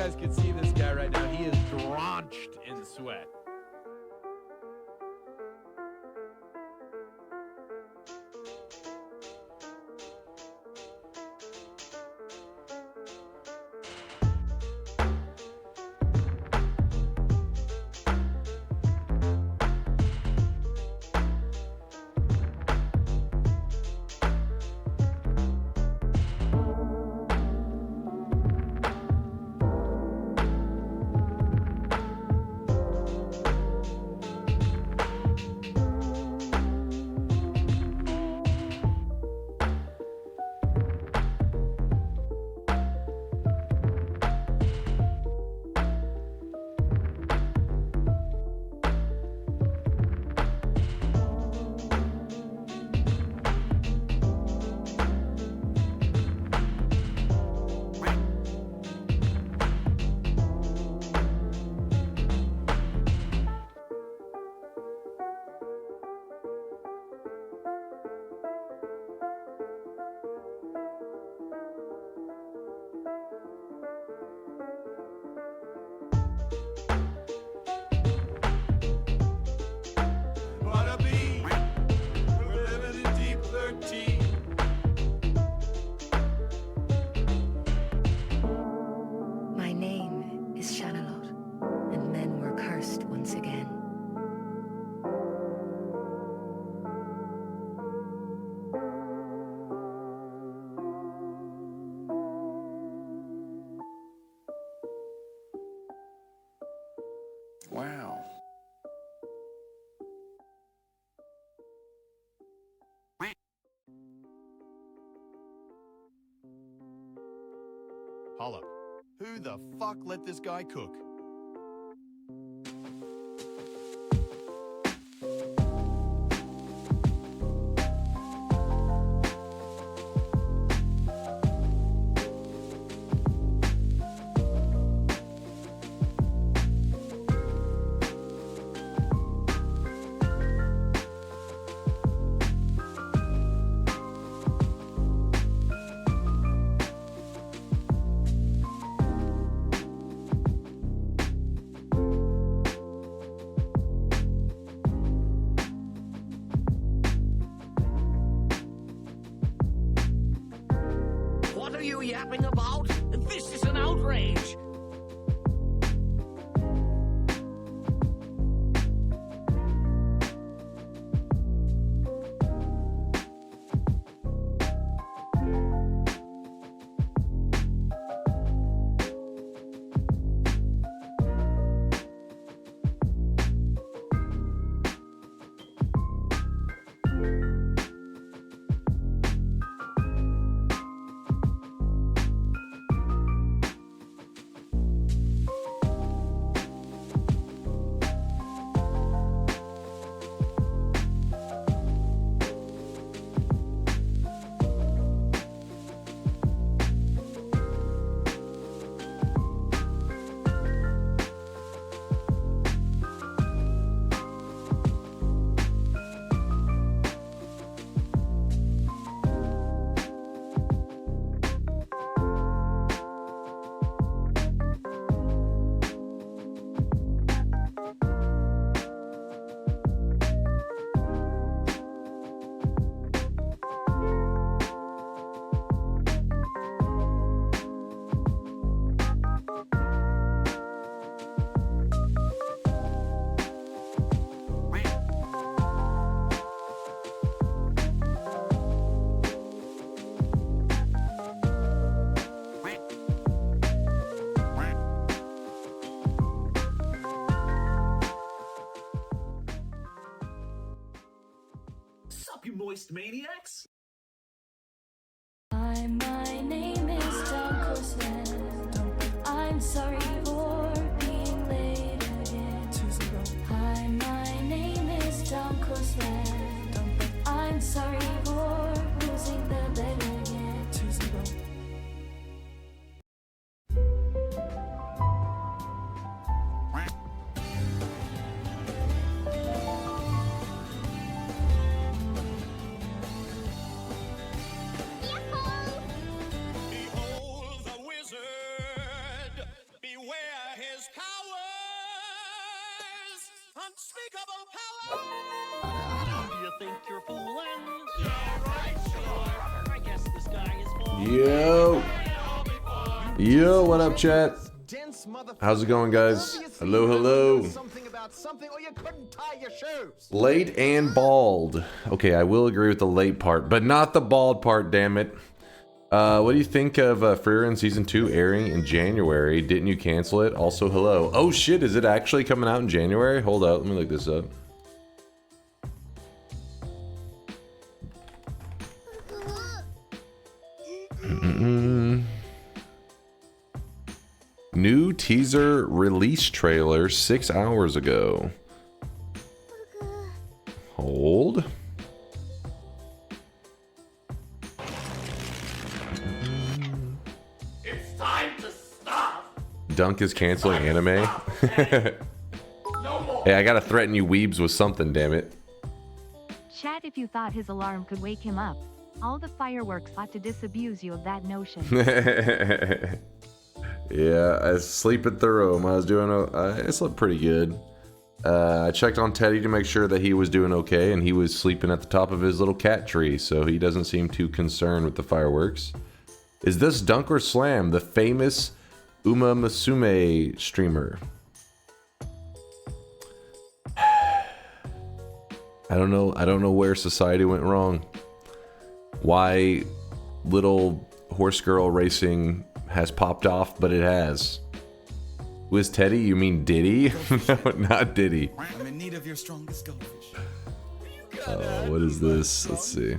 guys can see this guy right now. He is drenched in sweat. Wow. Hold up. Who the fuck let this guy cook? What are you yapping about? This is an outrage! Sup, you moist maniacs? Hi, my name is DunkOrSlam. I'm sorry for being late again. Hi, my name is DunkOrSlam. I'm sorry for losing the bet again. Yo. Yo, what up, chat? How's it going, guys? Hello, hello. Late and bald. Okay, I will agree with the late part, but not the bald part, damn it. What do you think of Freerun Season 2 airing in January? Didn't you cancel it? Also, hello. Oh shit, is it actually coming out in January? Hold up, let me look this up. New teaser release trailer 6 hours ago. Hold. It's time to stop. Dunk is canceling anime. Hey, I gotta threaten you weebs with something, damn it. Chat, if you thought his alarm could wake him up, all the fireworks ought to disabuse you of that notion. Yeah, I was sleeping through him. I was doing, I slept pretty good. I checked on Teddy to make sure that he was doing okay, and he was sleeping at the top of his little cat tree, so he doesn't seem too concerned with the fireworks. Is this DunkOrSlam, the famous Uma Musume streamer? I don't know where society went wrong. Why little horse girl racing has popped off, but it has. Was Teddy? You mean Diddy? No, not Diddy. I'm in need of your strongest goldfish. Oh, what is this? Let's see.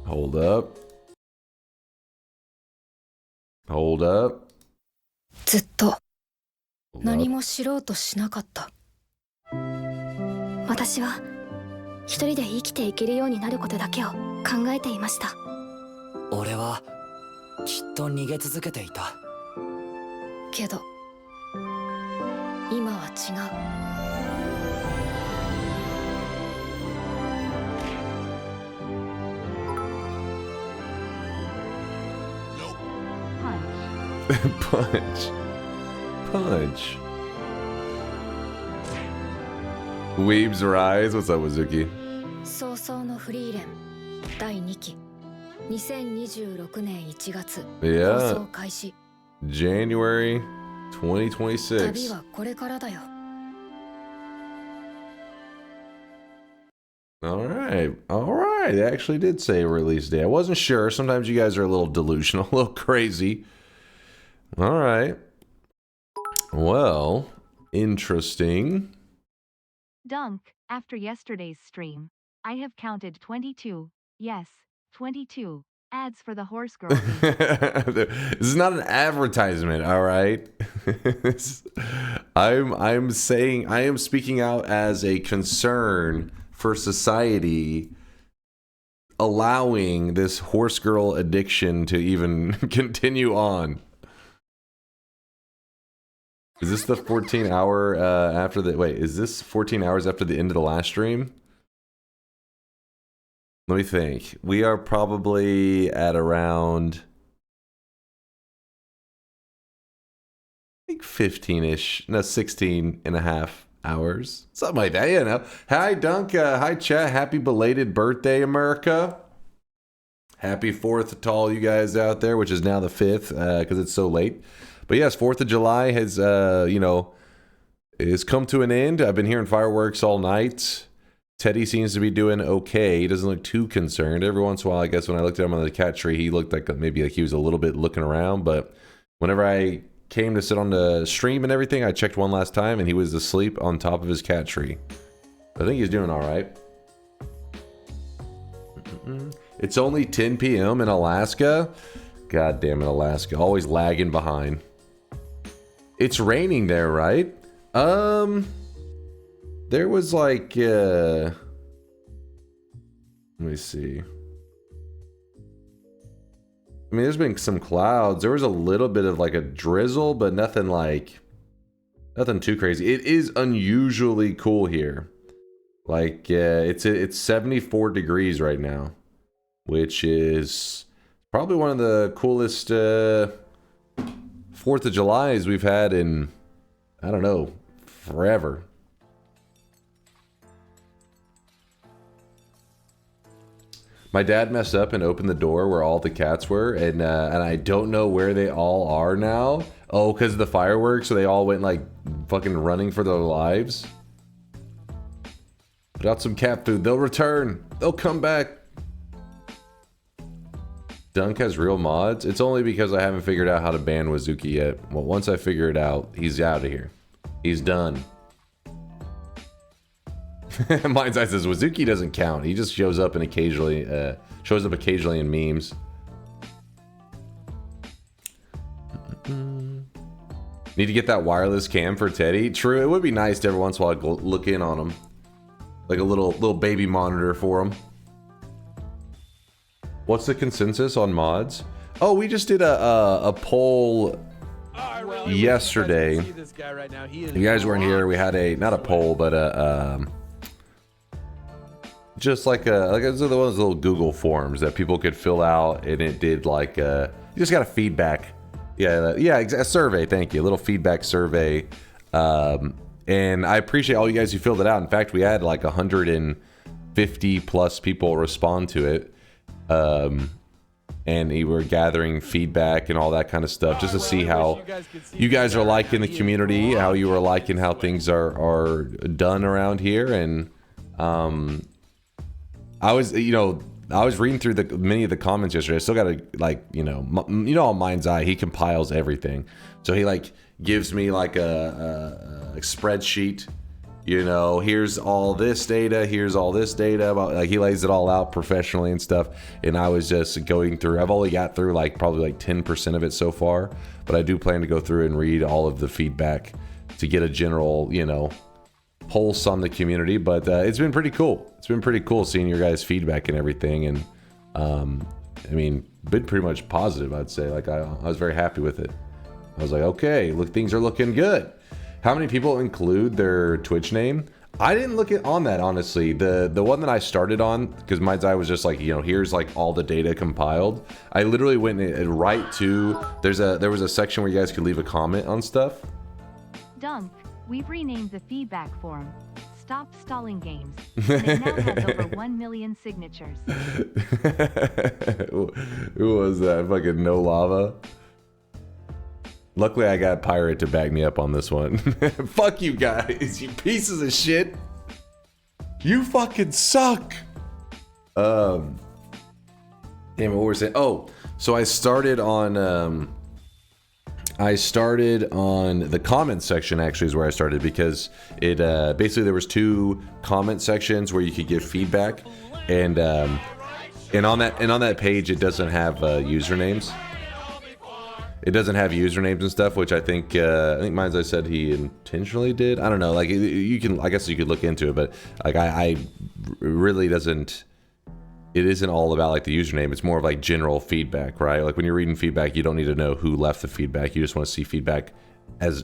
Hold up. Hold up. ずっと Hold 何 up. も知ろうとしなかった。私は一人で生きていけるようになることだけを考えていました。俺はきっと逃げ続けていた。けど今は違う。Punch. Punch. Weeb's Rise. What's up, Wazuki? 早々のフリーレン第2期2026年1月 Yeah. 放送開始。 January 旅 2026. はこれからだよ。 Alright. Alright. They actually did say release day. I wasn't sure. Sometimes you guys are a little delusional, a little crazy. Alright. Well, interesting. Dunk, after yesterday's stream, I have counted 22, yes, 22, ads for the horse girl. This is not an advertisement, all right? I'm saying, I am speaking out as a concern for society allowing this horse girl addiction to even continue on. Is this the 14 hour after the, wait, is this 14 hours after the end of the last stream? Let me think. We are probably at around, I think 15-ish, no, 16 and a half hours. Something like that, you know. Hi, Dunk. Hi, chat. Happy belated birthday, America. Happy 4th to all you guys out there, which is now the 5th because it's so late. But yes, 4th of July has, you know, has come to an end. I've been hearing fireworks all night. Teddy seems to be doing okay. He doesn't look too concerned. Every once in a while, I guess when I looked at him on the cat tree, he looked like maybe like he was a little bit looking around. But whenever I came to sit on the stream and everything, I checked one last time and he was asleep on top of his cat tree. I think he's doing all right. It's only 10 p.m. in Alaska. God damn it, Alaska. Always lagging behind. It's raining there, right? There was like, let me see. I mean, there's been some clouds. There was a little bit of like a drizzle, but nothing like, nothing too crazy. It is unusually cool here. Like, it's 74 degrees right now, which is probably one of the coolest 4th of Julys we've had in, I don't know, forever. My dad messed up and opened the door where all the cats were, and I don't know where they all are now. Oh, because of the fireworks, so they all went like fucking running for their lives. Put out some cat food. They'll return. They'll come back. Dunk has real mods. It's only because I haven't figured out how to ban Wazuki yet. Well, once I figure it out, he's out of here. He's done. Mind's Eye says Wazuki doesn't count. He just shows up occasionally in memes. Need to get that wireless cam for Teddy. True, it would be nice to every once in a while go look in on him, like a little baby monitor for him. What's the consensus on mods? Oh, we just did a poll yesterday. You guys weren't here. We had not a poll, but just like it was one of those little Google forms that people could fill out, and it did like you just got a feedback. Yeah, a survey. Thank you, a little feedback survey. And I appreciate all you guys who filled it out. In fact, we had like 150 plus people respond to it. And we were gathering feedback and all that kind of stuff just to see how you guys are liking the community, how you are liking how things are done around here. And I was reading through many of the comments yesterday. I still gotta on Mind's Eye, he compiles everything, so he like gives me like a spreadsheet. Here's all this data, here's all this data, about, like, he lays it all out professionally and stuff. And I was just going through, I've only got through like probably like 10% of it so far, but I do plan to go through and read all of the feedback to get a general, pulse on the community. But it's been pretty cool. It's been pretty cool seeing your guys' feedback and everything. And been pretty much positive, I'd say. Like I was very happy with it. I was like, okay, look, things are looking good. How many people include their Twitch name? I didn't look on that, honestly. The one that I started on, because Mind's Eye was just like, here's like all the data compiled. I literally went right to, there was a section where you guys could leave a comment on stuff. Dunk, we've renamed the feedback form. Stop stalling games. It now has over 1 million signatures. Who was that? Fucking No Lava? Luckily, I got Pirate to back me up on this one. Fuck you guys, you pieces of shit. You fucking suck. Damn it, what were we saying? Oh, so I started on the comment section, actually, is where I started, because it basically there was 2 comment sections where you could give feedback, and on that page it doesn't have usernames. It doesn't have usernames and stuff, which I think Mind's Eye said he intentionally did. I don't know. Like I guess you could look into it, but like I really doesn't. It isn't all about like the username. It's more of like general feedback, right? Like when you're reading feedback, you don't need to know who left the feedback. You just want to see feedback as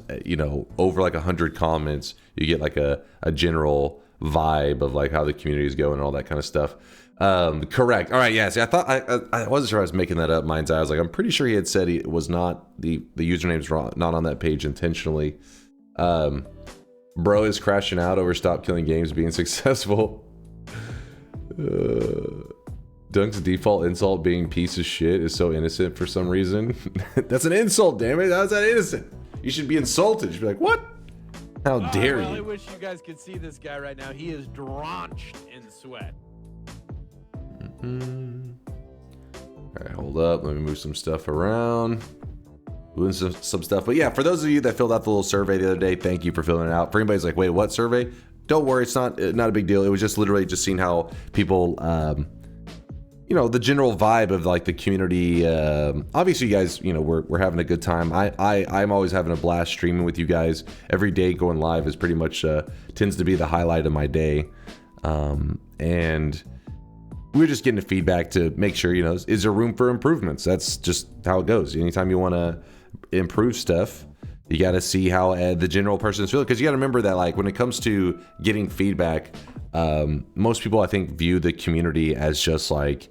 over like 100 comments. You get like a general vibe of like how the community is going and all that kind of stuff. Correct. All right. Yeah. See, I thought I wasn't sure I was making that up. Mind's Eye. I was like, I'm pretty sure he had said he was not the username's wrong, not on that page intentionally. Bro is crashing out over Stop Killing Games being successful. Dunk's default insult being piece of shit is so innocent for some reason. That's an insult, damn it. How's that innocent? You should be insulted. You should be like, what? How dare you? I wish you guys could see this guy right now. He is drenched in sweat. All right, hold up. Let me move some stuff around. Doing some stuff. But yeah, for those of you that filled out the little survey the other day, thank you for filling it out. For anybody's like, wait, what survey? Don't worry, it's not a big deal. It was just literally just seeing how people, the general vibe of like the community. Obviously, you guys, we're having a good time. I'm always having a blast streaming with you guys. Every day going live is pretty much tends to be the highlight of my day. And we're just getting the feedback to make sure, is there room for improvements? That's just how it goes. Anytime you want to improve stuff, you got to see how the general person is feeling. Because you got to remember that, like, when it comes to getting feedback, most people, I think, view the community as just like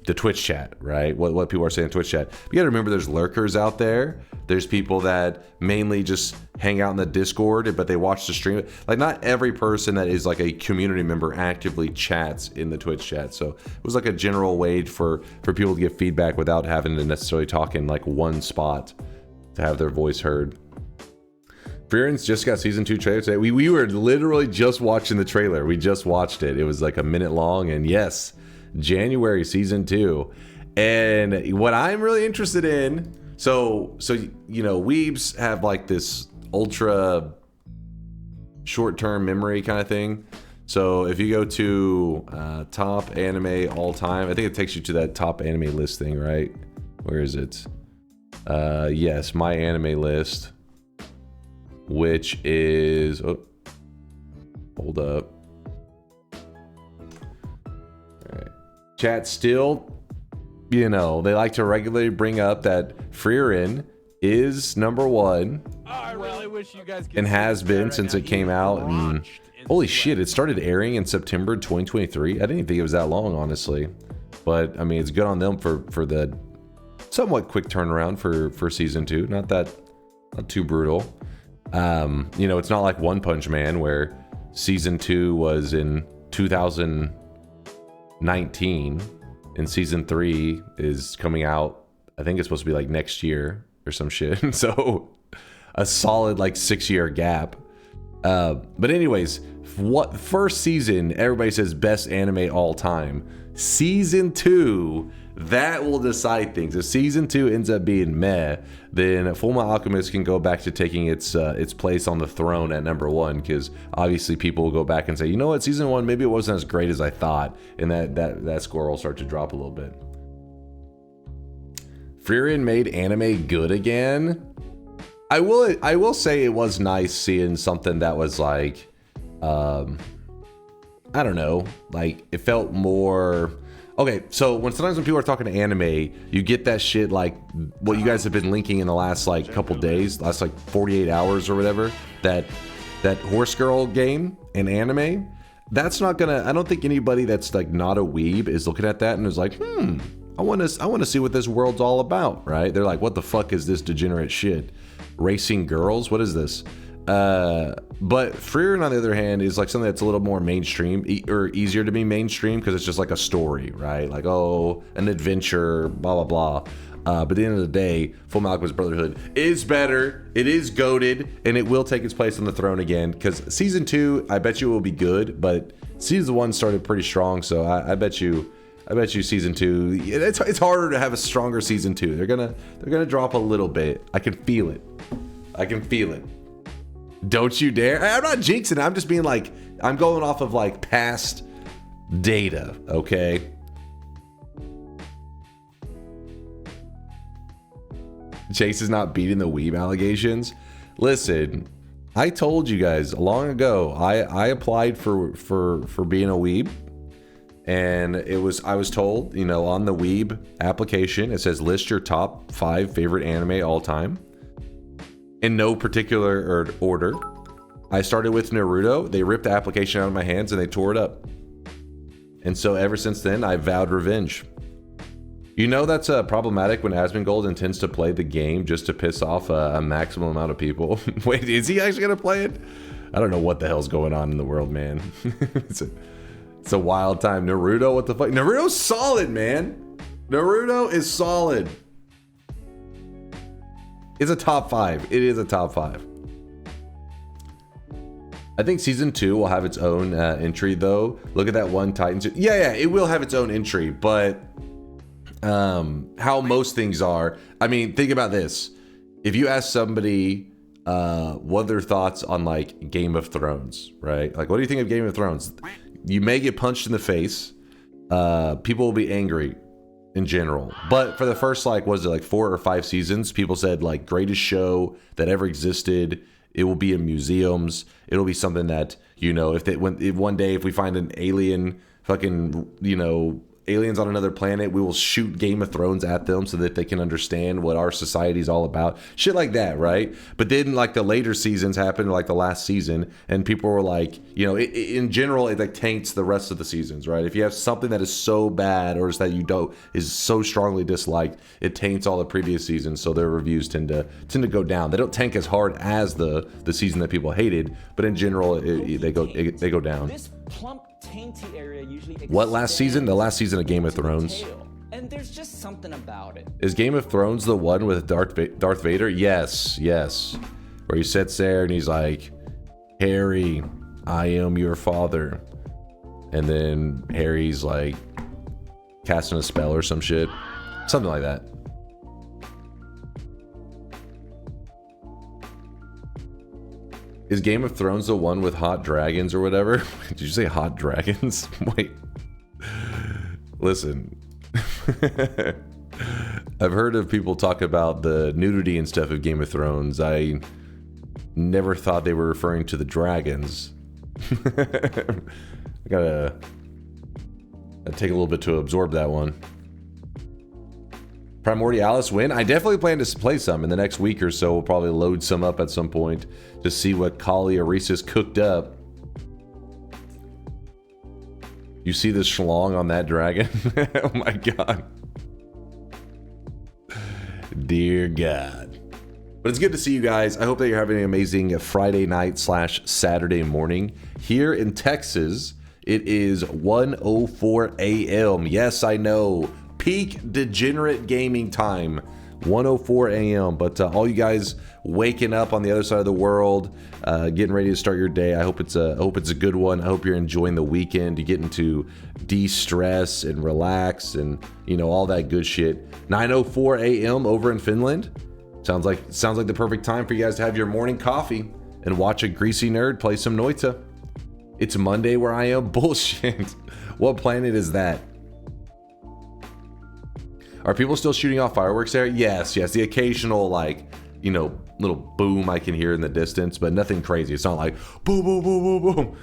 the Twitch chat, right? What people are saying in Twitch chat. But you gotta remember there's lurkers out there. There's people that mainly just hang out in the Discord, but they watch the stream. Like, not every person that is like a community member actively chats in the Twitch chat. So it was like a general way for people to get feedback without having to necessarily talk in like one spot to have their voice heard. Fearon's just got season 2 trailer today. We were literally just watching the trailer. We just watched it. It was like a minute long, and yes, January season 2. And what I'm really interested in, so you know, weebs have like this ultra short-term memory kind of thing. So if you go to top anime all time, I think it takes you to that top anime list thing, right? Where is it? Yes, my anime list, which is, oh, hold up. All right. Chat still, you know, they like to regularly bring up that Frieren is number 1 I really wish you guys could and see has this guy been right since now. it He came is out. And drenched in holy sweat. shit, it started airing in September 2023. I didn't even think it was that long, honestly. But I mean, it's good on them for the somewhat quick turnaround for season 2. Not too brutal. You know, it's not like One Punch Man where season 2 was in 2019 and season 3 is coming out, I think it's supposed to be like next year or some shit. So a solid like 6-year gap. But anyways, what first season, everybody says best anime all time. Season 2, that will decide things. If season 2 ends up being meh, then Fullmetal Alchemist can go back to taking its place on the throne at number 1, because obviously people will go back and say, you know what, season 1 maybe it wasn't as great as I thought, and that score will start to drop a little bit. Frieren made anime good again. I will say it was nice seeing something that was like, I don't know, like it felt more. Okay, so sometimes when people are talking to anime, you get that shit like what you guys have been linking in the last like couple days, last like 48 hours or whatever, that horse girl game in anime. That's not gonna, I don't think anybody that's like not a weeb is looking at that and is like, I want to see what this world's all about, right? They're like, what the fuck is this degenerate shit? Racing girls? What is this? But Frieren, on the other hand, is like something that's a little more mainstream or easier to be mainstream because it's just like a story, right? Like, oh, an adventure, blah, blah, blah. But at the end of the day, Fullmetal Alchemist Brotherhood is better. It is goated, and it will take its place on the throne again. Because season 2, I bet you will be good, but season 1 started pretty strong. So I bet you season 2. It's harder to have a stronger season 2. They're gonna drop a little bit. I can feel it. Don't you dare. I'm not jinxing it. I'm just being like, I'm going off of like past data, okay? Chase is not beating the weeb allegations. Listen, I told you guys long ago, I applied for being a weeb. And I was told, you know, on the weeb application, it says list your top 5 favorite anime all time. In no particular order. I started with Naruto. They ripped the application out of my hands and they tore it up. And so ever since then, I vowed revenge. You know that's problematic when Asmongold intends to play the game just to piss off a maximum amount of people. Wait, is he actually going to play it? I don't know what the hell's going on in the world, man. It's a wild time. Naruto, what the fuck? Naruto's solid, man. Naruto is solid. It's a top 5. It is a top 5. I think season 2 will have its own entry, though. Look at that one Titan. Yeah, it will have its own entry, but how most things are. I mean, think about this. If you ask somebody what are their thoughts on like Game of Thrones, right? Like, what do you think of Game of Thrones? You may get punched in the face. People will be angry in general, but for the first like, was it like 4 or 5 seasons, people said like greatest show that ever existed. It will be in museums. It'll be something that, you know, if one day if we find an alien fucking, you know, aliens on another planet, we will shoot Game of Thrones at them so that they can understand what our society is all about. Shit like that, right? But then like the later seasons happened, like the last season, and people were like, you know, in general, it like taints the rest of the seasons, right? If you have something that is so bad or is that you don't is so strongly disliked, it taints all the previous seasons. So their reviews tend to go down. They don't tank as hard as the season that people hated, but in general, they go down. This plump, tainty area usually What last season? The last season of Game of Thrones. And there's just something about it. Is Game of Thrones the one with Darth Vader? Yes. Where he sits there and he's like, Harry, I am your father. And then Harry's like casting a spell or some shit. Something like that. Is Game of Thrones the one with hot dragons or whatever? Did you say hot dragons? Wait. Listen. I've heard of people talk about the nudity and stuff of Game of Thrones. I never thought they were referring to the dragons. I gotta take a little bit to absorb that one. Primordialis win? I definitely plan to play some in the next week or so. We'll probably load some up at some point to see what Kali Arisa's cooked up. You see the schlong on that dragon? Oh my god. Dear God. But it's good to see you guys. I hope that you're having an amazing Friday night / Saturday morning. Here in Texas, it is 1:04 a.m. Yes, I know. Peak degenerate gaming time, 1:04 a.m. But all you guys waking up on the other side of the world, getting ready to start your day. I hope it's a good one. I hope you're enjoying the weekend. You getting to de-stress and relax and you know all that good shit. 9:04 a.m. over in Finland. Sounds like the perfect time for you guys to have your morning coffee and watch a greasy nerd play some Noita. It's Monday where I am. Bullshit. What planet is that? Are people still shooting off fireworks there? Yes. The occasional, like, you know, little boom I can hear in the distance, but nothing crazy. It's not like boom, boom, boom, boom, boom.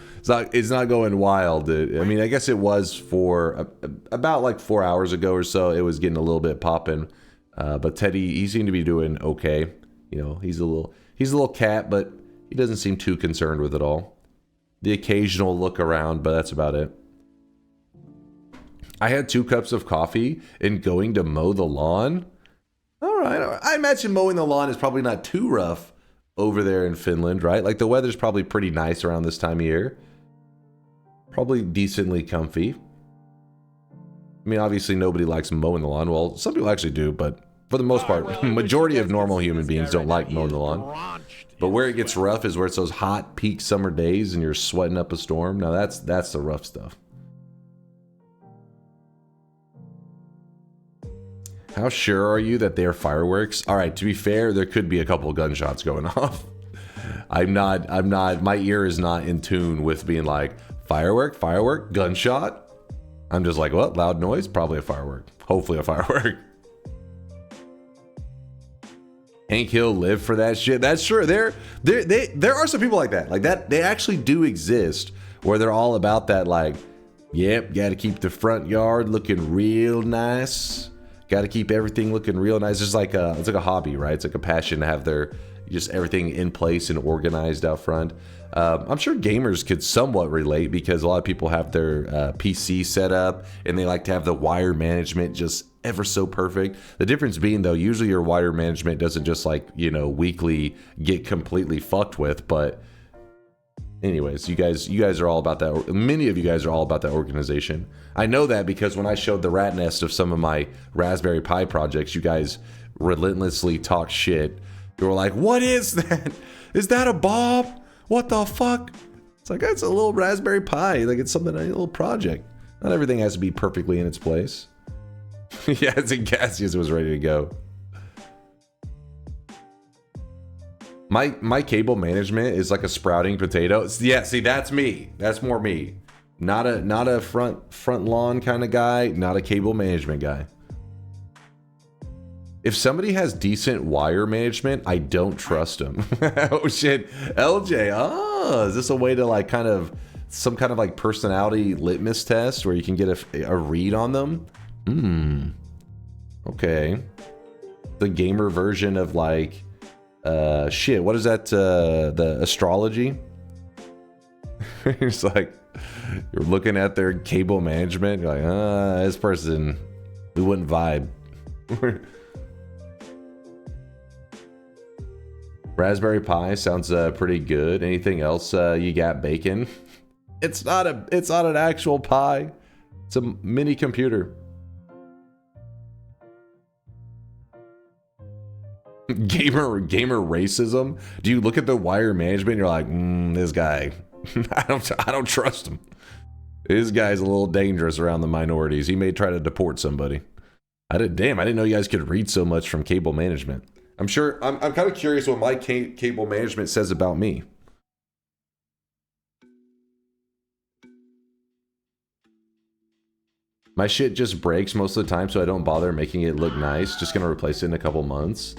It's not going wild. I mean, I guess it was for about like 4 hours ago or so. It was getting a little bit popping. But Teddy, he seemed to be doing okay. You know, he's a little cat, but he doesn't seem too concerned with it all. The occasional look around, but that's about it. I had 2 cups of coffee and going to mow the lawn. All right. I imagine mowing the lawn is probably not too rough over there in Finland, right? Like the weather's probably pretty nice around this time of year. Probably decently comfy. I mean, obviously nobody likes mowing the lawn. Well, some people actually do, but for the most part, majority of normal human beings don't like mowing the lawn. But where it gets rough is where it's those hot peak summer days and you're sweating up a storm. Now that's the rough stuff. How sure are you that they're fireworks? All right, to be fair, there could be a couple of gunshots going off. I'm not, my ear is not in tune with being like, firework, gunshot. I'm just like, what? Loud noise? Probably a firework. Hopefully a firework. Hank Hill lived for that shit. That's true. There are some people like that. Like that, they actually do exist where they're all about that, like, yep, gotta keep the front yard looking real nice. Got to keep everything looking real nice. It's like a hobby, right? It's like a passion to have their just everything in place and organized out front. I'm sure gamers could somewhat relate because a lot of people have their PC set up and they like to have the wire management just ever so perfect. The difference being though, usually your wire management doesn't just like, you know, weekly get completely fucked with, but anyways, you guys are all about that. Many of you guys are all about that organization. I know that because when I showed the rat nest of some of my Raspberry Pi projects, you guys relentlessly talk shit. You were like, what is that? Is that a Bob? What the fuck? It's like, that's a little Raspberry Pi. Like it's something, a little project. Not everything has to be perfectly in its place. Yeah, it's in Cassius was ready to go. My cable management is like a sprouting potato. Yeah, see, that's me. That's more me. Not a front lawn kind of guy. Not a cable management guy. If somebody has decent wire management, I don't trust them. Oh shit, LJ. Oh, is this a way to like kind of some kind of like personality litmus test where you can get a read on them. Okay. The gamer version of like shit, what is that, the astrology? It's like you're looking at their cable management, you're like, this person, we wouldn't vibe. Raspberry Pi sounds pretty good. Anything else you got, Bacon? It's not an actual pie. It's a mini computer. Gamer racism. Do you look at the wire management and you're like, this guy, I don't trust him. This guy's a little dangerous around the minorities. He may try to deport somebody. I didn't know you guys could read so much from cable management. I'm kind of curious what my cable management says about me. My shit just breaks most of the time, so I don't bother making it look nice. Just gonna replace it in a couple months.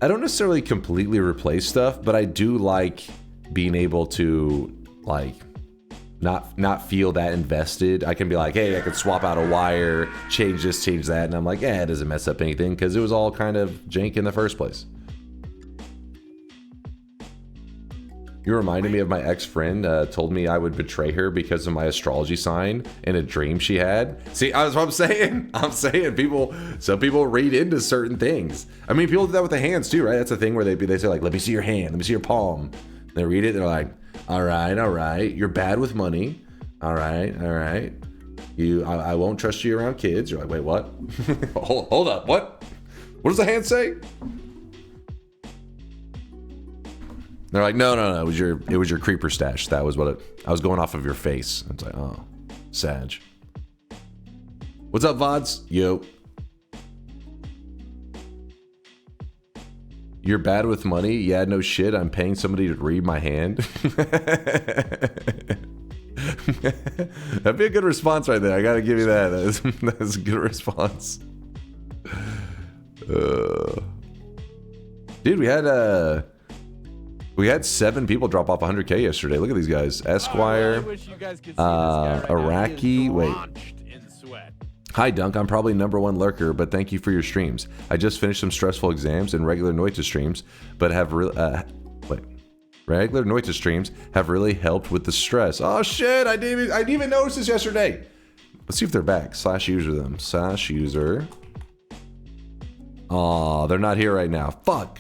I don't necessarily completely replace stuff, but I do like being able to like not feel that invested. I can be like, hey, I could swap out a wire, change this, change that, and I'm like, it doesn't mess up anything because it was all kind of jank in the first place. You reminded me of my ex-friend, told me I would betray her because of my astrology sign in a dream she had. See, that's what I'm saying. I'm saying some people read into certain things. I mean, people do that with the hands too, right? That's a thing where they say like, let me see your hand, let me see your palm. They read it, they're like, all right, you're bad with money. All right. I won't trust you around kids. You're like, wait, what? hold up, what? What does the hand say? They're like, no, it was your creeper stash. That was what I was going off of your face. It's like, oh, Sag. What's up, VODs? Yo. You're bad with money? Yeah, no shit. I'm paying somebody to read my hand. That'd be a good response right there. I gotta give you that. That's a good response. Dude, we had 7 people drop off 100K yesterday. Look at these guys. Esquire, Iraqi. Wait. Hi, Dunk. I'm probably #1 lurker, but thank you for your streams. I just finished some stressful exams and regular Noita streams, but have regular Noita streams have really helped with the stress. Oh shit! I didn't even notice this yesterday. Let's see if they're back. /user them. /user. Oh, they're not here right now. Fuck.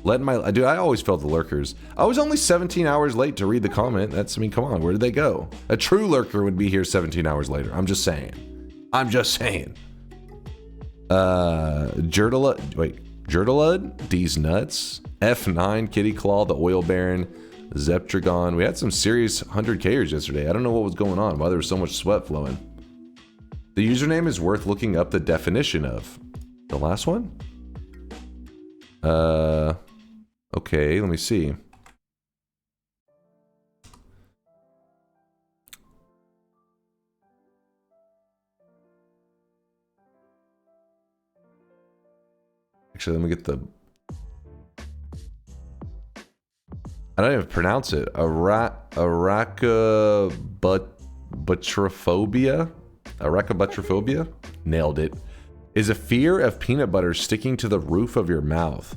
Dude, I always fail the lurkers. I was only 17 hours late to read the comment. I mean, come on, where did they go? A true lurker would be here 17 hours later. I'm just saying. Jurdalud, D's nuts, F9, Kitty Claw, the Oil Baron, Zeptragon. We had some serious 100Kers yesterday. I don't know what was going on, why there was so much sweat flowing. The username is worth looking up the definition of. The last one? Okay, let me see. Actually, let me get the... I don't even pronounce it. Arachabutrophobia? Nailed it. Is a fear of peanut butter sticking to the roof of your mouth.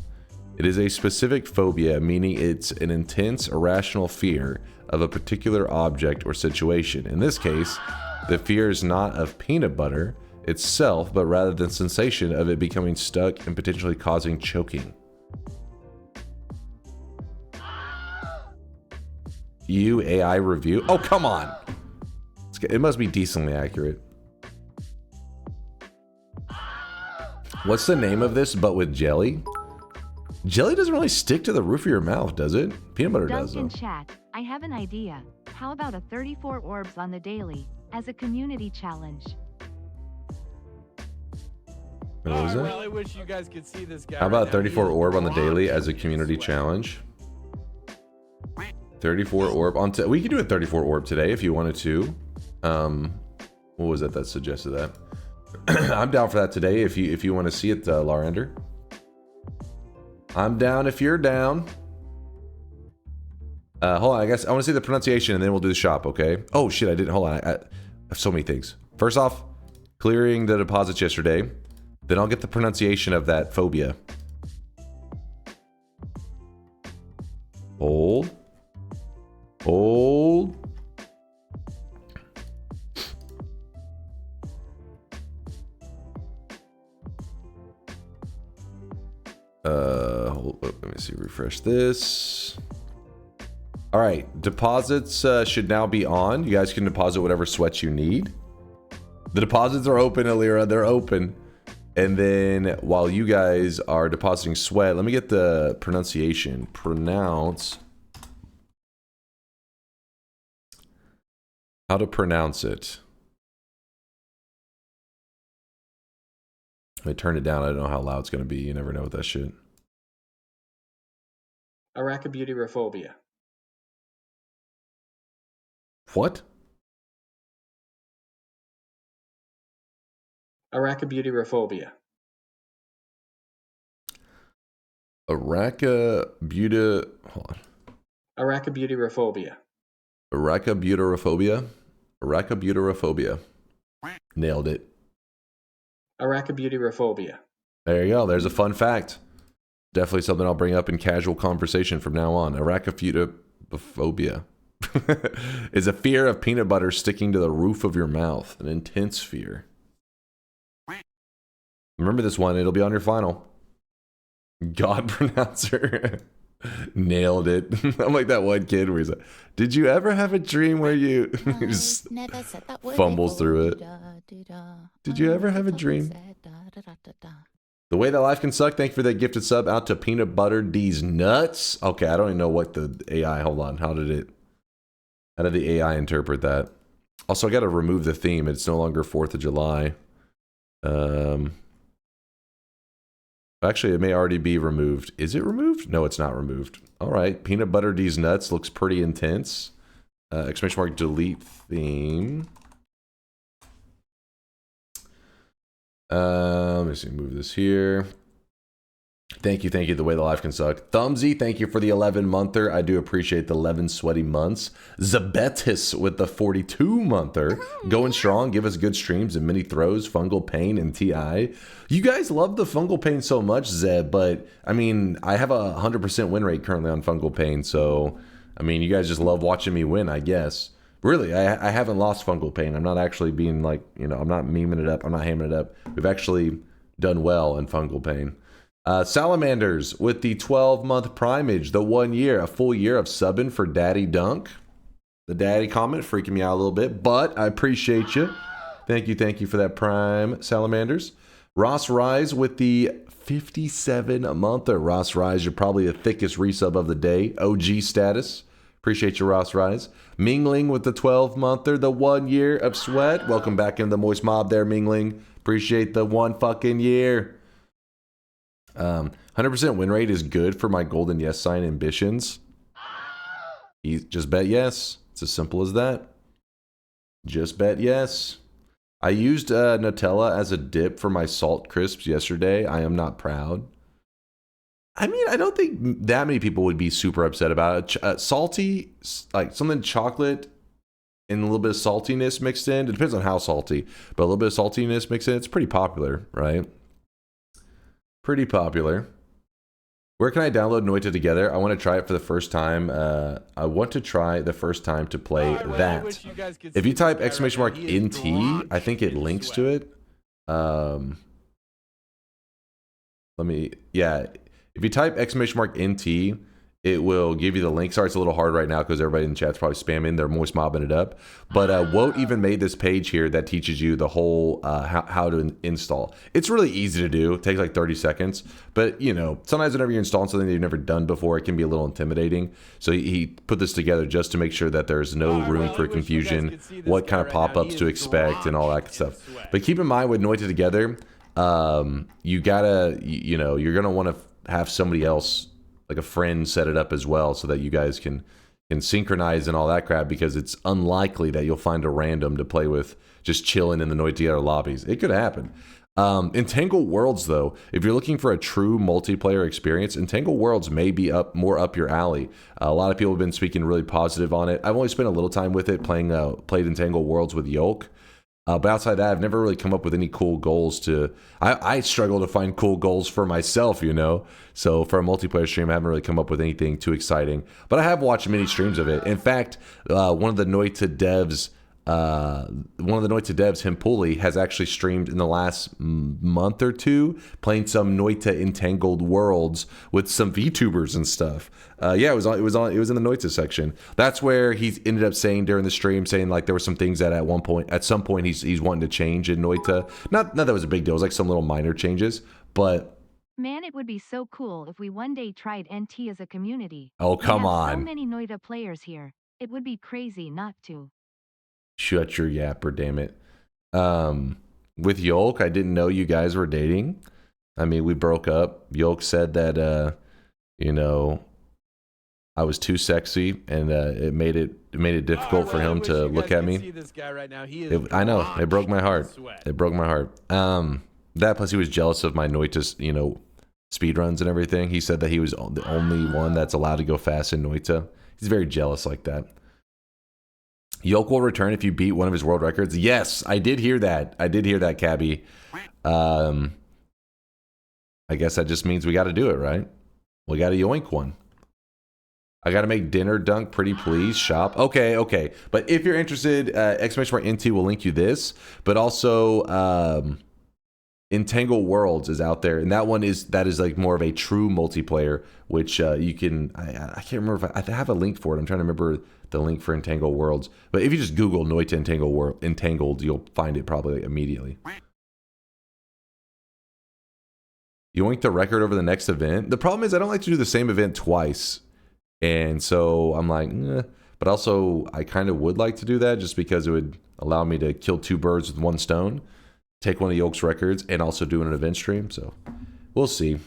It is a specific phobia, meaning it's an intense, irrational fear of a particular object or situation. In this case, the fear is not of peanut butter itself, but rather the sensation of it becoming stuck and potentially causing choking. AI review? Oh, come on! It must be decently accurate. What's the name of this, but with jelly? Jelly doesn't really stick to the roof of your mouth, does it? Peanut butter does, though. In chat, I have an idea. How about a 34 orbs on the daily as a community challenge? What was it? Well, I wish you guys could see this guy. How about 34 orb on the daily as a community challenge? 34 orb on. We could do a 34 orb today if you wanted to. What was it that suggested that? I'm down for that today if you want to see it, Larender. I'm down if you're down. Hold on, I guess I want to see the pronunciation and then we'll do the shop, okay? Oh shit, I didn't. Hold on, I have so many things. First off, clearing the deposits yesterday. Then I'll get the pronunciation of that phobia. Hold. Hold. Hold up, let me see, refresh this. All right, deposits should now be on. You guys can deposit whatever sweats you need. The deposits are open, Alira, they're open. And then while you guys are depositing sweat, let me get the pronunciation. Pronounce. How to pronounce it. Let me turn it down. I don't know how loud it's going to be. You never know with that shit. Arachibutyrophobia. What? Arachibutyrophobia. Arachibutyrophobia. Hold on. Arachibutyrophobia. Arachibutyrophobia. Arachibutyrophobia. Nailed it. Arachibutyrophobia. There you go. There's a fun fact. Definitely something I'll bring up in casual conversation from now on. Arachibutyrophobia is a fear of peanut butter sticking to the roof of your mouth. An intense fear. Remember this one. It'll be on your final. God pronouncer. Nailed it. I'm like that one kid where he's like, did you ever have a dream where you just fumbles through it? Did you ever have a dream? The way that life can suck. Thank you for that gifted sub out to Peanut Butter D's Nuts. Okay, I don't even know what the AI, hold on. How did the AI interpret that? Also, I got to remove the theme. It's no longer 4th of July. Actually, it may already be removed. Is it removed? No, it's not removed. All right. Peanut Butter D's Nuts looks pretty intense. Exclamation mark delete theme. Let me see. Move this here. Thank you. The way the life can suck. Thumbsy, thank you for the 11-monther. I do appreciate the 11 sweaty months. Zabetis with the 42-monther. Going strong. Give us good streams and many throws. Fungal Pain and TI. You guys love the Fungal Pain so much, Zeb, but I mean, I have a 100% win rate currently on Fungal Pain, so I mean, you guys just love watching me win, I guess. Really, I haven't lost Fungal Pain. I'm not actually being like, you know, I'm not memeing it up. I'm not hamming it up. We've actually done well in Fungal Pain. Salamanders with the 12-month primage, the 1 year, a full year of subbing for Daddy Dunk. The daddy comment freaking me out a little bit, but I appreciate you. Thank you for that prime, Salamanders. Ross Rise with the 57-monther. Ross Rise, you're probably the thickest resub of the day. OG status. Appreciate you, Ross Rise. Mingling with the 12-monther, the 1 year of sweat. Welcome back in the Moist Mob there, Mingling. Appreciate the 1 fucking year. 100% win rate is good for my golden yes sign ambitions. Just bet yes. It's as simple as that. Just bet yes. I used Nutella as a dip for my salt crisps yesterday. I am not proud. I mean, I don't think that many people would be super upset about it. Salty, like something chocolate and a little bit of saltiness mixed in. It depends on how salty, but a little bit of saltiness mixed in. It's pretty popular, right? Pretty popular. Where can I download Noita together? I want to try it for the first time. I want to try the first time to play that. If you type exclamation mark NT, I think it links to it. If you type exclamation mark NT, it will give you the link. Sorry, it's a little hard right now because everybody in the chat's probably spamming. They're moist mobbing it up. But Woat even made this page here that teaches you the whole how to install. It's really easy to do. It takes like 30 seconds. But, you know, sometimes whenever you're installing something that you've never done before, it can be a little intimidating. So he put this together just to make sure that there's no room for confusion, what kind of pop-ups to expect and all that stuff. But keep in mind with Noita together, you gotta, you know, you're going to want to have somebody else, like a friend, set it up as well so that you guys can synchronize and all that crap, because it's unlikely that you'll find a random to play with just chilling in the Noita lobbies. It could happen. Entangled Worlds, though, if you're looking for a true multiplayer experience, Entangled Worlds may be more up your alley. A lot of people have been speaking really positive on it. I've only spent a little time with it, played Entangled Worlds with Yolk. But outside that, I've never really come up with any cool goals to... I struggle to find cool goals for myself, you know? So for a multiplayer stream, I haven't really come up with anything too exciting. But I have watched many streams of it. In fact, one of the Noita devs, Himpuli, has actually streamed in the last month or two, playing some Noita Entangled Worlds with some VTubers and stuff. Yeah, it was in the Noita section. That's where he ended up saying during the stream, saying like there were some things that at some point he's wanting to change in Noita. Not that was a big deal. It was like some little minor changes, but. Man, it would be so cool if we one day tried NT as a community. Oh, come we have on. So many Noita players here. It would be crazy not to. Shut your yapper, damn it. With Yolk, I didn't know you guys were dating. I mean, we broke up. Yolk said that, you know, I was too sexy, and it made it difficult for him to look at me. See this guy right now. He is I know, it broke my heart. It broke my heart. That plus he was jealous of my Noita, you know, speed runs and everything. He said that he was the only one that's allowed to go fast in Noita. He's very jealous like that. Yolk will return if you beat one of his world records. Yes, I did hear that. Cabby. I guess that just means we got to do it, right? We got to yoink one. I got to make dinner, Dunk, pretty please, shop. Okay. But if you're interested, !NT will link you this. But also, Entangled Worlds is out there, and that is like more of a true multiplayer, which you can. I can't remember if I have a link for it. I'm trying to remember the link for Entangled Worlds. But if you just Google Noita Entangled, you'll find it probably immediately. Yoink the record over the next event. The problem is I don't like to do the same event twice. And so I'm like, but also I kind of would like to do that just because it would allow me to kill two birds with one stone, take one of Yolk's records, and also do an event stream. So we'll see.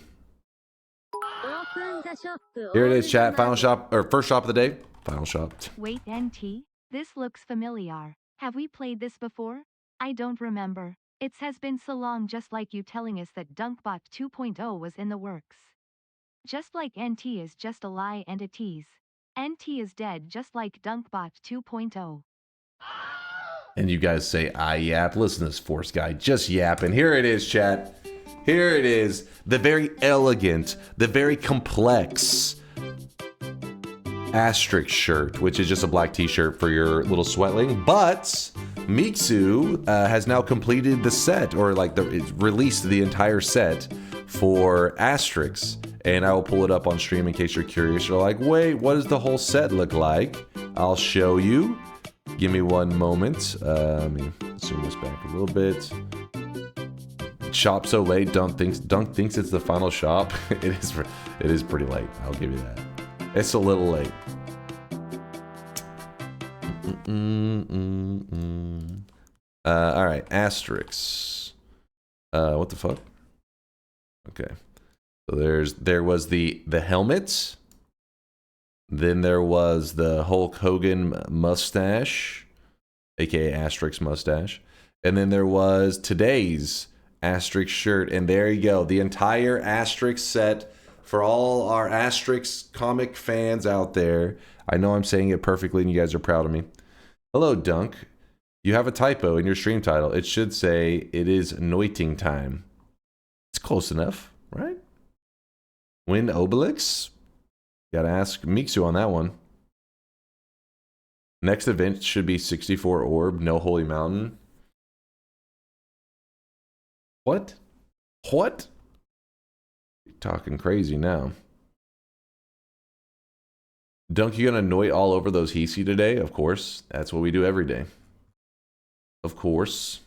Here it is, chat. Final shop, or first shop of the day. Final shop. Wait, NT? This looks familiar. Have we played this before? I don't remember. It has been so long, just like you telling us that DunkBot 2.0 was in the works. Just like NT is just a lie and a tease. NT is dead just like DunkBot 2.0. And you guys say, I yap. Listen to this Force guy just yapping. Here it is, chat. Here it is. The very elegant, the very complex asterisk shirt, which is just a black t-shirt for your little sweatling. But Mixu has now completed the set, or like it's released the entire set for asterisks. And I will pull it up on stream in case you're curious. You're like, wait, what does the whole set look like? I'll show you. Give me one moment. Let me zoom this back a little bit. Shop so late. Dunk thinks it's the final shop. It is pretty late. I'll give you that. It's a little late. All right, asterisks. What the fuck? Okay. So there was the helmet. Then there was the Hulk Hogan mustache, aka asterisk mustache. And then there was today's asterisk shirt. And there you go. The entire asterisk set for all our asterisk comic fans out there. I know I'm saying it perfectly and you guys are proud of me. Hello, Dunk. You have a typo in your stream title. It should say it is noiting time. It's close enough, right? Win Obelix? Gotta ask Mixu on that one. Next event should be 64 orb, no holy mountain. What? What? You're talking crazy now. Dunk, you gonna Noit all over those Hisi today? Of course. That's what we do every day. Of course.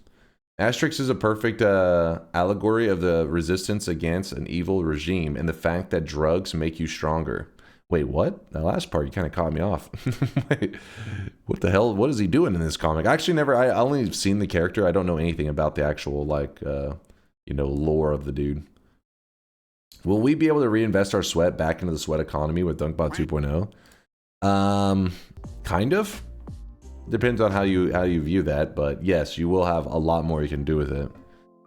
Asterix is a perfect allegory of the resistance against an evil regime and the fact that drugs make you stronger. Wait, what? That last part, you kind of caught me off. Wait, what the hell? What is he doing in this comic? I actually I only seen the character. I don't know anything about the actual, like, lore of the dude. Will we be able to reinvest our sweat back into the sweat economy with DunkBot 2.0? Kind of. Depends on how you view that, but yes, you will have a lot more you can do with it.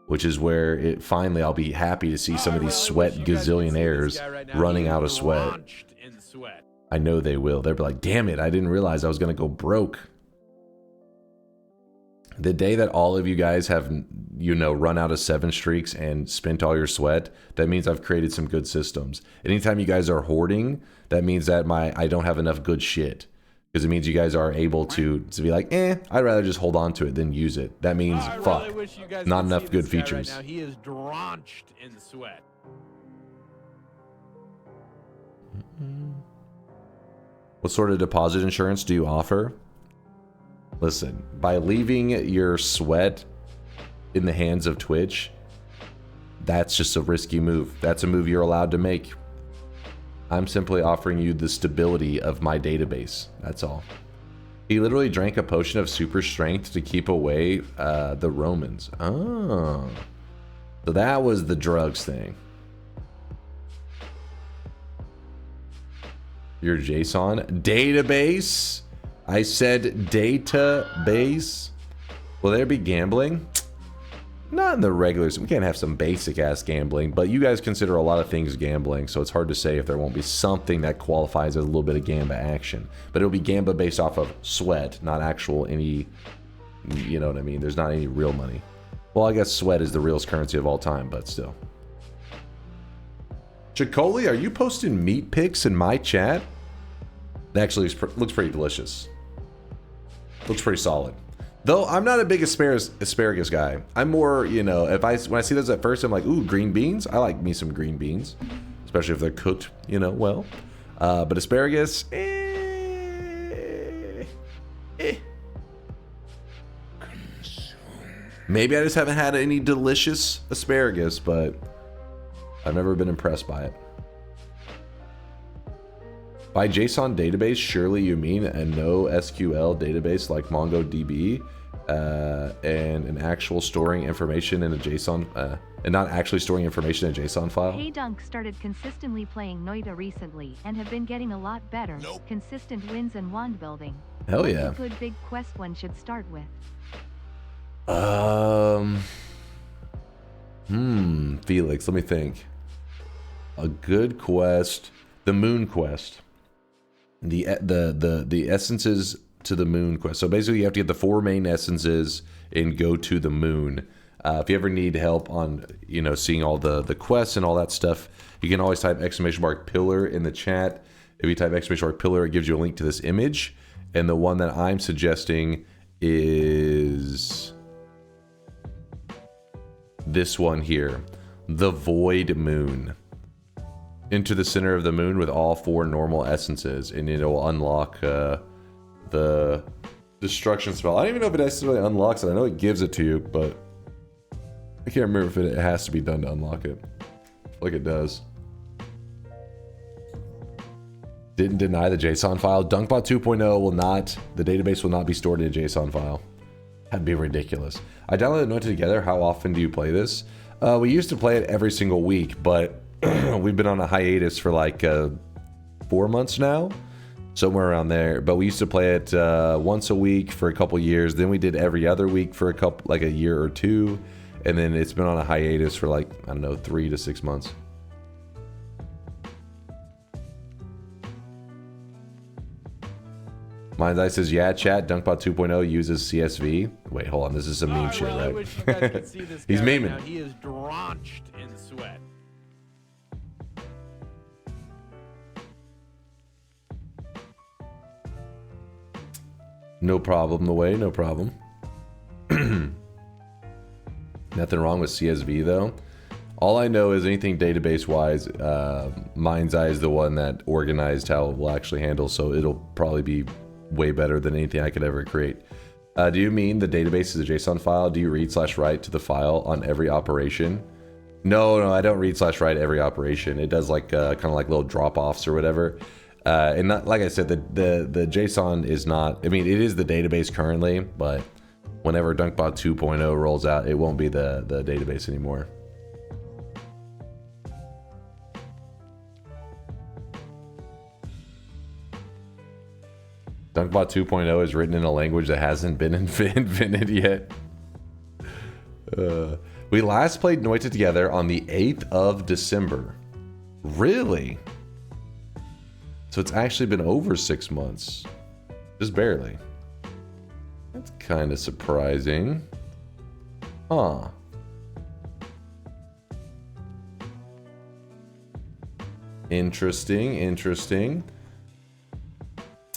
which is where it finally I'll be happy to see some of these sweat gazillionaires running out of sweat. I know they will. They'll be like, damn it, I didn't realize I was going to go broke. The day that all of you guys have, you know, run out of 7 streaks and spent all your sweat, that means I've created some good systems. Anytime you guys are hoarding, that means that I don't have enough good shit. Because it means you guys are able to be like, I'd rather just hold on to it than use it. That means, fuck, not enough good features. Right now. He is drenched in sweat. What sort of deposit insurance do you offer? Listen, by leaving your sweat in the hands of Twitch, that's just a risky move. That's a move you're allowed to make. I'm simply offering you the stability of my database. That's all. He literally drank a potion of super strength to keep away the Romans. Oh. So that was the drugs thing. Your JSON database? I said database. Will there be gambling? Not in the regulars. We can't have some basic ass gambling, but you guys consider a lot of things gambling, so it's hard to say if there won't be something that qualifies as a little bit of gamba action. But it'll be gamba based off of sweat, not actual any, you know what I mean? There's not any real money. Well, I guess sweat is the realest currency of all time, but still. Chicoli, are you posting meat pics in my chat? It actually looks pretty delicious. Looks pretty solid. Though I'm not a big asparagus guy. I'm more, you know, when I see those at first, I'm like, ooh, green beans. I like me some green beans, especially if they're cooked, you know, well. But asparagus, Maybe I just haven't had any delicious asparagus, but I've never been impressed by it. By JSON database, surely you mean a no SQL database like MongoDB and an actual storing information in a JSON, and not actually storing information in a JSON file? Hey Dunk started consistently playing Noita recently and have been getting a lot better. Consistent wins and wand building. Hell yeah. What's a good big quest one should start with? Felix, let me think. A good quest, the moon quest. The essences to the moon quest. So basically you have to get the 4 main essences and go to the moon. If you ever need help on, you know, seeing all the quests and all that stuff, you can always type !pillar in the chat. If you type !pillar, it gives you a link to this image. And the one that I'm suggesting is this one here, the Void Moon. Into the center of the moon with all 4 normal essences, and it'll unlock the destruction spell. I don't even know if it necessarily unlocks it. I know it gives it to you, but I can't remember if it has to be done to unlock it. Like it does. Didn't deny the JSON file. DunkBot 2.0 will not, the database will not be stored in a JSON file. That'd be ridiculous. I downloaded Noita together. How often do you play this? We used to play it every single week, but we've been on a hiatus for like 4 months now, somewhere around there. But we used to play it once a week for a couple years. Then we did every other week for like a year or 2, and then it's been on a hiatus for like, I don't know, 3 to 6 months. Mind's Eye says, yeah, chat, DunkBot 2.0 uses CSV. Wait, hold on, this is some meme shit, I right? wish you guys could see this guy He's right memeing. now. He is drenched in sweat. No problem, the way, no problem. Nothing wrong with CSV though. All I know is anything database wise, Mind's Eye is the one that organized how it will actually handle, so it'll probably be way better than anything I could ever create. Do you mean the database is a JSON file? Do you read/write to the file on every operation? No, I don't read/write every operation. It does like kind of like little drop-offs or whatever. And not, like I said, the JSON is not, I mean, it is the database currently, but whenever DunkBot 2.0 rolls out, it won't be the database anymore. DunkBot 2.0 is written in a language that hasn't been invented yet. We last played Noita together on the 8th of December. Really? So it's actually been over 6 months. Just barely. That's kind of surprising. Huh. Interesting, interesting.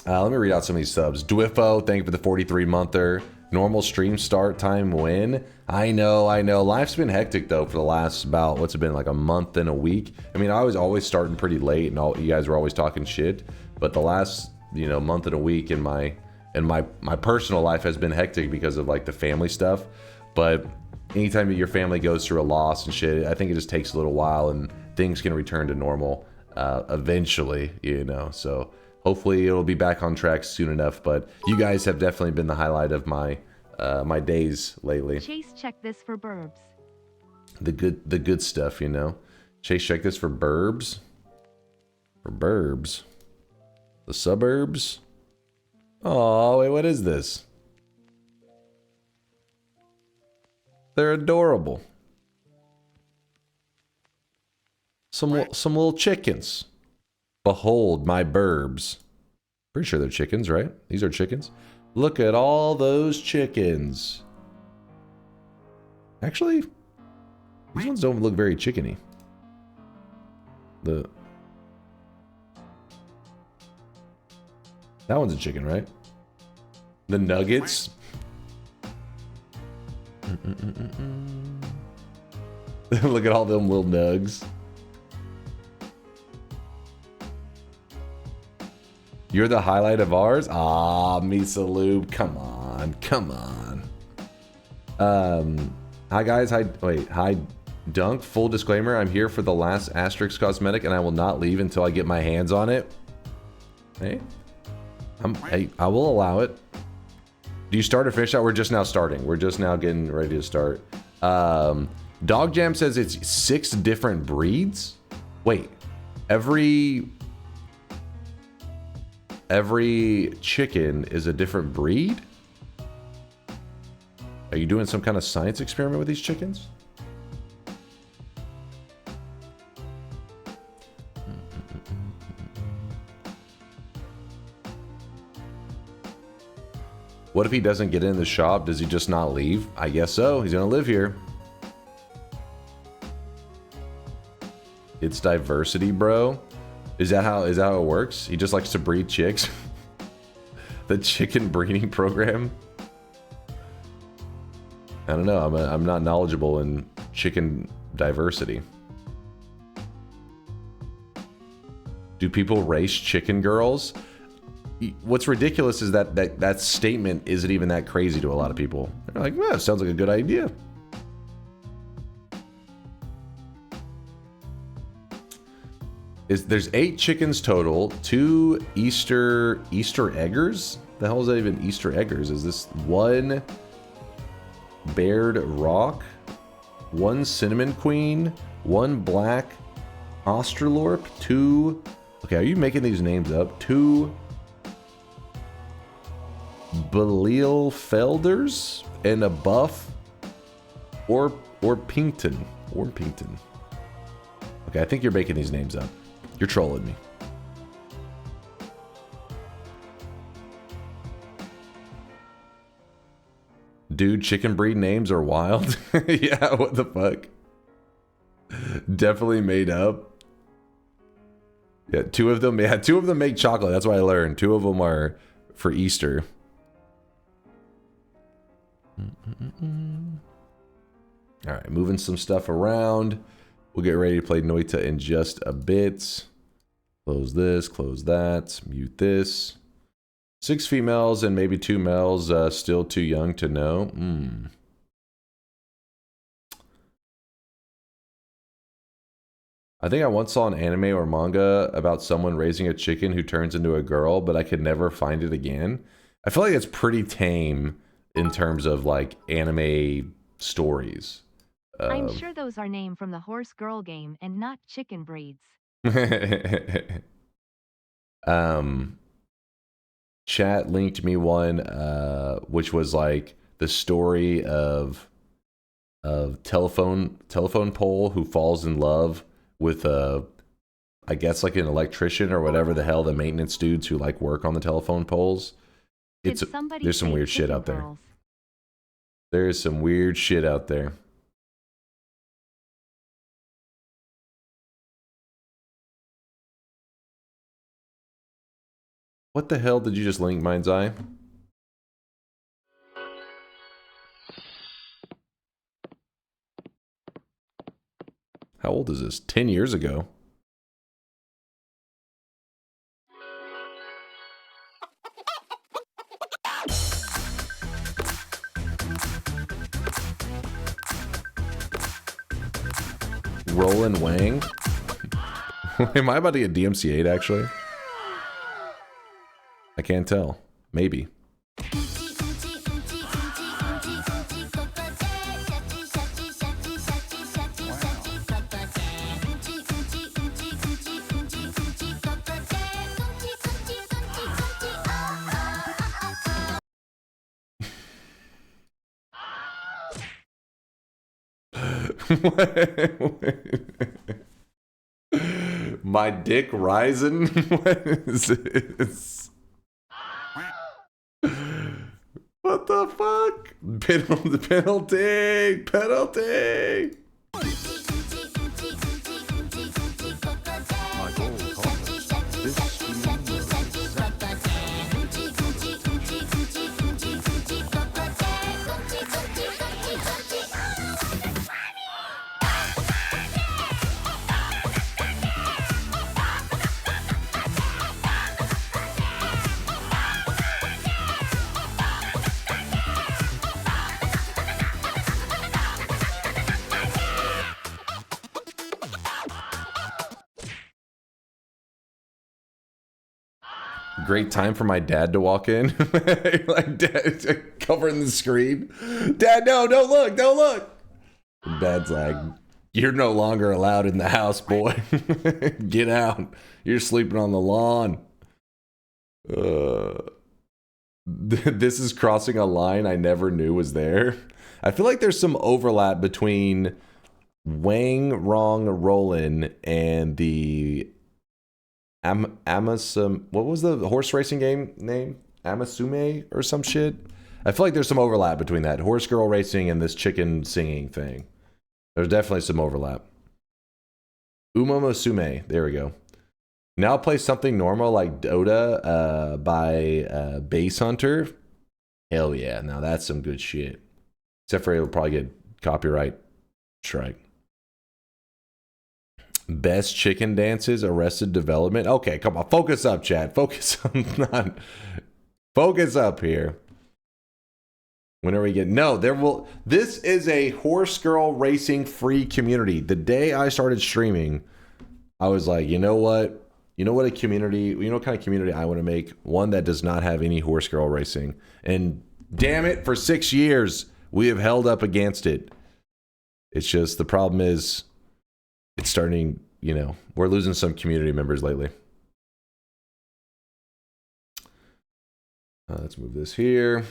Let me read out some of these subs. Dwifo, thank you for the 43-monther. Normal stream start time when? I know. Life's been hectic though for the last about, what's it been, like a month and a week? I mean, I was always starting pretty late and all you guys were always talking shit. But the last, month and a week in my personal life has been hectic because of like the family stuff. But anytime your family goes through a loss and shit, I think it just takes a little while and things can return to normal eventually, so hopefully it'll be back on track soon enough. But you guys have definitely been the highlight of my my days lately. Chase, check this for burbs. The good stuff, Chase, check this for burbs. For burbs. The suburbs. Oh wait, what is this? They're adorable. Some little chickens. Behold my burbs. Pretty sure they're chickens, right? These are chickens. Look at all those chickens. Actually, these ones don't look very chickeny. That one's a chicken, right? The nuggets. Look at all them little nugs. You're the highlight of ours? Ah, Misa Lube. Come on. Hi guys. Hi Dunk. Full disclaimer, I'm here for the last Asterix cosmetic and I will not leave until I get my hands on it. Hey, I will allow it. Do you start or finish out? We're just now starting. We're just now getting ready to start. Dog Jam says it's 6 different breeds. Wait, every chicken is a different breed? Are you doing some kind of science experiment with these chickens? What if he doesn't get in the shop? Does he just not leave? I guess so. He's gonna live here. It's diversity, bro. Is that how it works? He just likes to breed chicks? The chicken breeding program? I don't know. I'm not knowledgeable in chicken diversity. Do people race chicken girls? What's ridiculous is that statement isn't even that crazy to a lot of people. They're like, well, sounds like a good idea. There's 8 chickens total, 2 Easter eggers? The hell is that even Easter eggers? Is this 1 Baird Rock, 1 Cinnamon Queen, 1 Black Australorp, 2... Okay, are you making these names up? 2 Belial Felders and a buff or Pinkton. Okay, I think you're making these names up. You're trolling me. Dude, chicken breed names are wild. Yeah, what the fuck? Definitely made up. Yeah, 2 of them make chocolate. That's what I learned. 2 of them are for Easter. All right, moving some stuff around. We'll get ready to play Noita in just a bit. Close this, close that, mute this. 6 females and maybe 2 males, still too young to know. I think I once saw an anime or manga about someone raising a chicken who turns into a girl, but I could never find it again. I feel like it's pretty tame in terms of like anime stories. I'm sure those are named from the horse girl game and not chicken breeds. Chat linked me one which was like the story of telephone pole who falls in love with I guess like an electrician or whatever the hell, the maintenance dudes who like work on the telephone poles. Did somebody There's some say weird shit chicken out there. curls? There is some weird shit out there. What the hell did you just link, Mind's Eye? How old is this? 10 years ago. Roland Wang? Am I about to get DMCA'd actually? I can't tell. Maybe. My dick rising? What is this? What the fuck? Penalty! Penalty! Great time for my dad to walk in. Like, dad covering the screen. Dad, no, don't look, don't look. And Dad's like, you're no longer allowed in the house, boy. Get out. You're sleeping on the lawn. This is crossing a line I never knew was there. I feel like there's some overlap between Wang Rong Roland and the Amasum, what was the horse racing game name? Amasume or some shit? I feel like there's some overlap between that horse girl racing and this chicken singing thing. There's definitely some overlap. Umamasume, there we go. Now play something normal like Dota by Base Hunter. Hell yeah, now that's some good shit. Except for it'll probably get copyright strike. Best chicken dances, Arrested Development. Okay, come on, focus up, chat. Focus up, focus up here. When are we getting? No, there will. This is a horse girl racing free community. The day I started streaming, I was like, you know what? You know what a community? You know what kind of community I want to make? One that does not have any horse girl racing. And damn it, for 6 years we have held up against it. It's just the problem is. It's starting, you know, we're losing some community members lately. Let's move this here.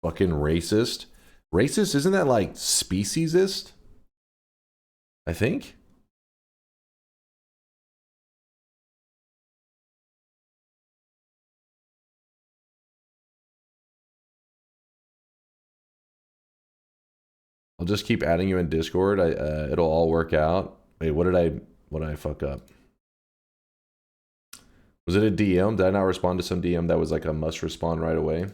Fucking racist. Racist, isn't that like speciesist? I think. I'll just keep adding you in Discord. It'll all work out. Wait, what did I fuck up? Was it a DM? Did I not respond to some DM that was like a must respond right away? I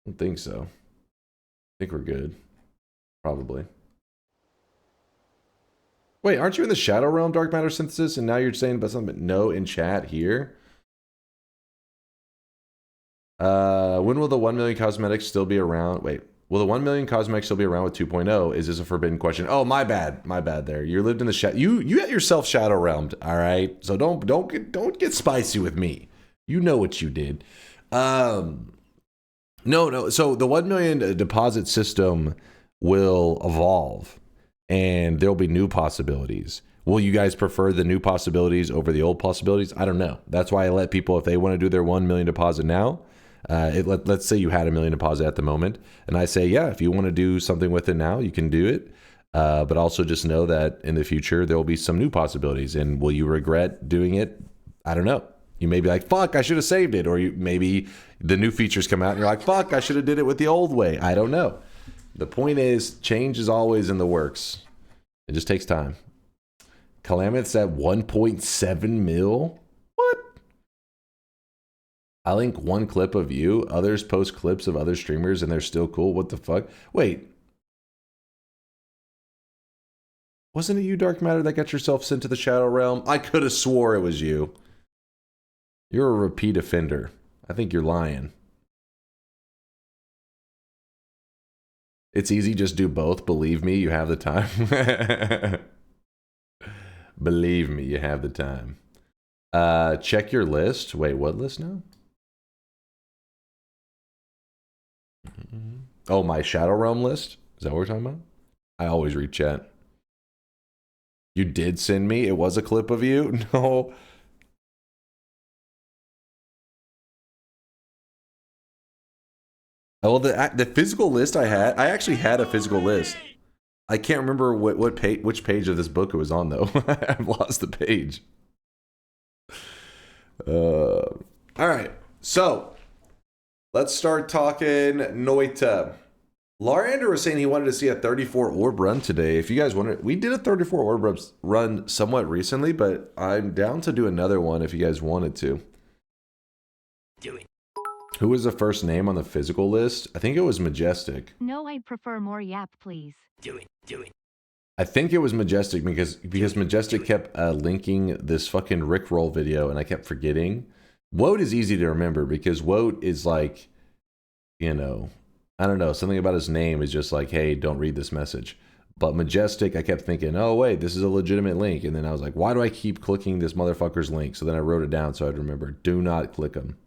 don't think so. I think we're good. Probably. Wait, aren't you in the Shadow Realm Dark Matter Synthesis? And now you're saying about something no in chat here? When will the 1 million cosmetics still be around? Wait. Will the 1 million cosmetics still be around with 2.0? Is this a forbidden question? Oh, my bad. My bad there. You lived in the shadow. You got yourself shadow realmed, all right? So don't get spicy with me. You know what you did. No. So the 1 million deposit system will evolve and there'll be new possibilities. Will you guys prefer the new possibilities over the old possibilities? I don't know. That's why I let people, if they want to do their 1 million deposit now, Let's say you had $1 million deposit at the moment, and I say, yeah, if you want to do something with it now, you can do it. But also just know that in the future, there will be some new possibilities. And will you regret doing it? I don't know. You may be like, fuck, I should have saved it. Or maybe the new features come out and you're like, fuck, I should have did it with the old way. I don't know. The point is, change is always in the works. It just takes time. Calamith's at 1.7 mil? What? I link one clip of you. Others post clips of other streamers and they're still cool. What the fuck? Wait. Wasn't it you, Dark Matter, that got yourself sent to the Shadow Realm? I could have swore it was you. You're a repeat offender. I think you're lying. It's easy, just do both. Believe me, you have the time. Believe me, you have the time. Check your list. Wait, what list now? Oh, my Shadow Realm list? Is that what we're talking about? I always read chat. You did send me? It was a clip of you? No. Oh, the physical list I actually had a physical list. I can't remember which page of this book it was on, though. I've lost the page. All right, so let's start talking Noita. Larander was saying he wanted to see a 34 orb run today. If you guys want to, we did a 34 orb run somewhat recently, but I'm down to do another one if you guys wanted to. Do it. Who was the first name on the physical list? I think it was Majestic. No, I'd prefer more yap, please. Do it. Do it. I think it was Majestic because Majestic kept linking this fucking Rickroll video and I kept forgetting. Woat is easy to remember because Woat is like, you know, I don't know, something about his name is just like, hey, don't read this message. But Majestic, I kept thinking, oh wait, this is a legitimate link. And then I was like, why do I keep clicking this motherfucker's link? So then I wrote it down so I'd remember, do not click them.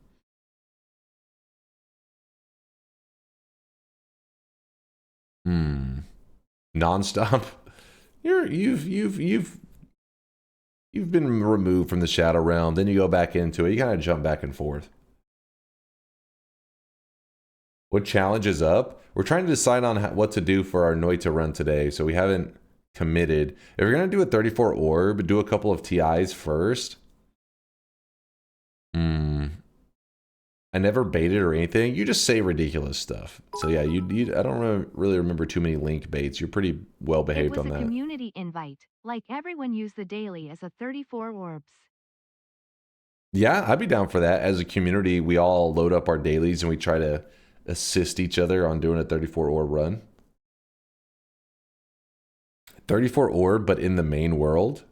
Nonstop. You've been removed from the Shadow Realm, then you go back into it. You kind of jump back and forth. What challenge is up? We're trying to decide on what to do for our Noita run today, so we haven't committed. If you're gonna do a 34 orb, do a couple of TIs first. I never baited or anything. You just say ridiculous stuff. So yeah, I don't really remember too many link baits. You're pretty well behaved on that. It was a community invite. Like everyone used the daily as a 34 orbs. Yeah, I'd be down for that. As a community, we all load up our dailies and we try to assist each other on doing a 34 orb run. 34 orb, but in the main world.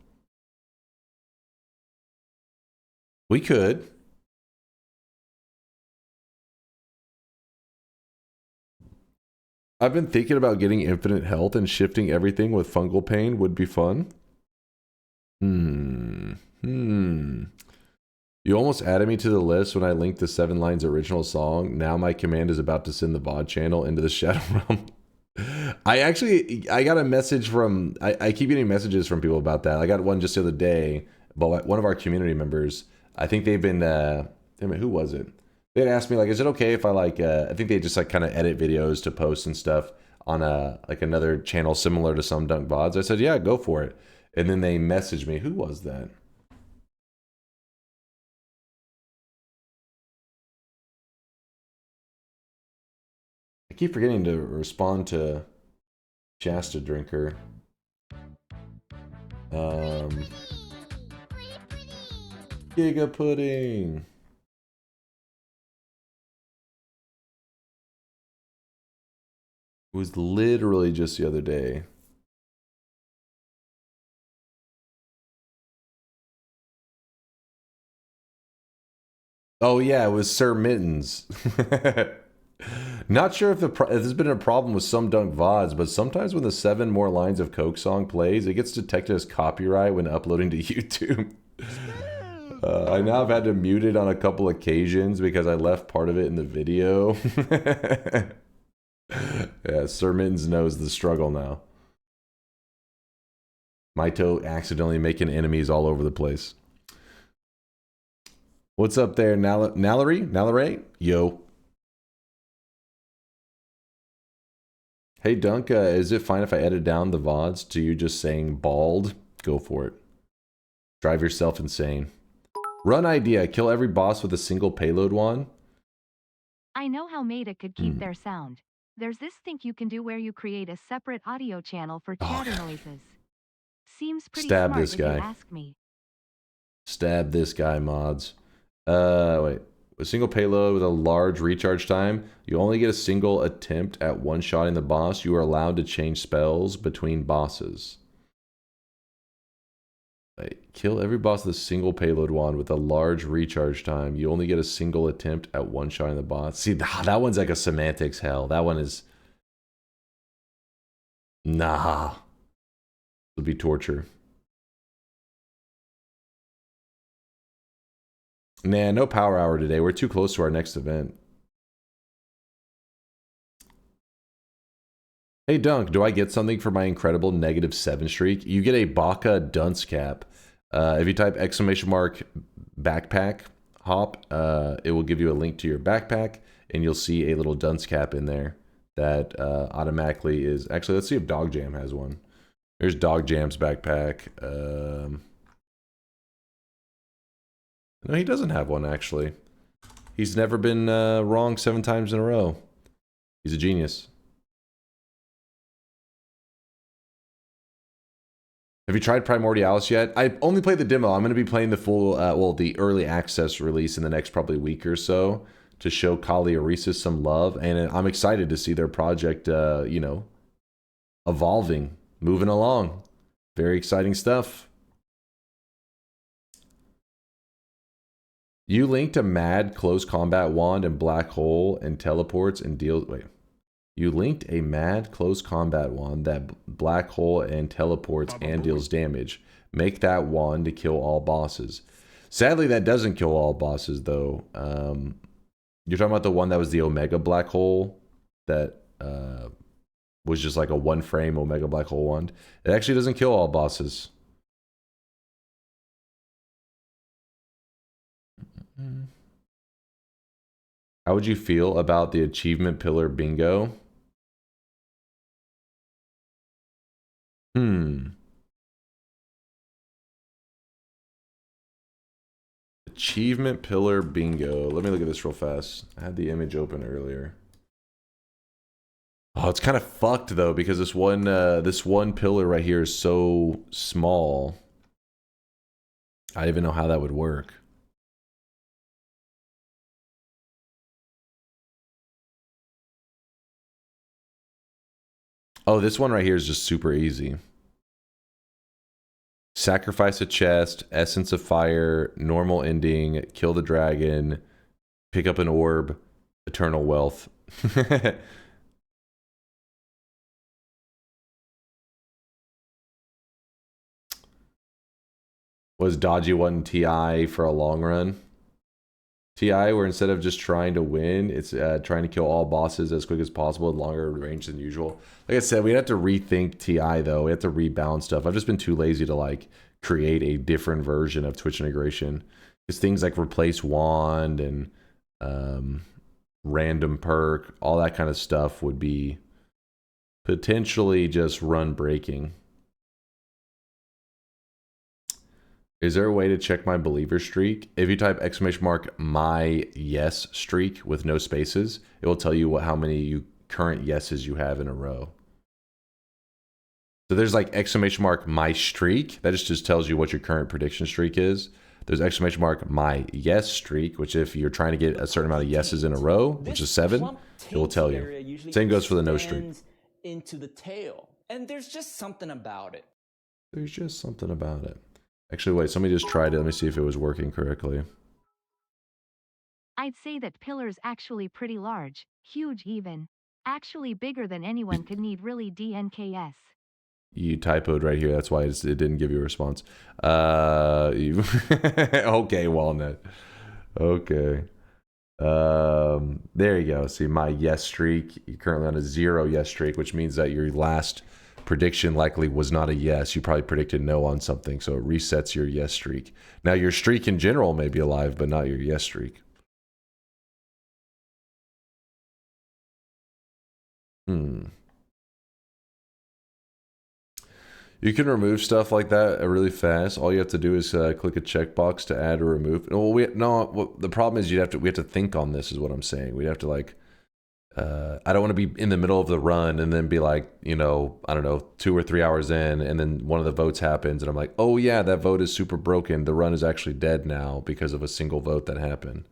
We could. I've been thinking about getting infinite health and shifting everything with fungal pain would be fun. You almost added me to the list when I linked the 7 Lines original song. Now my command is about to send the VOD channel into the Shadow Realm. I got a message from, I keep getting messages from people about that. I got one just the other day, but one of our community members, I think they've been, damn it, who was it? They had asked me, like, is it okay if I, like, I think they just, like, kind of edit videos to post and stuff on, like, another channel similar to SomeDunkVods. I said, yeah, go for it. And then they messaged me. Who was that? I keep forgetting to respond to Shasta Drinker. Giga Pudding. It was literally just the other day. Oh yeah, it was Sir Mittens. Not sure if there's been a problem with some DunkVods, but sometimes when the 7 More Lines of Coke song plays, it gets detected as copyright when uploading to YouTube. I now have had to mute it on a couple occasions because I left part of it in the video. Yeah, Sir Mittens knows the struggle now. Maito accidentally making enemies all over the place. What's up there, Nallery? Yo. Hey Dunk, is it fine if I edit down the VODs to you just saying bald? Go for it. Drive yourself insane. Run idea, kill every boss with a single payload wand. I know how Meta could keep their sound. There's this thing you can do where you create a separate audio channel for chatter noises. Seems pretty Stab smart this if guy. you ask me. Stab this guy, mods. Wait. A single payload with a large recharge time. You only get a single attempt at one-shotting the boss. You are allowed to change spells between bosses. Wait. Kill every boss with a single payload wand with a large recharge time. You only get a single attempt at one-shotting the boss. See, that one's like a semantics hell. That one is... Nah. It would be torture. Nah, no power hour today. We're too close to our next event. Hey Dunk, do I get something for my incredible -7 streak? You get a Baka dunce cap. If you type !backpack hop, it will give you a link to your backpack, and you'll see a little dunce cap in there that automatically is... Actually, let's see if Dog Jam has one. There's Dog Jam's backpack. No, he doesn't have one, actually. He's never been wrong 7 times in a row. He's a genius. Have you tried Primordialis yet? I only played the demo. I'm going to be playing the full, well, the early access release in the next probably week or so to show Kali Oresis some love. And I'm excited to see their project, you know, evolving, moving along. Very exciting stuff. You linked a mad close combat wand and black hole and teleports and deals... Wait. You linked a mad close combat wand that black hole and teleports and deals damage. Make that wand to kill all bosses. Sadly, that doesn't kill all bosses, though. You're talking about the one that was the Omega black hole that was just like a one-frame Omega black hole wand. It actually doesn't kill all bosses. How would you feel about the achievement pillar bingo? Achievement pillar bingo. Let me look at this real fast. I had the image open earlier. Oh, it's kind of fucked though because this one pillar right here is so small. I don't even know how that would work. Oh, this one right here is just super easy. Sacrifice a chest, essence of fire, normal ending, kill the dragon, pick up an orb, eternal wealth. Was dodgy one TI for a long run? TI, where instead of just trying to win, it's trying to kill all bosses as quick as possible at longer range than usual. Like I said, we'd have to rethink TI though. We have to rebound stuff. I've just been too lazy to like create a different version of Twitch integration. Because things like replace wand and random perk, all that kind of stuff would be potentially just run breaking. Is there a way to check my believer streak? If you type !my yes streak with no spaces, it will tell you how many current yeses you have in a row. So there's like !my streak. That just tells you what your current prediction streak is. There's !my yes streak, which if you're trying to get a certain amount of yeses in a row, which is 7, it will tell you. Same goes for the no streak. Into the tail, and there's just something about it. There's just something about it. Actually, wait, somebody just tried it. Let me see if it was working correctly. I'd say that pillar's actually pretty large, huge even. Actually bigger than anyone could need really DNKS. You typoed right here. That's why it didn't give you a response. Okay, Walnut. Okay. There you go. See, my yes streak. You're currently on a 0 yes streak, which means that your last prediction likely was not a yes. You probably predicted no on something, so it resets your yes streak. Now your streak in general may be alive, but not your yes streak. You can remove stuff like that really fast. All you have to do is click a checkbox to add or remove. Well, the problem is we have to think on this. Is what I'm saying. We'd have to like. I don't want to be in the middle of the run and then be like, you know, I don't know, 2 or 3 hours in, and then one of the votes happens, and I'm like, oh yeah, that vote is super broken. The run is actually dead now because of a single vote that happened.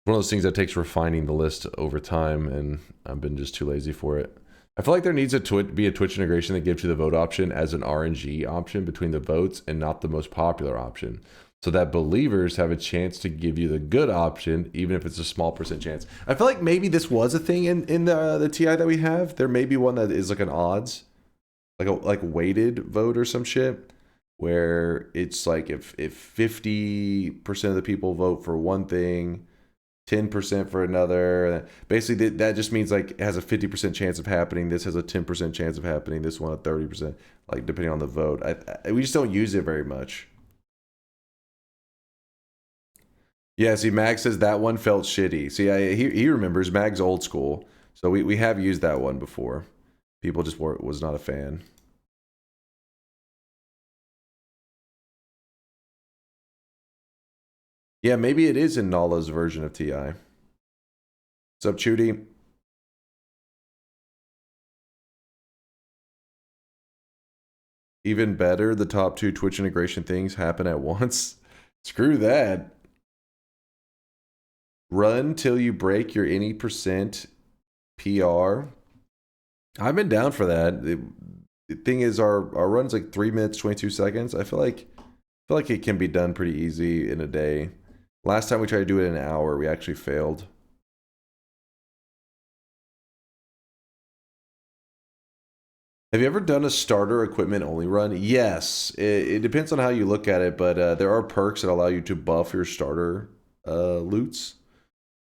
One of those things that takes refining the list over time, and I've been just too lazy for it. I feel like there needs to be a Twitch integration that gives you the vote option as an RNG option between the votes and not the most popular option, so that believers have a chance to give you the good option, even if it's a small % chance. I feel like maybe this was a thing in the TI that we have. There may be one that is like an odds, like weighted vote or some shit, where it's like if 50% of the people vote for one thing, 10% for another. Basically, that just means like it has a 50% chance of happening. This has a 10% chance of happening. This one a 30%, like depending on the vote. We just don't use it very much. Yeah, see, Mag says that one felt shitty. See, he remembers. Mag's old school, so we have used that one before. People just was not a fan. Yeah, maybe it is in Nala's version of TI. What's up, Chudy? Even better, the top 2 Twitch integration things happen at once. Screw that. Run till you break your any % PR. I've been down for that. The thing is, our run's like 3 minutes 22 seconds. I feel like it can be done pretty easy in a day. Last time we tried to do it in an hour, we actually failed. Have you ever done a starter equipment only run? Yes. It depends on how you look at it, but there are perks that allow you to buff your starter loots.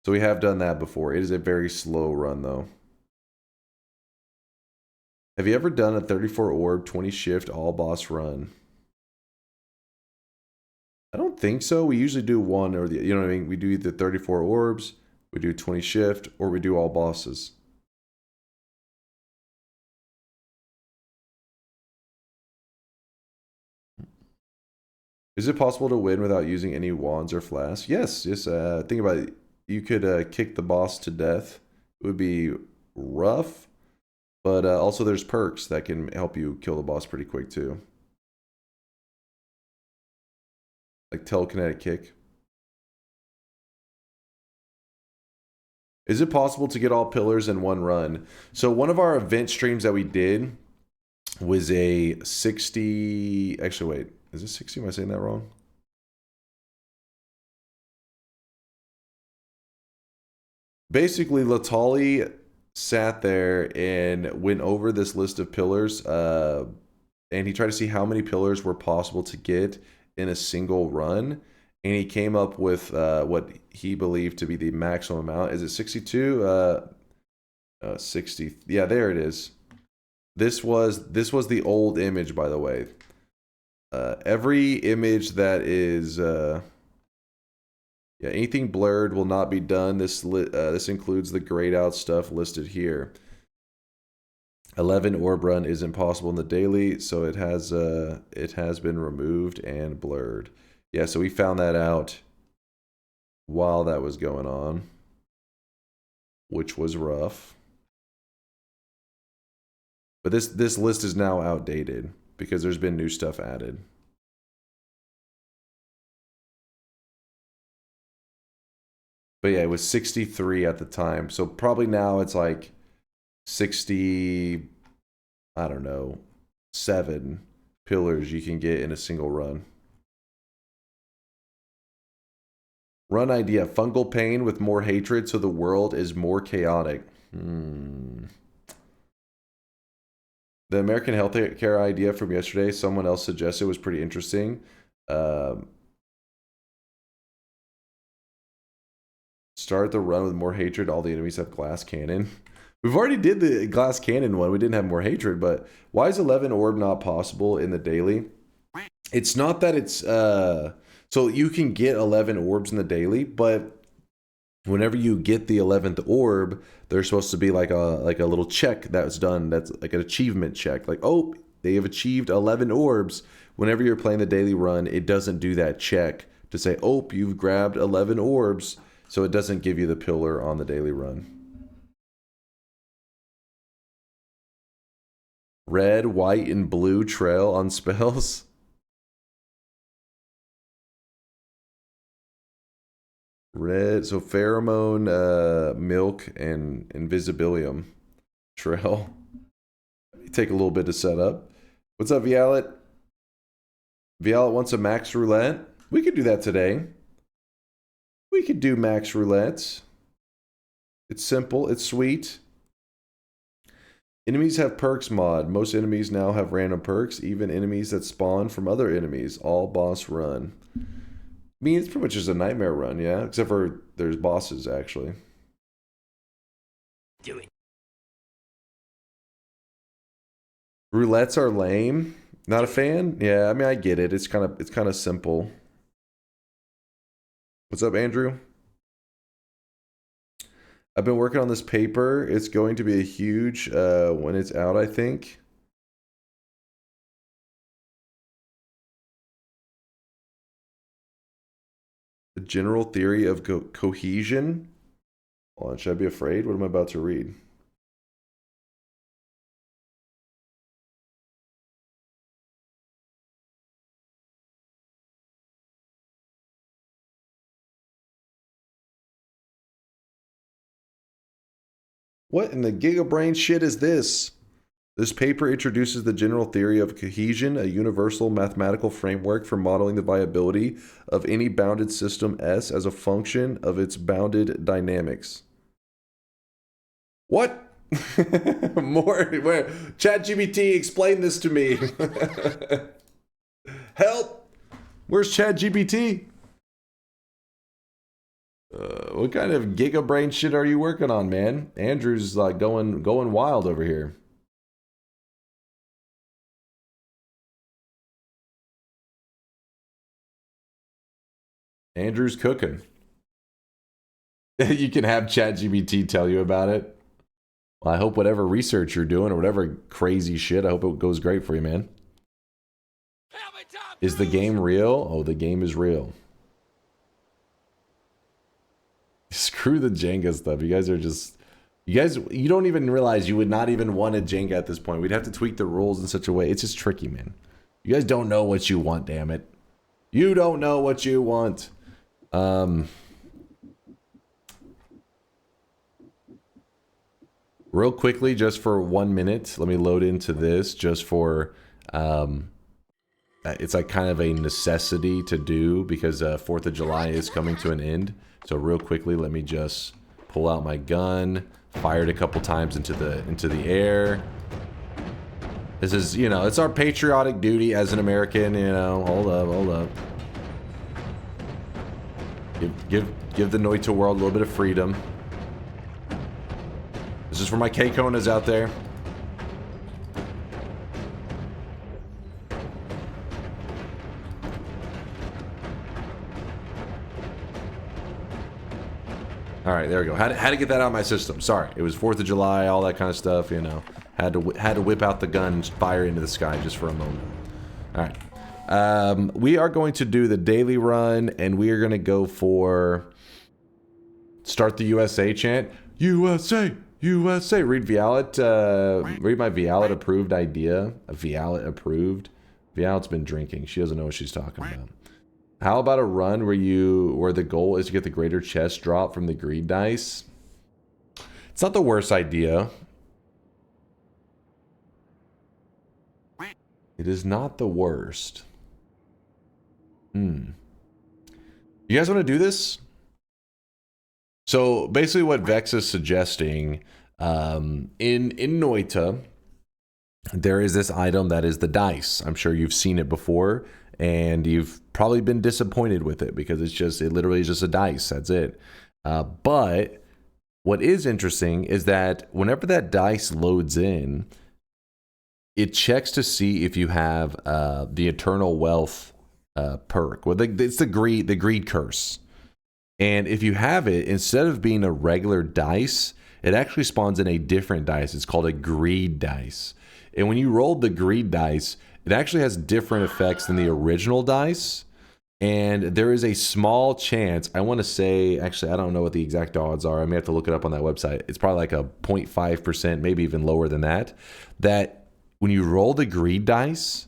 So we have done that before. It is a very slow run though. Have you ever done a 34 orb, 20 shift, all boss run? I don't think so. We usually do one or the, you know what I mean? We do either 34 orbs, we do 20 shift, or we do all bosses. Is it possible to win without using any wands or flasks? Yes. Think about it. You could kick the boss to death. It would be rough, but also there's perks that can help you kill the boss pretty quick too. Like telekinetic kick. Is it possible to get all pillars in one run? So one of our event streams that we did was a 60... Actually, wait. Is it 60? Am I saying that wrong? Basically, Latali sat there and went over this list of pillars, and he tried to see how many pillars were possible to get in a single run, and he came up with what he believed to be the maximum amount. Is it 62? 60. Yeah, there it is. This was the old image, by the way. Every image that is anything blurred will not be done. This includes the grayed out stuff listed here. 11 orb run is impossible in the daily, so it has been removed and blurred. Yeah, so we found that out while that was going on, which was rough. But this list is now outdated because there's been new stuff added. But yeah, it was 63 at the time. So probably now it's like 60, I don't know, 7 pillars you can get in a single run. Run idea, fungal pain with more hatred so the world is more chaotic. The American healthcare idea from yesterday, someone else suggested, was pretty interesting. Start the run with more hatred. All the enemies have glass cannon. We've already did the glass cannon one. We didn't have more hatred, but why is 11 orb not possible in the daily? It's not that it's... So you can get 11 orbs in the daily, but whenever you get the 11th orb, there's supposed to be like a little check that's done. That's like an achievement check. Like, oh, they have achieved 11 orbs. Whenever you're playing the daily run, it doesn't do that check to say, oh, you've grabbed 11 orbs. So it doesn't give you the pillar on the daily run. Red, white, and blue trail on spells. Red, so pheromone, milk, and invisibilium trail. Take a little bit to set up. What's up, Vialet? Vialet wants a max roulette. We could do that today. We could do max roulette. It's simple. It's sweet. Enemies have perks mod. Most enemies now have random perks. Even enemies that spawn from other enemies. All boss run. I mean, it's pretty much just a nightmare run, yeah? Except for there's bosses, actually. Do it. Roulettes are lame. Not a fan? Yeah, I mean, I get it. It's kind of simple. What's up, Andrew? I've been working on this paper. It's going to be a huge when it's out, I think. The general theory of cohesion. Hold on, should I be afraid? What am I about to read? What in the gigabrain shit is this? This paper introduces the general theory of cohesion, a universal mathematical framework for modeling the viability of any bounded system S as a function of its bounded dynamics. What? More? Where? ChatGPT, explain this to me. Help! Where's ChatGPT? What kind of gigabrain shit are you working on, man? Andrew's like going wild over here. Andrew's cooking. You can have ChatGPT tell you about it. Well, I hope whatever research you're doing or whatever crazy shit, I hope it goes great for you, man. Is the game real? Oh, the game is real. Screw the Jenga stuff. You guys are just... You don't even realize you would not even want a Jenga at this point. We'd have to tweak the rules in such a way. It's just tricky, man. You guys don't know what you want, damn it. You don't know what you want. Real quickly, just for 1 minute, let me load into this just for... it's like kind of a necessity to do because 4th of July is coming to an end. So real quickly, let me just pull out my gun, fire it a couple times into the air. This is, you know, it's our patriotic duty as an American, you know. Hold up. Give the Noita world a little bit of freedom. This is for my K-Konas out there. All right, there we go. Had to get that out of my system. Sorry, it was 4th of July, all that kind of stuff. You know, had to whip out the gun and fire into the sky just for a moment. All right, we are going to do the daily run, and we are going to go for start the USA chant. USA, USA. Read Vialet. Read my Vialet approved idea. Vialet approved. Vialet's been drinking. She doesn't know what she's talking about. How about a run where the goal is to get the greater chest drop from the greed dice? It's not the worst idea. It is not the worst. You guys want to do this? So basically what Vex is suggesting, in Noita, there is this item that is the dice. I'm sure you've seen it before. And you've probably been disappointed with it because it literally is just a dice. That's it. But what is interesting is that whenever that dice loads in, it checks to see if you have the Eternal Wealth perk. Well, it's the greed curse. And if you have it, instead of being a regular dice, it actually spawns in a different dice. It's called a greed dice. And when you roll the greed dice, it actually has different effects than the original dice. And there is a small chance, I want to say, actually, I don't know what the exact odds are. I may have to look it up on that website. It's probably like a 0.5%, maybe even lower than that, that when you roll the greed dice,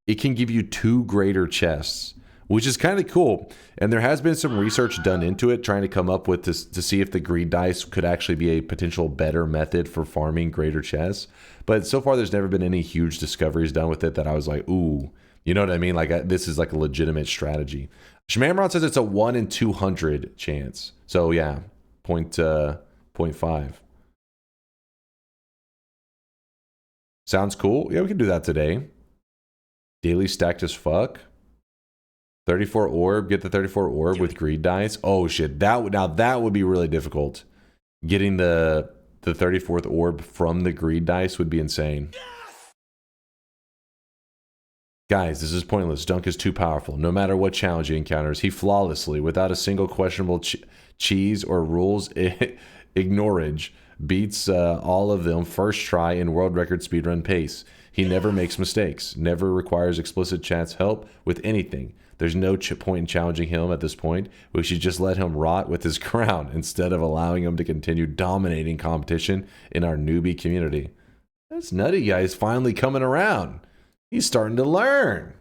it can give you 2 greater chests, which is kind of cool. And there has been some research done into it, trying to come up with this to see if the greed dice could actually be a potential better method for farming greater chests. But so far, there's never been any huge discoveries done with it that I was like, ooh, you know what I mean? Like, this is like a legitimate strategy. Shmamron says it's a 1 in 200 chance. So yeah, 0.5. Sounds cool. Yeah, we can do that today. Daily stacked as fuck. 34 orb. Get the 34 orb with greed dice. Oh shit. Now that would be really difficult. Getting the 34th orb from the greed dice would be insane. Guys, this is pointless. Dunk is too powerful. No matter what challenge he encounters, he flawlessly, without a single questionable cheese or rules ignorage, beats all of them first try in world record speedrun pace. He never makes mistakes, never requires explicit chat's help with anything. There's no point in challenging him at this point. We should just let him rot with his crown instead of allowing him to continue dominating competition in our newbie community. That's nutty, guys. Finally coming around. He's starting to learn.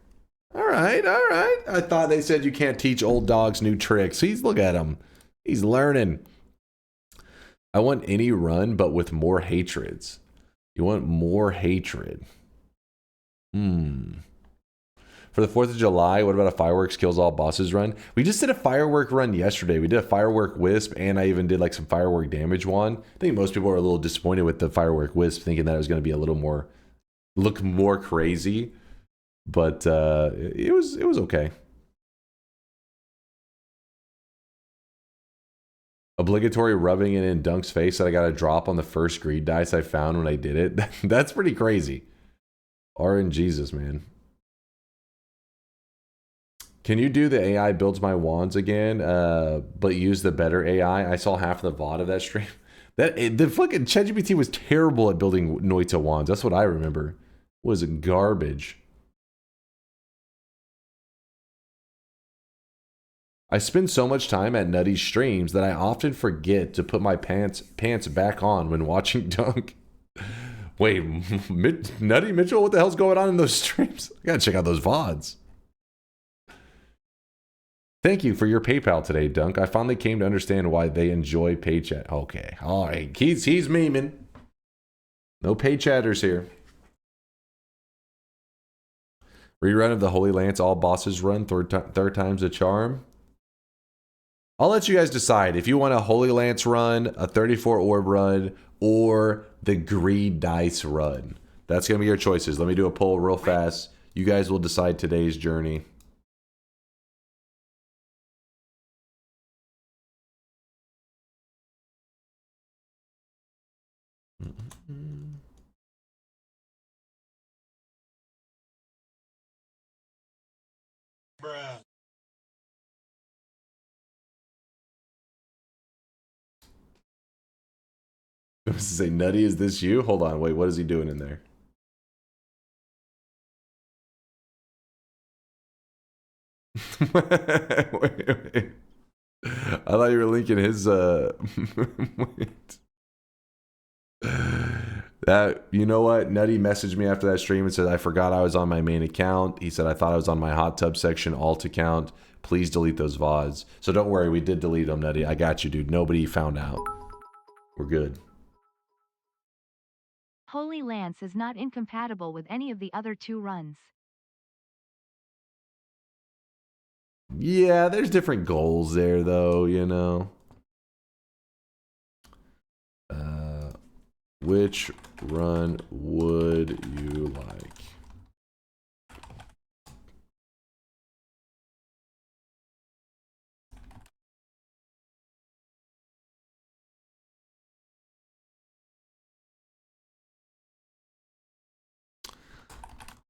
All right, all right. I thought they said you can't teach old dogs new tricks. Look at him. He's learning. I want any run, but with more hatreds. You want more hatred. For the 4th of July, what about a fireworks kills all bosses run? We just did a firework run yesterday. We did a firework wisp, and I even did like some firework damage one. I think most people are a little disappointed with the firework wisp, thinking that it was going to be a little more, look more crazy. But it was okay. Obligatory rubbing it in Dunk's face that I got a drop on the first greed dice I found when I did it. That's pretty crazy. RNGesus, man. Can you do the AI builds my wands again, but use the better AI? I saw half of the VOD of that stream. The fucking ChatGPT was terrible at building Noita wands. That's what I remember. It was garbage. I spend so much time at Nutty's streams that I often forget to put my pants back on when watching Dunk. Wait, Nutty Mitchell, what the hell's going on in those streams? I gotta check out those VODs. Thank you for your PayPal today, Dunk. I finally came to understand why they enjoy pay chat. Okay, all right, he's memeing. No pay chatters here. Rerun of the Holy Lance, all bosses run, third time's a charm. I'll let you guys decide if you want a Holy Lance run, a 34 orb run, or the Greed Dice run. That's going to be your choices. Let me do a poll real fast. You guys will decide today's journey. Bruh. I was to say, Nutty, is this you? Hold on, wait, what is he doing in there? wait. I thought you were linking his wait. That, you know what? Nutty messaged me after that stream and said, I forgot I was on my main account. He said, I thought I was on my hot tub section alt account. Please delete those VODs. So don't worry, we did delete them, Nutty. I got you, dude. Nobody found out. We're good. Holy Lance is not incompatible with any of the other 2 runs. Yeah, there's different goals there, though, you know. Which run would you like?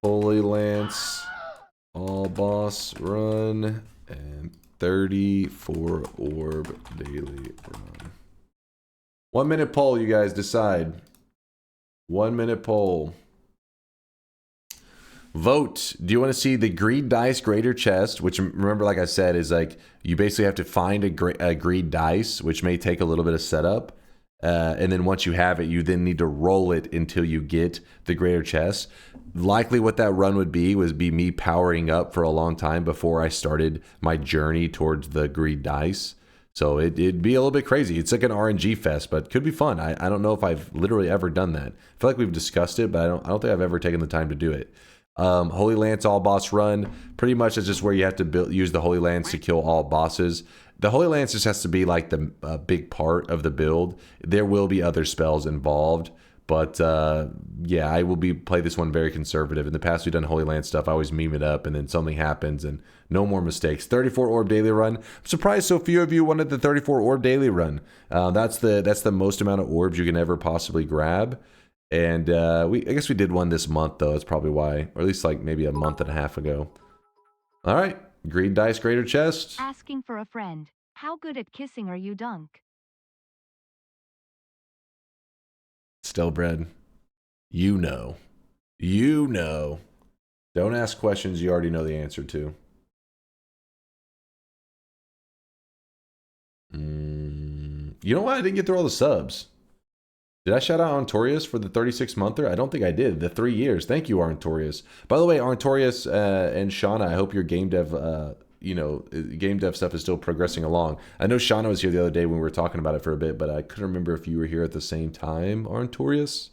Holy Lance, all boss run, and 34 orb daily run. 1 minute poll, you guys decide. 1 minute poll. Vote. Do you want to see the greed dice greater chest, which remember, like I said, is like you basically have to find a greed dice, which may take a little bit of setup. And then once you have it, you then need to roll it until you get the greater chest. Likely what that run would be me powering up for a long time before I started my journey towards the greed dice. So it'd be a little bit crazy. It's like an RNG fest, but could be fun. I don't know if I've literally ever done that. I feel like we've discussed it, but I don't think I've ever taken the time to do it. Holy Lance all boss run. Pretty much is just where you have to use the Holy Lance to kill all bosses. The Holy Lance just has to be like the big part of the build. There will be other spells involved, but yeah, I will play this one very conservative. In the past, we've done Holy Lance stuff. I always meme it up, and then something happens, and no more mistakes. 34 orb daily run. I'm surprised so few of you wanted the 34 orb daily run. That's the most amount of orbs you can ever possibly grab. And I guess we did one this month, though. That's probably why. Or at least like maybe a month and a half ago. All right. Greed dice, greater chest. Asking for a friend. How good at kissing are you, Dunk? Stillbred. You know. You know. Don't ask questions you already know the answer to. You know what? I didn't get through all the subs. Did I shout out Arntorius for the 36-monther? I don't think I did. The 3 years. Thank you, Arntorius. By the way, Arntorius and Shauna, I hope your game dev, game dev stuff is still progressing along. I know Shauna was here the other day when we were talking about it for a bit, but I couldn't remember if you were here at the same time, Arntorius.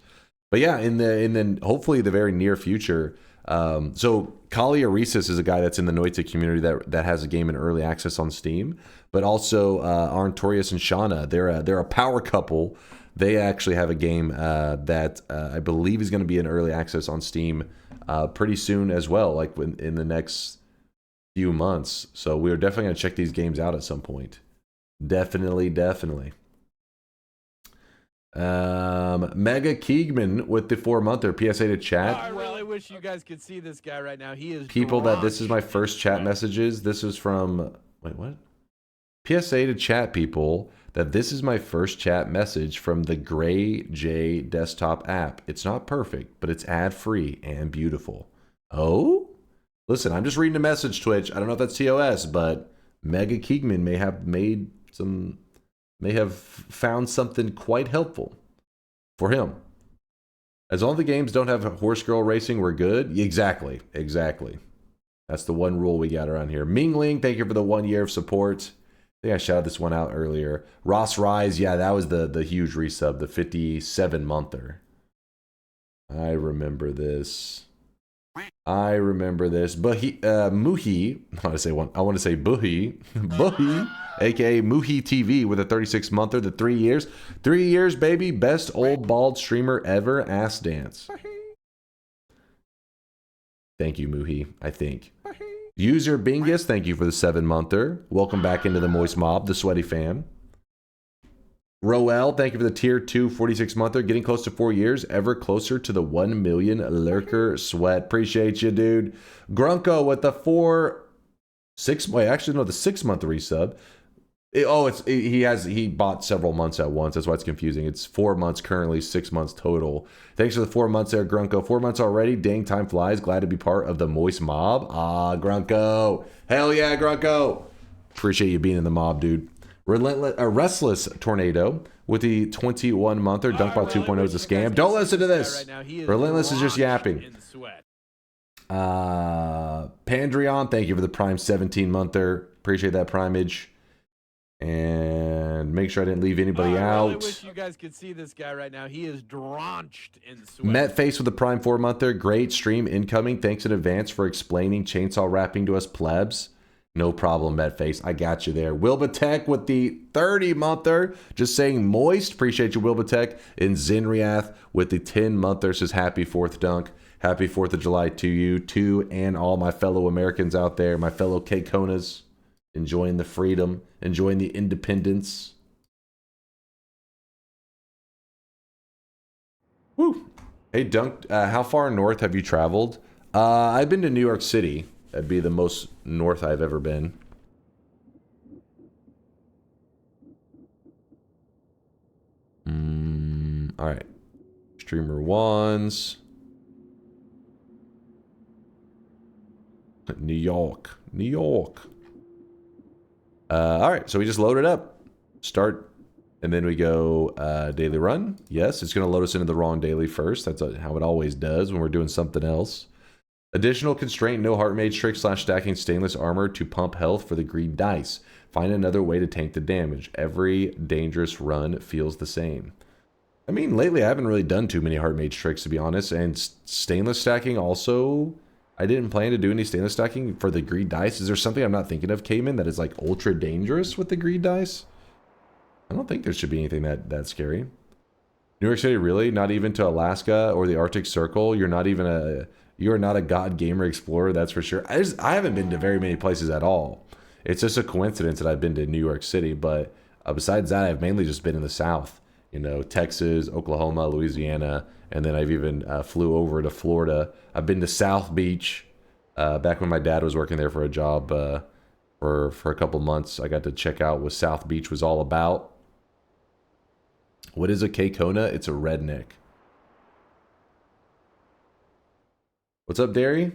But yeah, in the hopefully the very near future. So Kali Aresis is a guy that's in the Noita community that has a game in early access on Steam, but also Arntorius and Shauna. They're a power couple. They actually have a game that I believe is going to be in early access on Steam pretty soon as well, like in the next few months. So we are definitely going to check these games out at some point. Definitely. Mega Keegman with the 4-monther PSA to chat. I really wish you guys could see this guy right now. He is People that this is my first chat messages. This is from, wait, what? PSA to chat, people, that this is my first chat message from the Gray J desktop app. It's not perfect, but it's ad-free and beautiful. Oh? Listen, I'm just reading a message, Twitch. I don't know if that's TOS, but Mega Keegman may have found something quite helpful for him. As long as the games don't have horse girl racing, we're good. Exactly. That's the one rule we got around here. Mingling, thank you for the 1 year of support. I think I shouted this one out earlier. Ross Rise, yeah, that was the huge resub, the 57-monther. I remember this. Muhi, I want to say Buhi, aka Muhi TV with a 36-monther, the 3 years. 3 years, baby. Best old bald streamer ever. Ass dance. Thank you, Muhi, I think. User Bingus, thank you for the 7-monther. Welcome back into the Moist Mob, the sweaty fan. Roel, thank you for the tier 2 46-monther. Getting close to 4 years, ever closer to the 1 million lurker sweat. Appreciate you, dude. Grunko with the 6-month resub. He bought several months at once. That's why it's confusing. It's 4 months currently, 6 months total. Thanks for the 4 months there, Grunko. 4 months already. Dang, time flies. Glad to be part of the Moist Mob. Ah, Grunko. Hell yeah, Grunko. Appreciate you being in the mob, dude. Restless Tornado with the 21-monther. DunkBot 2.0 is a scam. Don't listen to this. Relentless is just yapping. Pandrion, thank you for the Prime 17-monther. Appreciate that primage. And make sure I didn't leave anybody out. I really wish you guys could see this guy right now. He is drenched in sweat. Metface with the Prime 4-monther. Great stream incoming. Thanks in advance for explaining chainsaw rapping to us plebs. No problem, Metface. I got you there. Wilbatek with the 30-monther. Just saying moist. Appreciate you, Wilbatek. And Zinriath with the 10-monther. Says happy 4th, Dunk. Happy 4th of July to you, too, and all my fellow Americans out there, my fellow K-Konas. Enjoying the freedom. Enjoying the independence. Woo. Hey, Dunk, how far north have you traveled? I've been to New York City. That'd be the most north I've ever been. All right. Streamer ones. New York. New York. All right, so we just load it up. Start, and then we go daily run. Yes, it's going to load us into the wrong daily first. That's how it always does when we're doing something else. Additional constraint, no heart mage trick / stacking stainless armor to pump health for the green dice. Find another way to tank the damage. Every dangerous run feels the same. I mean, lately I haven't really done too many heart mage tricks, to be honest. And stainless stacking also, I didn't plan to do any stainless stacking for the greed dice. Is there something I'm not thinking of, Cayman, that is like ultra dangerous with the greed dice? I don't think there should be anything that scary. New York City, really? Not even to Alaska or the Arctic Circle? You're not a god gamer explorer, that's for sure. I haven't been to very many places at all. It's just a coincidence that I've been to New York City, but besides that, I've mainly just been in the South. You know, Texas, Oklahoma, Louisiana, and then I've even flew over to Florida. I've been to South Beach back when my dad was working there for a job for a couple months. I got to check out what South Beach was all about. What is a K-Kona? It's a redneck. What's up, Derry?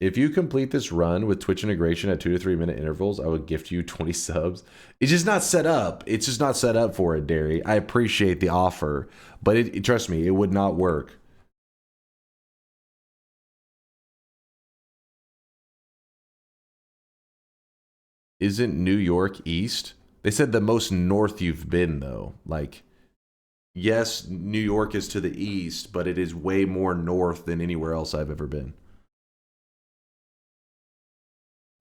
If you complete this run with Twitch integration at 2 to 3 minute intervals, I will gift you 20 subs. It's just not set up. It's just not set up for it, Derry. I appreciate the offer, but trust me, it would not work. Isn't New York east? They said the most north you've been, though. Like, yes, New York is to the east, but it is way more north than anywhere else I've ever been.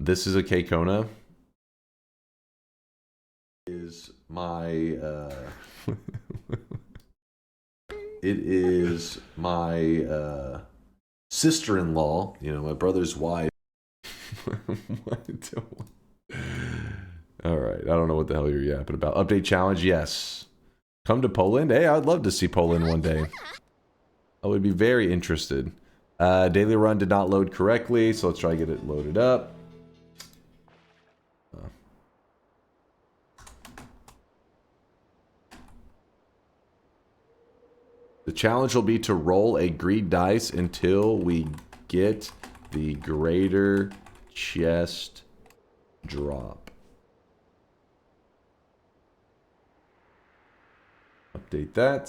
This is a K-Kona. Is my it is my sister-in-law, you know, my brother's wife. All right, I don't know what the hell you're yapping about. Update challenge, yes. Come to Poland? Hey, I'd love to see Poland one day. I would be very interested. Daily run did not load correctly, so let's try to get it loaded up. The challenge will be to roll a greed dice until we get the greater chest drop. Update that.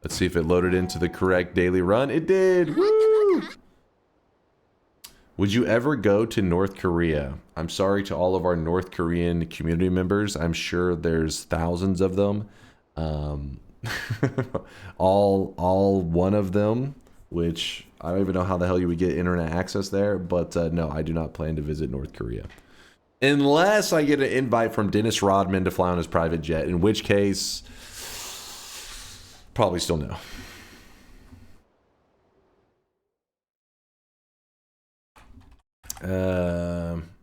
Let's see if it loaded into the correct daily run. It did! Woo! Would you ever go to North Korea? I'm sorry to all of our North Korean community members. I'm sure there's thousands of them. all one of them, which I don't even know how the hell you would get internet access there, but no, I do not plan to visit North Korea. Unless I get an invite from Dennis Rodman to fly on his private jet, in which case, probably still no.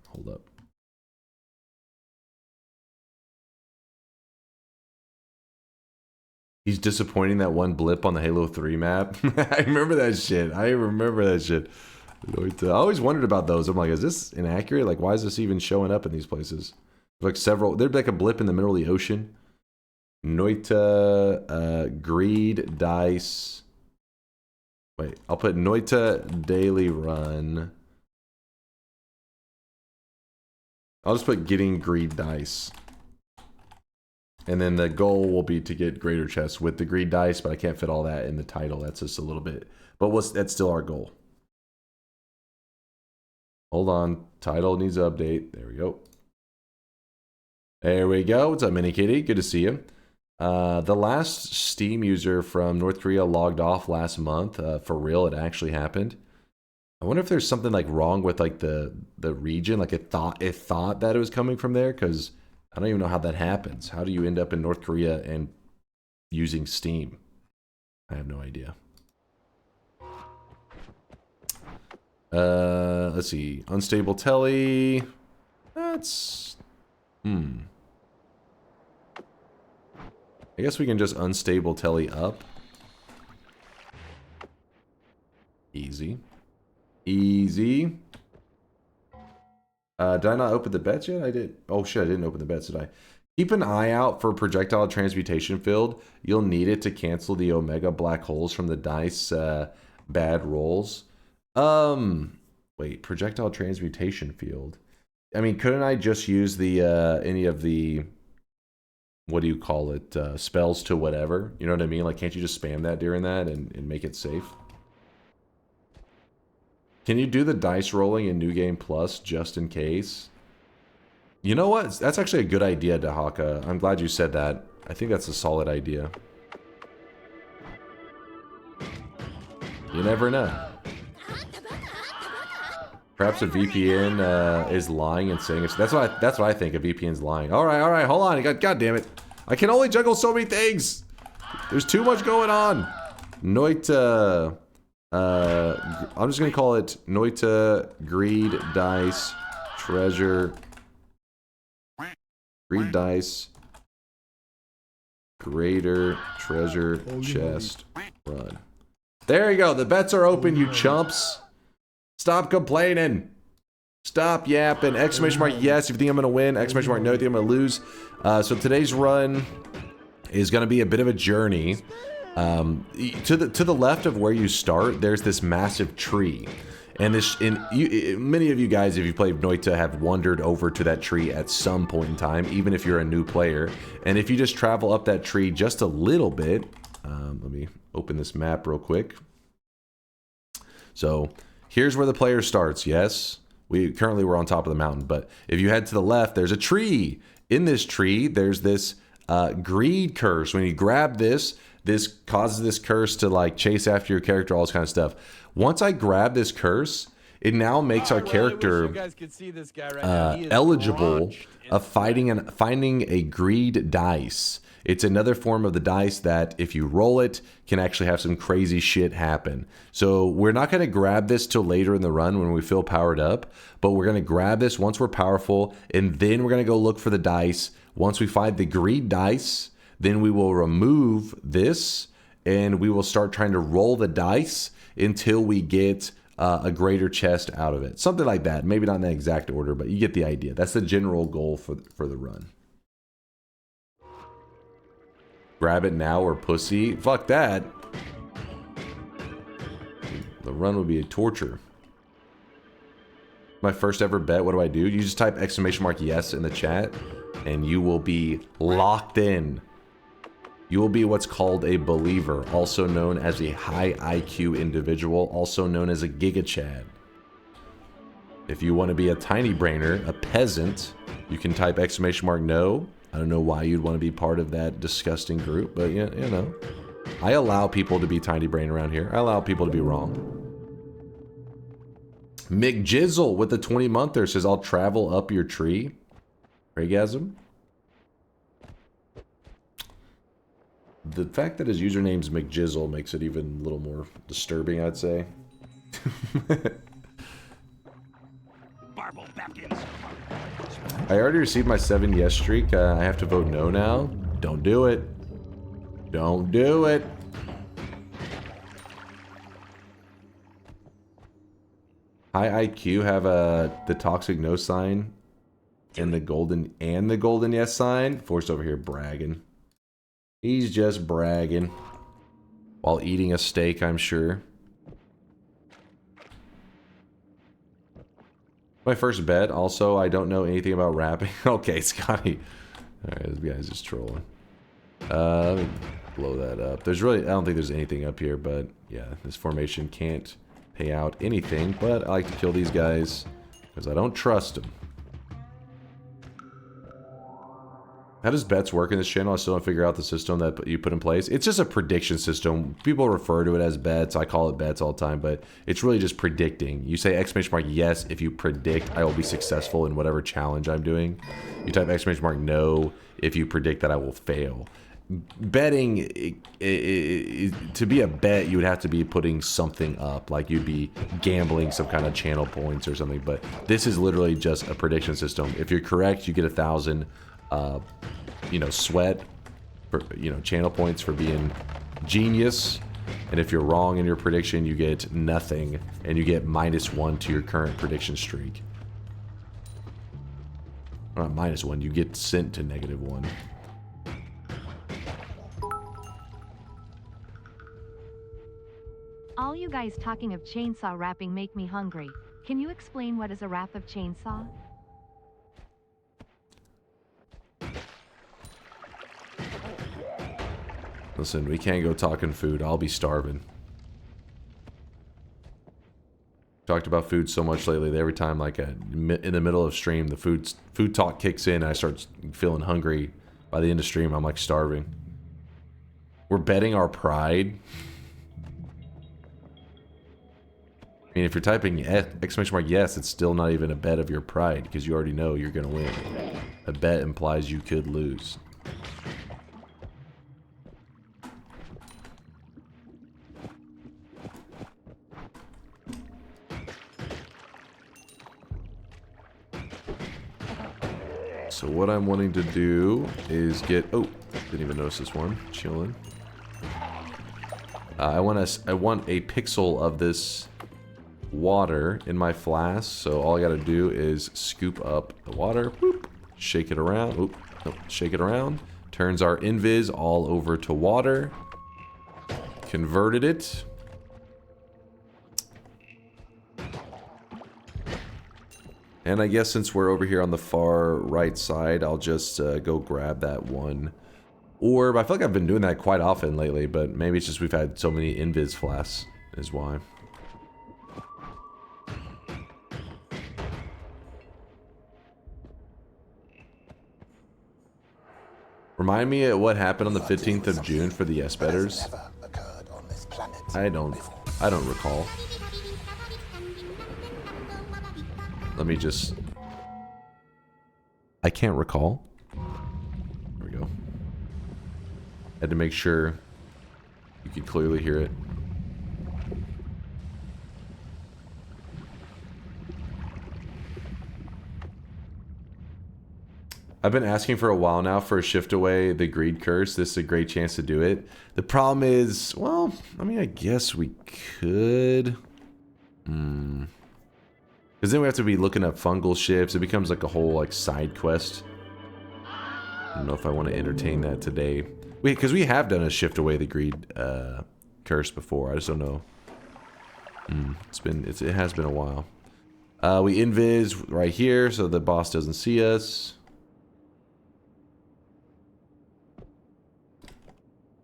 Hold up. He's disappointing that one blip on the Halo 3 map. I remember that shit. Noita. I always wondered about those. I'm like, is this inaccurate? Like, why is this even showing up in these places? Like there'd be like a blip in the middle of the ocean. Noita, greed, dice. Wait, I'll put Noita daily run. I'll just put getting greed dice. And then the goal will be to get greater chests with the greed dice, but I can't fit all that in the title. That's just a little bit. But that's still our goal. Hold on. Title needs to update. There we go. There we go. What's up, Mini Kitty? Good to see you. The last Steam user from North Korea logged off last month. For real, it actually happened. I wonder if there's something like wrong with like the region. Like it thought that it was coming from there, because I don't even know how that happens. How do you end up in North Korea and using Steam? I have no idea. Let's see. Unstable telly. That's... I guess we can just unstable telly up. Easy. Easy. Did I not open the bets yet? I did. Oh shit, I didn't open the bets, did I? Keep an eye out for projectile transmutation field. You'll need it to cancel the omega black holes from the dice bad rolls. Wait, projectile transmutation field. I mean, couldn't I just use the any of the, what do you call it, spells to whatever? You know what I mean? Like, can't you just spam that during that and make it safe? Can you do the dice rolling in New Game Plus just in case? You know what? That's actually a good idea, Dahaka. I'm glad you said that. I think that's a solid idea. You never know. Perhaps a VPN is lying and saying it's... That's what I think. A VPN's lying. All right. Hold on. God damn it. I can only juggle so many things. There's too much going on. Noita... I'm just gonna call it Noita Greed Dice Treasure. Greed Dice Greater Treasure Chest Run. There you go. The bets are open, you chumps. Stop complaining. Stop yapping. Exclamation mark yes if you think I'm gonna win. Exclamation mark no if you think I'm gonna lose. So today's run is gonna be a bit of a journey. To the left of where you start, there's this massive tree, and many of you guys, if you played Noita, have wandered over to that tree at some point in time, even if you're a new player. And if you just travel up that tree just a little bit, let me open this map real quick. So here's where the player starts. Yes, we're on top of the mountain, but if you head to the left, there's a tree. In this tree, there's this greed curse. When you grab this causes this curse to like chase after your character, all this kind of stuff. Once I grab this curse, it now makes our character eligible of finding a greed dice. It's another form of the dice that if you roll it, can actually have some crazy shit happen. So we're not going to grab this till later in the run when we feel powered up, but we're going to grab this once we're powerful, and then we're going to go look for the dice. Once we find the greed dice, then we will remove this, and we will start trying to roll the dice until we get a greater chest out of it. Something like that. Maybe not in that exact order, but you get the idea. That's the general goal for the run. Grab it now or pussy. Fuck that. The run would be a torture. My first ever bet, what do? You just type exclamation mark yes in the chat, and you will be locked in. You will be what's called a believer, also known as a high IQ individual, also known as a Giga Chad. If you want to be a tiny brainer, a peasant, you can type exclamation mark no. I don't know why you'd want to be part of that disgusting group, but yeah, you know. I allow people to be tiny brain around here. I allow people to be wrong. McJizzle with the 20-monther says, I'll travel up your tree. Raygasm. The fact that his username's McJizzle makes it even a little more disturbing, I'd say. I already received my 7 yes streak. I have to vote no now. Don't do it. Don't do it. High IQ have the toxic no sign and the golden yes sign. Forced over here bragging. He's just bragging while eating a steak, I'm sure. My first bet. Also, I don't know anything about rapping. Okay, Scotty. Alright, this guy's just trolling. Let me blow that up. There's really, I don't think there's anything up here, but yeah, this formation can't pay out anything, but I like to kill these guys because I don't trust them. How does bets work in this channel? I still don't figure out the system that you put in place. It's just a prediction system. People refer to it as bets. I call it bets all the time, but it's really just predicting. You say exclamation mark yes if you predict I will be successful in whatever challenge I'm doing. You type exclamation mark no if you predict that I will fail. Betting, to be a bet, you would have to be putting something up. Like you'd be gambling some kind of channel points or something, but this is literally just a prediction system. If you're correct, you get 1,000 sweat for, channel points for being genius. And if you're wrong in your prediction, you get nothing, and you get -1 to your current prediction streak. Not -1. You get sent to -1. All you guys talking of chainsaw rapping make me hungry. Can you explain what is a rap of chainsaw? Listen, we can't go talking food. I'll be starving. Talked about food so much lately that every time, like in the middle of stream, the food talk kicks in and I start feeling hungry. By the end of stream, I'm like starving. We're betting our pride. I mean, if you're typing !yes, it's still not even a bet of your pride because you already know you're gonna win. A bet implies you could lose. So what I'm wanting to do is get... Oh, didn't even notice this one. Chilling. I want a pixel of this water in my flask. So all I got to do is scoop up the water. Boop, shake it around. Oop, nope, shake it around. Turns our invis all over to water. Converted it. And I guess since we're over here on the far right side, I'll just go grab that one orb. I feel like I've been doing that quite often lately, but maybe it's just we've had so many invis flasks is why. Remind me of what happened on the 15th of June for the yes betters. I don't recall. Let me just... I can't recall. There we go. Had to make sure you could clearly hear it. I've been asking for a while now for a shift away the greed curse. This is a great chance to do it. The problem is, well, I mean, I guess we could. Because then we have to be looking up fungal shifts. It becomes like a whole like side quest. I don't know if I want to entertain that today. Because we have done a shift away the greed curse before. I just don't know. It has been a while. We invis right here so the boss doesn't see us.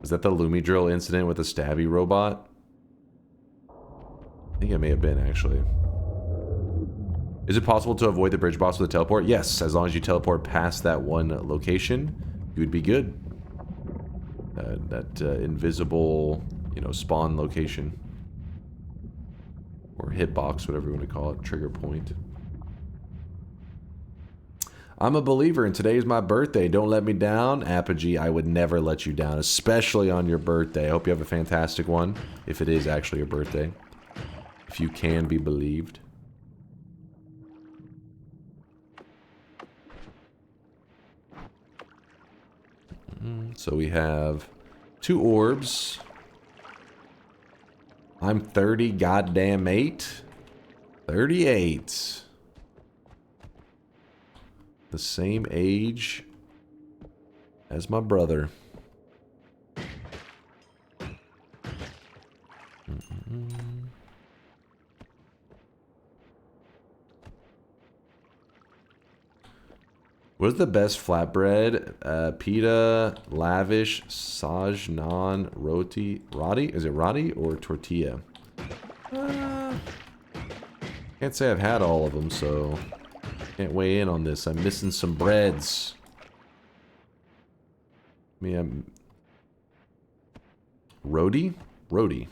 Is that the Lumi drill incident with the stabby robot? I think it may have been actually. Is it possible to avoid the bridge boss with a teleport? Yes, as long as you teleport past that one location, you would be good. That invisible, you know, spawn location. Or hitbox, whatever you want to call it, trigger point. I'm a believer and today is my birthday. Don't let me down. Apogee, I would never let you down, especially on your birthday. I hope you have a fantastic one, if it is actually your birthday. If you can be believed. So we have 2 orbs. I'm 30 goddamn 8. 38. The same age as my brother. What's the best flatbread? Pita, lavish, saj, naan, roti, is it roti or tortilla? Can't say I've had all of them, so can't weigh in on this. I'm missing some breads. I mean, roti? Roti.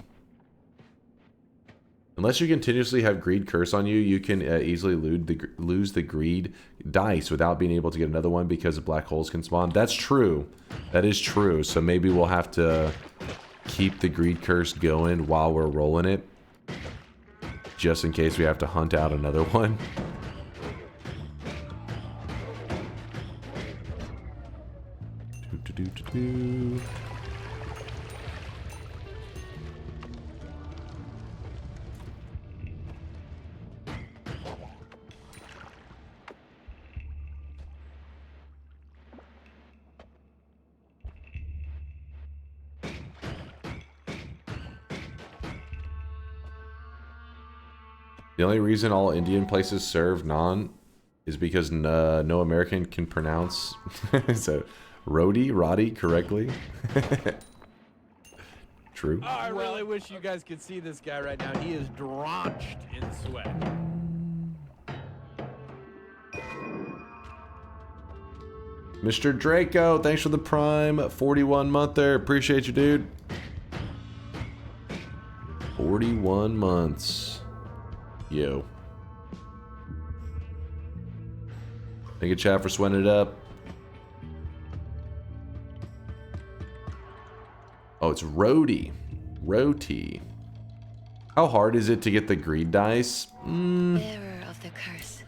Unless you continuously have greed curse on you, you can easily lose the greed dice without being able to get another one because the black holes can spawn. That's true. That is true. So maybe we'll have to keep the greed curse going while we're rolling it. Just in case we have to hunt out another one. The only reason all Indian places serve naan is because no American can pronounce so roti correctly. True. Oh, I really wish you guys could see this guy right now. He is drenched in sweat. Mr. Draco, thanks for the Prime 41 monther. Appreciate you, dude. 41 months. Yo. Thank you, chat, for sweating it up. Oh, it's Roti. Roti. How hard is it to get the greed dice? Bearer of the curse,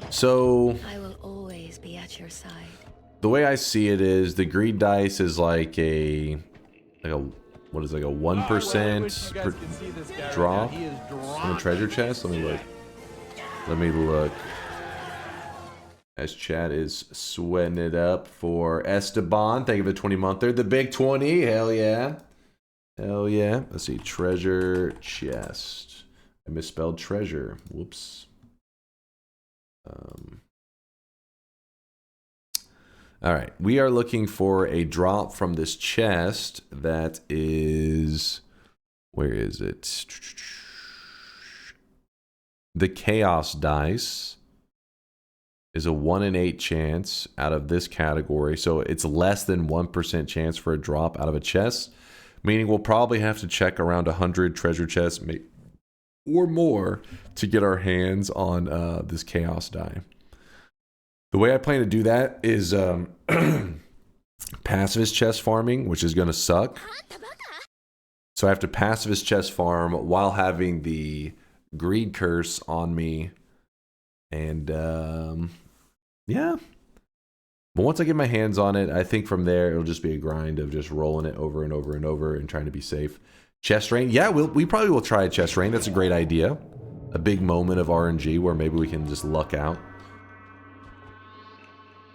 So, I will always be at your side. the way I see it is the greed dice is like a what is it, like a 1% drop on the treasure chest. Let me look. As chat is sweating it up for Esteban. Thank you for the 20 month there. The big 20. Hell yeah. Hell yeah. Let's see. Treasure chest. I misspelled treasure. Whoops. All right. We are looking for a drop from this chest that is... Where is it? The chaos dice is a 1 in 8 chance out of this category. So it's less than 1% chance for a drop out of a chest, meaning we'll probably have to check around 100 treasure chests or more to get our hands on this chaos die. The way I plan to do that is pacifist chest farming, which is going to suck. So I have to pacifist chest farm while having the greed curse on me. And yeah. But once I get my hands on it, I think from there it'll just be a grind of just rolling it over and over and over and trying to be safe. Chest rain. Yeah, we probably will try a chest rain. That's a great idea. A big moment of RNG where maybe we can just luck out.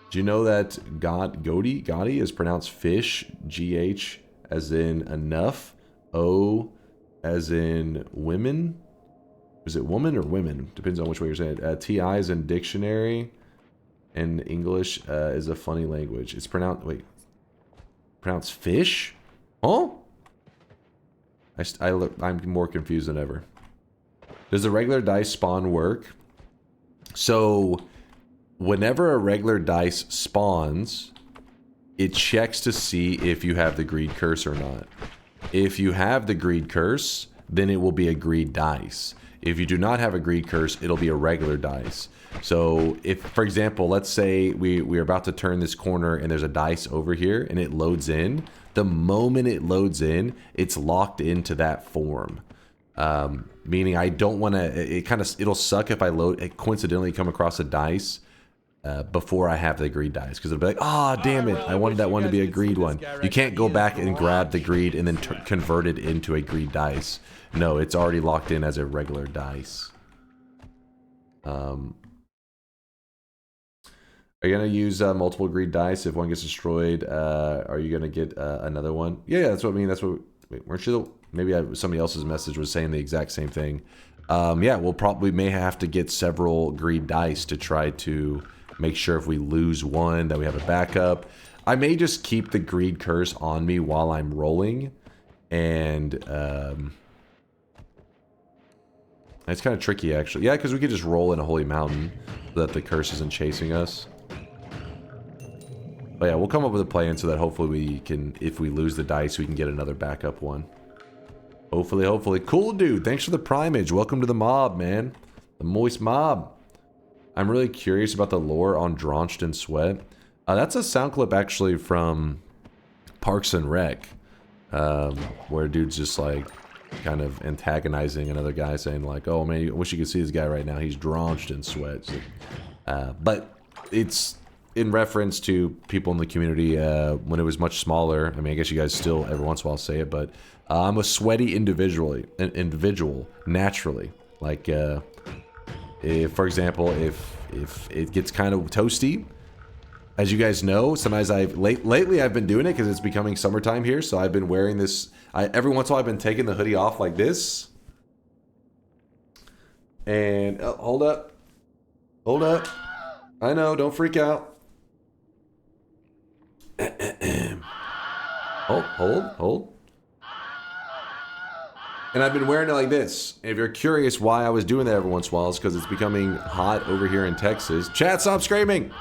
Do you know that Gotti is pronounced fish, GH as in enough, O as in women? Is it woman or women? Depends on which way you're saying it. TI is in dictionary, and English is a funny language. It's pronounced, pronounced fish? Huh? I'm more confused than ever. Does the regular dice spawn work? So, whenever a regular dice spawns, it checks to see if you have the greed curse or not. If you have the greed curse, then it will be a greed dice. If you do not have a greed curse, it'll be a regular dice. So if, for example, let's say we're about to turn this corner and there's a dice over here and it loads in, the moment it loads in, it's locked into that form. Meaning I don't want to, it'll suck if I coincidentally come across a dice before I have the greed dice, because it'll be like, ah, oh, damn it, I wanted that one to be a greed one. You can't go back and grab the greed and then convert it into a greed dice. No, it's already locked in as a regular dice. Are you gonna use multiple greed dice if one gets destroyed? Are you gonna get another one? Yeah, that's what I mean. That's what. Wait, weren't you? Maybe somebody else's message was saying the exact same thing. Yeah, we may have to get several greed dice to try to make sure if we lose one that we have a backup. I may just keep the greed curse on me while I'm rolling, and it's kind of tricky actually. Yeah, because we could just roll in a holy mountain so that the curse isn't chasing us. But yeah, we'll come up with a plan so that hopefully we can, if we lose the dice, we can get another backup one. Hopefully. Cool, dude. Thanks for the primage. Welcome to the mob, man. The moist mob. I'm really curious about the lore on Drenched in Sweat. That's a sound clip actually from Parks and Rec, where dude's just like kind of antagonizing another guy, saying like, "Oh man, I wish you could see this guy right now. He's drenched in sweat." But it's in reference to people in the community when it was much smaller. I mean, I guess you guys still every once in a while say it, but I'm a sweaty individual naturally. Like, if, for example, if it gets kind of toasty, as you guys know, sometimes lately I've been doing it because it's becoming summertime here, so I've been wearing this. Every once in a while I've been taking the hoodie off like this. And hold up. Hold up. I know, don't freak out. Hold. And I've been wearing it like this. If you're curious why I was doing that every once in a while, it's because it's becoming hot over here in Texas. Chat, stop screaming!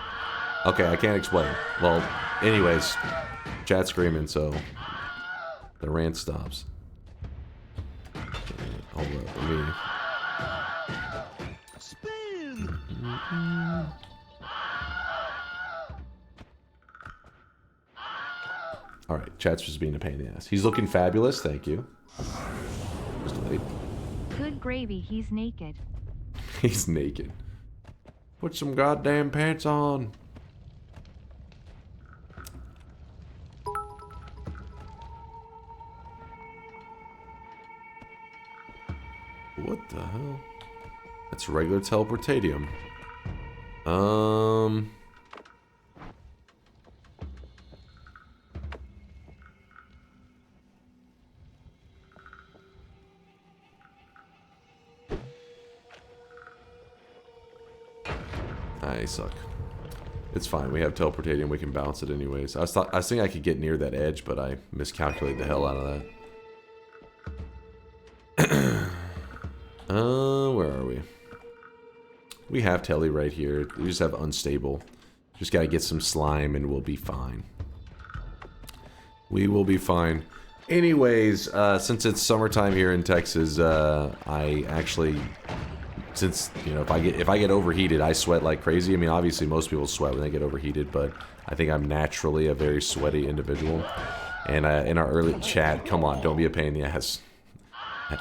Okay, I can't explain. Well, anyways, chat's screaming, so the rant stops. Hold up, let me... Spin! Alright, chat's just being a pain in the ass. He's looking fabulous, thank you. Just wait. Good gravy, he's naked. He's naked. Put some goddamn pants on. What the hell? That's regular teleportatium. I suck. It's fine. We have teleportatium. We can bounce it anyways. I was thinking I could get near that edge, but I miscalculated the hell out of that. Where are we? We have Telly right here. We just have unstable. Just gotta get some slime and we'll be fine. We will be fine. Anyways, since it's summertime here in Texas, I actually, since, you know, if I get overheated, I sweat like crazy. I mean, obviously most people sweat when they get overheated, but I think I'm naturally a very sweaty individual. And in our early chat, come on, don't be a pain in the ass.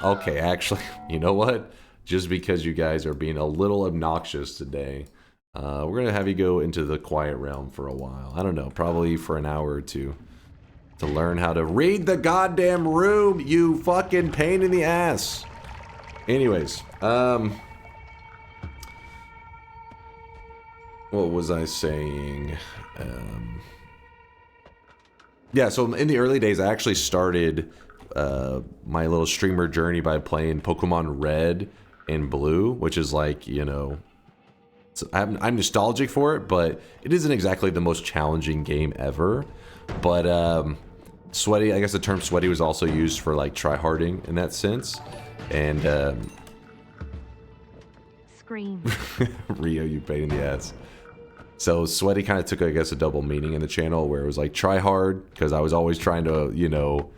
Okay, actually, you know what? Just because you guys are being a little obnoxious today, we're going to have you go into the quiet realm for a while. I don't know, probably for an hour or two. To learn how to read the goddamn room, you fucking pain in the ass. Anyways, what was I saying? Yeah, so in the early days, I actually started my little streamer journey by playing Pokemon Red and Blue, which is like, you know, I'm nostalgic for it, but it isn't exactly the most challenging game ever. But sweaty, I guess the term sweaty was also used for like tryharding in that sense. And Scream. Rio, you pain in the ass. So sweaty kind of took, I guess, a double meaning in the channel where it was like try hard because I was always trying to, you know,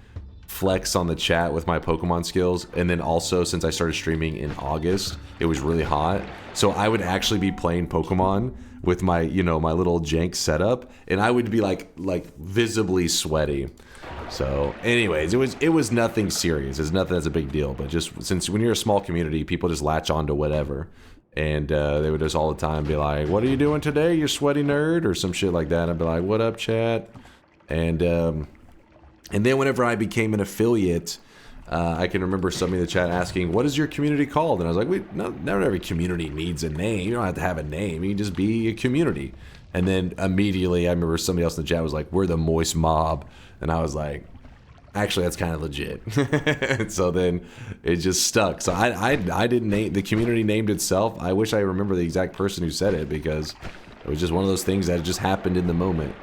flex on the chat with my Pokemon skills. And then also, since I started streaming in August, it was really hot. So I would actually be playing Pokemon with my, you know, my little jank setup, and I would be like visibly sweaty. So anyways, it was nothing serious. It's nothing that's a big deal, but just since when you're a small community, people just latch on to whatever. And they would just all the time be like, what are you doing today, you sweaty nerd? Or some shit like that. I'd be like, what up, chat? And then whenever I became an affiliate, I can remember somebody in the chat asking, what is your community called? And I was like, not every community needs a name. You don't have to have a name. You can just be a community. And then immediately, I remember somebody else in the chat was like, we're the Moist Mob. And I was like, actually, that's kind of legit. So then it just stuck. So I didn't name, the community named itself. I wish I remember the exact person who said it because it was just one of those things that just happened in the moment.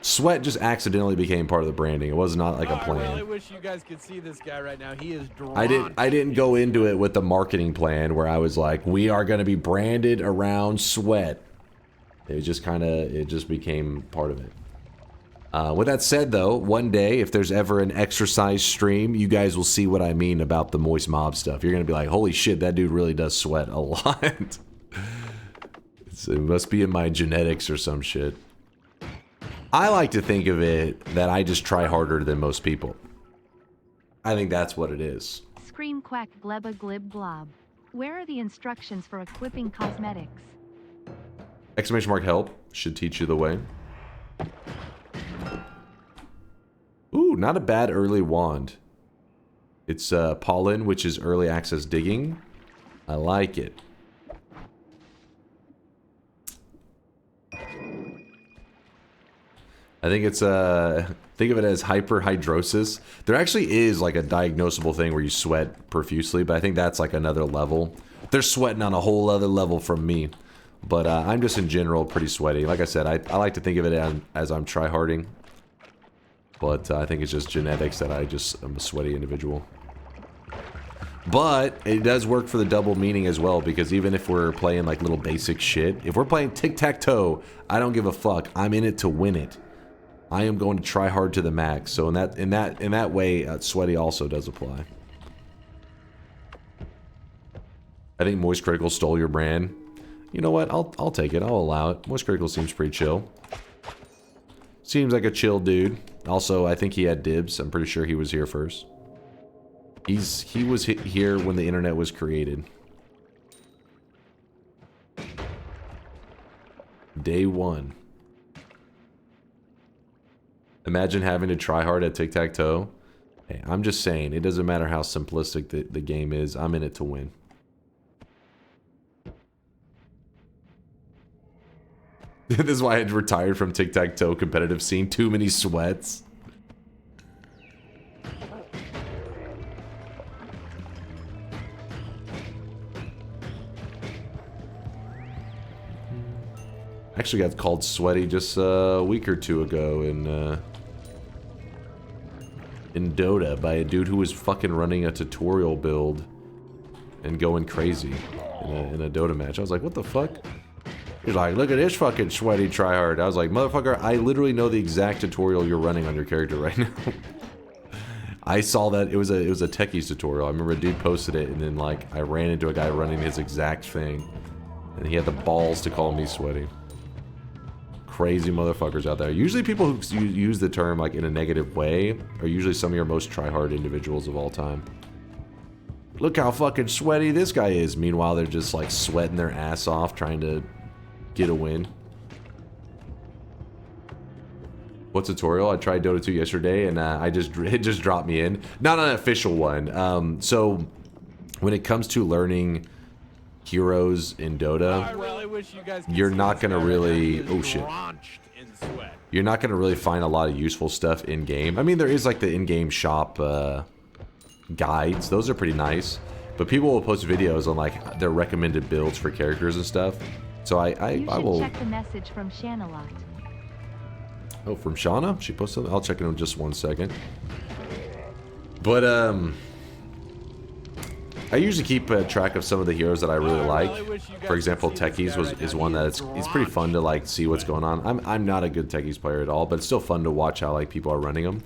Sweat just accidentally became part of the branding. It was not like a plan. I really wish you guys could see this guy right now. He is drawn. I didn't go into it with the marketing plan where I was like, we are going to be branded around sweat. It just it just became part of it. With that said, though, one day, if there's ever an exercise stream, you guys will see what I mean about the Moist Mob stuff. You're going to be like, holy shit, that dude really does sweat a lot. It must be in my genetics or some shit. I like to think of it that I just try harder than most people. I think that's what it is. Scream quack gleba glib glob. Where are the instructions for equipping cosmetics? Exclamation mark help should teach you the way. Ooh, not a bad early wand. It's pollen, which is early access digging. I like it. I think it's think of it as hyperhidrosis. There actually is like a diagnosable thing where you sweat profusely, but I think that's like another level. they're sweating on a whole other level from me. But I'm just in general pretty sweaty. Like I said, I like to think of it as I'm tryharding. But I think it's just genetics that I'm a sweaty individual. But it does work for the double meaning as well, because even if we're playing like little basic shit, if we're playing tic-tac-toe, I don't give a fuck. I'm in it to win it. I am going to try hard to the max. So in that way, sweaty also does apply. I think Moist Critical stole your brand. You know what? I'll take it. I'll allow it. Moist Critical seems pretty chill. Seems like a chill dude. Also, I think he had dibs. I'm pretty sure he was here first. He was here when the internet was created. Day one. Imagine having to try hard at tic-tac-toe. Hey, I'm just saying, it doesn't matter how simplistic the game is. I'm in it to win. This is why I retired from tic-tac-toe competitive scene. Too many sweats. Actually got called sweaty just a week or two ago in Dota by a dude who was fucking running a tutorial build and going crazy in a Dota match. I was like, what the fuck? He's like, look at this fucking sweaty tryhard. I was like, motherfucker, I literally know the exact tutorial you're running on your character right now. I saw that it was a techies tutorial. I remember a dude posted it, and then like I ran into a guy running his exact thing, and he had the balls to call me sweaty. Crazy motherfuckers out there. Usually people who use the term like in a negative way are usually some of your most tryhard individuals of all time. Look how fucking sweaty this guy is. Meanwhile, they're just like sweating their ass off trying to get a win. What tutorial? I tried Dota 2 yesterday and it just dropped me in. Not an official one. So when it comes to learning heroes in Dota, you're not gonna really you're not gonna really find a lot of useful stuff in game. I mean, there is like the in-game shop guides. Those are pretty nice, but people will post videos on like their recommended builds for characters and stuff. So I will check the message from Shanna lot. Oh, from Shauna? She posted something? I'll check it in just 1 second. But I usually keep track of some of the heroes that I really like. For example, Techies is one that it's pretty fun to like see what's going on. I'm not a good Techies player at all, but it's still fun to watch how like people are running them.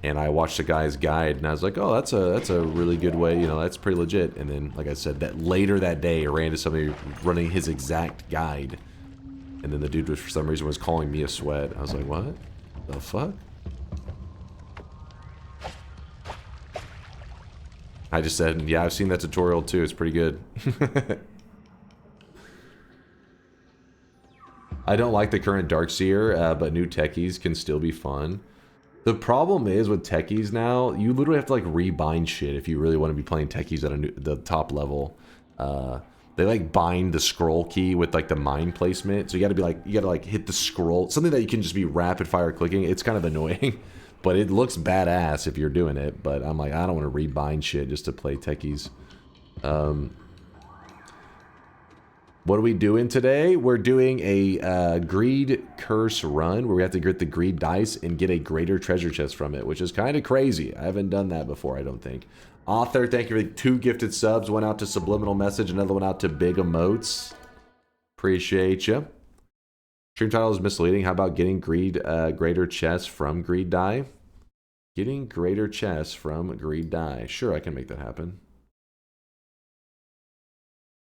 And I watched the guy's guide, and I was like, oh, that's a really good way. You know, that's pretty legit. And then, like I said, that later that day, I ran into somebody running his exact guide, and then the dude for some reason was calling me a sweat. I was like, what the fuck? I just said, yeah, I've seen that tutorial too. It's pretty good. I don't like the current Darkseer, but new techies can still be fun. The problem is with techies now, you literally have to like rebind shit if you really want to be playing techies at the top level. They like bind the scroll key with like the mine placement, so you gotta like hit the scroll, something that you can just be rapid fire clicking. It's kind of annoying. But it looks badass if you're doing it. But I'm like, I don't want to rebind shit just to play techies. What are we doing today? We're doing a greed curse run where we have to get the greed dice and get a greater treasure chest from it, which is kind of crazy. I haven't done that before, I don't think. Author, thank you for the 2 gifted subs. One out to Subliminal Message, another one out to Big Emotes. Appreciate you. Stream title is misleading. How about getting greater chests from greed die? Getting greater chests from greed die. Sure, I can make that happen.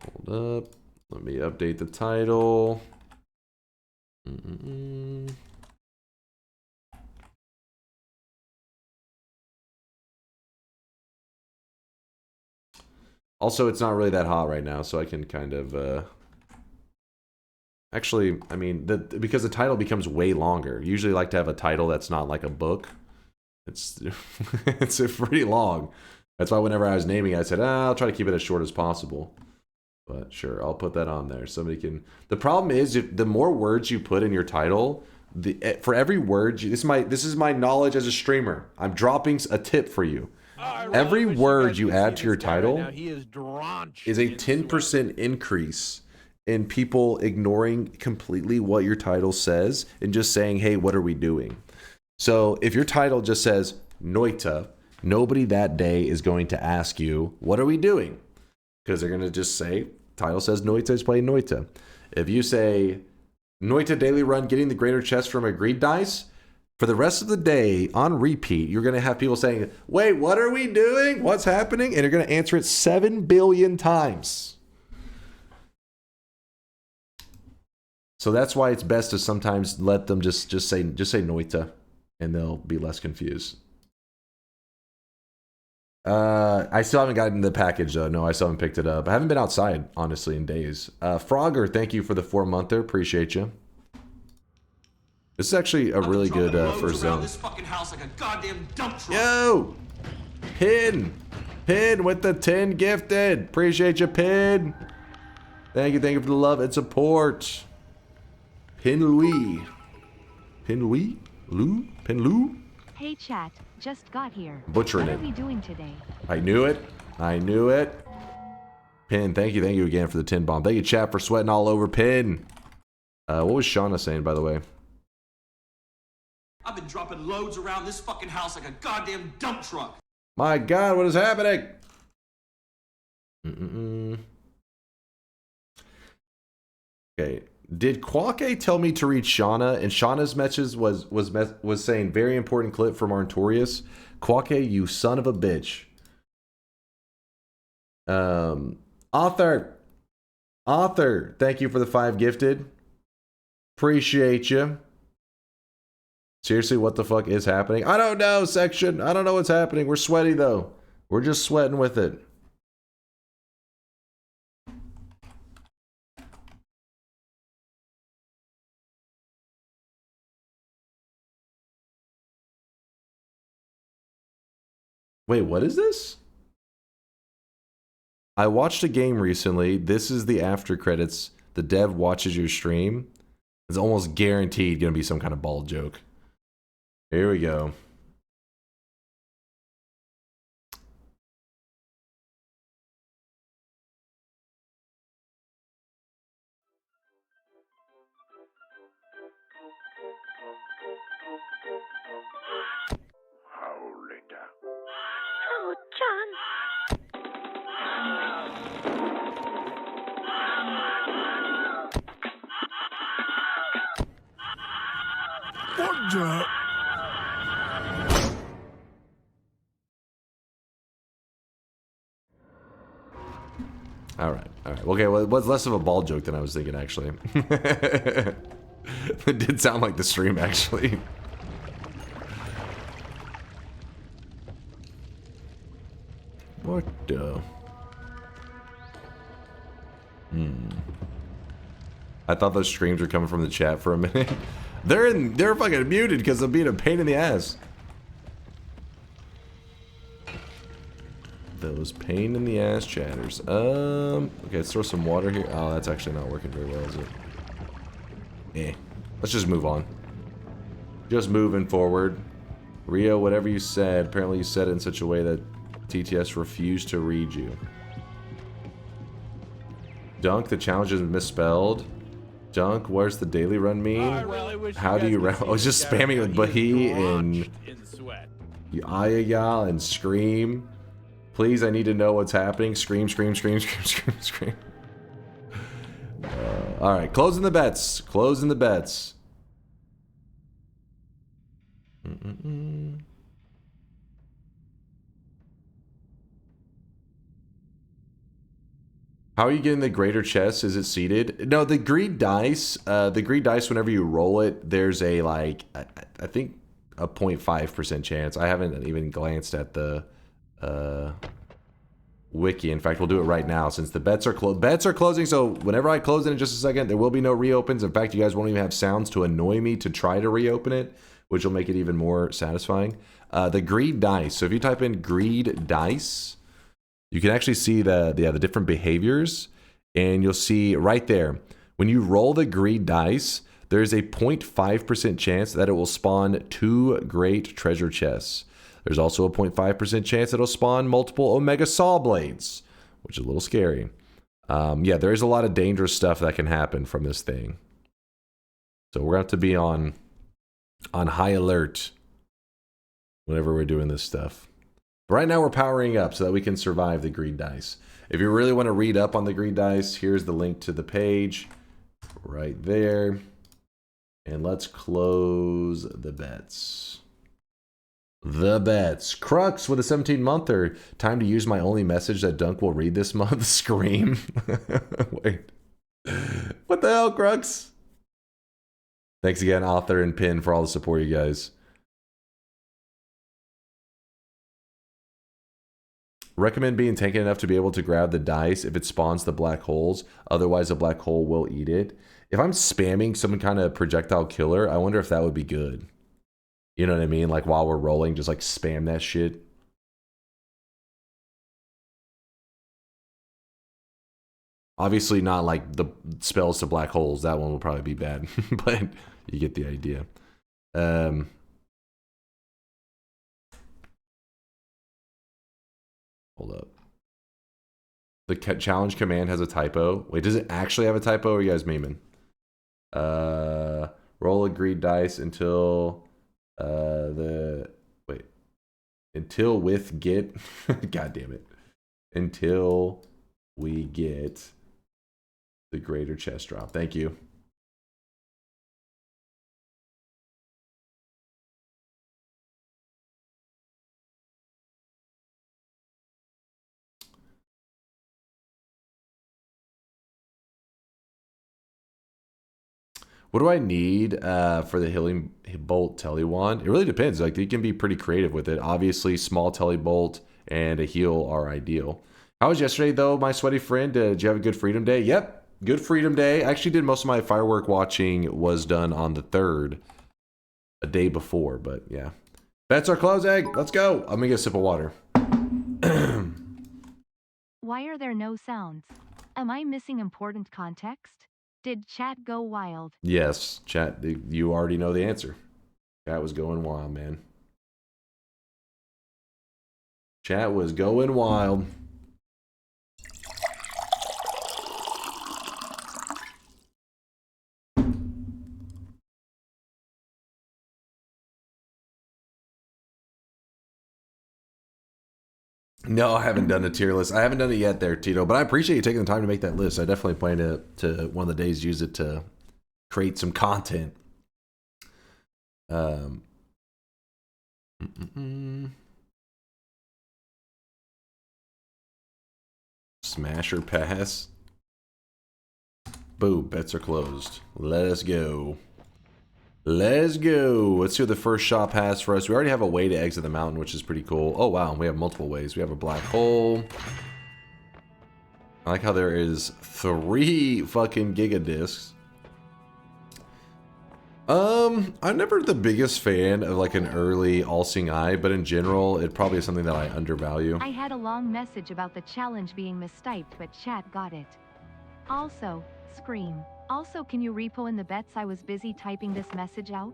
Hold up. Let me update the title. Also, it's not really that hot right now, so I can kind of... Actually, I mean, because the title becomes way longer. Usually I like to have a title that's not like a book. It's it's pretty long. That's why whenever I was naming it, I said, I'll try to keep it as short as possible. But sure, I'll put that on there. Somebody can... The problem is, the more words you put in your title, for every word... This is my knowledge as a streamer. I'm dropping a tip for you. Every wish word guys you could add see to your this guy right title now. He is drenched is a in sweat. 10% increase in people ignoring completely what your title says and just saying, hey, what are we doing? So if your title just says Noita, nobody that day is going to ask you, what are we doing? Because they're going to just say, title says Noita is playing Noita. If you say Noita daily run getting the greater chest from a greed dice, for the rest of the day on repeat, you're going to have people saying, wait, what are we doing? What's happening? And you're going to answer it 7 billion times. So that's why it's best to sometimes let them just say Noita, and they'll be less confused. I still haven't gotten the package though. No, I still haven't picked it up. I haven't been outside, honestly, in days. Frogger, thank you for the 4-monther. Appreciate you. This is actually a really good first zone. This fucking house like a goddamn dump truck. Yo! Pin with the 10 gifted. Appreciate you, Pin. Thank you for the love and support. Pin Louis. Lou? Hey chat, just got here. Butchering What it. are we doing today? I knew it. Pin, thank you again for the 10 bomb. Thank you, chat, for sweating all over Pin. What was Shauna saying, by the way? I've been dropping loads around this fucking house like a goddamn dump truck. My God, what is happening? Okay. Did Quake tell me to read Shauna? And Shauna's message was saying very important clip from Artorius. Quake, you son of a bitch. Author, thank you for the 5 gifted. Appreciate you. Seriously, what the fuck is happening? I don't know, section. I don't know what's happening. We're sweaty though. We're just sweating with it. Wait, what is this? I watched a game recently. This is the after credits. The dev watches your stream. It's almost guaranteed going to be some kind of bald joke. Here we go. All right. Okay, well, it was less of a ball joke than I was thinking, actually. It did sound like the stream, actually. What the? I thought those streams were coming from the chat for a minute. They're fucking muted because of being a pain in the ass. Those pain in the ass chatters. Okay, let's throw some water here. Oh, that's actually not working very well, is it? Let's just move on. Just moving forward. Rio, whatever you said, apparently you said it in such a way that TTS refused to read you. Dunk, the challenge is misspelled. Dunk, where's the daily run mean? How do you round? I was just spamming with Bahi and Ayaya and Scream. Please, I need to know what's happening. Scream. Alright, closing the bets. How are you getting the greater chest? Is it seated? No, the greed dice, whenever you roll it, there's a, like, I think a 0.5% chance. I haven't even glanced at the wiki. In fact, we'll do it right now since the bets are closing. So whenever I close it in just a second, there will be no reopens. In fact, you guys won't even have sounds to annoy me to try to reopen it, which will make it even more satisfying. The greed dice. So if you type in greed dice, you can actually see the different behaviors, and you'll see right there, when you roll the greed dice, there's a 0.5% chance that it will spawn 2 great treasure chests. There's also a 0.5% chance it'll spawn multiple Omega Saw Blades, which is a little scary. Yeah, there is a lot of dangerous stuff that can happen from this thing. So we're going to have to be on high alert whenever we're doing this stuff. But right now we're powering up so that we can survive the greed dice. If you really want to read up on the greed dice, here's the link to the page right there. And let's close the bets. The bets. Crux with a 17-monther. Time to use my only message that Dunk will read this month. Scream. Wait. What the hell, Crux? Thanks again, Author and Pin, for all the support, you guys. Recommend being tanky enough to be able to grab the dice if it spawns the black holes. Otherwise, a black hole will eat it. If I'm spamming some kind of projectile killer, I wonder if that would be good. You know what I mean? Like while we're rolling, just like spam that shit. Obviously not like the spells to black holes. That one will probably be bad. But you get the idea. Hold up. The challenge command has a typo. Wait, does it actually have a typo, or are you guys memeing? Roll a greed dice until until with get god damn it. Until we get the greater chest drop. Thank you. What do I need for the healing bolt telly wand? It really depends. Like, you can be pretty creative with it. Obviously, small telly bolt and a heal are ideal. How was yesterday, though, my sweaty friend? Did you have a good Freedom Day? Yep, good Freedom Day. I actually did most of my firework watching was done on the 3rd, a day before, but yeah. Bets are closing. Let's go. I'm gonna get a sip of water. Why are there no sounds? Am I missing important context? Did chat go wild? Yes, chat, you already know the answer. Chat was going wild, man. Chat was going wild. No, I haven't done a tier list. I haven't done it yet there, Tito, but I appreciate you taking the time to make that list. I definitely plan to one of the days use it to create some content. Smash or pass? Boom, bets are closed. Let us go. Let's go. Let's see what the first shop has for us. We already have a way to exit the mountain, which is pretty cool. Oh, wow. We have multiple ways. We have a black hole. I like how there is 3 fucking gigadiscs. I'm never the biggest fan of like an early all-seeing eye, but in general, it probably is something that I undervalue. I had a long message about the challenge being mistyped, but chat got it. Also, scream. Also, can you repo in the bets? I was busy typing this message out.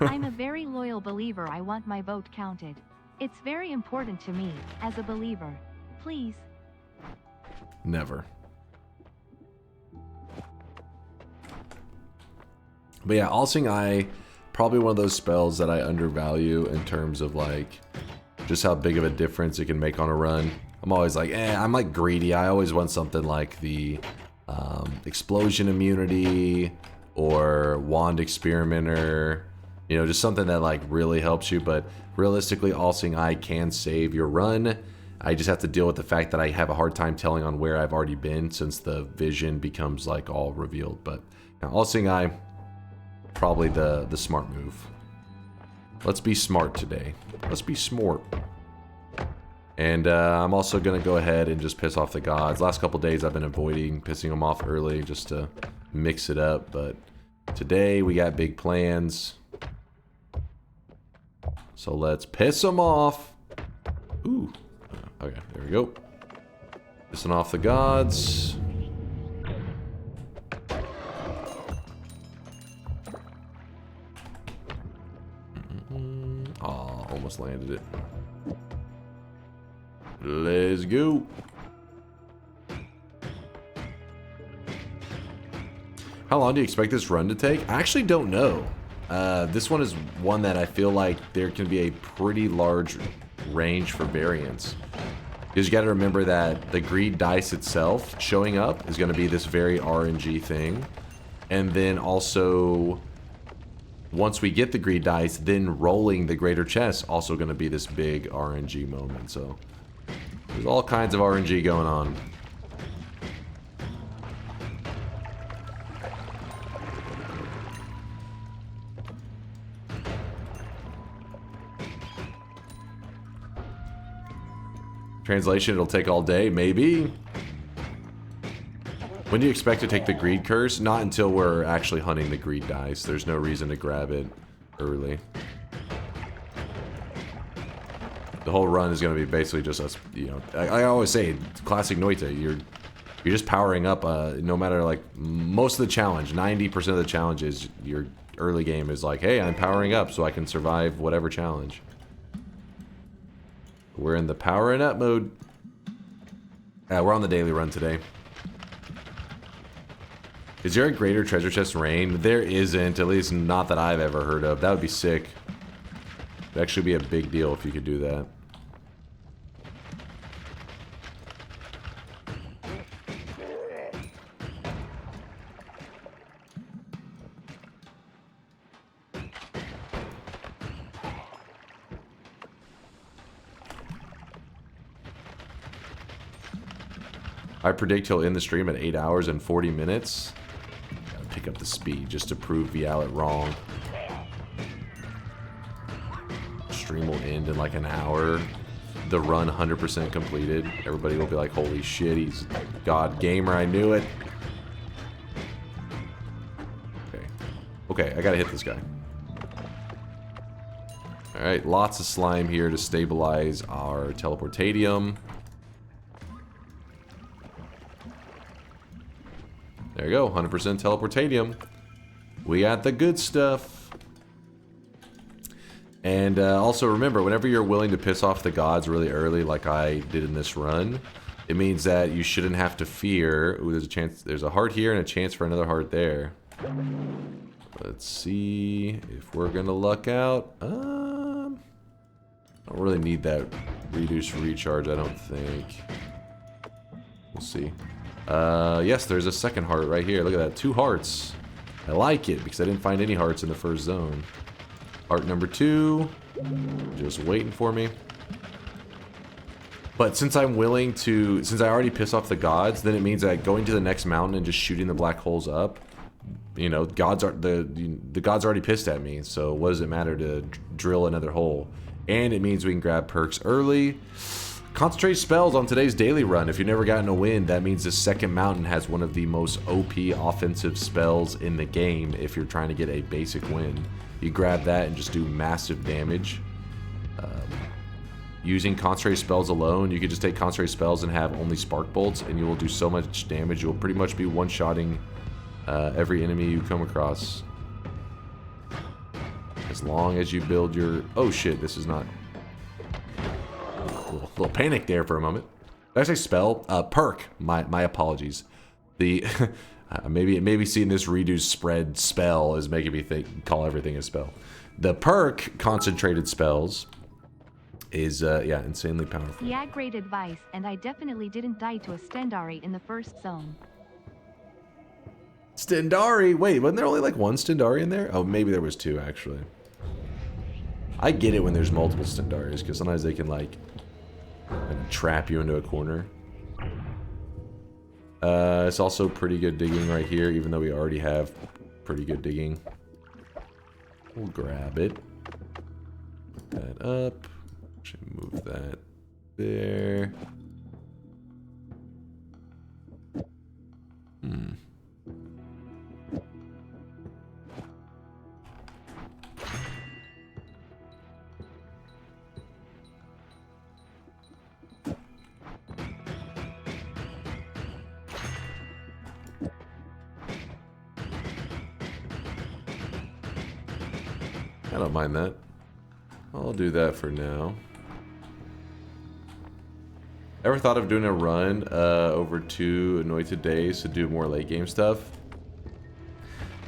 I'm a very loyal believer. I want my vote counted. It's very important to me, as a believer. Please. Never. But yeah, All-Seeing Eye, probably one of those spells that I undervalue in terms of like, just how big of a difference it can make on a run. I'm always like, I'm like greedy. I always want something like the explosion immunity or wand experimenter, you know, just something that like really helps you. But realistically, All-Seeing Eye can save your run. I just have to deal with the fact that I have a hard time telling on where I've already been since the vision becomes like all revealed. But now, All-Seeing Eye, probably the smart move. Let's be smart today. Let's be smart. And I'm also going to go ahead and just piss off the gods. Last couple days I've been avoiding pissing them off early just to mix it up. But today we got big plans. So let's piss them off. Ooh. Okay, there we go. Pissing off the gods. almost landed it. Let's go. How long do you expect this run to take? I actually don't know. This one is one that I feel like there can be a pretty large range for variance. Because you got to remember that the greed dice itself showing up is going to be this very RNG thing. And then also, once we get the greed dice, then rolling the greater chest also going to be this big RNG moment. So there's all kinds of RNG going on. Translation, it'll take all day, maybe. When do you expect to take the greed curse? Not until we're actually hunting the greed dice. There's no reason to grab it early. The whole run is going to be basically just us, you know, I always say, classic Noita, you're just powering up, no matter, like, most of the challenge, 90% of the challenge is your early game is like, hey, I'm powering up so I can survive whatever challenge. We're in the powering up mode. We're on the daily run today. Is there a greater treasure chest rain? There isn't, at least not that I've ever heard of. That would be sick. It'd actually be a big deal if you could do that. I predict he'll end the stream at 8 hours and 40 minutes. Gotta pick up the speed just to prove Vialet wrong. Stream will end in like an hour. The run 100% completed. Everybody will be like, holy shit, he's God gamer, I knew it. Okay. Okay, I gotta hit this guy. Alright, lots of slime here to stabilize our teleportadium. There you go, 100% teleportadium. We got the good stuff. And also remember, whenever you're willing to piss off the gods really early, like I did in this run, it means that you shouldn't have to fear. Ooh, there's a chance. There's a heart here and a chance for another heart there. Let's see if we're gonna luck out. I don't really need that reduced recharge, I don't think. We'll see. Yes, there's a second heart right here. Look at that, 2 hearts. I like it because I didn't find any hearts in the first zone. Heart number 2, just waiting for me. But since I'm willing to, since I already piss off the gods, then it means that going to the next mountain and just shooting the black holes up, you know, gods are the gods already pissed at me. So what does it matter to drill another hole? And it means we can grab perks early. Concentrate spells on today's daily run. If you've never gotten a win, that means the second mountain has one of the most OP offensive spells in the game if you're trying to get a basic win. You grab that and just do massive damage. Using concentrate spells alone, you could just take concentrate spells and have only spark bolts, and you will do so much damage. You'll pretty much be one-shotting every enemy you come across. As long as you build your... Oh shit, this is not... Little panic there for a moment. Did I say spell? Perk. My apologies. The maybe seeing this reduced spread spell is making me call everything a spell. The perk concentrated spells is yeah, insanely powerful. Yeah, great advice, and I definitely didn't die to a Stendari in the first zone. Stendari. Wait, wasn't there only like one Stendari in there? Oh, maybe there was 2 actually. I get it when there's multiple Stendaris because sometimes they can like trap you into a corner. It's also pretty good digging right here, even though we already have pretty good digging. We'll grab it. Put that up. Actually move that there. I don't mind that. I'll do that for now. Ever thought of doing a run over 2 Noita days to do more late game stuff?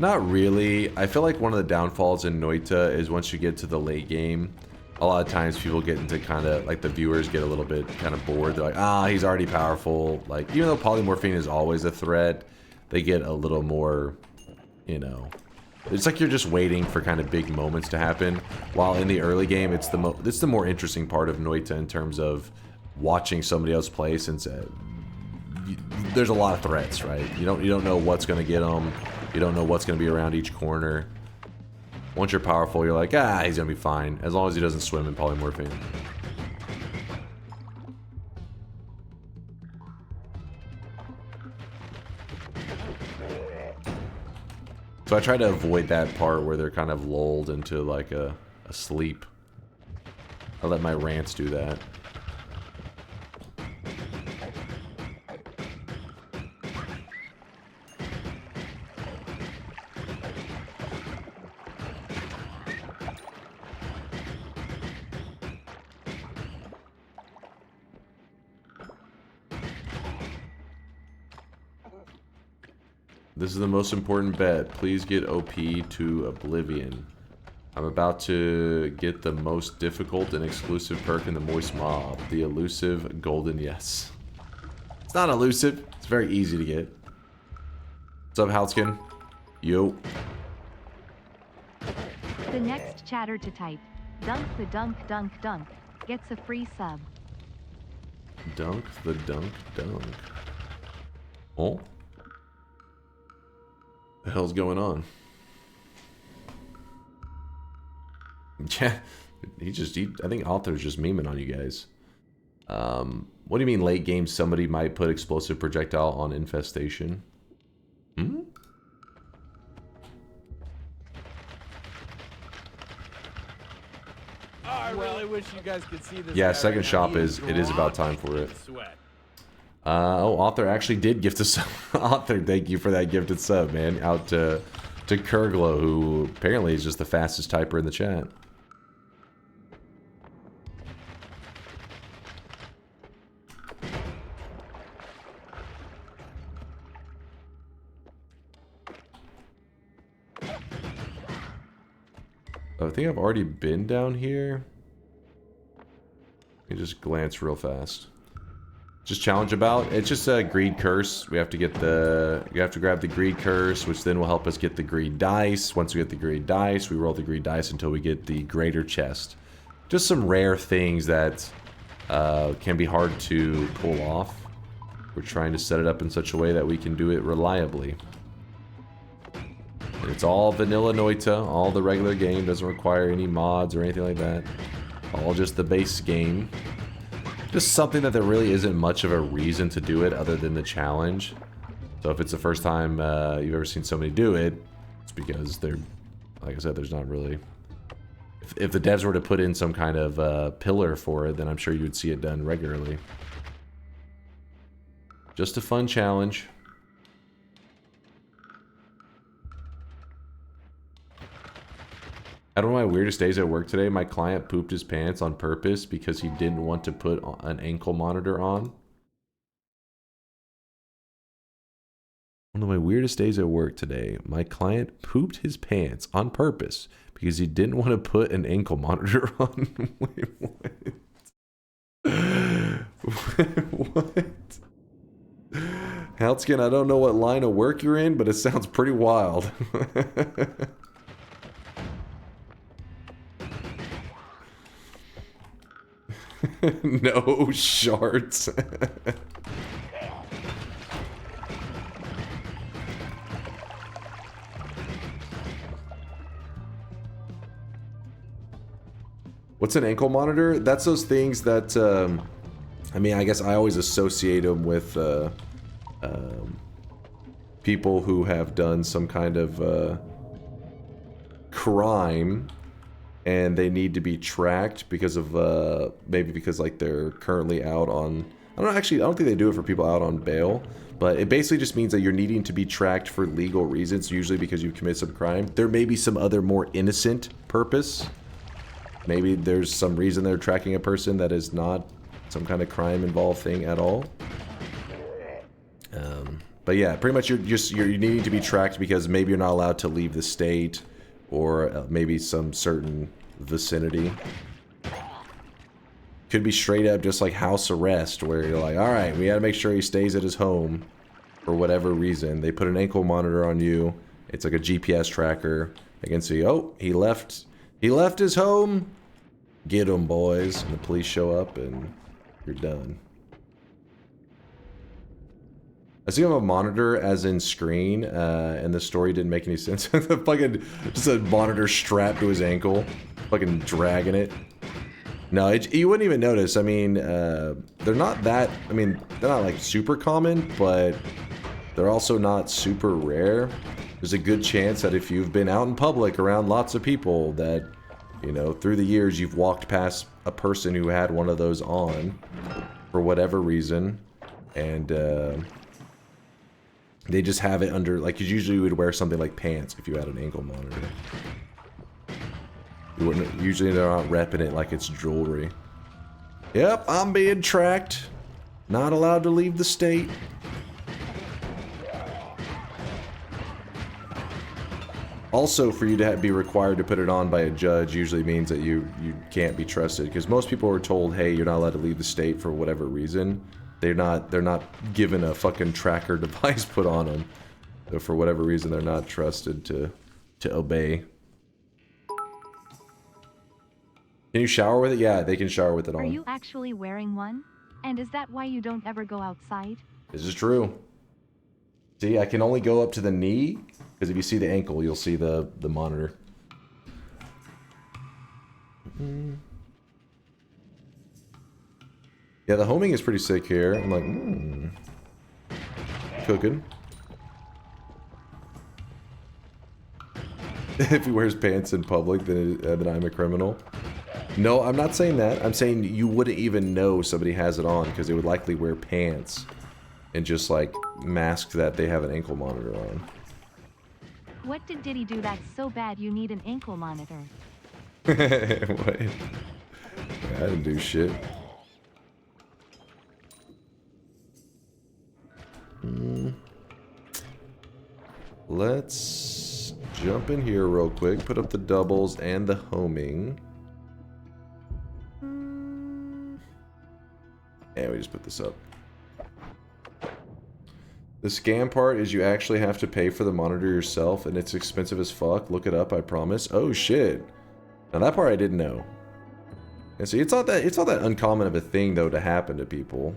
Not really. I feel like one of the downfalls in Noita is once you get to the late game, a lot of times people get into kind of, like the viewers get a little bit kind of bored. They're like, ah, he's already powerful. Like, even though polymorphine is always a threat, they get a little more, you know, it's like you're just waiting for kind of big moments to happen. While in the early game, it's the more interesting part of Noita in terms of watching somebody else play, since there's a lot of threats, right? You don't know what's gonna get them. You don't know what's gonna be around each corner. Once you're powerful, you're like, ah, he's gonna be fine as long as he doesn't swim in polymorphine. So I try to avoid that part where they're kind of lulled into like a sleep. I let my rants do that. This is the most important bet. Please get OP to Oblivion. I'm about to get the most difficult and exclusive perk in the Moist Mob. The elusive Golden Yes. It's not elusive. It's very easy to get. What's up, Halskin? Yo. The next chatter to type, dunk the dunk dunk dunk, gets a free sub. Dunk the dunk dunk. Oh? What the hell's going on? Yeah, I think Author's just memeing on you guys. What do you mean late game somebody might put explosive projectile on infestation? Hmm? Oh, I really wish you guys could see this. Yeah, guy second right now. shop He it is about time for it. Sweat. Oh, Author actually did gift a sub. Author, thank you for that gifted sub, man. Out to Kurglo, who apparently is just the fastest typer in the chat. I think I've already been down here. Let me just glance real fast. Just challenge about. It's just a greed curse. We have to get you have to grab the greed curse, which then will help us get the greed dice. Once we get the greed dice, we roll the greed dice until we get the greater chest. Just some rare things that can be hard to pull off. We're trying to set it up in such a way that we can do it reliably. And it's all vanilla Noita, all the regular game, doesn't require any mods or anything like that. All just the base game. Just something that there really isn't much of a reason to do it other than the challenge. So if it's the first time you've ever seen somebody do it, it's because they're, like I said, there's not really... If the devs were to put in some kind of pillar for it, then I'm sure you would see it done regularly. Just a fun challenge. I don't know, my weirdest days at work today, my client pooped his pants on purpose because he didn't want to put an ankle monitor on. One of my weirdest days at work today, my client pooped his pants on purpose because he didn't want to put an ankle monitor on. Wait, what? What? Halskin, I don't know what line of work you're in, but it sounds pretty wild. No shards. What's an ankle monitor? That's those things that, I mean, I guess I always associate them with people who have done some kind of crime. And they need to be tracked because of, maybe because like they're currently out on, I don't think they do it for people out on bail, but it basically just means that you're needing to be tracked for legal reasons, usually because you've committed some crime. There may be some other more innocent purpose, maybe there's some reason they're tracking a person that is not some kind of crime involved thing at all. But yeah, pretty much you're needing to be tracked because maybe you're not allowed to leave the state, or maybe some certain vicinity. Could be straight up just like house arrest, where you're like, all right, we gotta make sure he stays at his home for whatever reason. They put an ankle monitor on you. It's like a GPS tracker. They can see, oh, he left his home. Get him, boys. And the police show up and you're done. I see him a monitor as in screen, and the story didn't make any sense. The fucking just a monitor strapped to his ankle, fucking dragging it. No, you wouldn't even notice. I mean, they're not that. I mean, they're not like super common, but they're also not super rare. There's a good chance that if you've been out in public around lots of people, that, you know, through the years you've walked past a person who had one of those on for whatever reason, and they just have it under, like, because usually you would wear something like pants if you had an ankle monitor. You wouldn't, usually they're not repping it like it's jewelry. Yep, I'm being tracked. Not allowed to leave the state. Also, for you to be required to put it on by a judge usually means that you can't be trusted, because most people are told, hey, you're not allowed to leave the state for whatever reason. They're not given a fucking tracker device put on them. So for whatever reason, they're not trusted to obey. Can you shower with it? Yeah, they can shower with it on. Are you actually wearing one? And is that why you don't ever go outside? This is true. See, I can only go up to the knee, because if you see the ankle, you'll see the monitor. Yeah, the homing is pretty sick here. I'm like, cooking. If he wears pants in public, then I'm a criminal. No, I'm not saying that. I'm saying you wouldn't even know somebody has it on, because they would likely wear pants and just, like, mask that they have an ankle monitor on. What did Diddy do that's so bad you need an ankle monitor? What? I didn't do shit. Let's jump in here real quick, put up the doubles and the homing. Yeah, we just put this up. The scam part is you actually have to pay for the monitor yourself, and it's expensive as fuck. Look it up, I promise. Oh shit. Now that part I didn't know. And see, it's not that uncommon of a thing though to happen to people.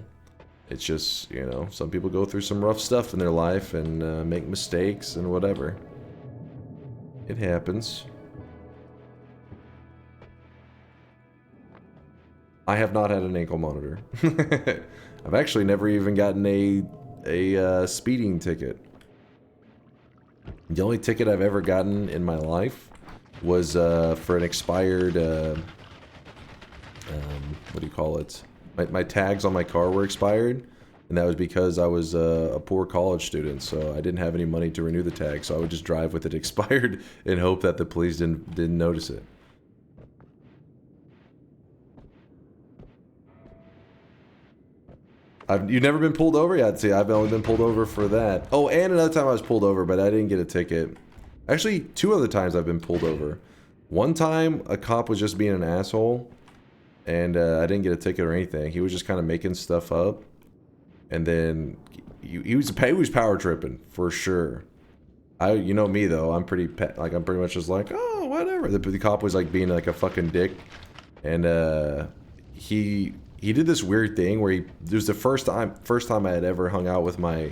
It's just, you know, some people go through some rough stuff in their life and make mistakes and whatever. It happens. I have not had an ankle monitor. I've actually never even gotten a speeding ticket. The only ticket I've ever gotten in my life was for an expired, what do you call it? My tags on my car were expired, and that was because I was a poor college student, so I didn't have any money to renew the tag, so I would just drive with it expired and hope that the police didn't notice it. You've never been pulled over? Yeah, see, I've only been pulled over for that. Oh, and another time I was pulled over, but I didn't get a ticket. Actually, 2 other times I've been pulled over. One time, a cop was just being an asshole, and I didn't get a ticket or anything. He was just kind of making stuff up, and then he was power tripping for sure. You know me though, I'm pretty much just like, oh, whatever. The cop was like being like a fucking dick, and he did this weird thing where it was the first time I had ever hung out with my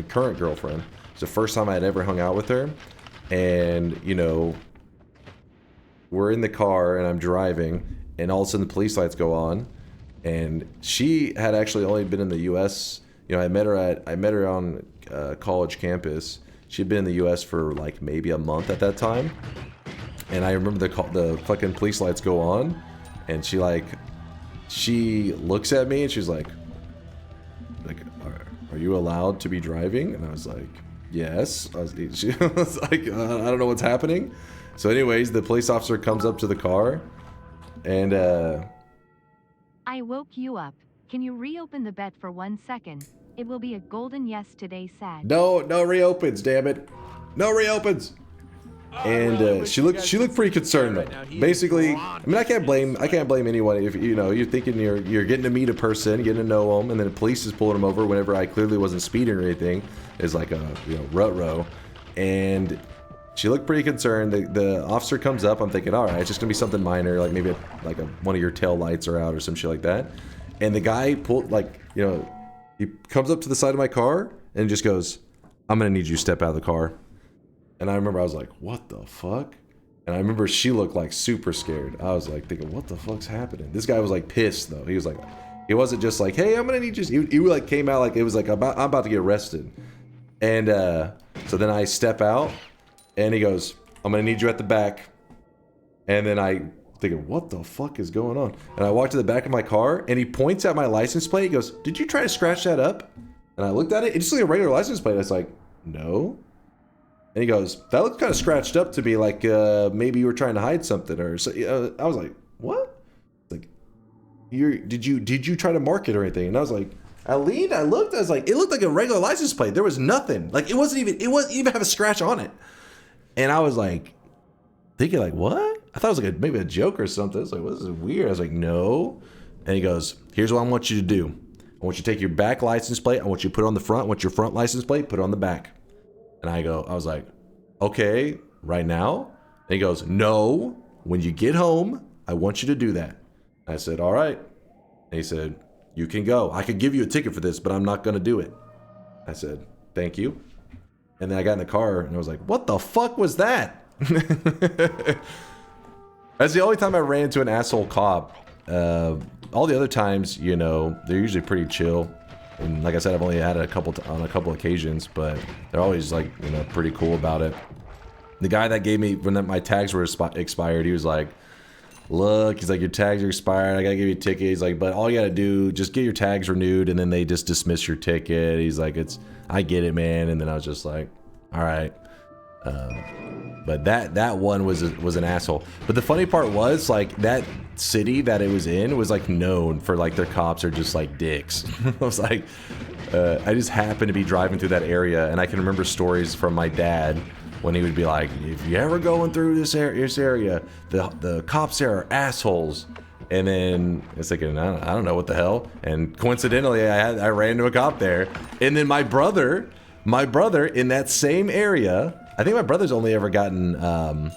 current girlfriend. It's the first time I had ever hung out with her, and you know, we're in the car and I'm driving, and all of a sudden the police lights go on, and she had actually only been in the U.S. You know, I met her on college campus. She'd been in the U.S. for like maybe a month at that time, and I remember the fucking police lights go on, and she looks at me and she's like, are you allowed to be driving? And I was like, Yes. She was like, I don't know what's happening. So anyways, the police officer comes up to the car and I woke you up. Can you reopen the bet for 1 second? It will be a golden yes today, sad. no reopens, damn it. No reopens. And she looked pretty concerned though. Basically, I mean, I can't blame anyone if you know you're thinking you're getting to meet a person, getting to know them, and then the police is pulling them over whenever I clearly wasn't speeding or anything. Is like a rut row, and she looked pretty concerned. The officer comes up. I'm thinking, all right, it's just gonna be something minor, like maybe one of your tail lights are out or some shit like that. And the guy he comes up to the side of my car and just goes, "I'm gonna need you to step out of the car." And I remember I was like, what the fuck? And I remember she looked like super scared. I was like thinking, what the fuck's happening? This guy was like pissed though. He was like, he wasn't just like, hey, I'm gonna need you. He like came out like it was like I'm about to get arrested. And so then I step out and he goes, I'm gonna need you at the back. And then I thinking, what the fuck is going on? And I walk to the back of my car and he points at my license plate. He goes, did you try to scratch that up? And I looked at it. It's just like a regular license plate. I was like, no. And he goes, that looks kind of scratched up to me, like maybe you were trying to hide something or so. I was like, what? Like, did you try to mark it or anything? And I was like, I leaned, I looked, I was like, it looked like a regular license plate. There was nothing. Like it wasn't even have a scratch on it. And I was like, thinking like, what? I thought it was like maybe a joke or something. I was like, well, this is weird. I was like, no. And he goes, here's what I want you to do. I want you to take your back license plate. I want you to put it on the front. I want your front license plate, put it on the back. And I was like, okay, right now? And he goes, no, when you get home, I want you to do that. I said, all right. And he said, you can go. I could give you a ticket for this, but I'm not going to do it. I said, thank you. And then I got in the car and I was like, what the fuck was that? That's the only time I ran into an asshole cop. All the other times, you know, they're usually pretty chill. And like I said, I've only had it on a couple occasions, but they're always like, you know, pretty cool about it. The guy that gave me, when my tags were expired, he was like, look, he's like, your tags are expired. I gotta give you a ticket. He's like, but all you gotta do, just get your tags renewed and then they just dismiss your ticket. He's like, I get it, man. And then I was just like, all right. But that one was an asshole. But the funny part was like that city that it was in was like known for like their cops are just like dicks. I was like, I just happened to be driving through that area, and I can remember stories from my dad when he would be like, if you ever going through this area, the cops there are assholes. And then it's like, I don't know what the hell. And coincidentally, I ran into a cop there. And then my brother in that same area, I think my brother's only ever gotten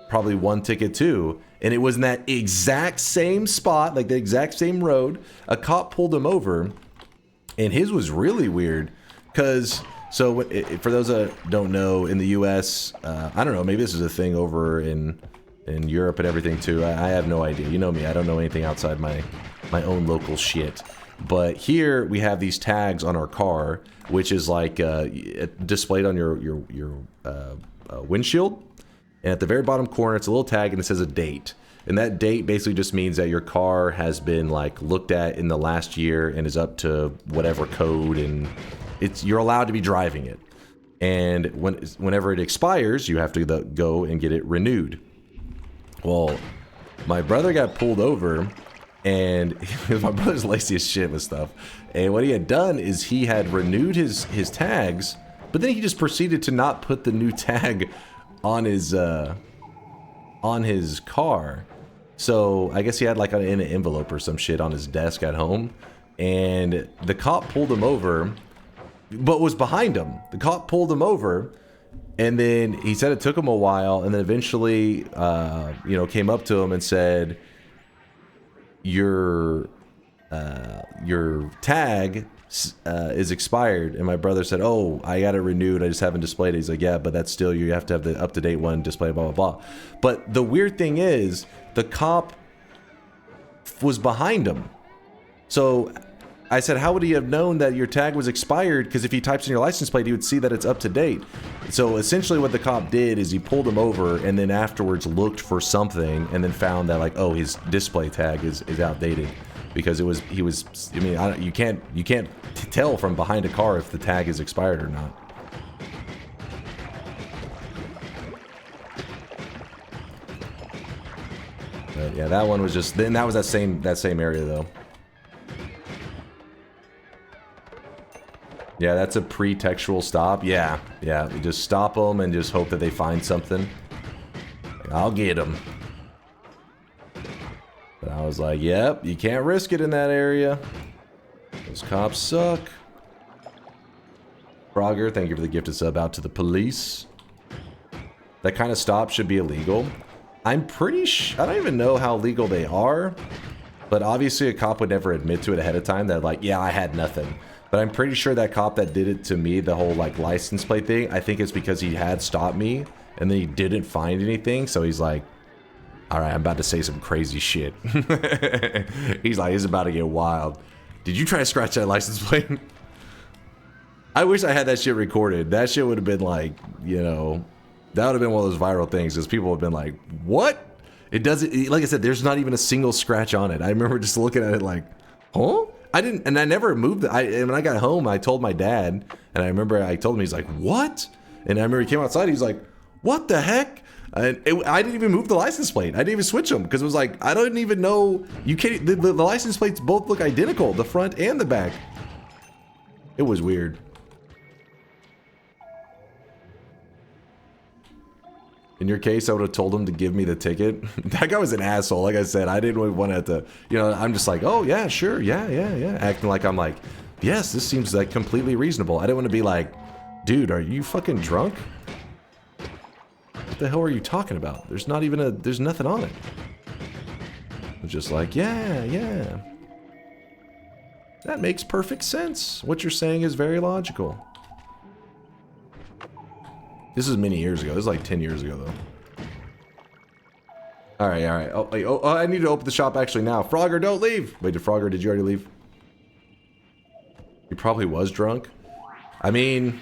probably one ticket too, and it was in that exact same spot, like the exact same road. A cop pulled him over, and his was really weird, because so for those that don't know, in the U.S., I don't know, maybe this is a thing over in Europe and everything too. I have no idea. You know me, I don't know anything outside my own local shit. But here we have these tags on our car, which is like displayed on your windshield, and at the very bottom corner it's a little tag and it says a date, and that date basically just means that your car has been like looked at in the last year and is up to whatever code, and you're allowed to be driving it. And whenever it expires, you have to go and get it renewed. Well, my brother got pulled over. And my brother's lazy as shit with stuff. And what he had done is he had renewed his tags, but then he just proceeded to not put the new tag on his car. So I guess he had like in an envelope or some shit on his desk at home. And the cop pulled him over, but was behind him. The cop pulled him over, and then he said it took him a while, and then eventually, came up to him and said, your tag is expired. And my brother said, oh, I got it renewed, I just haven't displayed it. He's like, yeah, but that's still, you have to have the up-to-date one displayed, blah blah blah. But the weird thing is, the cop was behind him. So I said, how would he have known that your tag was expired? Because if he types in your license plate, he would see that it's up to date. So essentially what the cop did is he pulled him over and then afterwards looked for something and then found that, like, oh, his display tag is outdated. Because you can't tell from behind a car if the tag is expired or not. Yeah, that one was just. Then that was that same area though. Yeah, that's a pre-textual stop. Yeah, yeah. You just stop them and just hope that they find something. I'll get them. But I was like, yep, you can't risk it in that area. Those cops suck. Frogger, thank you for the gifted sub out to the police. That kind of stop should be illegal. I'm pretty sure, I don't even know how legal they are, but obviously a cop would never admit to it ahead of time that like, yeah, I had nothing. But I'm pretty sure that cop that did it to me, the whole like license plate thing, I think it's because he had stopped me and then he didn't find anything. So he's like, all right, I'm about to say some crazy shit. He's like, it's about to get wild. Did you try to scratch that license plate? I wish I had that shit recorded. That shit would have been like, you know, that would have been one of those viral things because people have been like, what? It doesn't, like I said, there's not even a single scratch on it. I remember just looking at it like, huh? I didn't, and I never moved it. When I got home, I told my dad, and I remember I told him, he's like, what? And I remember he came outside, he's like, what the heck? And I didn't even move the license plate. I didn't even switch them because it was like, I don't even know. You can't, the license plates both look identical, the front and the back. It was weird. In your case, I would have told him to give me the ticket. That guy was an asshole. Like I said, I didn't want to have to, you know, I'm just like, oh, yeah, sure. Yeah. Acting like I'm like, yes, this seems like completely reasonable. I didn't want to be like, dude, are you fucking drunk? What the hell are you talking about? There's not even there's nothing on it. I'm just like, yeah. That makes perfect sense. What you're saying is very logical. This is many years ago. This is like 10 years ago, though. All right. Oh, I need to open the shop actually now. Frogger, don't leave. Wait, Frogger, did you already leave? He probably was drunk. I mean,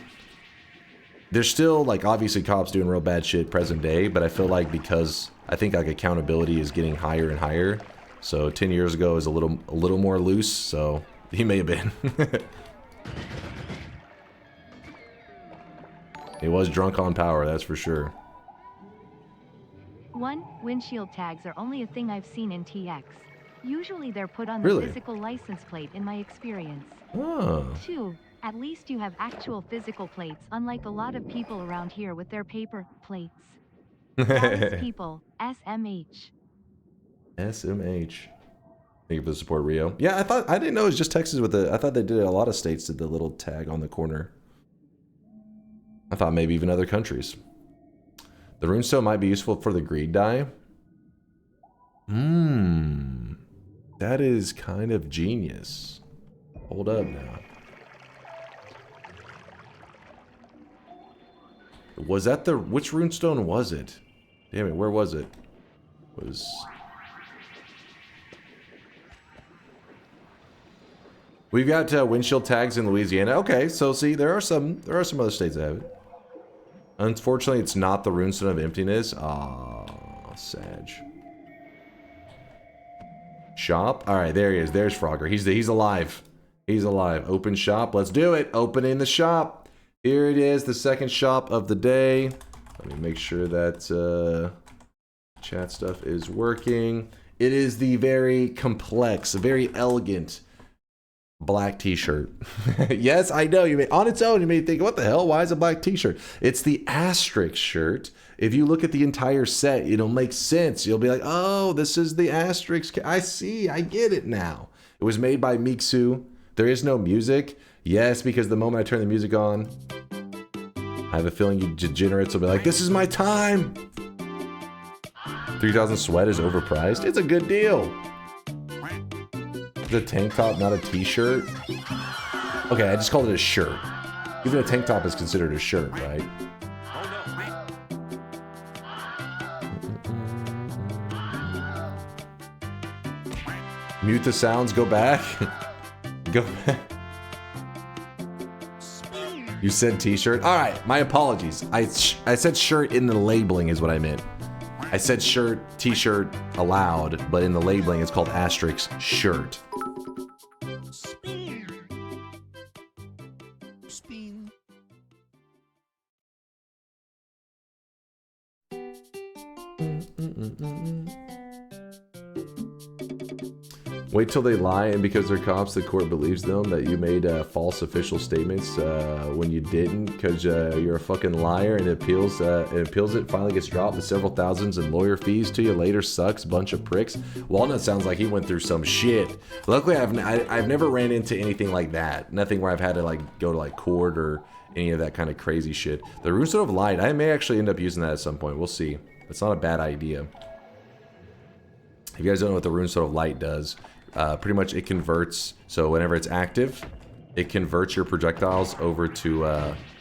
there's still, like, obviously cops doing real bad shit present day, but I feel like because I think, like, accountability is getting higher and higher. So 10 years ago is a little more loose, so he may have been. He was drunk on power, that's for sure. 1. Windshield tags are only a thing I've seen in TX. Usually they're put on Really? the physical license plate in my experience. Oh. 2. At least you have actual physical plates, unlike a lot of people around here with their paper plates. Dallas people, SMH. SMH. Thank you for the support, Rio. Yeah, I didn't know it was just Texas with the, I thought they did it, a lot of states did the little tag on the corner. I thought maybe even other countries. The runestone might be useful for the greed die. That is kind of genius. Hold up now. Was that the, which runestone was it? Damn it, where was it? We've got windshield tags in Louisiana. Okay, so see, there are some other states that have it. Unfortunately, it's not the runestone of emptiness. Ah, Sag. Shop. All right, there he is. There's Frogger. He's alive. He's alive. Open shop. Let's do it. Opening the shop. Here it is, the second shop of the day. Let me make sure that chat stuff is working. It is the very complex, very elegant black t-shirt. Yes, I know. You may, on its own, you may think, what the hell? Why is a black t-shirt? It's the asterisk shirt. If you look at the entire set, it'll make sense. You'll be like, oh, this is the asterisk. I see. I get it now. It was made by Mixu. There is no music. Yes, because the moment I turn the music on, I have a feeling you degenerates will be like, this is my time. 3,000 sweat is overpriced. It's a good deal. The tank top, not a t-shirt. Okay, I just called it a shirt. Even a tank top is considered a shirt, right? Mute the sounds, go back. Go back. You said t-shirt? All right, my apologies. I said shirt in the labeling is what I meant. I said shirt, t-shirt aloud, but in the labeling it's called asterisk shirt. Wait till they lie, and because they're cops, the court believes them that you made false official statements when you didn't, because you're a fucking liar, and it appeals it, finally gets dropped with several thousands in lawyer fees to you later. Sucks, bunch of pricks. Walnut sounds like he went through some shit. Luckily, I've never ran into anything like that. Nothing where I've had to like go to like court or any of that kind of crazy shit. The Runestone of Light, I may actually end up using that at some point. We'll see. It's not a bad idea. If you guys don't know what the Runestone of Light does, pretty much it converts, so whenever it's active, it converts your projectiles over to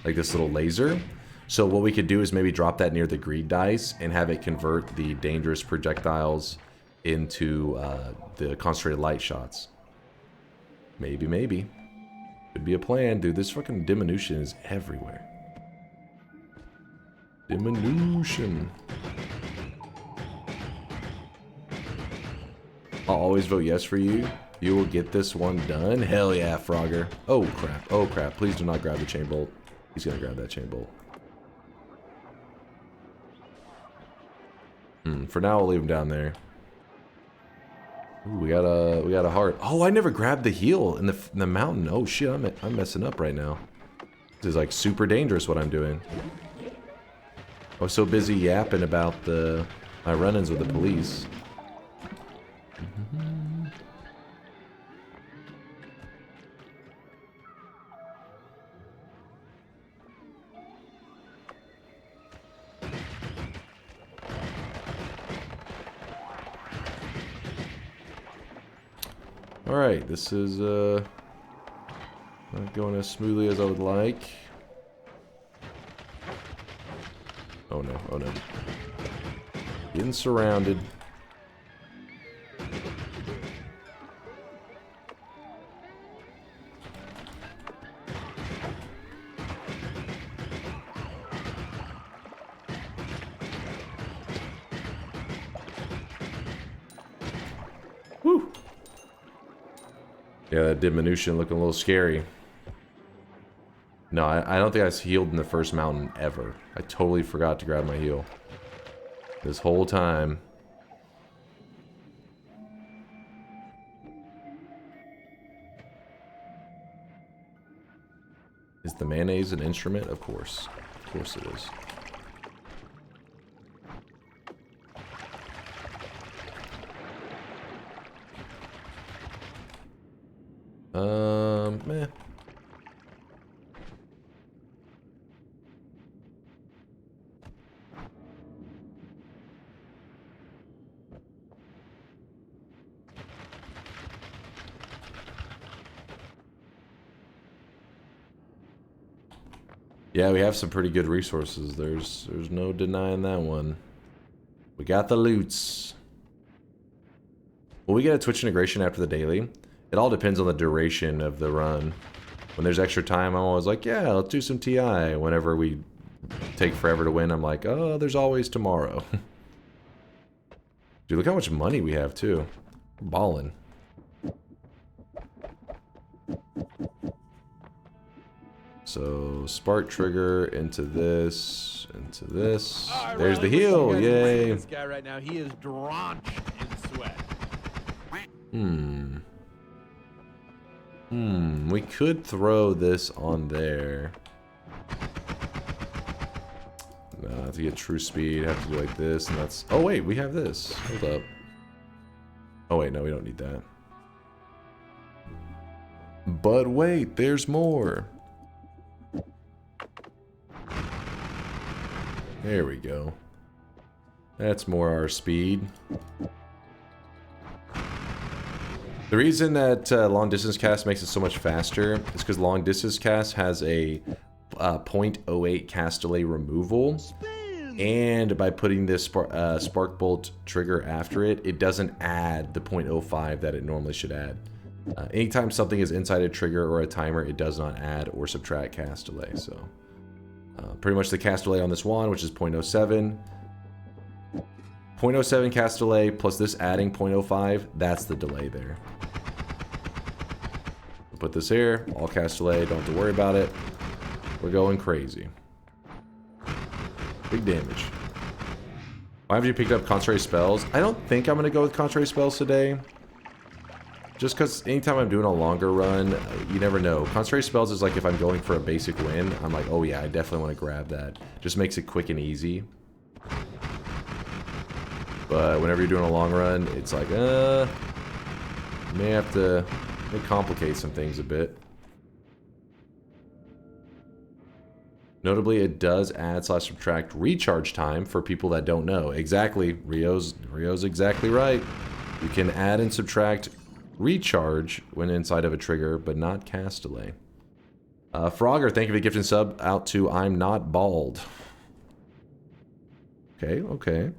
like this little laser. So what we could do is maybe drop that near the greed dice and have it convert the dangerous projectiles into the concentrated light shots. Maybe. Could be a plan. Dude, this fucking diminution is everywhere. Diminution. I'll always vote yes for you. You will get this one done. Hell yeah, Frogger. Oh crap. Oh crap. Please do not grab the chain bolt. He's gonna grab that chain bolt. For now, we'll leave him down there. Ooh, we got a heart. Oh, I never grabbed the heal in the mountain. Oh shit, I'm messing up right now. This is like super dangerous what I'm doing. I was so busy yapping about my run-ins with the police. Alright, this is not going as smoothly as I would like. Oh no, oh no. Getting surrounded. Woo! Yeah, that diminution looking a little scary. No, I don't think I was healed in the first mountain ever. I totally forgot to grab my heal. This whole time. Is the mayonnaise an instrument? Of course. Of course it is. Meh. Yeah, we have some pretty good resources. There's no denying that one. We got the loots. Will we get a Twitch integration after the daily? It all depends on the duration of the run. When there's extra time, I'm always like, yeah, let's do some TI. Whenever we take forever to win, I'm like, oh, there's always tomorrow. Dude, look how much money we have, too. We're balling. So, spark trigger into this, into this. Right, there's the well, heal, yay. This guy right now, he is drenched in sweat. We could throw this on there. No, to get true speed, have to do like this, and that's... Oh wait, we have this. Hold up. Oh wait, no, we don't need that. But wait, there's more. There we go. That's more our speed. The reason that long distance cast makes it so much faster is because long distance cast has a 0.08 cast delay removal, and by putting this spark bolt trigger after it, it doesn't add the 0.05 that it normally should add. Anytime something is inside a trigger or a timer, it does not add or subtract cast delay. So pretty much the cast delay on this wand, which is 0.07. 0.07 cast delay plus this adding 0.05, that's the delay there. We'll put this here, all cast delay, don't have to worry about it. We're going crazy. Big damage. Why have you picked up contrary spells? I don't think I'm going to go with contrary spells today. Just because anytime I'm doing a longer run, you never know. Concentration spells is like if I'm going for a basic win, I'm like, oh yeah, I definitely want to grab that. Just makes it quick and easy. But whenever you're doing a long run, it's like, you may have to complicate some things a bit. Notably, it does add / subtract recharge time for people that don't know. Exactly, Rio's exactly right. You can add and subtract recharge when inside of a trigger, but not cast delay. Frogger, thank you for the gift and sub out to I'm Not Bald. Okay, okay.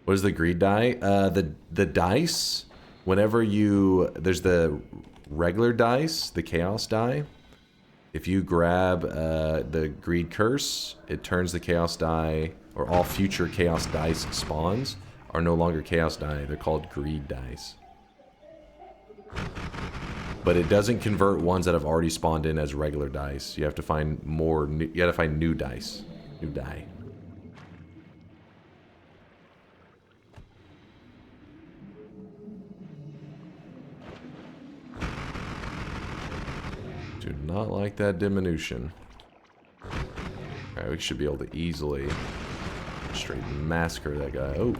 What is the greed die? The dice, whenever there's the regular dice, the chaos die. If you grab the greed curse, it turns the chaos die, or all future chaos dice spawns are no longer chaos die. They're called greed dice. But it doesn't convert ones that have already spawned in as regular dice. You have to find more. You got to find new dice, new die. Do not like that diminution. Alright, we should be able to easily straight massacre that guy. Oh.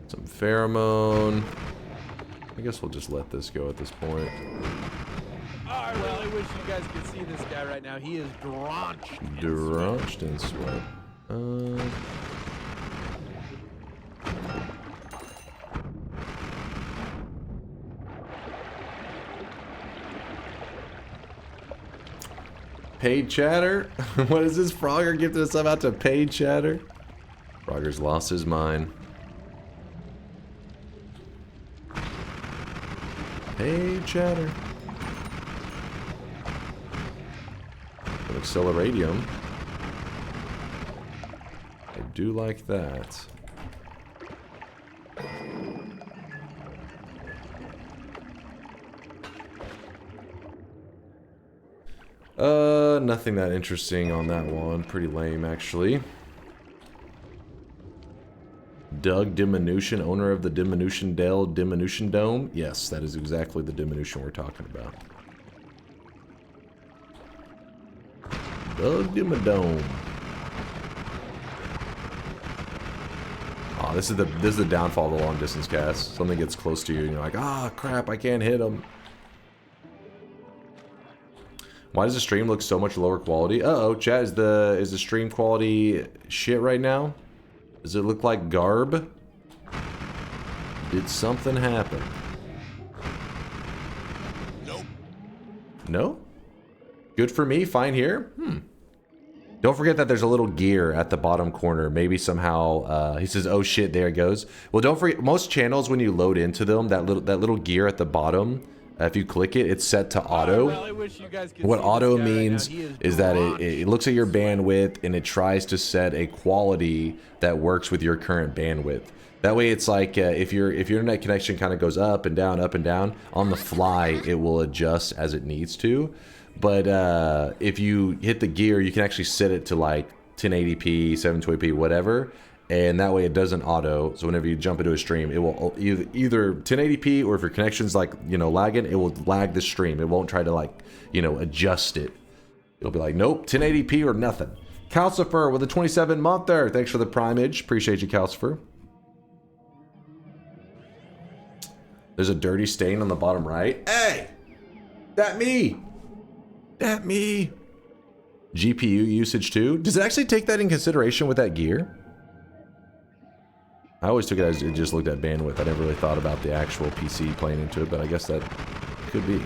Some pheromone. I guess we'll just let this go at this point. I really wish you guys could see this guy right now. He is drenched in Drenched in sweat. Paid chatter? What is this? Frogger gifted us up out to paid chatter? Frogger's lost his mind. Paid chatter. An acceleradium. I do like that. Nothing that interesting on that one. Pretty lame, actually. Doug Diminution, owner of the Diminution Dell Diminution Dome. Yes, that is exactly the diminution we're talking about. Doug Dimmadome. Oh, this is the downfall of the long distance cast. Something gets close to you and you're like, ah, crap, I can't hit him. Why does the stream look so much lower quality? Uh-oh, chat, is the stream quality shit right now? Does it look like garb? Did something happen? Nope. No? Good for me, fine here? Don't forget that there's a little gear at the bottom corner. Maybe somehow, he says, oh shit, there it goes. Well, don't forget, most channels, when you load into them, that little gear at the bottom, if you click it, it's set to auto. What auto means is that it looks at your bandwidth and it tries to set a quality that works with your current bandwidth. That way it's like if your internet connection kind of goes up and down, on the fly it will adjust as it needs to. But if you hit the gear, you can actually set it to like 1080p, 720p, whatever. And that way it doesn't auto, so whenever you jump into a stream, it will either 1080p, or if your connection's like, you know, lagging, it will lag the stream. It won't try to like, you know, adjust it. It'll be like, nope, 1080p or nothing. Calcifer with a 27-monther. Thanks for the primage. Appreciate you, Calcifer. There's a dirty stain on the bottom right. Hey! That me! That me! GPU usage too? Does it actually take that in consideration with that gear? I always took it as it just looked at bandwidth. I never really thought about the actual PC playing into it, but I guess that could be.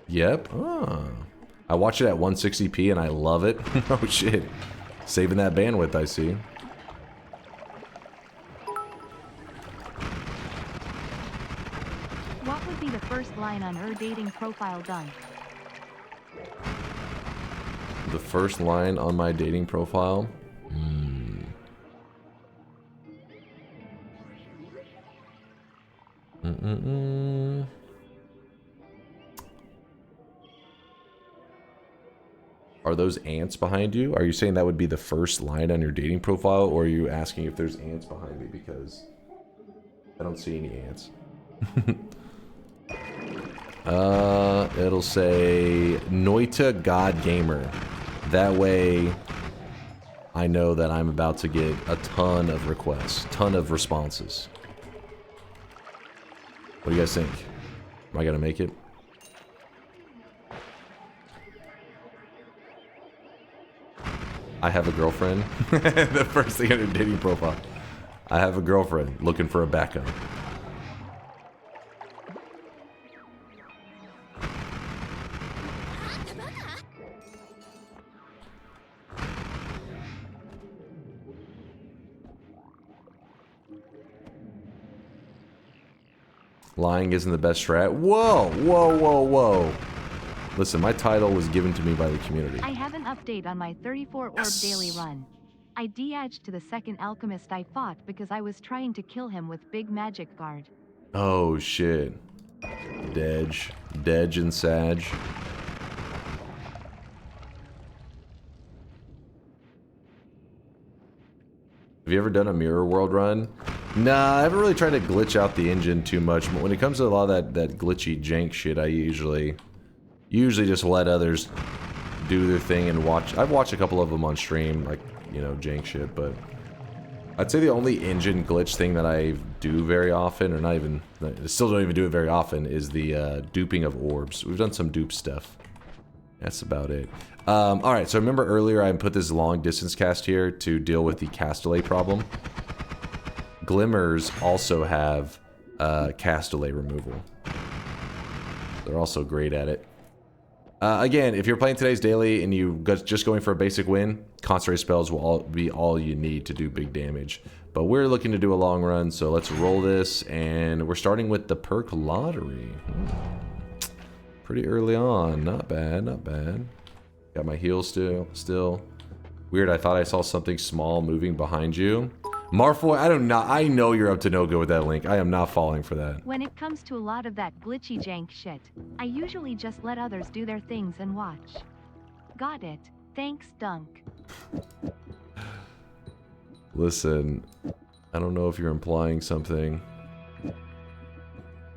Yep. Oh. I watch it at 160p and I love it. Oh shit. Saving that bandwidth, I see. What would be the first line on her dating profile done? The first line on my dating profile? Are those ants behind you? Are you saying that would be the first line on your dating profile, or are you asking if there's ants behind me? Because I don't see any ants. It'll say Noita God Gamer. That way I know that I'm about to get a ton of requests, ton of responses. What do you guys think? Am I gonna make it? I have a girlfriend. The first thing on your dating profile. I have a girlfriend looking for a backup. Lying isn't the best strat. Whoa, whoa, whoa, whoa. Listen, my title was given to me by the community. I have an update on my 34 orb daily run. I de-edged to the second alchemist I fought because I was trying to kill him with big magic guard. Oh shit. Dej and Sag. Have you ever done a mirror world run? Nah, I haven't really tried to glitch out the engine too much. But when it comes to a lot of that glitchy jank shit, I usually just let others do their thing and watch. I've watched a couple of them on stream, like, you know, jank shit, but I'd say the only engine glitch thing that I do very often, or not even, I still don't even do it very often, is the duping of orbs. We've done some dupe stuff. That's about it. Alright, so remember earlier I put this long distance cast here to deal with the cast delay problem. Glimmers also have cast delay removal. They're also great at it. Again, if you're playing today's daily and you just going for a basic win, concentrate spells will be all you need to do big damage. But we're looking to do a long run, so let's roll this, and we're starting with the perk lottery. Pretty early on, not bad, not bad. Got my heal still. Weird, I thought I saw something small moving behind you. Marfoy, I know you're up to no good with that link. I am not falling for that. When it comes to a lot of that glitchy jank shit, I usually just let others do their things and watch. Got it. Thanks, Dunk. Listen, I don't know if you're implying something.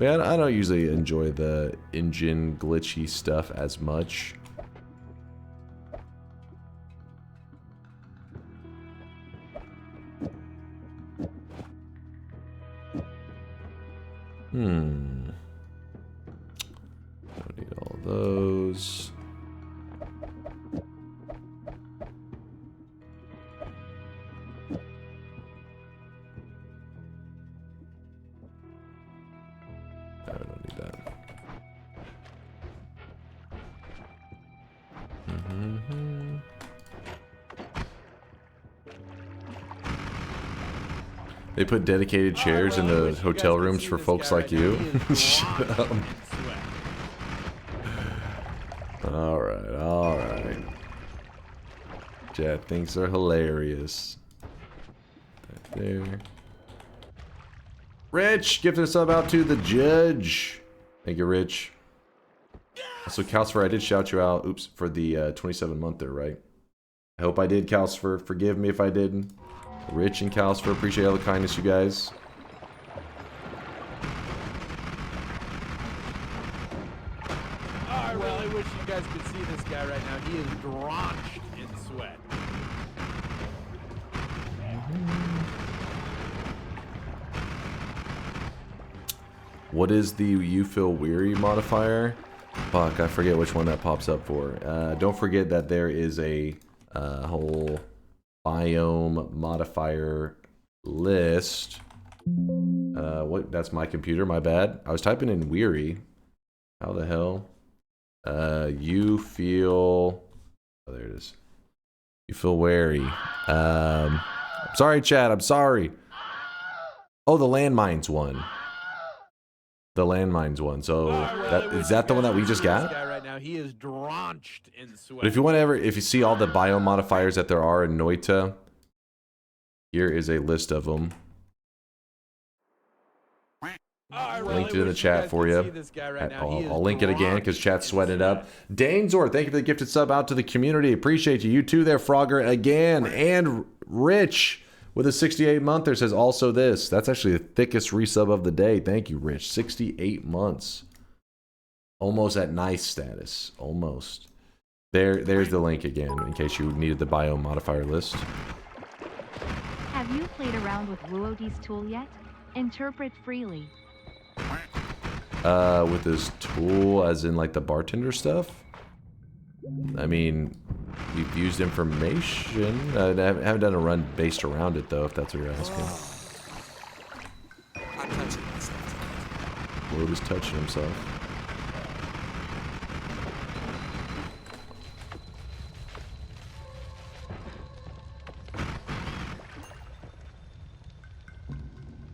Man, I don't usually enjoy the engine glitchy stuff as much. Don't need all those. I don't need that. They put dedicated chairs in the hotel rooms for folks like you. Shut up. Alright. Chat thinks they're hilarious. Right there. Rich, gifting a sub out to the judge. Thank you, Rich. Also, Calcifer, I did shout you out. Oops, for the 27 month there, right? I hope I did, Calcifer. Forgive me if I didn't. Rich and Calcifer, appreciate all the kindness, you guys. Well, I wish you guys could see this guy right now. He is drenched in sweat. What is the you feel weary modifier? Fuck, I forget which one that pops up for. Don't forget that there is a whole biome modifier list. What? That's my computer, my bad. I was typing in weary. How the hell? You feel... Oh, there it is. You feel wary. I'm sorry, chat, I'm sorry. Oh, the landmines one. The landmines one. So is that the one that we just got? Right now, he is drenched in sweat. But if you see all the biome modifiers that there are in Noita, here is a list of them. Linked it in the chat for you. I'll link it again because chat's sweating it up. Danezor, thank you for the gifted sub out to the community. Appreciate you. You too there, Frogger, again. And Rich with a 68-monther says also this. That's actually the thickest resub of the day. Thank you, Rich. 68 months. Almost at nice status. Almost. There's the link again in case you needed the bio modifier list. Have you played around with Wuoti's tool yet? Interpret freely. With this tool, as in like the bartender stuff? I mean, we've used information. I haven't done a run based around it though, if that's what you're asking. I'm touching myself. Wood is touching himself.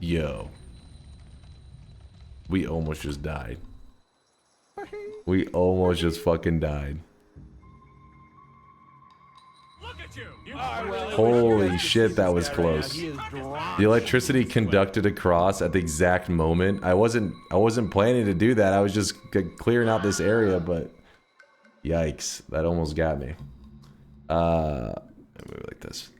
Yo. We almost just died. We almost just fucking died. Holy shit, that was close. The electricity conducted across at the exact moment. I wasn't planning to do that. I was just clearing out this area, but yikes, that almost got me. Move it like this.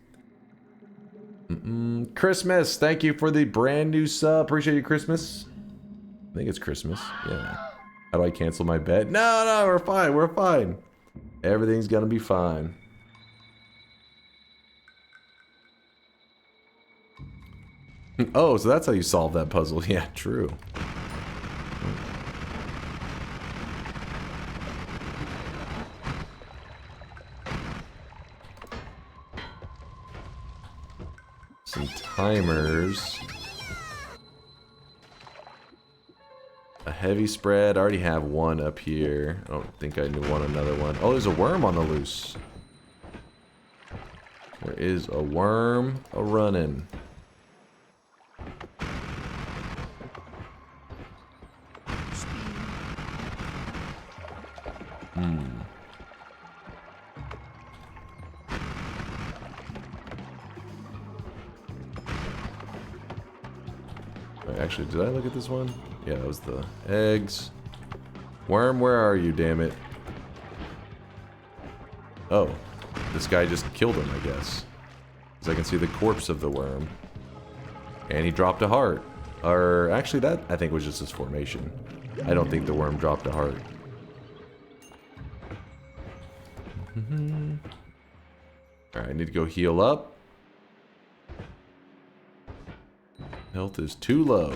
Christmas, thank you for the brand new sub. Appreciate you, Christmas. I think it's Christmas. Yeah. How do I cancel my bet? No, we're fine. We're fine. Everything's gonna be fine. Oh, so that's how you solve that puzzle. Yeah, true. Some timers. A heavy spread. I already have one up here. I don't think I want another one. Oh, there's a worm on the loose. There is a worm a-running. Wait, actually, did I look at this one? Yeah, that was the eggs. Worm, where are you, damn it? Oh, this guy just killed him, I guess. Because I can see the corpse of the worm. And he dropped a heart. Or, actually, that, I think, was just his formation. I don't think the worm dropped a heart. Alright, I need to go heal up. Health is too low.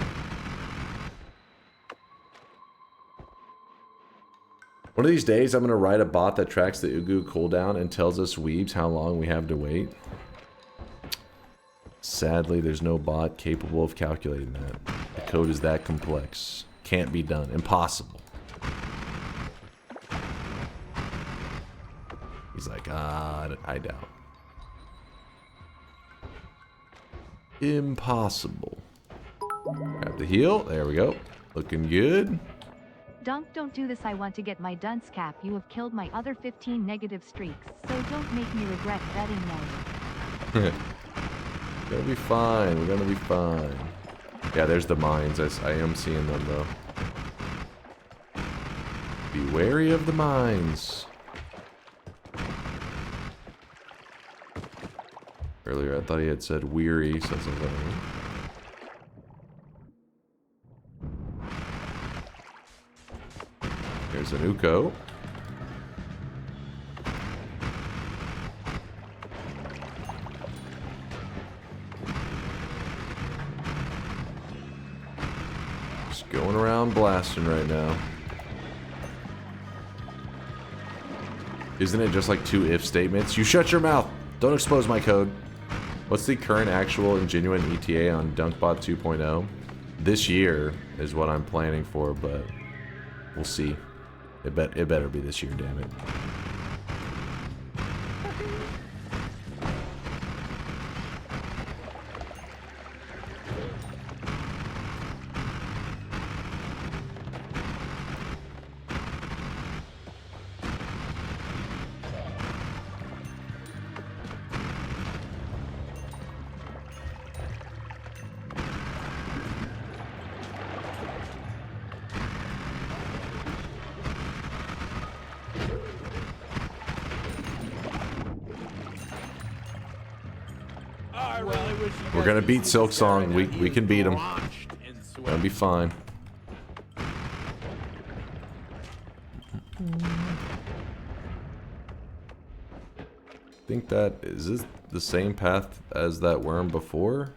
One of these days, I'm going to write a bot that tracks the Ugu cooldown and tells us weebs how long we have to wait. Sadly, there's no bot capable of calculating that. The code is that complex. Can't be done. Impossible. He's like, I doubt. Impossible. Grab the heal. There we go. Looking good. Dunk, don't do this. I want to get my dunce cap. You have killed my other 15 negative streaks, so don't make me regret betting now. We're gonna be fine. We're gonna be fine. Yeah, there's the mines. I am seeing them, though. Be wary of the mines. Earlier, I thought he had said weary, so I was like, Here's an Uko. Just going around blasting right now. Isn't it just like 2 if statements? You shut your mouth! Don't expose my code. What's the current actual and genuine ETA on DunkBot 2.0? This year is what I'm planning for, but we'll see. It better be this year, damn it. We're gonna beat Silk Song. We can beat him. Gonna be fine. I think is this the same path as that worm before?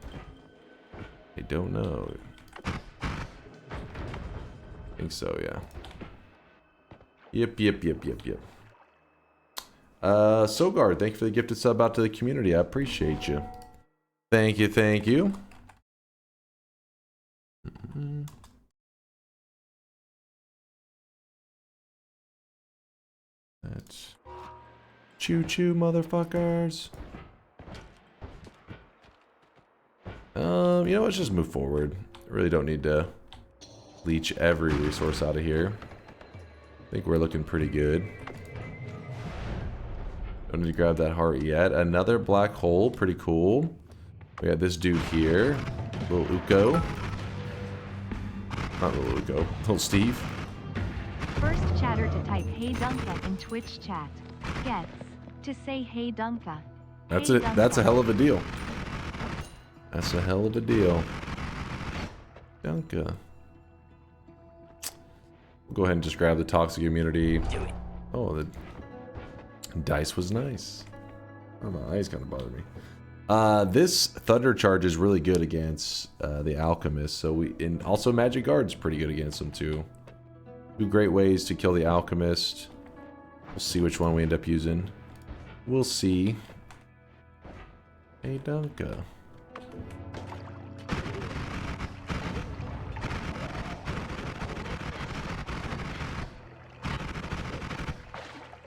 I don't know. I think so, yeah. Yep. Sogard, thank you for the gifted sub out to the community. I appreciate you. Thank you. That's choo-choo, motherfuckers. You know, let's just move forward. I really don't need to leech every resource out of here. I think we're looking pretty good. Don't need to grab that heart yet. Another black hole, pretty cool. We got this dude here, little Uko. Not little Uko, little Steve. First chatter to type "Hey Dunka" in Twitch chat gets to say "Hey Dunka." That's Hey it. Dunka. That's a hell of a deal. That's a hell of a deal. Dunka. We'll go ahead and just grab the toxic immunity. Oh, the dice was nice. Oh, my eyes kind of bothered me. This Thunder Charge is really good against the Alchemist. So and also Magic Guard's pretty good against them too. Two great ways to kill the Alchemist. We'll see which one we end up using. We'll see. Hey, Dunka.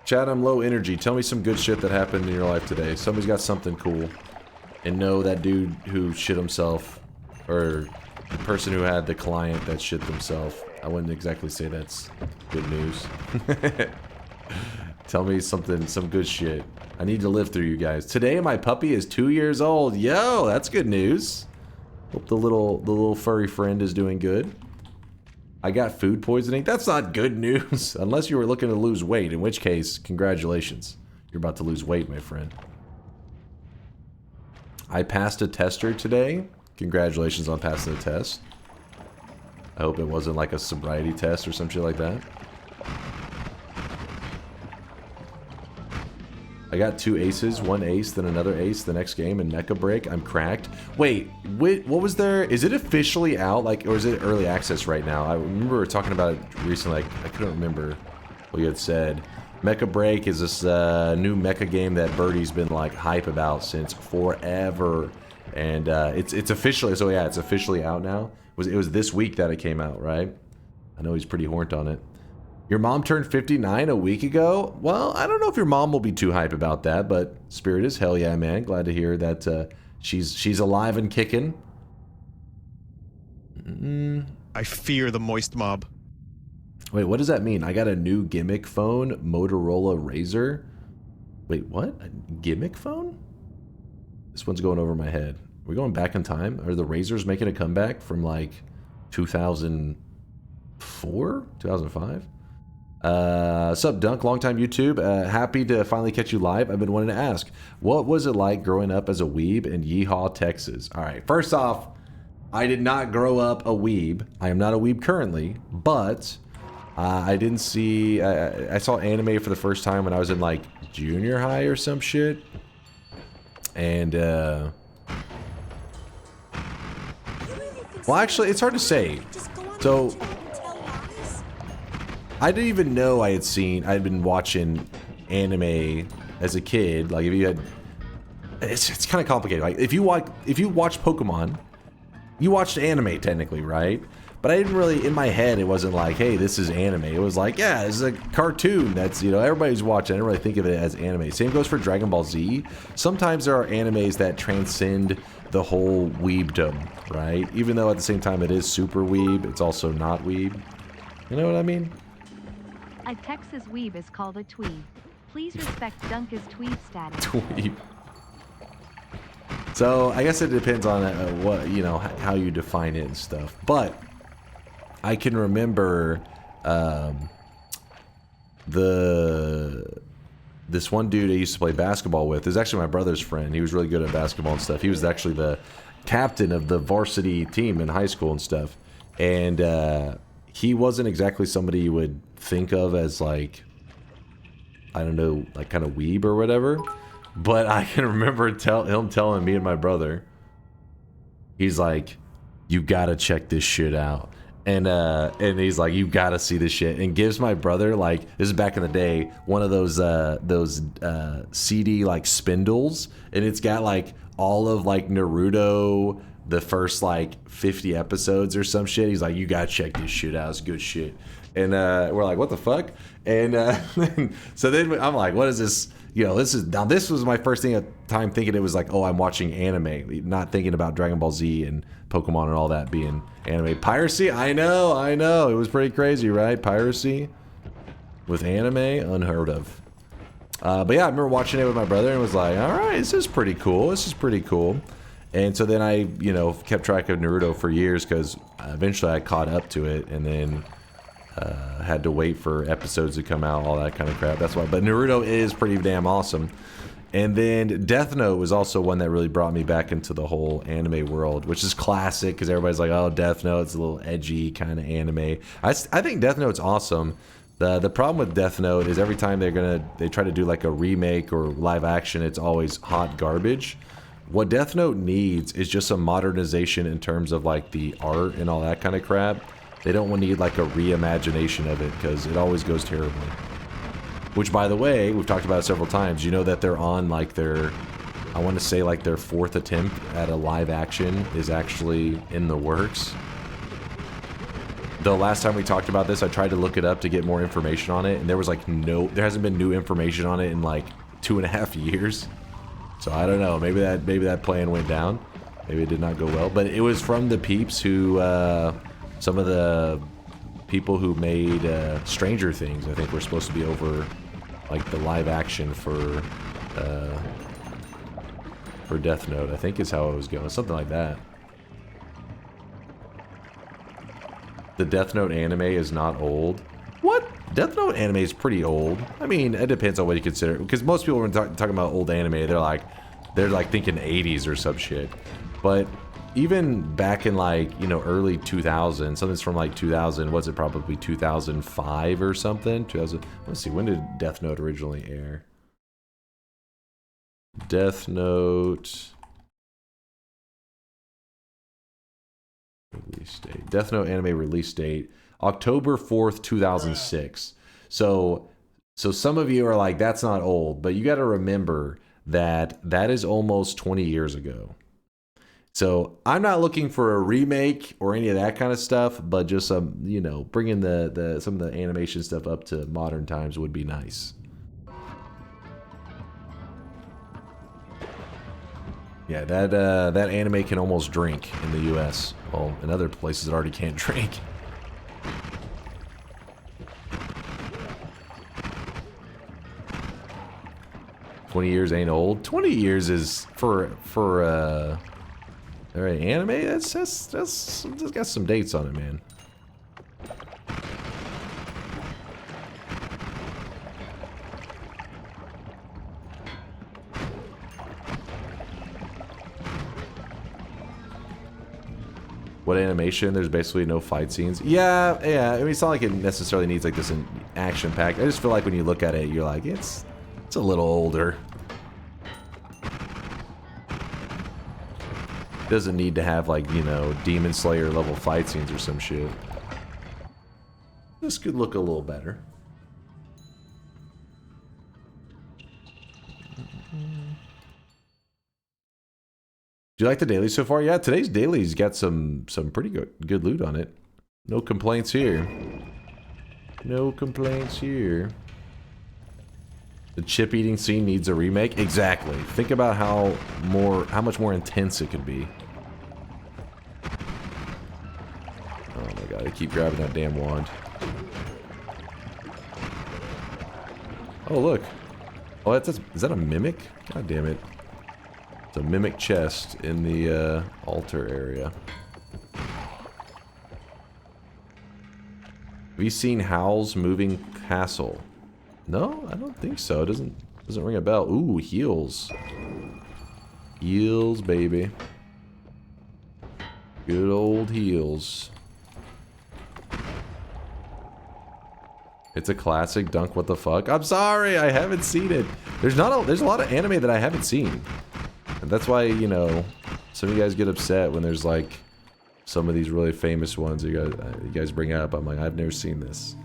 Chad, I'm low energy. Tell me some good shit that happened in your life today. Somebody's got something cool. And no, that dude who shit himself, or the person who had the client that shit themselves, I wouldn't exactly say that's good news. Tell me some good shit. I need to live through you guys. Today, my puppy is 2 years old. Yo, that's good news. Hope the little furry friend is doing good. I got food poisoning. That's not good news. Unless you were looking to lose weight, in which case, congratulations. You're about to lose weight, my friend. I passed a tester today. Congratulations on passing the test. I hope it wasn't like a sobriety test or some shit like that. I got 2 aces, 1 ace, then another ace the next game in Mecha Break. I'm cracked. Wait, what was there? Is it officially out, like, or is it early access right now? I remember we were talking about it recently. I couldn't remember what you had said. Mecha Break is this new mecha game that Birdie's been like hype about since forever, and it's officially, so yeah, it's officially out now. It was this week that it came out, right? I know he's pretty horned on it. Your mom turned 59 a week ago? Well, I don't know if your mom will be too hype about that, but Spirit is hell yeah, man. Glad to hear that she's alive and kicking. I fear the moist mob. Wait, what does that mean? I got a new gimmick phone, Motorola Razr. Wait, what? A gimmick phone? This one's going over my head. Are we going back in time? Are the Razrs making a comeback from like 2004? 2005? Sup, Dunk, longtime YouTube. Happy to finally catch you live. I've been wanting to ask, what was it like growing up as a weeb in Yeehaw, Texas? All right, first off, I did not grow up a weeb. I am not a weeb currently, but I didn't see... I saw anime for the first time when I was in like junior high or some shit. And, well, actually, it's hard to say. So... I didn't even know I'd been watching anime as a kid. Like, if you had, it's kind of complicated. Like, if you watch Pokemon, you watched anime technically, right? But I didn't really, in my head, it wasn't like, hey, this is anime. It was like, yeah, this is a cartoon that's, you know, everybody's watching. I didn't really think of it as anime. Same goes for Dragon Ball Z. Sometimes there are animes that transcend the whole weebdom, right? Even though at the same time it is super weeb, it's also not weeb. You know what I mean? A Texas weeb is called a tweeb. Please respect Dunka's tweeb status. Tweeb. So I guess it depends on what, you know, how you define it and stuff. But I can remember the this one dude I used to play basketball with is actually my brother's friend. He was really good at basketball and stuff. He was actually the captain of the varsity team in high school and stuff. And he wasn't exactly somebody you would think of as like, I don't know, like kind of weeb or whatever. But I can remember him telling me and my brother, he's like, you gotta check this shit out. And he's like, you gotta see this shit, and gives my brother, like, this is back in the day, one of those CD like spindles, and it's got like all of like Naruto, the first like 50 episodes or some shit. He's like, you gotta check this shit out, it's good shit. And we're like, what the fuck? And so then I'm like, what is this? You know, this was my first time thinking it was like, oh, I'm watching anime, not thinking about Dragon Ball Z and Pokemon and all that being anime. Piracy? I know. It was pretty crazy, right? Piracy with anime? Unheard of. But yeah, I remember watching it with my brother and was like, all right, this is pretty cool. And so then I, you know, kept track of Naruto for years because eventually I caught up to it, and then had to wait for episodes to come out, all that kind of crap. That's why. But Naruto is pretty damn awesome. And then Death Note was also one that really brought me back into the whole anime world, which is classic because everybody's like, oh, Death Note, it's a little edgy kind of anime. I think Death Note's awesome. The problem with Death Note is every time they try to do like a remake or live action, it's always hot garbage. What Death Note needs is just some modernization in terms of like the art and all that kind of crap. They don't need like a reimagination of it because it always goes terribly. Which, by the way, we've talked about it several times. You know that they're on like their, I want to say like their 4th attempt at a live action is actually in the works. The last time we talked about this, I tried to look it up to get more information on it, and there was like there hasn't been new information on it in like 2.5 years. So I don't know. Maybe that plan went down. Maybe it did not go well. But it was from the peeps who. Some of the people who made Stranger Things, I think, were supposed to be over like the live action for Death Note, I think is how it was going. Something like that. The Death Note anime is not old. What? Death Note anime is pretty old. I mean, it depends on what you consider. Because most people when talking about old anime, they're like thinking 80s or some shit. But even back in like, you know, early 2000, something's from like 2000, was it probably 2005 or something? 2000. Let's see, when did Death Note originally air? Death Note release date. Death Note anime release date, October 4th, 2006. So some of you are like, that's not old, but you got to remember that is almost 20 years ago. So I'm not looking for a remake or any of that kind of stuff, but just some, you know, bringing some of the animation stuff up to modern times would be nice. Yeah, that anime can almost drink in the U.S. Well, in other places it already can't drink. "20 years ain't old." 20 years is for all right, anime. That's got some dates on it, man. What animation? There's basically no fight scenes. Yeah. I mean, it's not like it necessarily needs like this action pack. I just feel like when you look at it, you're like, it's a little older. Doesn't need to have like, you know, Demon Slayer level fight scenes or some shit. This could look a little better. Do you like the daily so far? Yeah, today's daily's got some pretty good loot on it. No complaints here. No complaints here. The chip eating scene needs a remake? Exactly. Think about how much more intense it could be. Oh my god, I keep grabbing that damn wand. Oh look. Oh, is that a mimic? God damn it. It's a mimic chest in the altar area. Have you seen Howl's Moving Castle? No, I don't think so. It doesn't Doesn't ring a bell. Ooh, heals. Heals, baby. Good old heals. It's a classic dunk. What the fuck? I'm sorry, I haven't seen it. There's a lot of anime that I haven't seen, and that's why, you know, some of you guys get upset when there's like some of these really famous ones you guys bring up. I'm like, I've never seen this.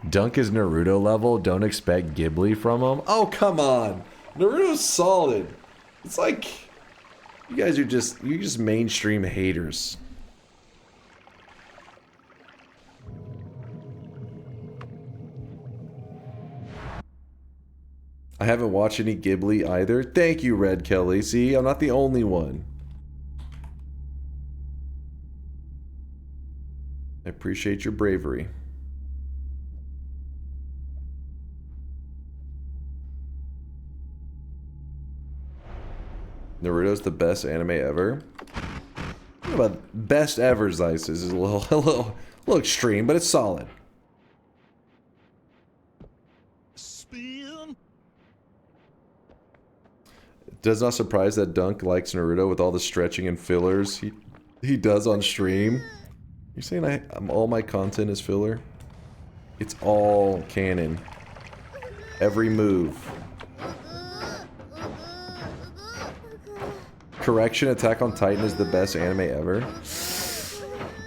Dunk is Naruto level. Don't expect Ghibli from him. Oh, come on. Naruto's solid. It's like you guys are just mainstream haters. I haven't watched any Ghibli either. Thank you, Red Kelly. See, I'm not the only one. I appreciate your bravery. Naruto's the best anime ever. What about best ever, Zeiss? This is a little extreme, but it's solid. It does not surprise that Dunk likes Naruto with all the stretching and fillers he does on stream. You're saying all my content is filler? It's all canon. Every move. Correction, Attack on Titan is the best anime ever.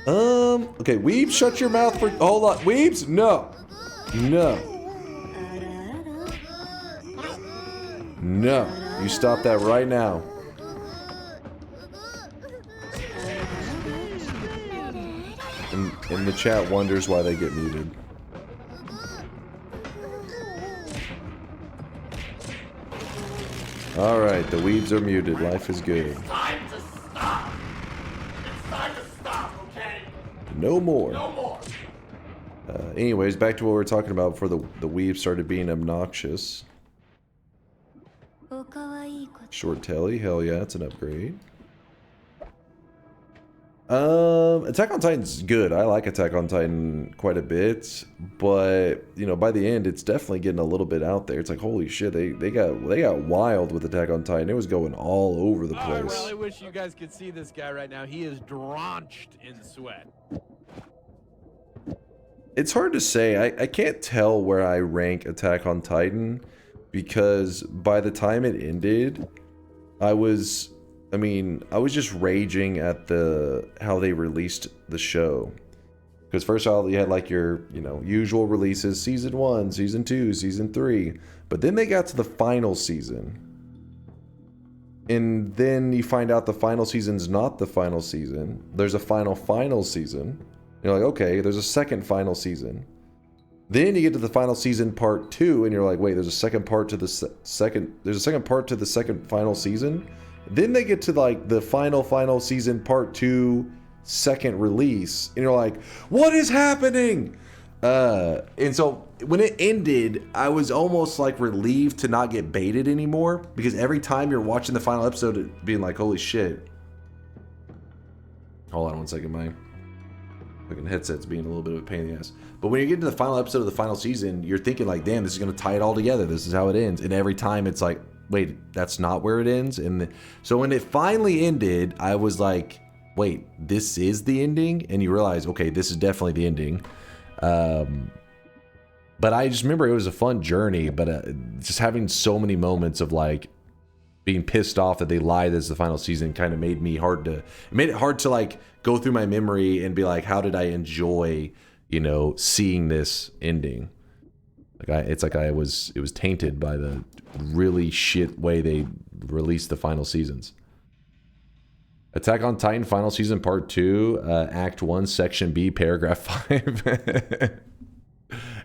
Okay, Weebs, shut your mouth for... Hold on. Weebs, no. No. No. You stop that right now. And the chat wonders why they get muted. Alright, the weebs are muted. Life is good. It's time to stop. It's time to stop, okay? No more. No more. Anyways, back to what we were talking about before the weebs started being obnoxious. Short telly, hell yeah, it's an upgrade. Attack on Titan's good. I like Attack on Titan quite a bit, but you know, by the end, it's definitely getting a little bit out there. It's like, holy shit, they got wild with Attack on Titan. It was going all over the place. I really wish you guys could see this guy right now. He is drenched in sweat. It's hard to say. I can't tell where I rank Attack on Titan because by the time it ended, I was just raging at how they released the show. Because first of all, you had like your, usual releases, season 1, season 2, season 3. But then they got to the final season. And then you find out the final season's not the final season. There's a final season. You're like, okay, there's a second final season. Then you get to the final season part 2, and you're like, wait, there's a second part to the second final season? Then they get to like the final season part 2 second release, and you're like, what is happening? And so when it ended, I was almost like relieved to not get baited anymore, because every time you're watching the final episode, being like, holy shit. Hold on one second, my fucking headset's being a little bit of a pain in the ass. But when you get to the final episode of the final season, you're thinking like, damn, this is gonna tie it all together. This is how it ends. And every time it's like, wait, that's not where it ends. And so when it finally ended, I was like, wait, this is the ending? And you realize, okay, this is definitely the ending. But I just remember it was a fun journey, but just having so many moments of like being pissed off that they lied as the final season kind of made it hard to like go through my memory and be like, how did I enjoy, seeing this ending? Like it was tainted by the really shit way they released the final seasons. Attack on Titan final season part 2, act 1, section B, paragraph 5.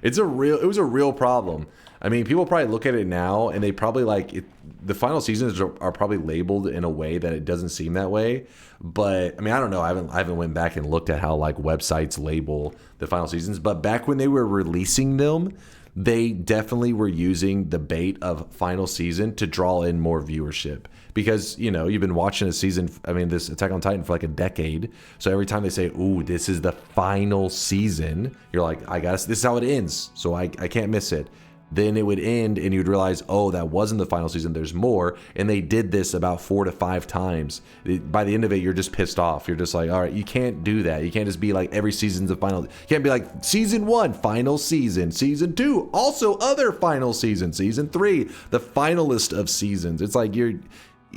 It was a real problem. I mean, people probably look at it now and they probably like it. The final seasons are probably labeled in a way that it doesn't seem that way. But I mean, I don't know. I haven't went back and looked at how like websites label the final seasons. But back when they were releasing them, they definitely were using the bait of final season to draw in more viewership. Because, you know, you've been watching a season, I mean, this Attack on Titan for like a decade. So every time they say, ooh, this is the final season, you're like, I guess this is how it ends. So I can't miss it. Then it would end and you'd realize, oh, that wasn't the final season. There's more. And they did this about 4 to 5 times. By the end of it, you're just pissed off. You're just like, all right, you can't do that. You can't just be like every season's the final. You can't be like season 1, final season. Season 2, also other final season. Season 3, the finalist of seasons. It's like you're...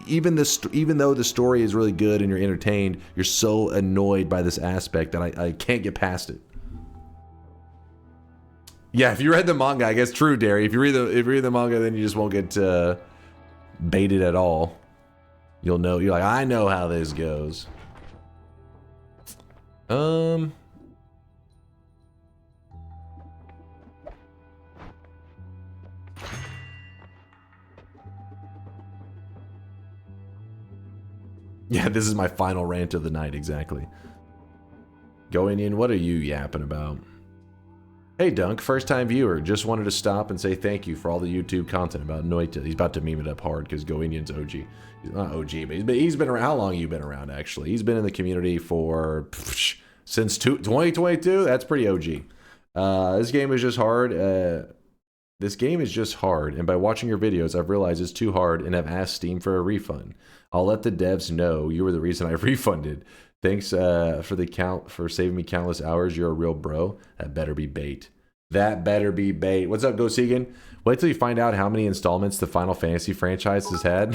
Even though the story is really good and you're entertained, you're so annoyed by this aspect that I can't get past it. Yeah, if you read the manga, I guess true, Derry. If you read the manga, then you just won't get baited at all. You'll know. You're like, I know how this goes. Yeah, this is my final rant of the night, exactly. Going in, what are you yapping about? Hey Dunk, first time viewer, just wanted to stop and say thank you for all the YouTube content about Noita. He's about to meme it up hard because Goinian's OG. He's not OG, but he's been around. How long have you been around, actually? He's been in the community for since 2022. That's pretty OG. This game is just hard. This game is just hard, and by watching your videos, I've realized it's too hard and have asked Steam for a refund. I'll let the devs know you were the reason I refunded. Thanks for saving me countless hours. You're a real bro. That better be bait. That better be bait. What's up, Ghost Egan? Wait till you find out how many installments the Final Fantasy franchise has had.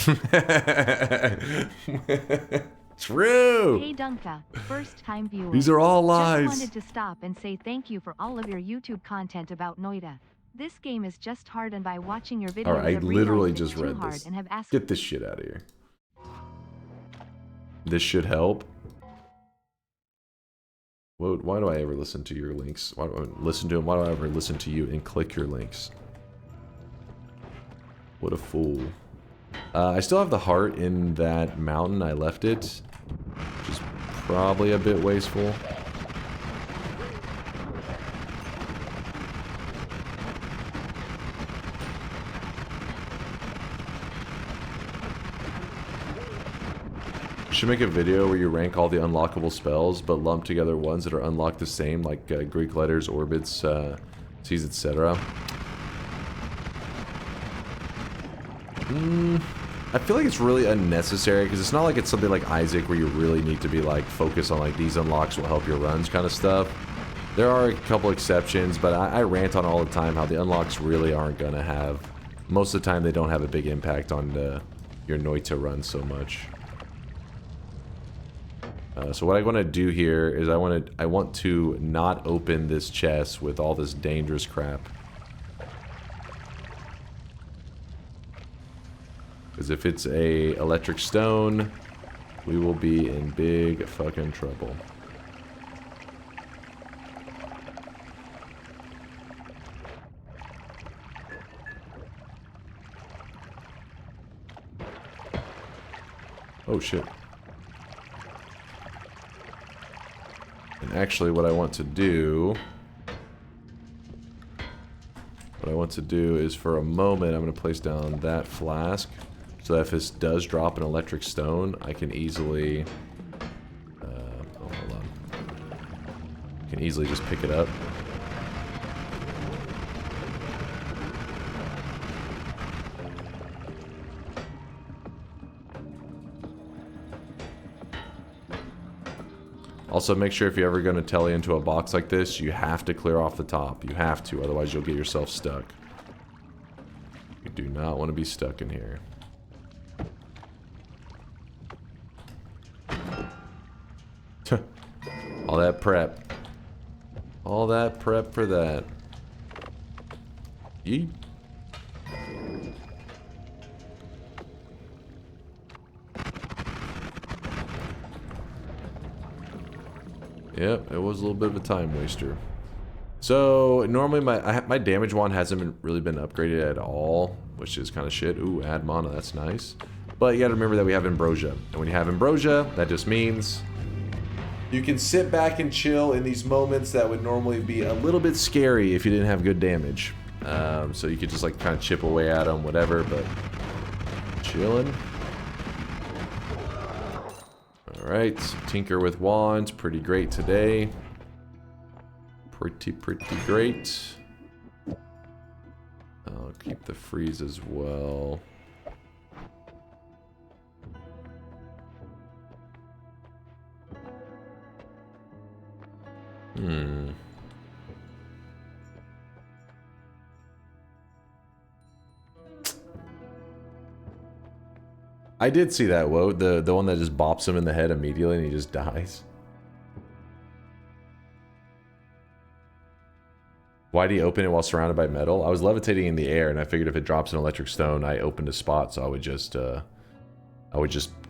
True. Hey Dunka, first time viewer. These are all lies. Just wanted to stop and say thank you for all of your YouTube content about Noita. This game is just hard, and by watching your videos, Alright, I literally just too read hard this. And have asked Get this shit out of here. This should help. Why do I ever listen to your links? Why do I listen to them? Why do I ever listen to you and click your links? What a fool. I still have the heart in that mountain. I left it, which is probably a bit wasteful. Should make a video where you rank all the unlockable spells, but lump together ones that are unlocked the same, like Greek letters, orbits, C's, etc. I feel like it's really unnecessary, because it's not like it's something like Isaac where you really need to be like focused on like these unlocks will help your runs kind of stuff. There are a couple exceptions, but I rant on all the time how the unlocks really aren't going to have, most of the time they don't have a big impact on your Noita run so much. So what I want to do here is I want to not open this chest with all this dangerous crap. Because if it's a electric stone, we will be in big fucking trouble. Oh shit. And actually what I want to do is for a moment I'm going to place down that flask so that if this does drop an electric stone, I can easily hold on. I can easily just pick it up. Also, make sure if you're ever going to tele into a box like this, you have to clear off the top. You have to, otherwise you'll get yourself stuck. You do not want to be stuck in here. All that prep. All that prep for that. Yeet. Yep, it was a little bit of a time waster. So normally my damage wand hasn't really been upgraded at all, which is kind of shit. Ooh, add mana, that's nice. But you gotta remember that we have Ambrosia. And when you have Ambrosia, that just means you can sit back and chill in these moments that would normally be a little bit scary if you didn't have good damage. So you could just like kind of chip away at them, whatever, but chilling. Alright, tinker with wands, pretty great today. Pretty great. I'll keep the freeze as well. I did see that, whoa, the one that just bops him in the head immediately and he just dies. Why do you open it while surrounded by metal? I was levitating in the air and I figured if it drops an electric stone, I opened a spot, so I would just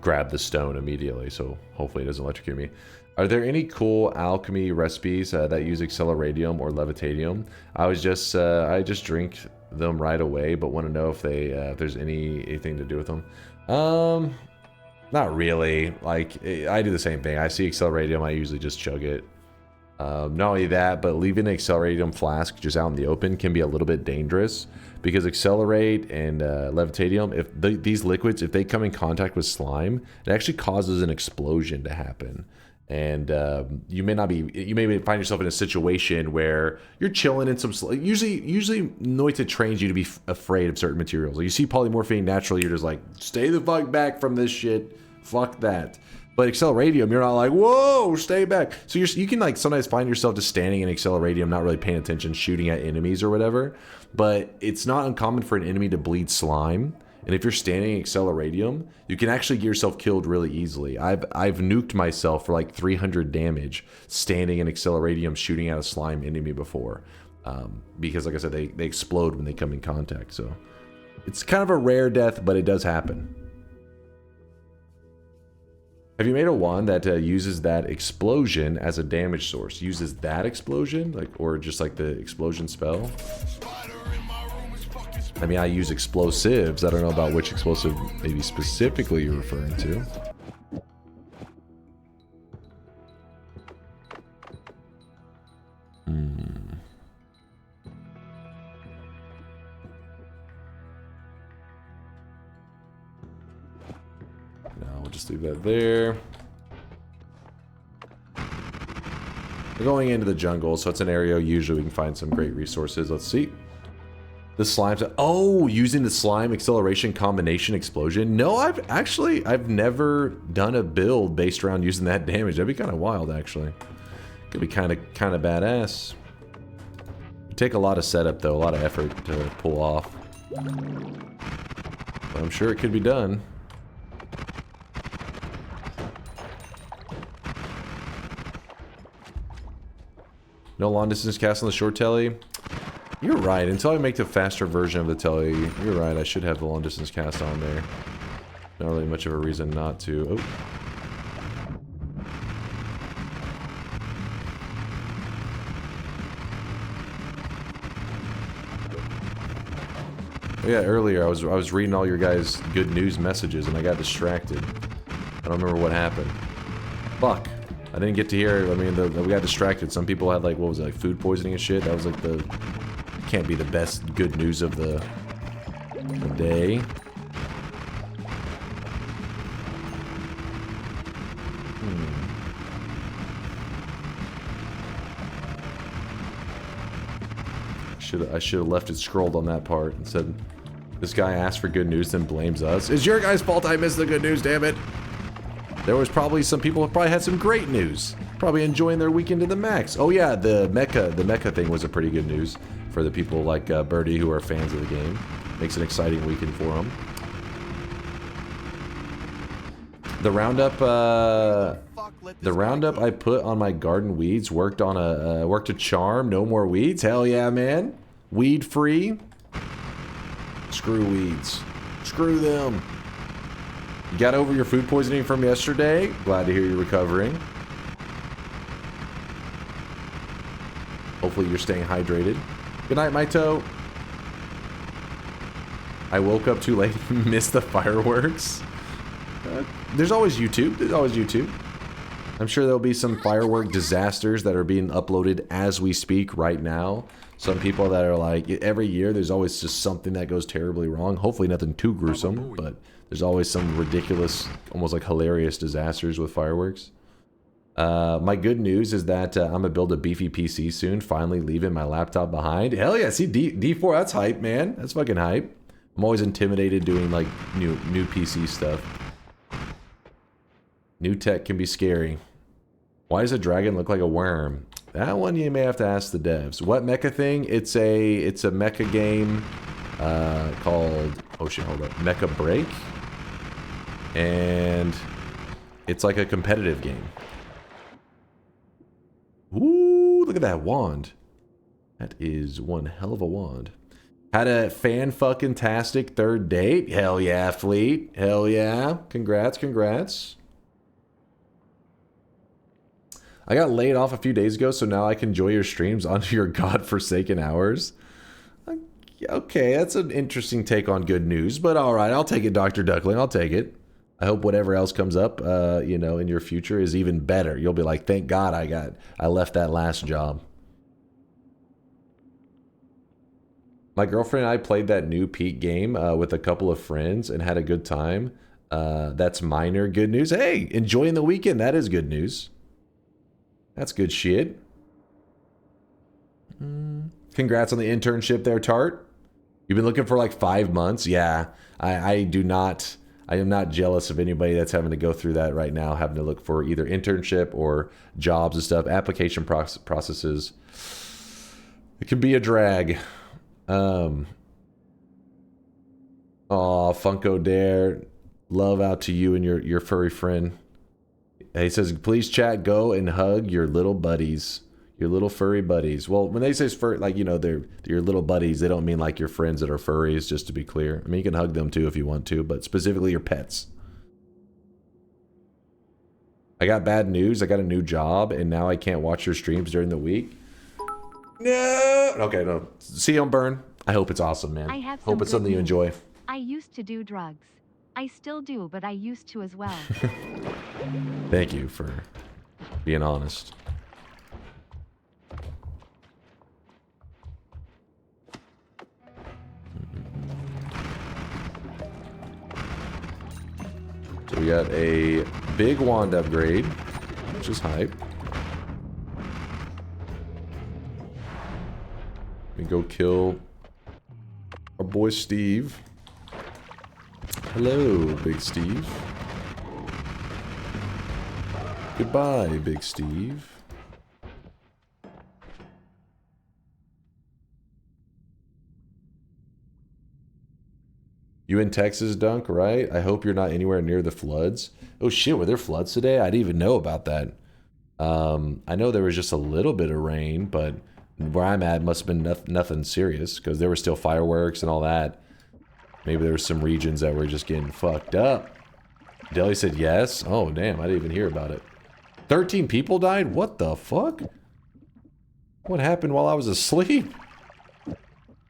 grab the stone immediately, so hopefully it doesn't electrocute me. Are there any cool alchemy recipes that use acceleradium or levitadium? I just drink them right away, but want to know if they if there's anything to do with them. Not really. Like, I do the same thing. I see acceleradium, I usually just chug it. Not only that, but leaving an acceleradium flask just out in the open can be a little bit dangerous, because accelerate and levitadium, if these liquids, if they come in contact with slime, it actually causes an explosion to happen. And you may find yourself in a situation where you're chilling in some usually Noita trains you to be afraid of certain materials. Like, you see polymorphine, naturally you're just like, stay the fuck back from this shit, fuck that. But acceleradium, you're not like, whoa, stay back. So you can like sometimes find yourself just standing in acceleradium, not really paying attention, shooting at enemies or whatever. But it's not uncommon for an enemy to bleed slime. And if you're standing in acceleradium, you can actually get yourself killed really easily. I've nuked myself for like 300 damage standing in acceleradium shooting at a slime enemy before. Because like I said, they explode when they come in contact. So it's kind of a rare death, but it does happen. Have you made a wand that uses that explosion as a damage source? Uses that explosion? Or just like the explosion spell? I mean, I use explosives. I don't know about which explosive maybe specifically you're referring to. No, we'll just leave that there. We're going into the jungle, so it's an area usually we can find some great resources. Let's see. The slimes. Oh, using the slime acceleration combination explosion. No, I've never done a build based around using that damage. That'd be kind of wild, actually. Could be kind of badass. It'd take a lot of setup though, a lot of effort to pull off. But I'm sure it could be done. No long distance cast on the short telly. You're right. Until I make the faster version of the telly, you're right. I should have the long distance cast on there. Not really much of a reason not to. Oh. Yeah, earlier I was reading all your guys' good news messages and I got distracted. I don't remember what happened. Fuck. I didn't get to hear. I mean, we got distracted. Some people had like, what was it, like food poisoning and shit. That was like the can't be the best good news of the day. I should have left it scrolled on that part and said, this guy asked for good news then blames us. It's your guys' fault I missed the good news, damn it. There was probably some people who probably had some great news. Probably enjoying their weekend to the max. Oh yeah, the mecha thing was a pretty good news for the people like Birdie who are fans of the game. Makes an exciting weekend for them. The roundup I put on my garden weeds worked a charm. No more weeds. Hell yeah, man. Weed free. Screw weeds. Screw them. You got over your food poisoning from yesterday. Glad to hear you're recovering. Hopefully you're staying hydrated. Good night, my toe. I woke up too late and missed the fireworks. There's always YouTube. There's always YouTube. I'm sure there'll be some firework disasters that are being uploaded as we speak right now. Some people that are like, every year there's always just something that goes terribly wrong. Hopefully nothing too gruesome, but there's always some ridiculous, almost like hilarious disasters with fireworks. My good news is that I'm gonna build a beefy PC soon, finally leaving my laptop behind. Hell yeah, see D4, that's hype, man. That's fucking hype. I'm always intimidated doing like new PC stuff. New tech can be scary. Why does a dragon look like a worm? That one you may have to ask the devs. What mecha thing? It's a mecha game called, oh shit, hold up, Mecha Break. And it's like a competitive game. Ooh, look at that wand. That is one hell of a wand. Had a fan-fucking-tastic third date. Hell yeah, Fleet. Hell yeah. Congrats, congrats. I got laid off a few days ago, so now I can enjoy your streams onto your godforsaken hours. Okay, that's an interesting take on good news, but alright, I'll take it, Dr. Duckling. I'll take it. I hope whatever else comes up, you know, in your future is even better. You'll be like, thank God I left that last job. My girlfriend and I played that new Peak game with a couple of friends and had a good time. That's minor good news. Hey, enjoying the weekend. That is good news. That's good shit. Congrats on the internship there, Tart. You've been looking for like 5 months. Yeah, I am not jealous of anybody that's having to go through that right now, having to look for either internship or jobs and stuff. Application processes. It can be a drag. Aw, Funko Dare. Love out to you and your furry friend. He says, please chat, go and hug your little buddies. Your little furry buddies. Well, when they say furry, like, you know, they're your little buddies, they don't mean like your friends that are furries, just to be clear. I mean, you can hug them too if you want to, but specifically your pets. I got bad news. I got a new job, and now I can't watch your streams during the week. No! Okay, no. See you on Burn. I hope it's awesome, man. I have hope it's something you enjoy. I used to do drugs. I still do, but I used to as well. Thank you for being honest. So we got a big wand upgrade, which is hype. We go kill our boy Steve. Hello, Big Steve. Goodbye, Big Steve. You in Texas, Dunk, right? I hope you're not anywhere near the floods. Oh shit, were there floods today? I didn't even know about that. I know there was just a little bit of rain, but where I'm at must have been nothing serious, because there were still fireworks and all that. Maybe there were some regions that were just getting fucked up. Deli said yes. Oh, damn, I didn't even hear about it. 13 people died? What the fuck? What happened while I was asleep?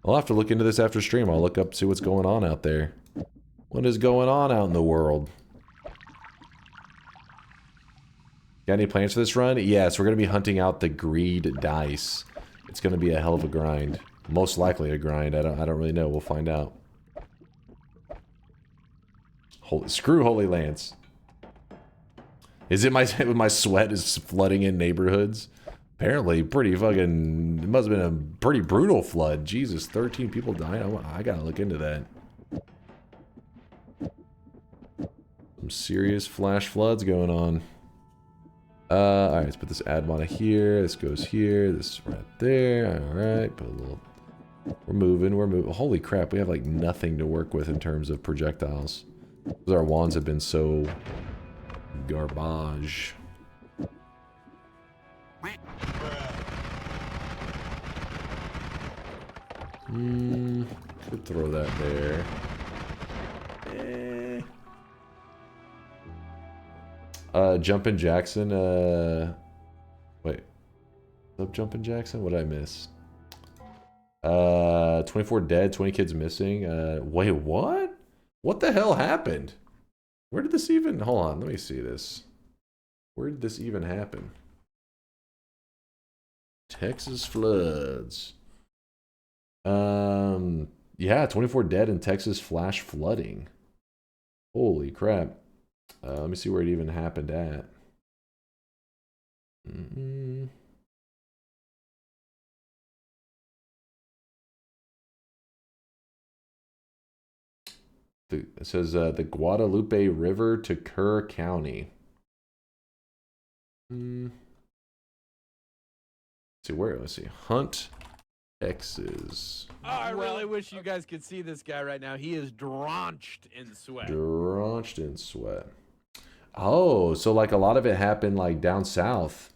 I'll have to look into this after stream. I'll look up, see what's going on out there. What is going on out in the world? Got any plans for this run? Yes, we're going to be hunting out the greed dice. It's going to be a hell of a grind. Most likely a grind. I don't really know. We'll find out. Screw Holy Lance. Is it my sweat is flooding in neighborhoods? Apparently, pretty fucking... It must have been a pretty brutal flood. Jesus, 13 people died? I gotta look into that. Some serious flash floods going on. Alright, let's put this Admona here. This goes here. This right there. Alright, put a little... We're moving. Holy crap, we have like nothing to work with in terms of projectiles. Because our wands have been so... garbage. Could throw that there. Jumpin' Jackson, wait. Up Jumpin' Jackson? What did I miss? 24 dead, 20 kids missing. Wait, what? What the hell happened? Where did this even... Hold on, let me see this. Where did this even happen? Texas floods. Yeah, 24 dead in Texas flash flooding. Holy crap. Let me see where it even happened at. It says the Guadalupe River to Kerr County. Let's see where. Let's see. Hunt, Texas. Oh, I really wish you guys could see this guy right now. He is drenched in sweat. Drenched in sweat. Oh, so like a lot of it happened like down south.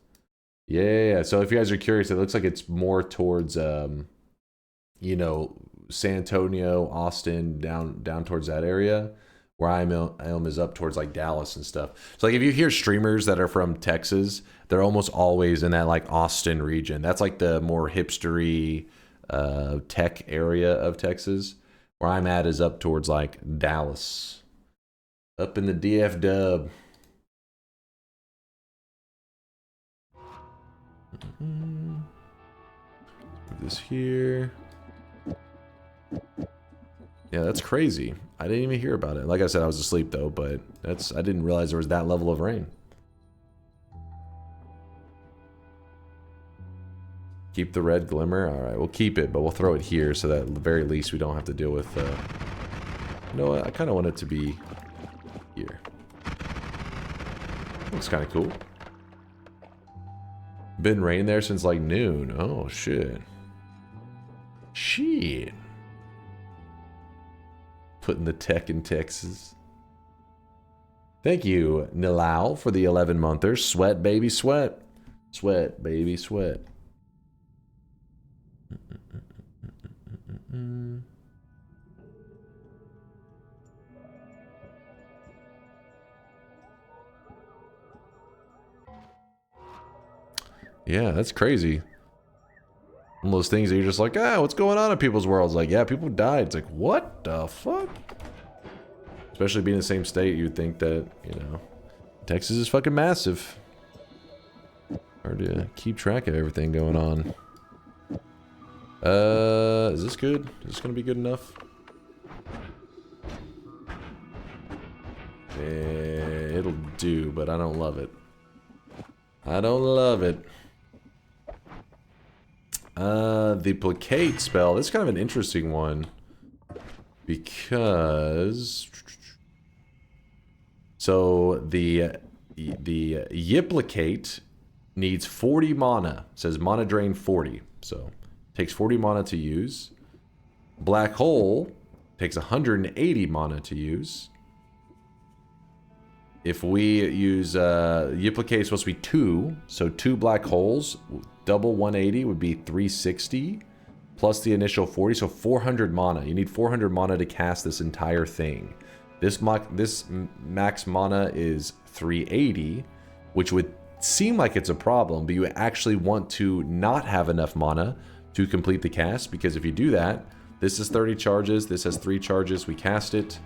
Yeah. So if you guys are curious, it looks like it's more towards, you know, San Antonio, Austin, down towards that area. Where I am is up towards like Dallas and stuff. So like if you hear streamers that are from Texas, they're almost always in that like Austin region. That's like the more hipstery tech area of Texas. Where I'm at is up towards like Dallas. Up in the DF dub. Put this here. Yeah, that's crazy. I didn't even hear about it. Like I said, I was asleep though, but I didn't realize there was that level of rain. Keep the red glimmer. All right, we'll keep it, but we'll throw it here so that at the very least we don't have to deal with. You know what? I kind of want it to be here. Looks kind of cool. Been rain there since like noon. Oh shit. Shit. Putting the tech in Texas. Thank you, Nilau, for the 11-monthers. Sweat, baby, sweat. Sweat, baby, sweat. Yeah, that's crazy. One of those things that you're just like, what's going on in people's worlds? Like, yeah, people died. It's like, what the fuck? Especially being in the same state, you'd think that, you know, Texas is fucking massive. Hard to keep track of everything going on. Is this good? Is this gonna be good enough? It'll do, but I don't love it. I don't love it. The placate spell. This is kind of an interesting one. Because... So, the Yiplicate needs 40 mana. It says mana drain 40. So, takes 40 mana to use. Black Hole takes 180 mana to use. If we use Yiplicate is supposed to be 2, so 2 black holes, double 180 would be 360, plus the initial 40, so 400 mana. You need 400 mana to cast this entire thing. This max mana is 380, which would seem like it's a problem, but you actually want to not have enough mana to complete the cast, because if you do that, this is 30 charges, this has 3 charges, we cast it.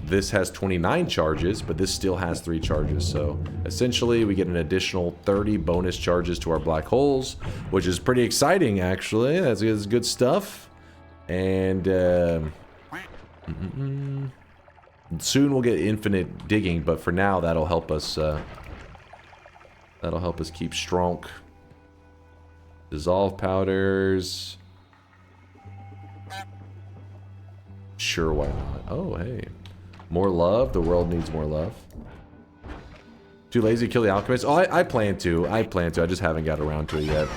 This has 29 charges, but this still has 3 charges. So essentially, we get an additional 30 bonus charges to our black holes, which is pretty exciting, actually. That's good stuff. And soon we'll get infinite digging, but for now, that'll help us. That'll help us keep strong. Dissolve powders. Sure, why not? Oh, hey. More love? The world needs more love. Too lazy to kill the alchemist? Oh, I plan to. I just haven't got around to it yet.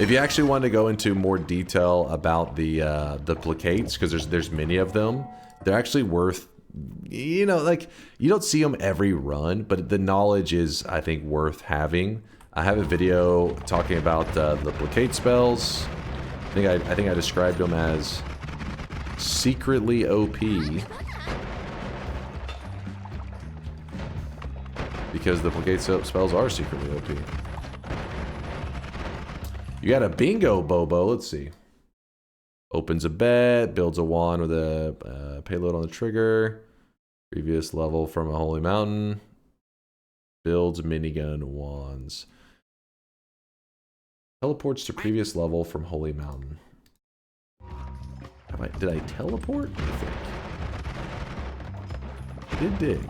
If you actually want to go into more detail about the placates, because there's many of them, they're actually worth, you know, like, you don't see them every run, but the knowledge is, I think, worth having. I have a video talking about the placate spells. I think I described them as secretly OP. Because the placate spells are secretly OP. You got a bingo, Bobo. Let's see. Opens a bet, builds a wand with a payload on the trigger. Previous level from a holy mountain. Builds minigun wands. Teleports to previous level from Holy Mountain. Did I teleport? I think. Did dig.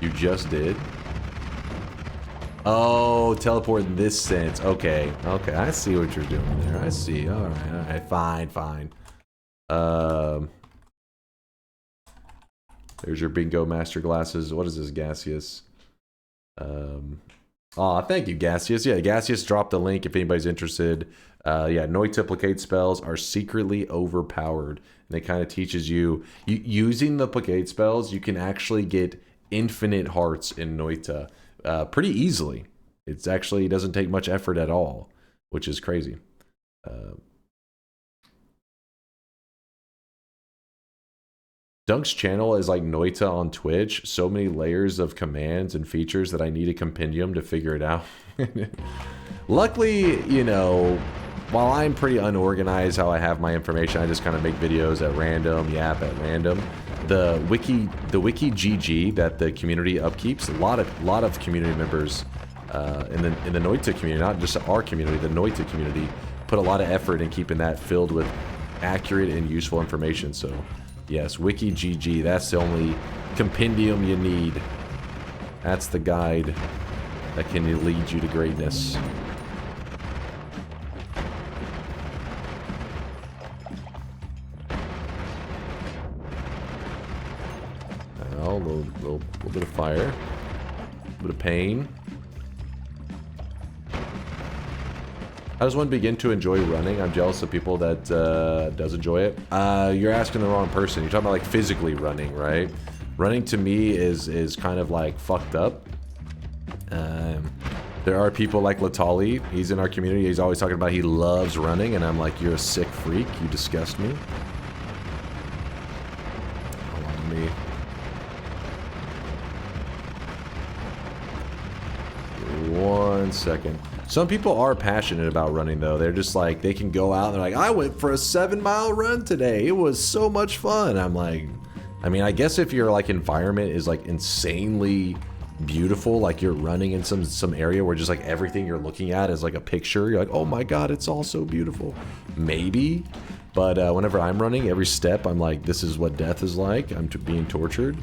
You just did? Oh, teleport in this sense. Okay, okay. I see what you're doing there. I see. All right. Fine, fine. There's your bingo master glasses. What is this, Gaseous? Aw, thank you, Gaseous. Yeah, Gaseous dropped the link if anybody's interested. Yeah, Noita placate spells are secretly overpowered. And it kind of teaches you, using the placate spells, you can actually get infinite hearts in Noita pretty easily. It's actually doesn't take much effort at all, which is crazy. Dunk's channel is like Noita on Twitch. So many layers of commands and features that I need a compendium to figure it out. Luckily, you know, while I'm pretty unorganized how I have my information, I just kind of make videos at random, yap at random. The wiki GG that the community upkeeps, a lot of community members in the Noita community, not just our community, the Noita community, put a lot of effort in keeping that filled with accurate and useful information. So yes, wiki GG, that's the only compendium you need. That's the guide that can lead you to greatness. Well, a little bit of fire, a bit of pain. How does one begin to enjoy running? I'm jealous of people that does enjoy it. You're asking the wrong person. You're talking about like physically running, right? Running to me is kind of like fucked up. There are people like Latali. He's in our community. He's always talking about he loves running, and I'm like, you're a sick freak. You disgust me. Hold on to me. One second. Some people are passionate about running, though. They're just like, they can go out and they're like, I went for a 7-mile run today. It was so much fun. I'm like, I mean, I guess if your like environment is like insanely beautiful, like you're running in some area where just like everything you're looking at is like a picture, you're like, oh my god, it's all so beautiful. Maybe. But whenever I'm running, every step I'm like, this is what death is like. I'm being tortured.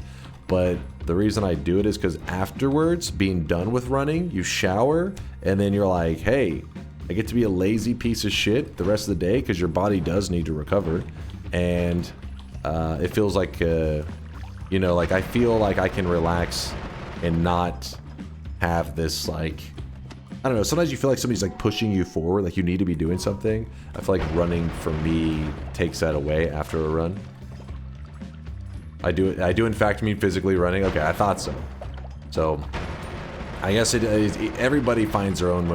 But the reason I do it is because afterwards, being done with running, you shower, and then you're like, hey, I get to be a lazy piece of shit the rest of the day because your body does need to recover. And it feels like, you know, like I feel like I can relax and not have this, like, I don't know, sometimes you feel like somebody's like pushing you forward, like you need to be doing something. I feel like running for me takes that away after a run. I do in fact mean physically running. Okay, I thought so. So, I guess everybody finds their own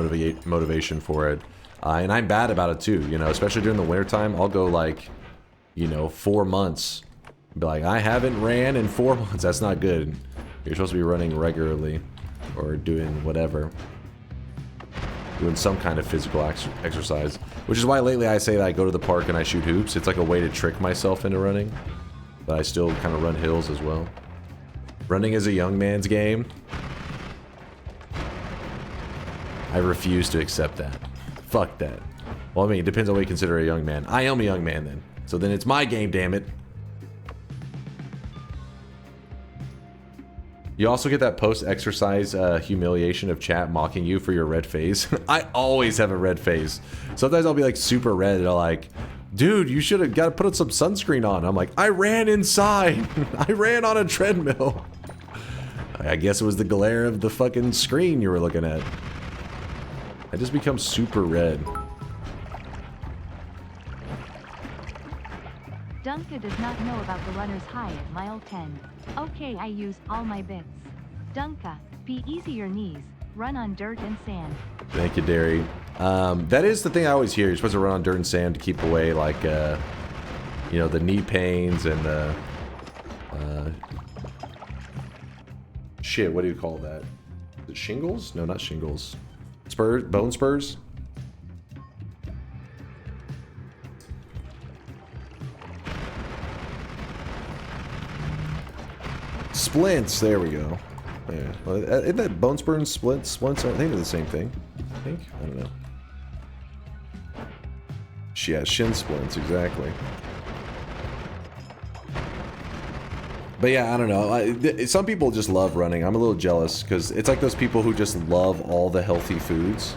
motivation for it. And I'm bad about it too, you know, especially during the winter time. I'll go like, you know, 4 months. Be like, I haven't ran in 4 months. That's not good. You're supposed to be running regularly or doing whatever. Doing some kind of physical exercise. Which is why lately I say that I go to the park and I shoot hoops. It's like a way to trick myself into running. But I still kind of run hills as well. Running is a young man's game. I refuse to accept that. Fuck that. Well, I mean, it depends on what you consider a young man. I am a young man then. So then it's my game, damn it. You also get that post-exercise humiliation of chat mocking you for your red face. I always have a red face. Sometimes I'll be like super red and I'm like, dude, you should have got to put some sunscreen on. I'm like, I ran inside. I ran on a treadmill. I guess it was the glare of the fucking screen you were looking at. I just become super red. Dunka does not know about the runner's high at mile 10. Okay, I used all my bits. Dunka, be easy your knees. Run on dirt and sand. Thank you, Derry. That is the thing I always hear. You're supposed to run on dirt and sand to keep away, like, you know, the knee pains and the... shit, what do you call that? Is it shingles? No, not shingles. Spurs? Bone spurs? Splints, there we go. Yeah. Well, isn't that bone splints? I think they're the same thing. I don't know. Yeah, shin splints, exactly. But yeah, I don't know. Some people just love running. I'm a little jealous because it's like those people who just love all the healthy foods.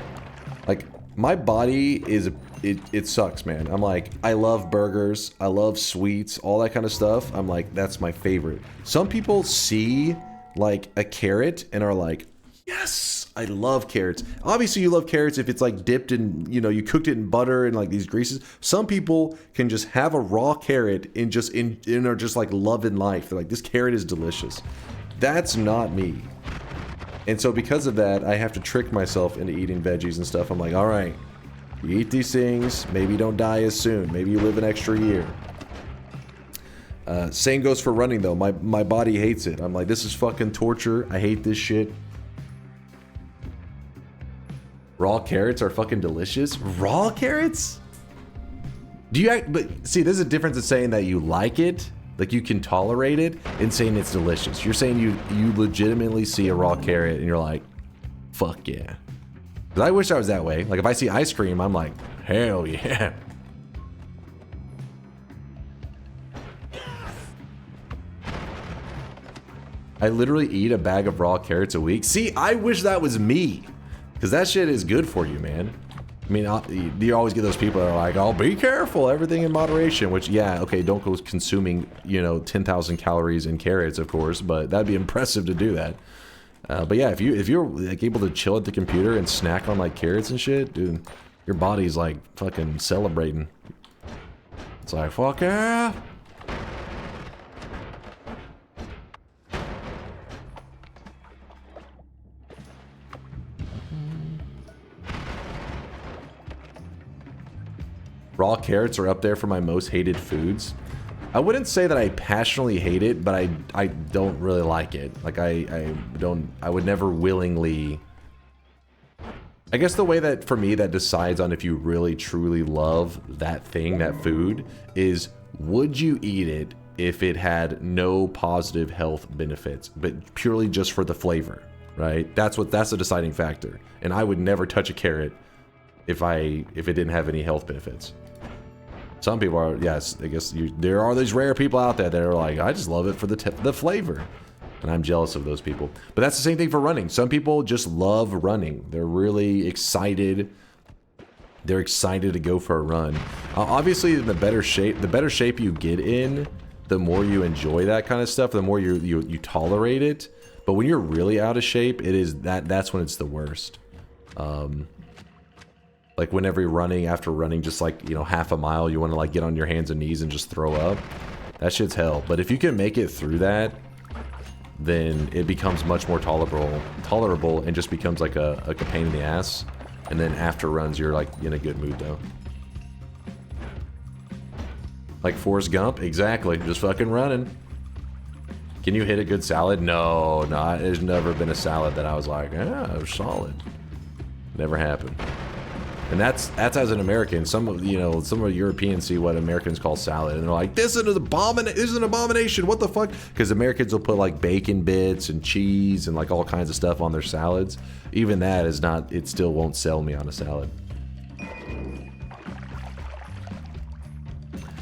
Like, my body is... It sucks, man. I'm like, I love burgers. I love sweets. All that kind of stuff. I'm like, that's my favorite. Some people see, like, a carrot and are like, yes, I love carrots. Obviously, you love carrots if it's, like, dipped in, you know, you cooked it in butter and, like, these greases. Some people can just have a raw carrot and are just, like, loving life. They're like, this carrot is delicious. That's not me. And so because of that, I have to trick myself into eating veggies and stuff. I'm like, all right. You eat these things, maybe you don't die as soon. Maybe you live an extra year. Same goes for running, though. My body hates it. I'm like, this is fucking torture. I hate this shit. Raw carrots are fucking delicious. Raw carrots? But see, there's a difference in saying that you like it, like you can tolerate it, and saying it's delicious. You're saying you legitimately see a raw carrot and you're like, fuck yeah. I wish I was that way. Like, if I see ice cream, I'm like, hell yeah. I literally eat a bag of raw carrots a week. See, I wish that was me. Because that shit is good for you, man. I mean, you always get those people that are like, oh, be careful, everything in moderation. Which, yeah, okay, don't go consuming, you know, 10,000 calories in carrots, of course. But that'd be impressive to do that. But yeah, if you're like able to chill at the computer and snack on like carrots and shit, dude, your body's like fucking celebrating. It's like, fuck yeah. Raw carrots are up there for my most hated foods. I wouldn't say that I passionately hate it, but I don't really like it. Like I would never willingly... I guess the way that, for me, that decides on if you really truly love that thing, that food, is would you eat it if it had no positive health benefits, but purely just for the flavor, right? That's the deciding factor. And I would never touch a carrot if it didn't have any health benefits. Some people are, yes, I guess there are these rare people out there that are like, I just love it for the flavor. And I'm jealous of those people. But that's the same thing for running. Some people just love running. They're really excited. They're excited to go for a run. Obviously, the better shape you get in, the more you enjoy that kind of stuff, the more you tolerate it. But when you're really out of shape, that's when it's the worst. Like whenever you're running, after running just like, you know, half a mile, you want to like get on your hands and knees and just throw up. That shit's hell. But if you can make it through that, then it becomes much more tolerable and just becomes like a pain in the ass. And then after runs, you're like in a good mood though. Like Forrest Gump, exactly. Just fucking running. Can you hit a good salad? No, there's never been a salad that I was like, yeah, it was solid. Never happened. And that's as an American. Some of Europeans see what Americans call salad, and they're like, "This is an abomination. What the fuck?" Because Americans will put like bacon bits and cheese and like all kinds of stuff on their salads. Even that is not. It still won't sell me on a salad.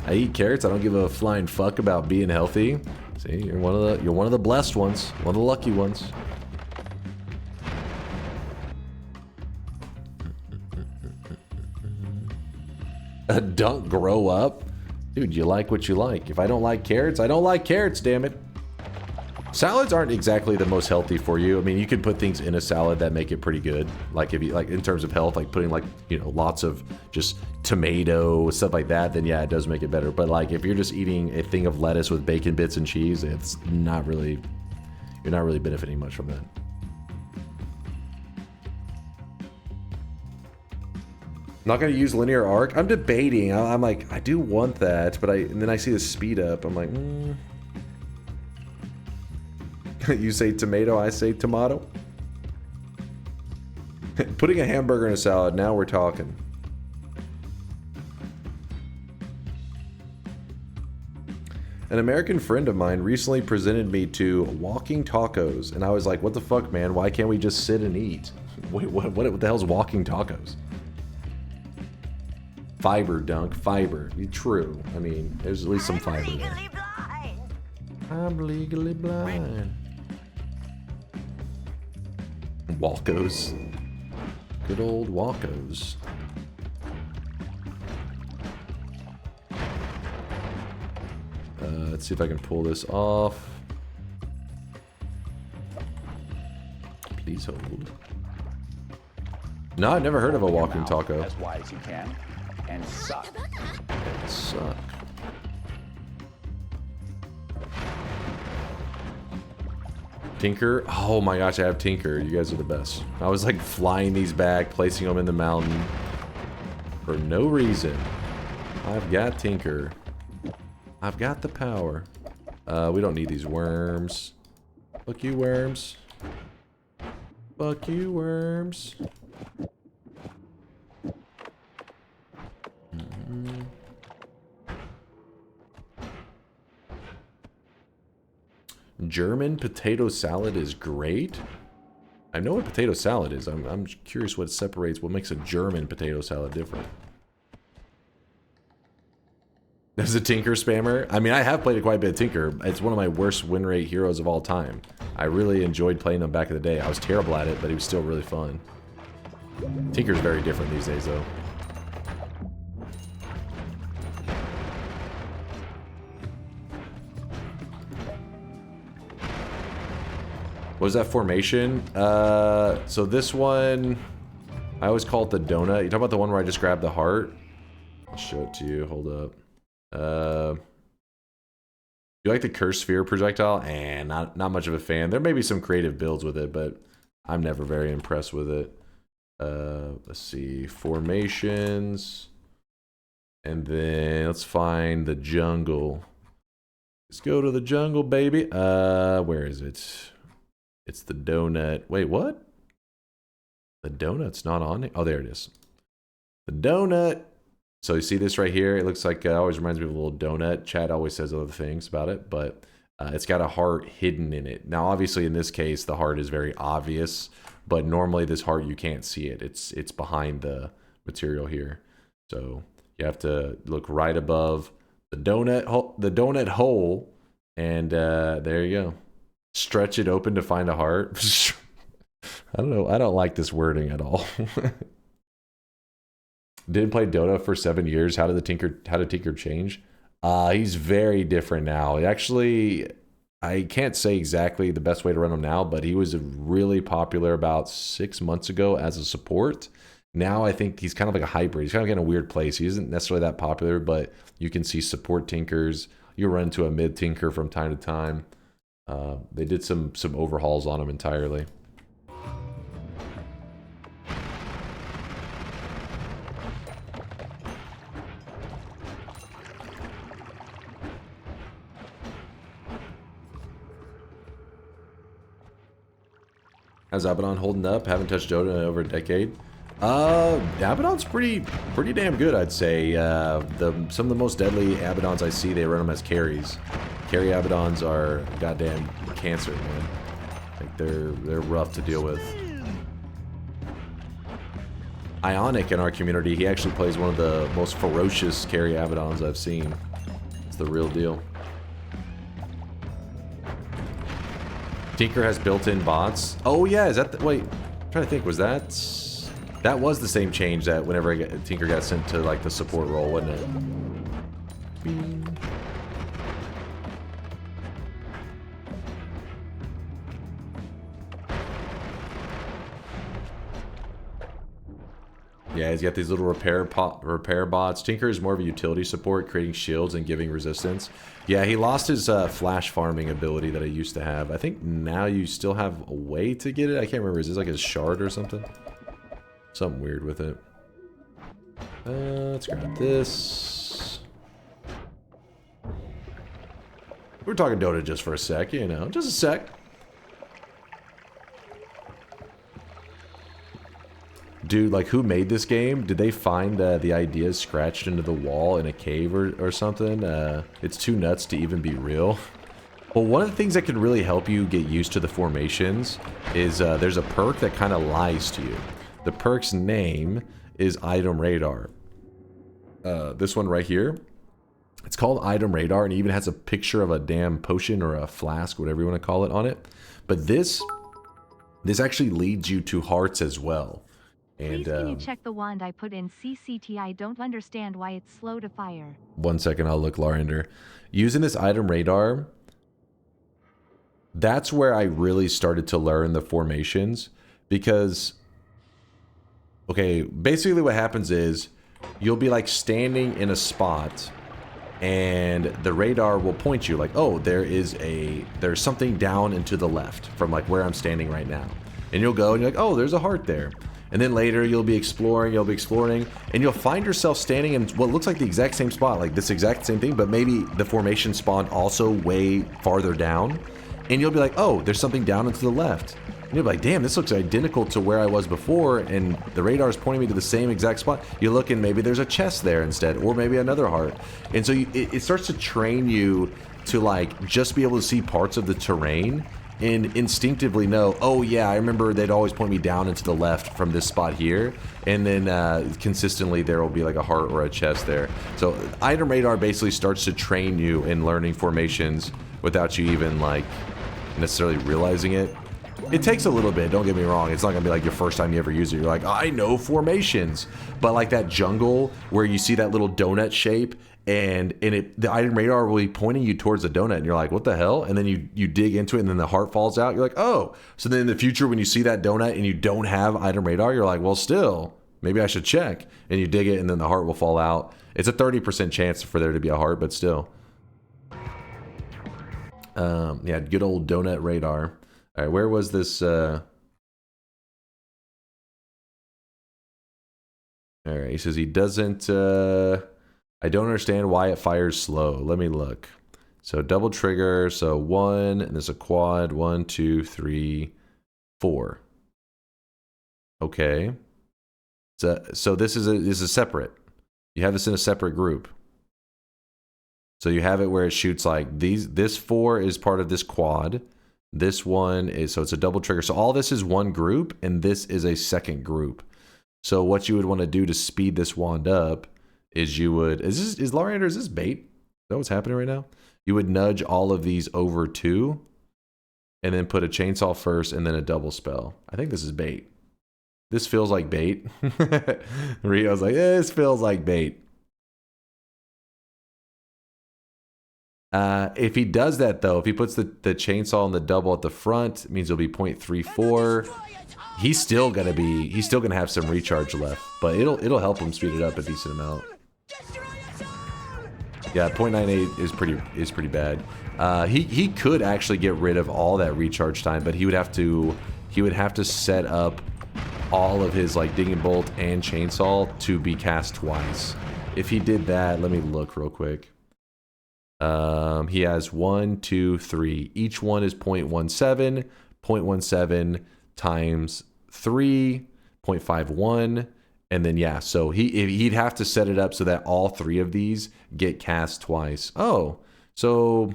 I eat carrots. I don't give a flying fuck about being healthy. See, you're one of the blessed ones, one of the lucky ones. Don't grow up. Dude, you like what you like. If I don't like carrots, I don't like carrots, damn it. Salads aren't exactly the most healthy for you. I mean, you can put things in a salad that make it pretty good. Like if you like in terms of health, like putting like, you know, lots of just tomato, stuff like that, then yeah, it does make it better. But like if you're just eating a thing of lettuce with bacon bits and cheese, it's not really, you're not really benefiting much from that. Not gonna use linear arc. I'm debating. I'm like, I do want that, but and then I see the speed up. I'm like, You say tomato, I say tomato. Putting a hamburger in a salad. Now we're talking. An American friend of mine recently presented me to walking tacos, and I was like, what the fuck, man? Why can't we just sit and eat? Wait, what the hell's walking tacos? Fiber, Dunk, fiber. True. I mean, there's at least some fiber there. I'm legally blind. Walkos. Good old Walkos. Let's see if I can pull this off. Please hold. No, I've never heard of a walking taco. As wide as you can, and suck. And suck. Tinker? Oh my gosh, I have Tinker. You guys are the best. I was like flying these back, placing them in the mountain for no reason. I've got Tinker. I've got the power. We don't need these worms. Fuck you, worms. Fuck you, worms. German potato salad is great. I know what potato salad is. I'm curious what separates, what makes a German potato salad different. As a Tinker spammer, I mean, I have played quite a bit of Tinker. It's one of my worst win rate heroes of all time. I really enjoyed playing him back in the day. I was terrible at it, but he was still really fun. Tinker's very different these days, though. What was that formation? So this one, I always call it the donut. You talking about the one where I just grabbed the heart? I'll show it to you. Hold up. You like the cursed sphere projectile? Not much of a fan. There may be some creative builds with it, but I'm never very impressed with it. Let's see, formations, and then let's find the jungle. Let's go to the jungle, baby. Where is it? It's the donut. Wait, what? The donut's not on it? Oh, there it is. The donut. So you see this right here? It looks like, always reminds me of a little donut. Chad always says other things about it, but it's got a heart hidden in it. Now, obviously, in this case, the heart is very obvious, but normally this heart, you can't see it. It's behind the material here. So you have to look right above the donut hole, and there you go. Stretch it open to find a heart. I don't know. I don't like this wording at all. Didn't play Dota for 7 years. How did Tinker change? He's very different now. Actually, I can't say exactly the best way to run him now, but he was really popular about 6 months ago as a support. Now I think he's kind of like a hybrid. He's kind of in a weird place. He isn't necessarily that popular, but you can see support Tinkers. You run into a mid Tinker from time to time. They did some overhauls on him entirely. How's Abaddon holding up? Haven't touched Dota in over a decade. Abaddon's pretty damn good, I'd say. Some of the most deadly Abaddons I see, they run them as carries. Carry Abaddons are goddamn cancer, man. Like they're rough to deal with. Ionic in our community, he actually plays one of the most ferocious carry Abaddons I've seen. It's the real deal. Tinker has built-in bots. Oh yeah, is that the, wait, I'm trying to think, was that was the same change that whenever Tinker got sent to like the support role, wasn't it? Bing. Yeah, he's got these little repair bots. Tinker is more of a utility support, creating shields and giving resistance. Yeah, he lost his flash farming ability that he used to have. I think now you still have a way to get it. I can't remember. Is this like a shard or something? Something weird with it. Let's grab this. We're talking Dota just for a sec, you know, just a sec. dude, like, who made this game? Did they find the ideas scratched into the wall in a cave or something? It's too nuts to even be real. Well, one of the things that can really help you get used to the formations is there's a perk that kind of lies to you. The perk's name is Item Radar. This one right here. It's called Item Radar, and it even has a picture of a damn potion or a flask, whatever you want to call it, on it. But this actually leads you to hearts as well. And please can you check the wand I put in CCT? I don't understand why it's slow to fire. 1 second, I'll look, Larander. Using this Item Radar, that's where I really started to learn the formations. Because, okay, basically what happens is you'll be like standing in a spot, and the radar will point you like, oh, there's something down and to the left from like where I'm standing right now. And you'll go and you're like, oh, there's a heart there. And then later you'll be exploring, and you'll find yourself standing in what looks like the exact same spot, like this exact same thing, but maybe the formation spawned also way farther down. And you'll be like, oh, there's something down and to the left. And you'll be like, damn, this looks identical to where I was before, and the radar is pointing me to the same exact spot. You look and maybe there's a chest there instead, or maybe another heart. And so it starts to train you to like just be able to see parts of the terrain and instinctively know, oh yeah, I remember they'd always point me down and to the left from this spot here, and then consistently there will be like a heart or a chest there. So Item Radar basically starts to train you in learning formations without you even like necessarily realizing it. It takes a little bit, don't get me wrong. It's not gonna be like your first time you ever use it. You're like, I know formations. But like that jungle where you see that little donut shape, and the Item Radar will be pointing you towards the donut, and you're like, what the hell? And then you dig into it, and then the heart falls out. You're like, oh. So then in the future, when you see that donut and you don't have Item Radar, you're like, well, still, maybe I should check. And you dig it, and then the heart will fall out. It's a 30% chance for there to be a heart, but still. Yeah, good old donut radar. All right, where was this? All right, he says he doesn't. I don't understand why it fires slow. Let me look. So double trigger. So 1, and there's a quad. 1, 2, 3, 4. Okay. So this is a separate. You have this in a separate group. So you have it where it shoots like these. This 4 is part of this quad. This one is, so it's a double trigger. So all this is one group, and this is a second group. So what you would want to do to speed this wand up is you would, is Larander, is this bait? Is that what's happening right now? You would nudge all of these over 2, and then put a chainsaw first, and then a double spell. I think this is bait. This feels like bait. Rio's like, this feels like bait. If he does that though, if he puts the chainsaw and the double at the front, it means it'll be 0.34. He's still gonna have some recharge left, but it'll help him speed it up a decent amount. Yeah, 0.98 is pretty bad. He could actually get rid of all that recharge time, but he would have to set up all of his like digging bolt and chainsaw to be cast twice. If he did that, let me look real quick. He has 1, 2, 3. Each one is 0.17. 0.17 times 3, 0.51, and then yeah. So he'd have to set it up so that all 3 of these get cast twice. Oh, so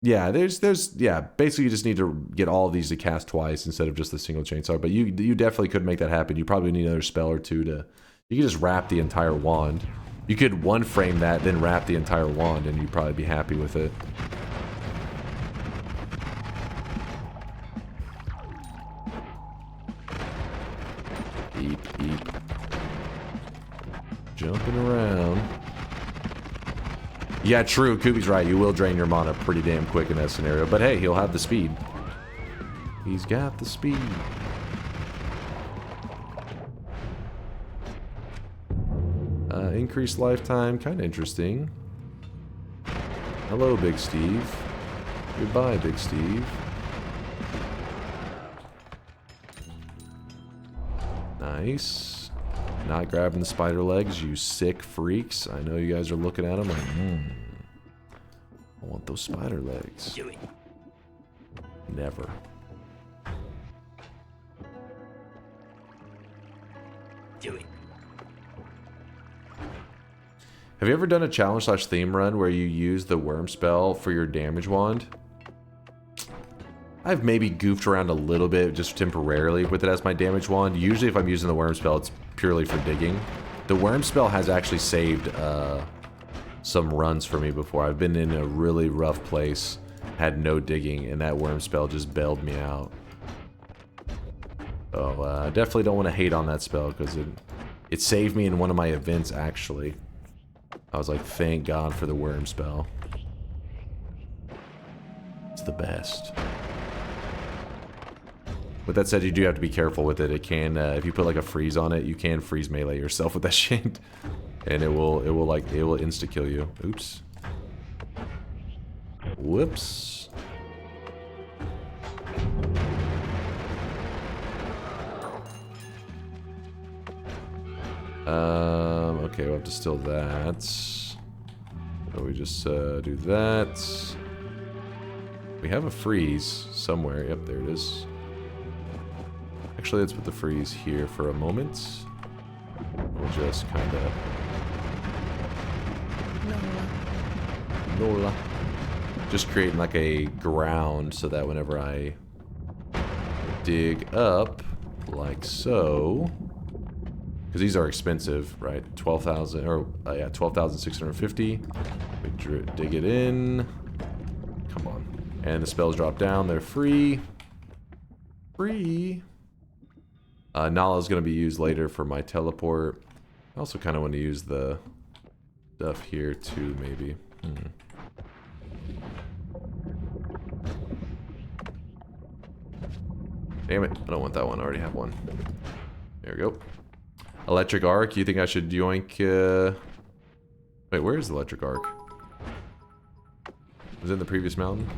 yeah. Yeah. Basically, you just need to get all of these to cast twice instead of just the single chainsaw. But you definitely could make that happen. You probably need another spell or 2 to. You could just wrap the entire wand. You could one frame that, then wrap the entire wand, and you'd probably be happy with it. Eep, eep. Jumping around. Yeah, true. Kubi's right. You will drain your mana pretty damn quick in that scenario. But hey, he'll have the speed. He's got the speed. Increased lifetime, kind of interesting. Hello, Big Steve. Goodbye, Big Steve. Nice. Not grabbing the spider legs, you sick freaks. I know you guys are looking at them like, I want those spider legs. Do it. Never. do it. Have you ever done a challenge/theme run where you use the worm spell for your damage wand? I've maybe goofed around a little bit just temporarily with it as my damage wand. Usually if I'm using the worm spell, it's purely for digging. The worm spell has actually saved some runs for me before. I've been in a really rough place, had no digging, and that worm spell just bailed me out. So I definitely don't want to hate on that spell because it saved me in one of my events, actually. I was like, thank God for the worm spell. It's the best. With that said, you do have to be careful with it. It can, if you put like a freeze on it, you can freeze melee yourself with that shit, and it will insta kill you. Oops. Whoops. Okay, we'll have to steal that. So we just do that. We have a freeze somewhere. Yep, there it is. Actually, let's put the freeze here for a moment. We'll just kind of... Nola. Just creating like a ground so that whenever I dig up, like so... Because these are expensive, right? 12,000, or yeah, 12,650. We dig it in. Come on. And the spells drop down. They're free. Free. Nala is going to be used later for my teleport. I also kind of want to use the stuff here too, maybe. Damn it, I don't want that one. I already have one. There we go. Electric arc, you think I should yoink... Wait, where is the electric arc? Was it in the previous mountain?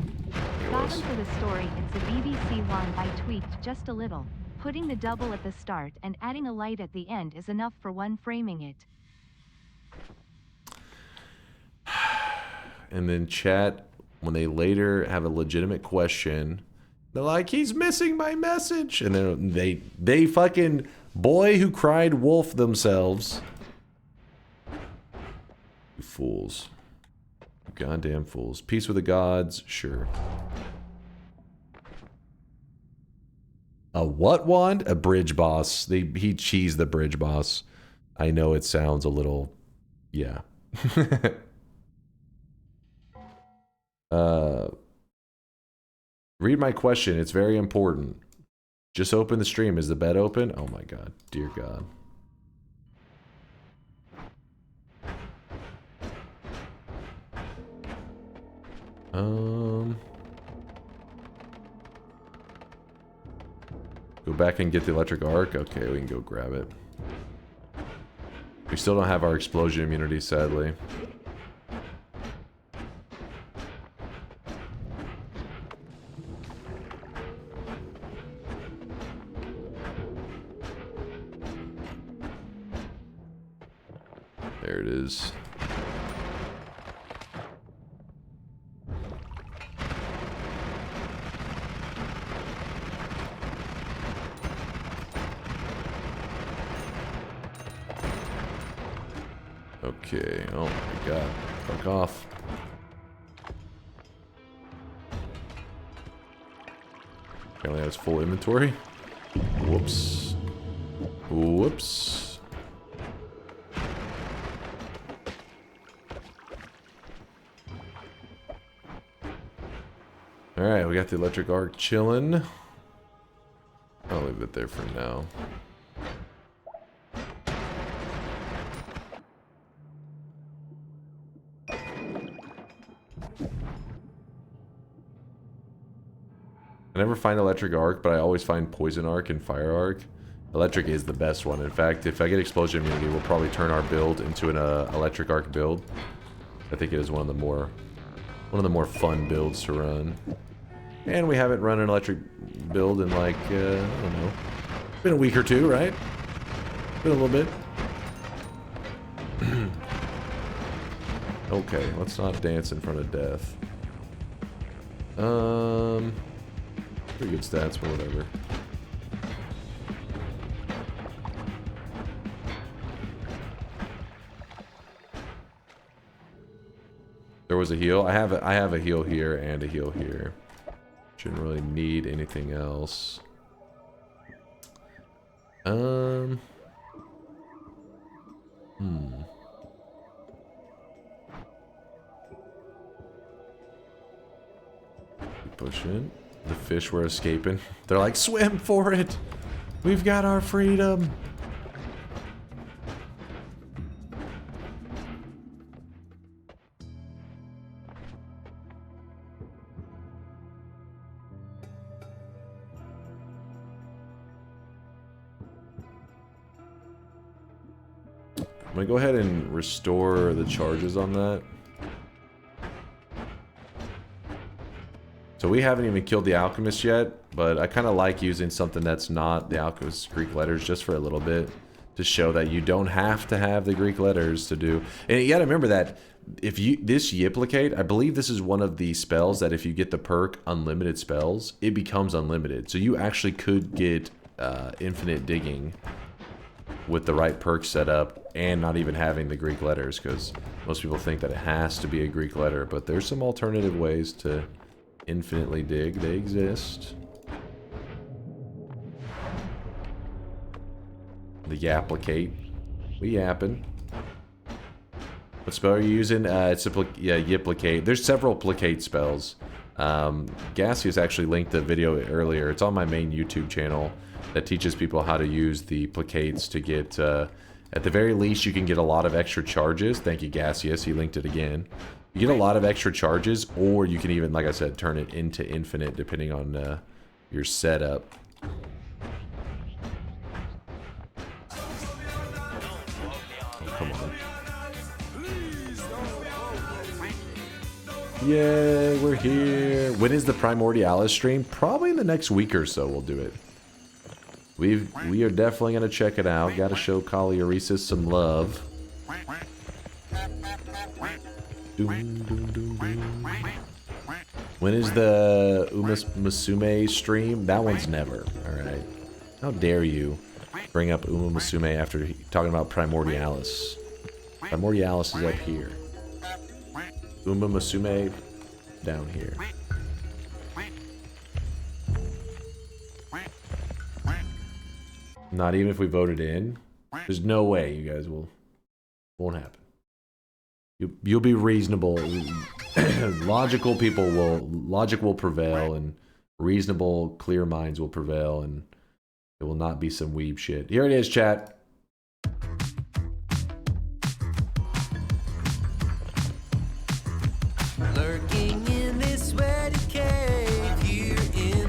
Bottom for the story, it's a BBC one I tweaked just a little. Putting the double at the start and adding a light at the end is enough for one framing it. And then chat, when they later have a legitimate question, they're like, he's missing my message. And then they fucking boy who cried wolf themselves. You fools. You goddamn fools. Peace with the gods, sure. A what wand? A bridge boss. He cheesed the bridge boss. I know it sounds a little... Yeah. Read my question. It's very important. Just open the stream. Is the bed open? Oh my god. Dear God. Go back and get the electric arc? Okay, we can go grab it. We still don't have our explosion immunity, sadly. There it is. Okay, oh my god. Fuck off. Apparently has full inventory. Whoops. Whoops. Alright, we got the electric arc chilling. I'll leave it there for now. I never find electric arc, but I always find poison arc and fire arc. Electric is the best one. In fact, if I get explosion immunity, we'll probably turn our build into an electric arc build. I think it is one of the more fun builds to run. And we haven't run an electric build in like I don't know. It's been a week or two, right? Been a little bit. Okay, let's not dance in front of death. Pretty good stats, but whatever. There was a heal. I have a heal here and a heal here. Shouldn't really need anything else. Pushing. The fish were escaping. They're like, swim for it! We've got our freedom! I'm gonna go ahead and restore the charges on that. So we haven't even killed the alchemist yet, but I kind of like using something that's not the alchemist's Greek letters just for a little bit to show that you don't have to have the Greek letters to do. And you gotta remember that if you this Yiplicate, I believe this is one of the spells that if you get the perk unlimited spells, it becomes unlimited. So you actually could get infinite digging with the right perk setup and not even having the Greek letters, because most people think that it has to be a Greek letter, but there's some alternative ways to infinitely dig. They exist. The Yaplicate. We yapping. What spell are you using? It's a Yiplicate. There's several placate spells. Gassius actually linked the video earlier. It's on my main YouTube channel that teaches people how to use the placates to get, at the very least, you can get a lot of extra charges. Thank you, Gassius. He linked it again. You get a lot of extra charges, or you can even, like I said, turn it into infinite depending on your setup. Oh, come on. Yay, we're here. When is the Primordialis stream? Probably in the next week or so we'll do it. We are definitely going to check it out. Got to show Kaliaresis some love. When is the Musume stream? That one's never. Alright. How dare you bring up Musume after talking about Primordialis. Primordialis is up here. Musume down here. Not even if we voted in. There's no way you guys won't happen. You'll be reasonable. Logic will prevail, and reasonable, clear minds will prevail, and it will not be some weeb shit. Here it is, chat. Lurking in this sweaty cave here in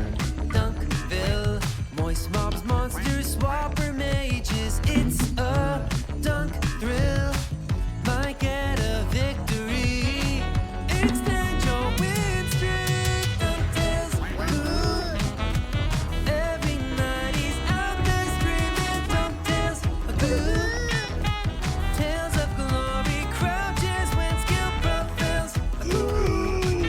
Dunkville. Moist mobs, monsters, swapper mages. It's a dunk thrill. Might get a victory. Extend your win streak. Dunktails, ooh. Every night he's out there screaming. Dunktails, ooh. Tales of glory crouches when skill prevails. Ooh.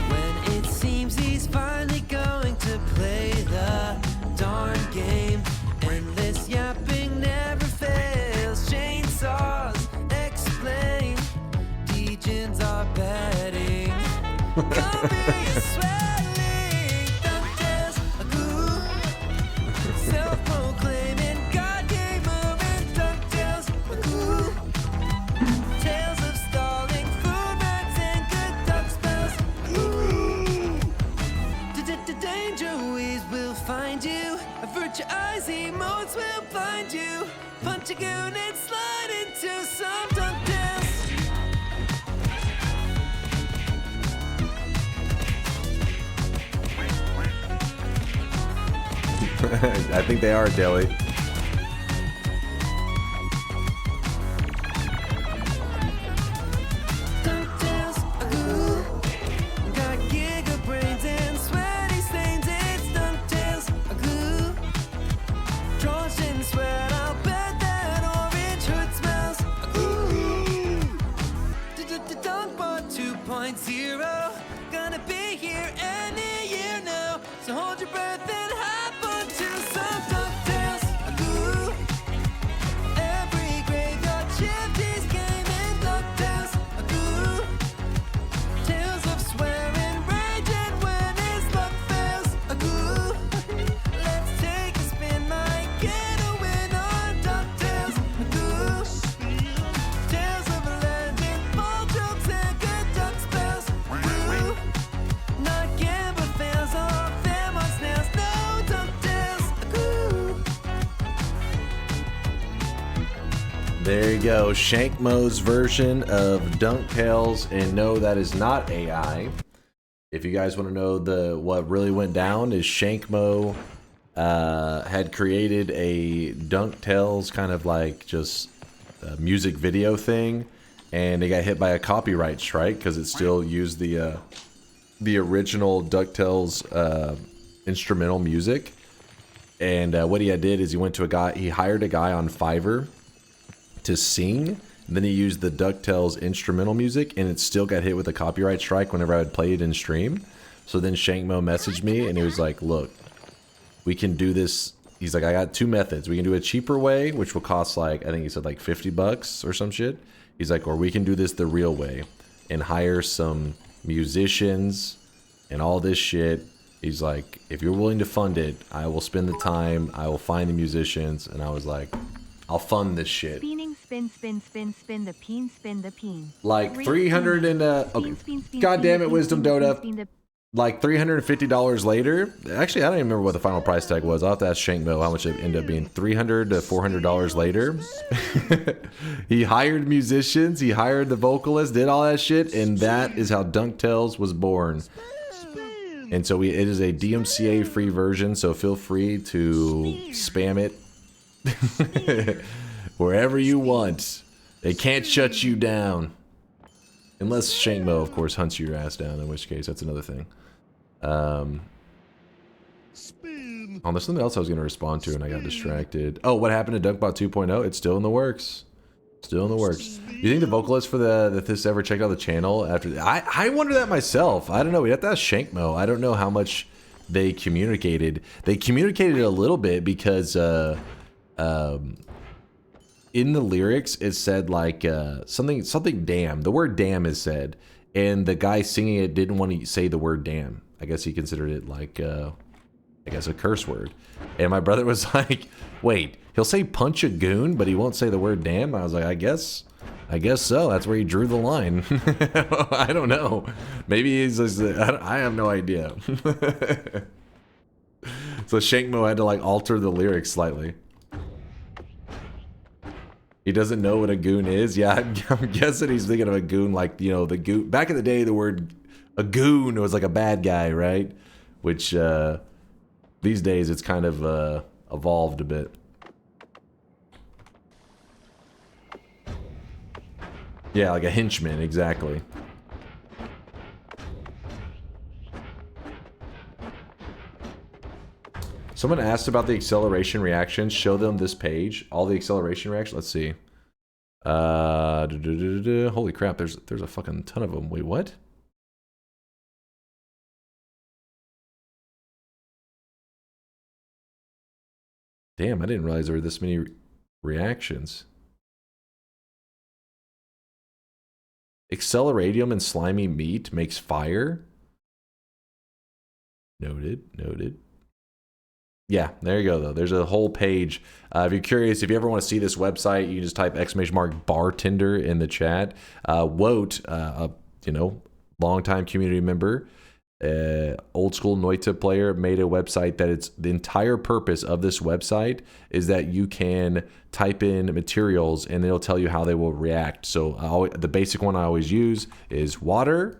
When it seems he's finally going to play the darn game. Endless yapping never fails. Chainsaws explain. Degens are betting. Gonna be a swelling. Dunktails, ooh. Self-proclaiming God gave moving. Dunktails, ooh. Tales of stalling, food rats, and good duck spells. Ooh. Danger ways will find you. Avert your eyes, emotes will blind you. Punch a goon and slide into some dunktails. I think they are, Deli. Dunktails, ooh. Got giga brains and sweaty stains. It's Dunktails, ooh. Trojan sweat, I'll bet that orange hood smells, ooh. Dunkbot 2.0. Gonna be here any year now. So hold your breath and hop onto some Dunktails, ooh. Every graveyard shift is gaming. Dunktails, ooh. There you go, Shankmo's version of DunkTales, and no, that is not AI. If you guys want to know what really went down, is Shankmo had created a DunkTales kind of like just a music video thing, and they got hit by a copyright strike because it still used the original DuckTales instrumental music. And what he did is he hired a guy on Fiverr to sing, and then he used the DuckTales instrumental music, and it still got hit with a copyright strike whenever I would play it in stream. So then Shankmo messaged me, and he was like, look, we can do this. He's like, I got two methods. We can do a cheaper way, which will cost like, I think he said like $50 or some shit. He's like, or we can do this the real way and hire some musicians and all this shit. He's like, if you're willing to fund it, I will spend the time, I will find the musicians. And I was like, I'll fund this shit. Spinning, spin, spin, spin, spin the peen, spin the peen. Like 300 and okay. God damn it, Wisdom Dota. Like $350 later. Actually, I don't even remember what the final price tag was. I'll have to ask Shankmo how much it ended up being. $300 to $400 later. He hired musicians, he hired the vocalists, did all that shit, and that is how DunkTales was born. And so it is a DMCA free version, so feel free to spam it wherever you want. They can't shut you down. Unless Shankmo, of course, hunts your ass down, in which case that's another thing. Oh, there's something else I was going to respond to and I got distracted. Oh, what happened to DunkBot 2.0? It's still in the works. Still in the works. You think the vocalist for this ever checked out the channel after? I wonder that myself. I don't know. We have to ask Shankmo. I don't know how much they communicated. They communicated a little bit because in the lyrics it said like something damn. The word damn is said, and the guy singing it didn't want to say the word damn. I guess he considered it like I guess a curse word. And my brother was like, wait, he'll say punch a goon, but he won't say the word damn? I was like, I guess so. That's where he drew the line. I don't know. Maybe he's just, I have no idea. So Shankmo had to like alter the lyrics slightly. He doesn't know what a goon is? Yeah, I'm guessing he's thinking of a goon like, you know, the goon. Back in the day, the word a goon was like a bad guy, right? Which these days it's kind of evolved a bit. Yeah, like a henchman, exactly. Someone asked about the acceleration reactions. Show them this page. All the acceleration reactions. Let's see. Holy crap, there's a fucking ton of them. Wait, what? Damn, I didn't realize there were this many reactions. Acceleradium and slimy meat makes fire. Noted. Yeah, there you go, though. There's a whole page. If you're curious, if you ever want to see this website, you can just type !bartender in the chat. Woat, you know, longtime community member, old school Noita player, made a website that it's the entire purpose of this website is that you can type in materials and it'll tell you how they will react. So the basic one I always use is water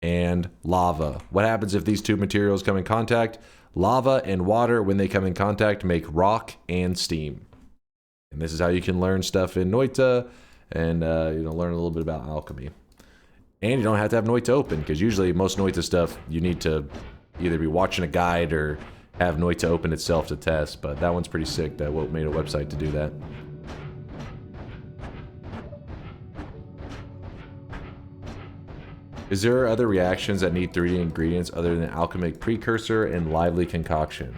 and lava. What happens if these two materials come in contact? Lava and water, when they come in contact, make rock and steam. And this is how you can learn stuff in Noita and you know, learn a little bit about alchemy. And you don't have to have Noita open, because usually most Noita stuff you need to either be watching a guide or have Noita open itself to test. But that one's pretty sick that Woat made a website to do that. Is there other reactions that need 3D ingredients other than alchemic precursor and lively concoction?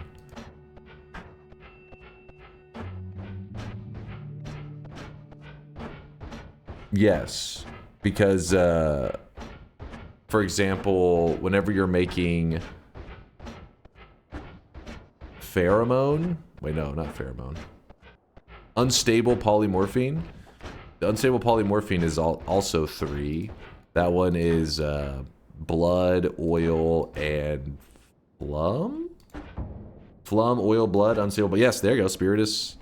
Yes, because for example, whenever you're making pheromone, wait, no, not pheromone, unstable polymorphine. The unstable polymorphine is also 3. That one is blood, oil, and phloem? Phloem, oil, blood, unstable. But yes, there you go. Spiritus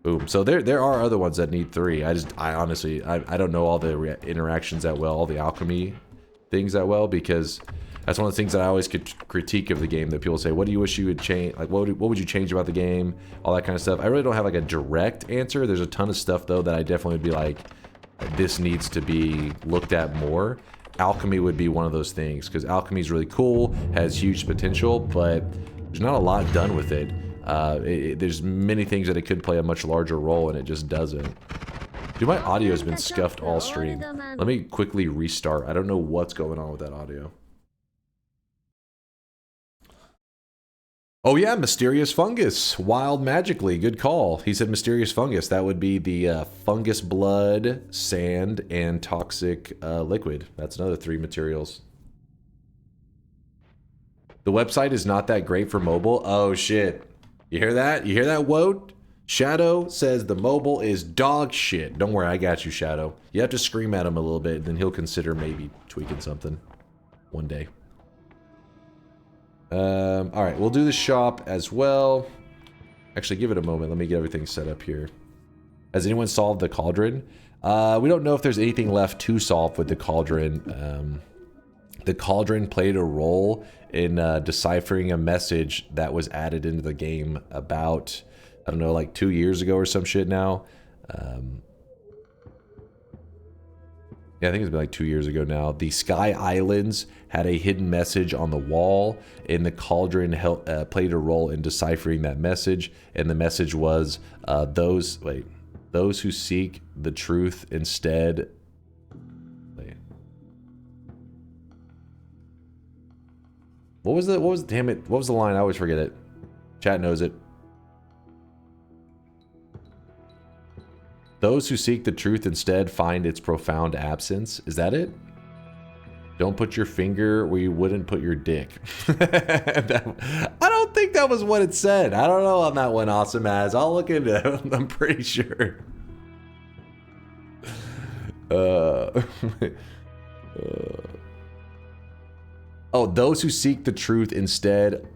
Boom. So there are other ones that need 3. I honestly I don't know all the interactions that well, all the alchemy things that well, because that's one of the things that I always could critique of the game, that people say, what do you wish you would change? Like, what would you change about the game? All that kind of stuff. I really don't have like a direct answer. There's a ton of stuff though that I definitely would be like, this needs to be looked at more. Alchemy would be one of those things, because alchemy is really cool, has huge potential, but there's not a lot done with it. There's many things that it could play a much larger role, and it just doesn't. Dude, my audio has been scuffed all stream. Let me quickly restart. I don't know what's going on with that audio. Oh yeah, mysterious fungus. Wild magically. Good call. He said mysterious fungus. That would be the fungus blood, sand, and toxic liquid. That's another 3 materials. The website is not that great for mobile. Oh shit. You hear that? You hear that, Woat? Shadow says the mobile is dog shit. Don't worry, I got you, Shadow. You have to scream at him a little bit, then he'll consider maybe tweaking something one day. Alright, we'll do the shop as well. Actually, give it a moment. Let me get everything set up here. Has anyone solved the cauldron? We don't know if there's anything left to solve with the cauldron. The cauldron played a role in deciphering a message that was added into the game about, I don't know, like 2 years ago or some shit now. Yeah, I think it's been like 2 years ago now. The Sky Islands had a hidden message on the wall, and the cauldron played a role in deciphering that message. And the message was, those who seek the truth instead. Wait. What was the line? I always forget it. Chat knows it. Those who seek the truth instead find its profound absence. Is that it? Don't put your finger where you wouldn't put your dick. I don't think that was what it said. I don't know on that one, Awesome As. I'll look into it. I'm pretty sure. Oh, those who seek the truth instead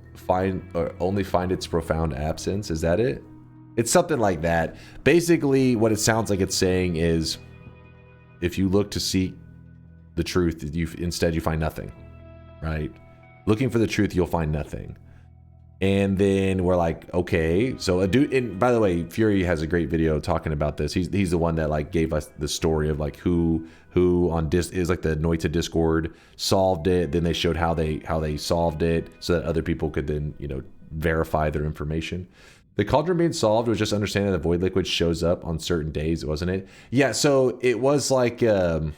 only find its profound absence. Is that it? It's something like that. Basically, what it sounds like it's saying is, if you look to seek the truth, instead you find nothing, right? Looking for the truth, you'll find nothing. And then we're like, okay, so a dude. And by the way, Fury has a great video talking about this. He's the one that like gave us the story of like who on is like the Noita Discord solved it. Then they showed how they solved it so that other people could then verify their information. The cauldron being solved was just understanding that void liquid shows up on certain days, wasn't it? Yeah, so it was like the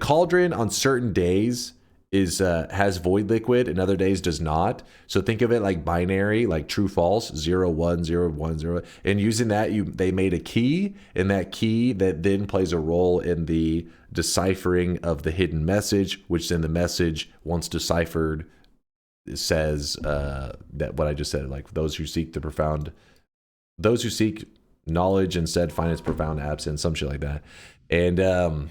cauldron on certain days has void liquid and other days does not. So think of it like binary, like true false, 0 1 0 1 0. And using that, they made a key, and that key that then plays a role in the deciphering of the hidden message, which then the message, once deciphered, says that what I just said, like those who seek knowledge instead find its profound absence, some shit like that. And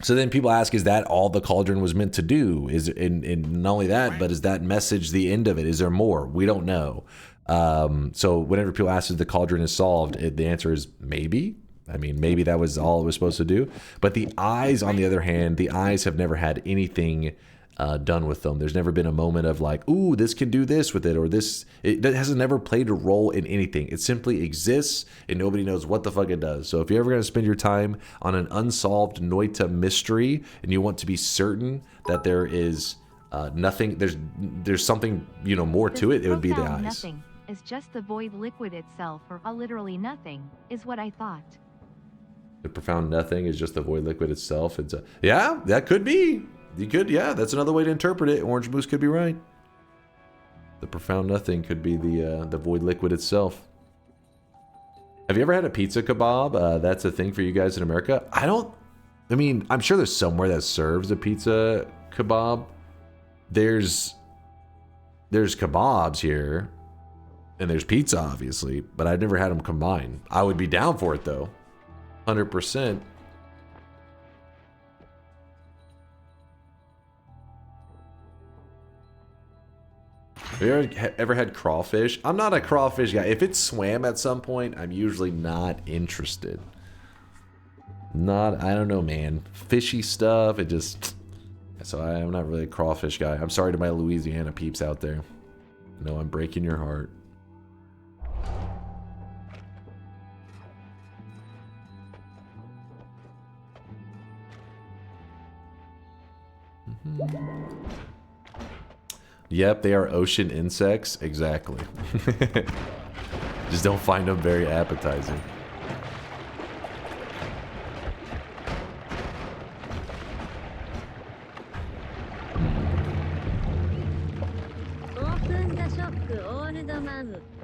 so then people ask, is that all the cauldron was meant to do? And not only that, but is that message the end of it? Is there more? We don't know. So whenever people ask if the cauldron is solved, the answer is maybe. I mean, maybe that was all it was supposed to do. But the eyes, on the other hand, the eyes have never had anything done with them. There's never been a moment of like, ooh, this can do this with it, or this. It hasn't never played a role in anything. It simply exists, and nobody knows what the fuck it does. So if you're ever going to spend your time on an unsolved Noita mystery, and you want to be certain that there is nothing, there's something more to it, it would be the eyes. Nothing is just the void liquid itself, or literally nothing, is what I thought. The profound nothing is just the void liquid itself. Yeah, that could be. You could, yeah, that's another way to interpret it. Orange Moose could be right. The profound nothing could be the void liquid itself. Have you ever had a pizza kebab? That's a thing for you guys in America? I mean, I'm sure there's somewhere that serves a pizza kebab. There's kebabs here, and there's pizza, obviously, but I've never had them combined. I would be down for it, though. 100%. Have you ever had crawfish? I'm not a crawfish guy. If it swam at some point, I'm usually not interested. I don't know, man. Fishy stuff, it just... So I'm not really a crawfish guy. I'm sorry to my Louisiana peeps out there. No, I'm breaking your heart. Yep, they are ocean insects. Exactly. Just don't find them very appetizing.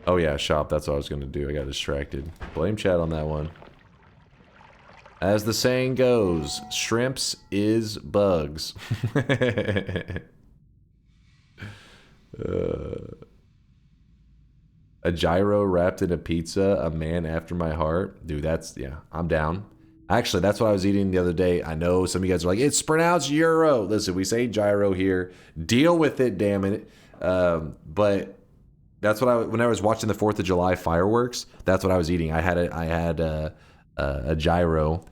Oh yeah, shop. That's what I was going to do. I got distracted. Blame chat on that one. As the saying goes, shrimps is bugs. A gyro wrapped in a pizza, a man after my heart. Dude, that's, yeah, I'm down. Actually, that's what I was eating the other day. I know some of you guys are like, it's pronounced euro. Listen, we say gyro here. Deal with it, damn it. But that's what when I was watching the 4th of July fireworks, that's what I was eating. I had a gyro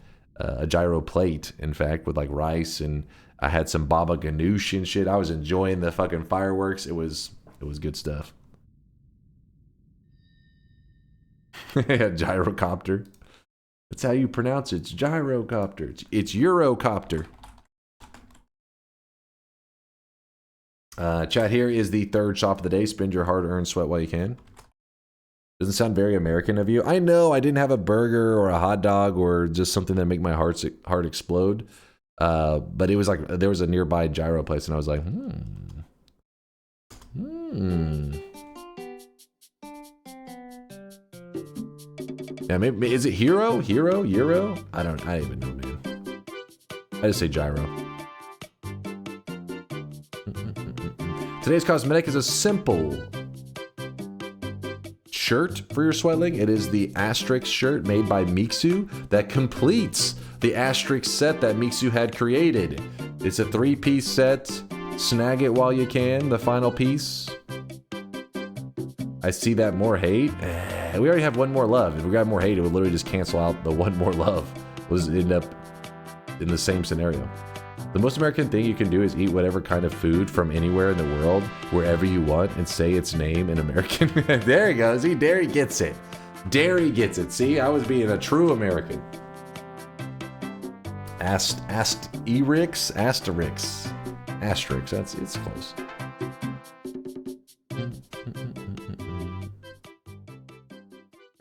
plate, in fact, with like rice, and I had some baba ganoush and shit. I was enjoying the fucking fireworks. It was good stuff. Yeah, gyrocopter. That's how you pronounce it. It's gyrocopter. It's Eurocopter. Chat, here is the 3rd shop of the day. Spend your hard-earned sweat while you can. Doesn't sound very American of you. I know I didn't have a burger or a hot dog or just something that make my heart explode. But it was like there was a nearby gyro place, and I was like, Yeah, maybe is it Hero? Euro? I don't even know, man. I just say gyro. Today's cosmetic is a simple shirt for your sweatling. It is the Asterix shirt made by Mixu that completes the Asterix set that Mixu had created. It's a 3-piece set. Snag it while you can. The final piece. I see that more hate. We already have one more love. If we got more hate, it would literally just cancel out the one more love. We'll just end up in the same scenario. The most American thing you can do is eat whatever kind of food from anywhere in the world, wherever you want, and say its name in American. There he goes. See, Derry gets it. Derry gets it. See, I was being a true American. Asterix. It's close.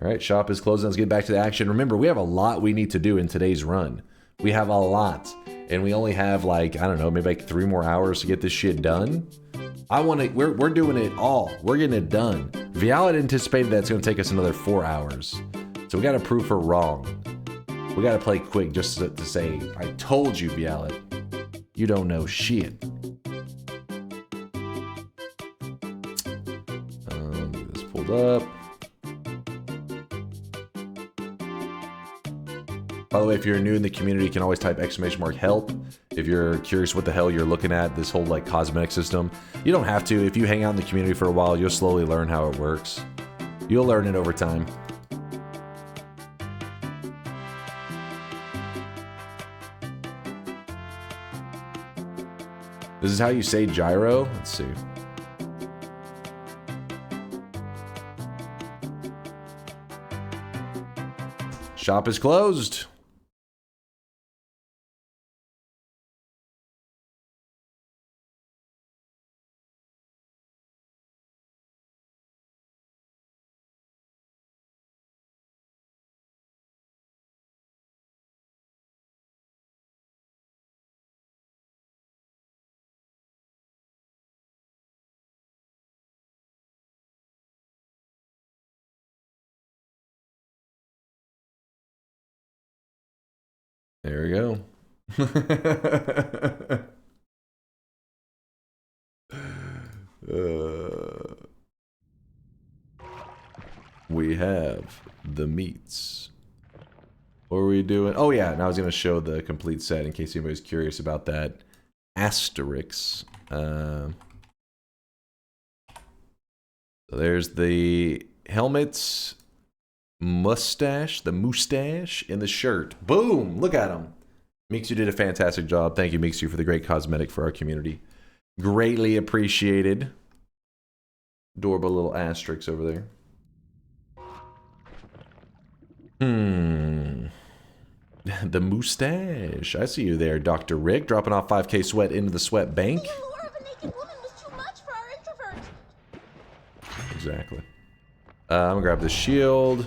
All right, shop is closing. Let's get back to the action. Remember, we have a lot we need to do in today's run. We have a lot, and we only have like, I don't know, maybe like 3 more hours to get this shit done. We're doing it all. We're getting it done. Vial had anticipated that it's going to take us another 4 hours, so we got to prove her wrong. We got to play quick just to say, I told you, Vial. You don't know shit. Get this pulled up. By the way, if you're new in the community, you can always type !help if you're curious what the hell you're looking at, this whole like cosmetic system. You don't have to. If you hang out in the community for a while, you'll slowly learn how it works. You'll learn it over time. This is how you say gyro. Let's see. Shop is closed. There we go. We have the meats. What are we doing? Oh yeah, and I was going to show the complete set in case anybody's curious about that. Asterix. So there's the helmets, mustache, the mustache, and the shirt. Boom! Look at him. Meeks, you did a fantastic job. Thank you, Meeks, you for the great cosmetic for our community. Greatly appreciated. Adorable little asterisks over there. The mustache. I see you there, Dr. Rick, dropping off 5K sweat into the sweat bank. The allure of a naked woman was too much for our introvert. Exactly. I'm gonna grab the shield.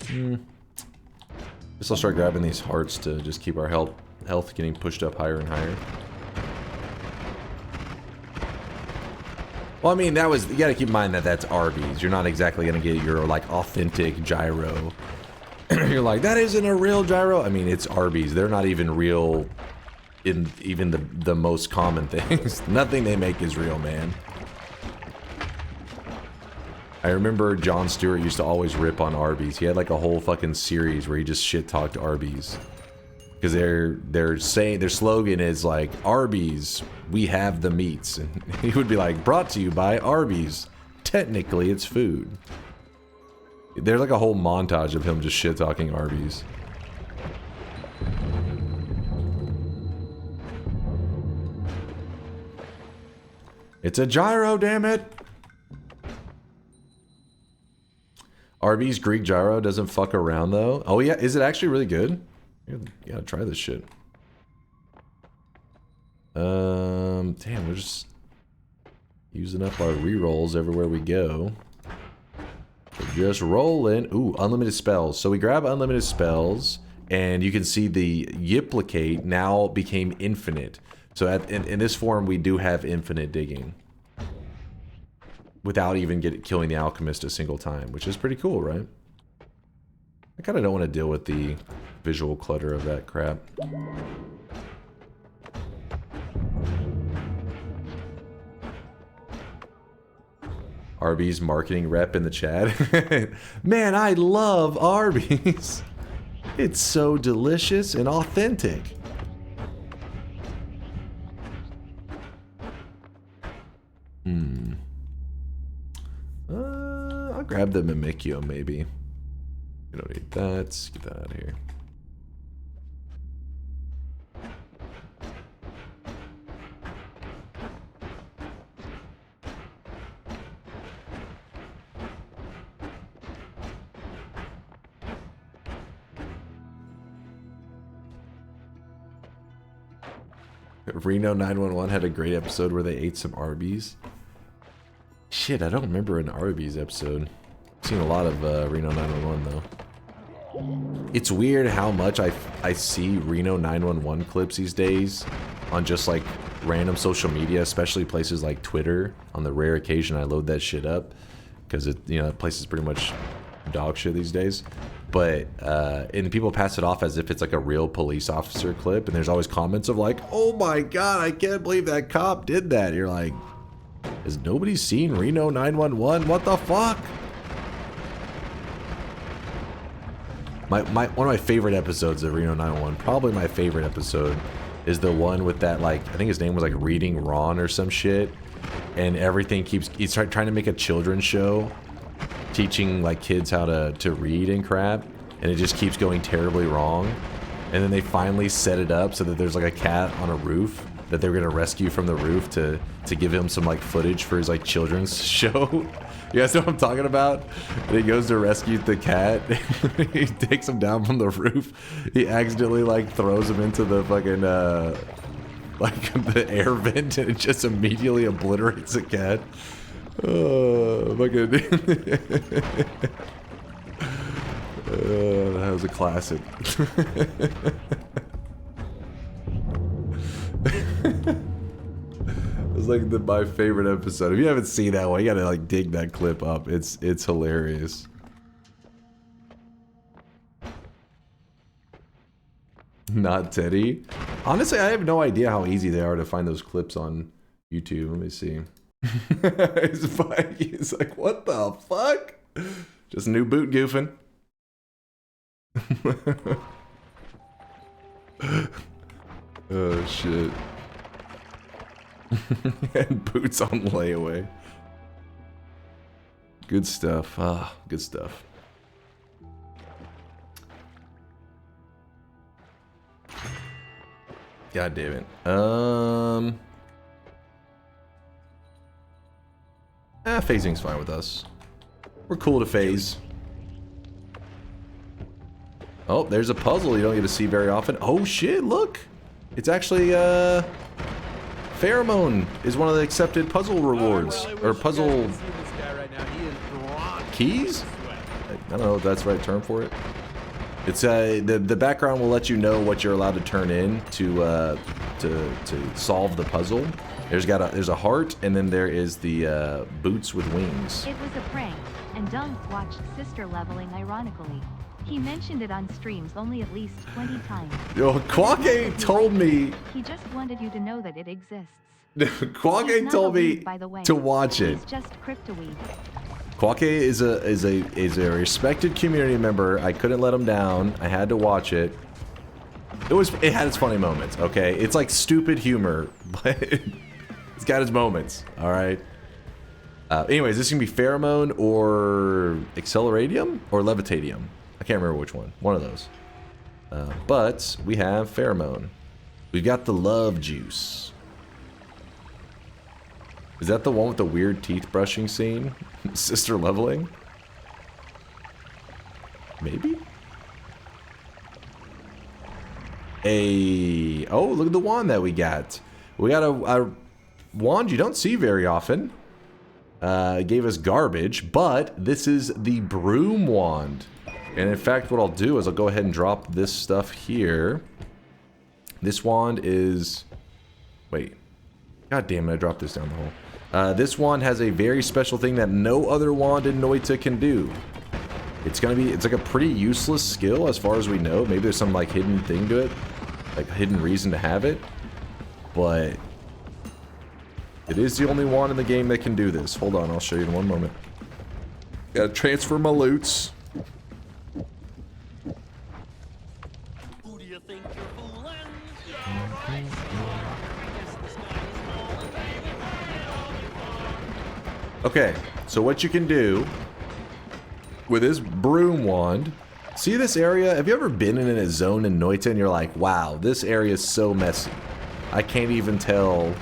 Guess I'll start grabbing these hearts to just keep our health getting pushed up higher and higher. Well, I mean, that was, you gotta keep in mind that that's Arby's. You're not exactly gonna get your, like, authentic gyro. You're like, that isn't a real gyro. I mean, it's Arby's. They're not even real in even the most common things. Nothing they make is real, man. I remember Jon Stewart used to always rip on Arby's. He had like a whole fucking series where he just shit-talked Arby's. Because their slogan is like, Arby's, we have the meats. And he would be like, brought to you by Arby's. Technically, it's food. There's like a whole montage of him just shit-talking Arby's. It's a gyro, damn it! Arby's Greek gyro doesn't fuck around though. Oh yeah, is it actually really good? You gotta try this shit. Damn, we're just using up our rerolls everywhere we go. We're just rolling. Ooh, unlimited spells. So we grab unlimited spells, and you can see the Yiplicate now became infinite. So in this form, we do have infinite digging. Without even killing the alchemist a single time, which is pretty cool, right? I kind of don't want to deal with the visual clutter of that crap. Arby's marketing rep in the chat. Man, I love Arby's. It's so delicious and authentic. I'll grab the Mimikyo, maybe. We don't need that. Let's get that out of here. Reno 911 had a great episode where they ate some Arby's. Shit, I don't remember an Arby's episode. I've seen a lot of Reno 911 though. It's weird how much I see Reno 911 clips these days on just like random social media, especially places like Twitter. On the rare occasion I load that shit up because that place is pretty much dog shit these days. But and people pass it off as if it's like a real police officer clip, and there's always comments of like, "Oh my god, I can't believe that cop did that." You're like, has nobody seen Reno 911? What the fuck? One of my favorite episodes of Reno 911, probably my favorite episode, is the one with that, like, I think his name was like Reading Ron or some shit, and everything he's trying to make a children's show teaching like kids how to read and crap, and it just keeps going terribly wrong. And then they finally set it up so that there's like a cat on a roof that they were gonna rescue from the roof to give him some like footage for his like children's show. You guys know what I'm talking about? And he goes to rescue the cat. He takes him down from the roof. He accidentally like throws him into the fucking like the air vent, and it just immediately obliterates the cat. Oh, fucking. That was a classic. It's like my favorite episode. If you haven't seen that one, you gotta like dig that clip up. It's hilarious. Not Teddy. Honestly, I have no idea how easy they are to find those clips on YouTube. Let me see. He's like, what the fuck? Just a new boot goofing. Oh shit. And boots on layaway. Good stuff. Ah, good stuff. God damn it. Phasing's fine with us. We're cool to phase. Oh, there's a puzzle you don't get to see very often. Oh shit, look! It's actually, Pheromone is one of the accepted puzzle rewards. Or puzzle... keys? I don't know if that's the right term for it. It's, the background will let you know what you're allowed to turn in to solve the puzzle. There's a heart, and then there is the, boots with wings. It was a prank, and Dunk watched Sister Leveling ironically. He mentioned it on streams only at least 20 times. Yo, Quake told me... He just wanted you to know that it exists. Quake told me to watch it. He's just cryptoweed. Quake is a respected community member. I couldn't let him down. I had to watch it. It had its funny moments, okay? It's like stupid humor, but it's got its moments, all right? Anyways, this is gonna be Pheromone or Acceleratium or Levitatium. I can't remember which one. One of those. But we have Pheromone. We've got the Love Juice. Is that the one with the weird teeth brushing scene? Sister leveling? Maybe? Oh, look at the wand that we got. We got a wand you don't see very often. It gave us garbage, but this is the broom wand. And in fact, what I'll do is I'll go ahead and drop this stuff here. This wand is... Wait. God damn it, I dropped this down the hole. This wand has a very special thing that no other wand in Noita can do. It's like a pretty useless skill as far as we know. Maybe there's some like hidden thing to it. Like a hidden reason to have it. But it is the only wand in the game that can do this. Hold on, I'll show you in one moment. Gotta transfer my loots. Okay, so what you can do with this broom wand, see this area? Have you ever been in a zone in Noita and you're like, wow, this area is so messy. I can't even tell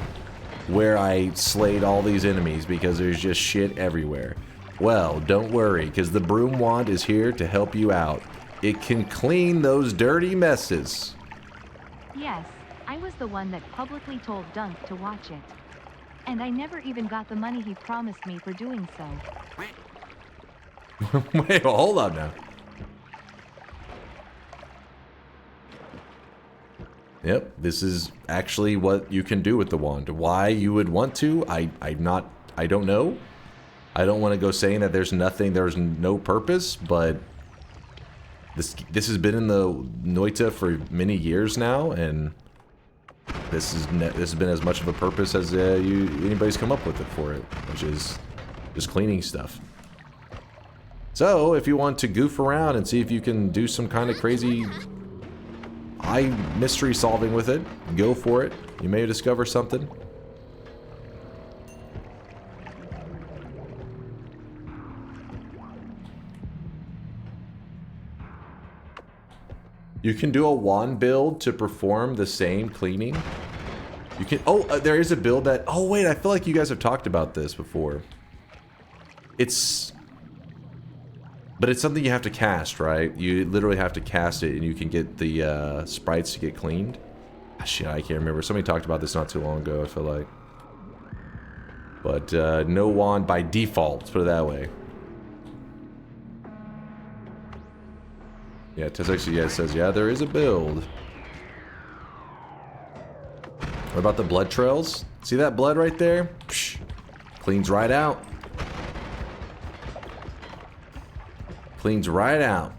where I slayed all these enemies because there's just shit everywhere. Well, don't worry, because the broom wand is here to help you out. It can clean those dirty messes. Yes, I was the one that publicly told Dunk to watch it. And I never even got the money he promised me for doing so. Wait, well, hold on now. Yep, this is actually what you can do with the wand. Why you would want to, I don't know. I don't want to go saying that there's no purpose, but this has been in the Noita for many years now, and this has been as much of a purpose as anybody's come up with it for it, which is just cleaning stuff. So, if you want to goof around and see if you can do some kind of crazy mystery solving with it, go for it. You may discover something. You can do a wand build to perform the same cleaning. You can... Oh, there is a build that... Oh, wait, I feel like you guys have talked about this before. But it's something you have to cast, right? You literally have to cast it and you can get the sprites to get cleaned. Ah, shit, I can't remember. Somebody talked about this not too long ago, I feel like. But no wand by default, let's put it that way. Yeah, Tessexia says, yeah, there is a build. What about the blood trails? See that blood right there? Psh, cleans right out. Cleans right out.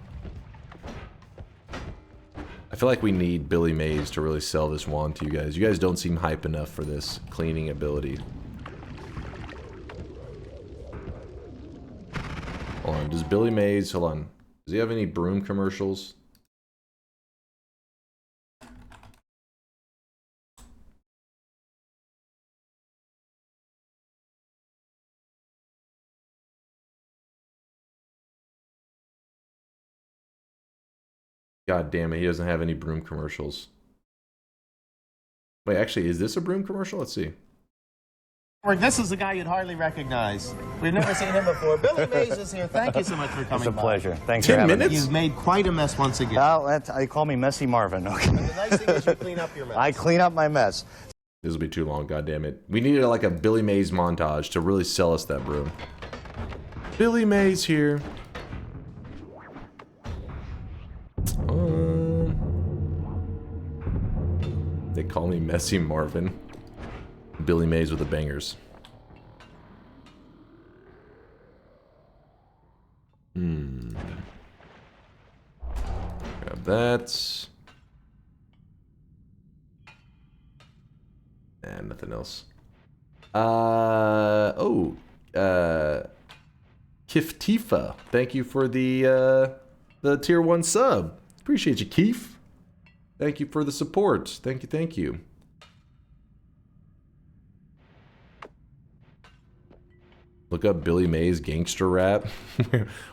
I feel like we need Billy Mays to really sell this wand to you guys. You guys don't seem hype enough for this cleaning ability. Hold on, does Billy Mays, hold on. Does he have any broom commercials? God damn it, he doesn't have any broom commercials. Wait, actually, is this a broom commercial? Let's see. This is a guy you'd hardly recognize. We've never seen him before. Billy Mays is here. Thank you so much for coming. It's a pleasure. Thanks 10 for having minutes? me. You've made quite a mess once again. Well, they call me Messy Marvin. Okay. The nice thing is you clean up your mess. I clean up my mess. This will be too long, god damn it. We needed like a Billy Mays montage to really sell us that broom. Billy Mays here. They call me Messy Marvin. Billy Mays with the bangers. Grab that. And nothing else. Kiftifa. Thank you for the tier 1 sub. Appreciate you, Keef. Thank you for the support. Thank you, thank you. Look up Billy Mays gangster rap.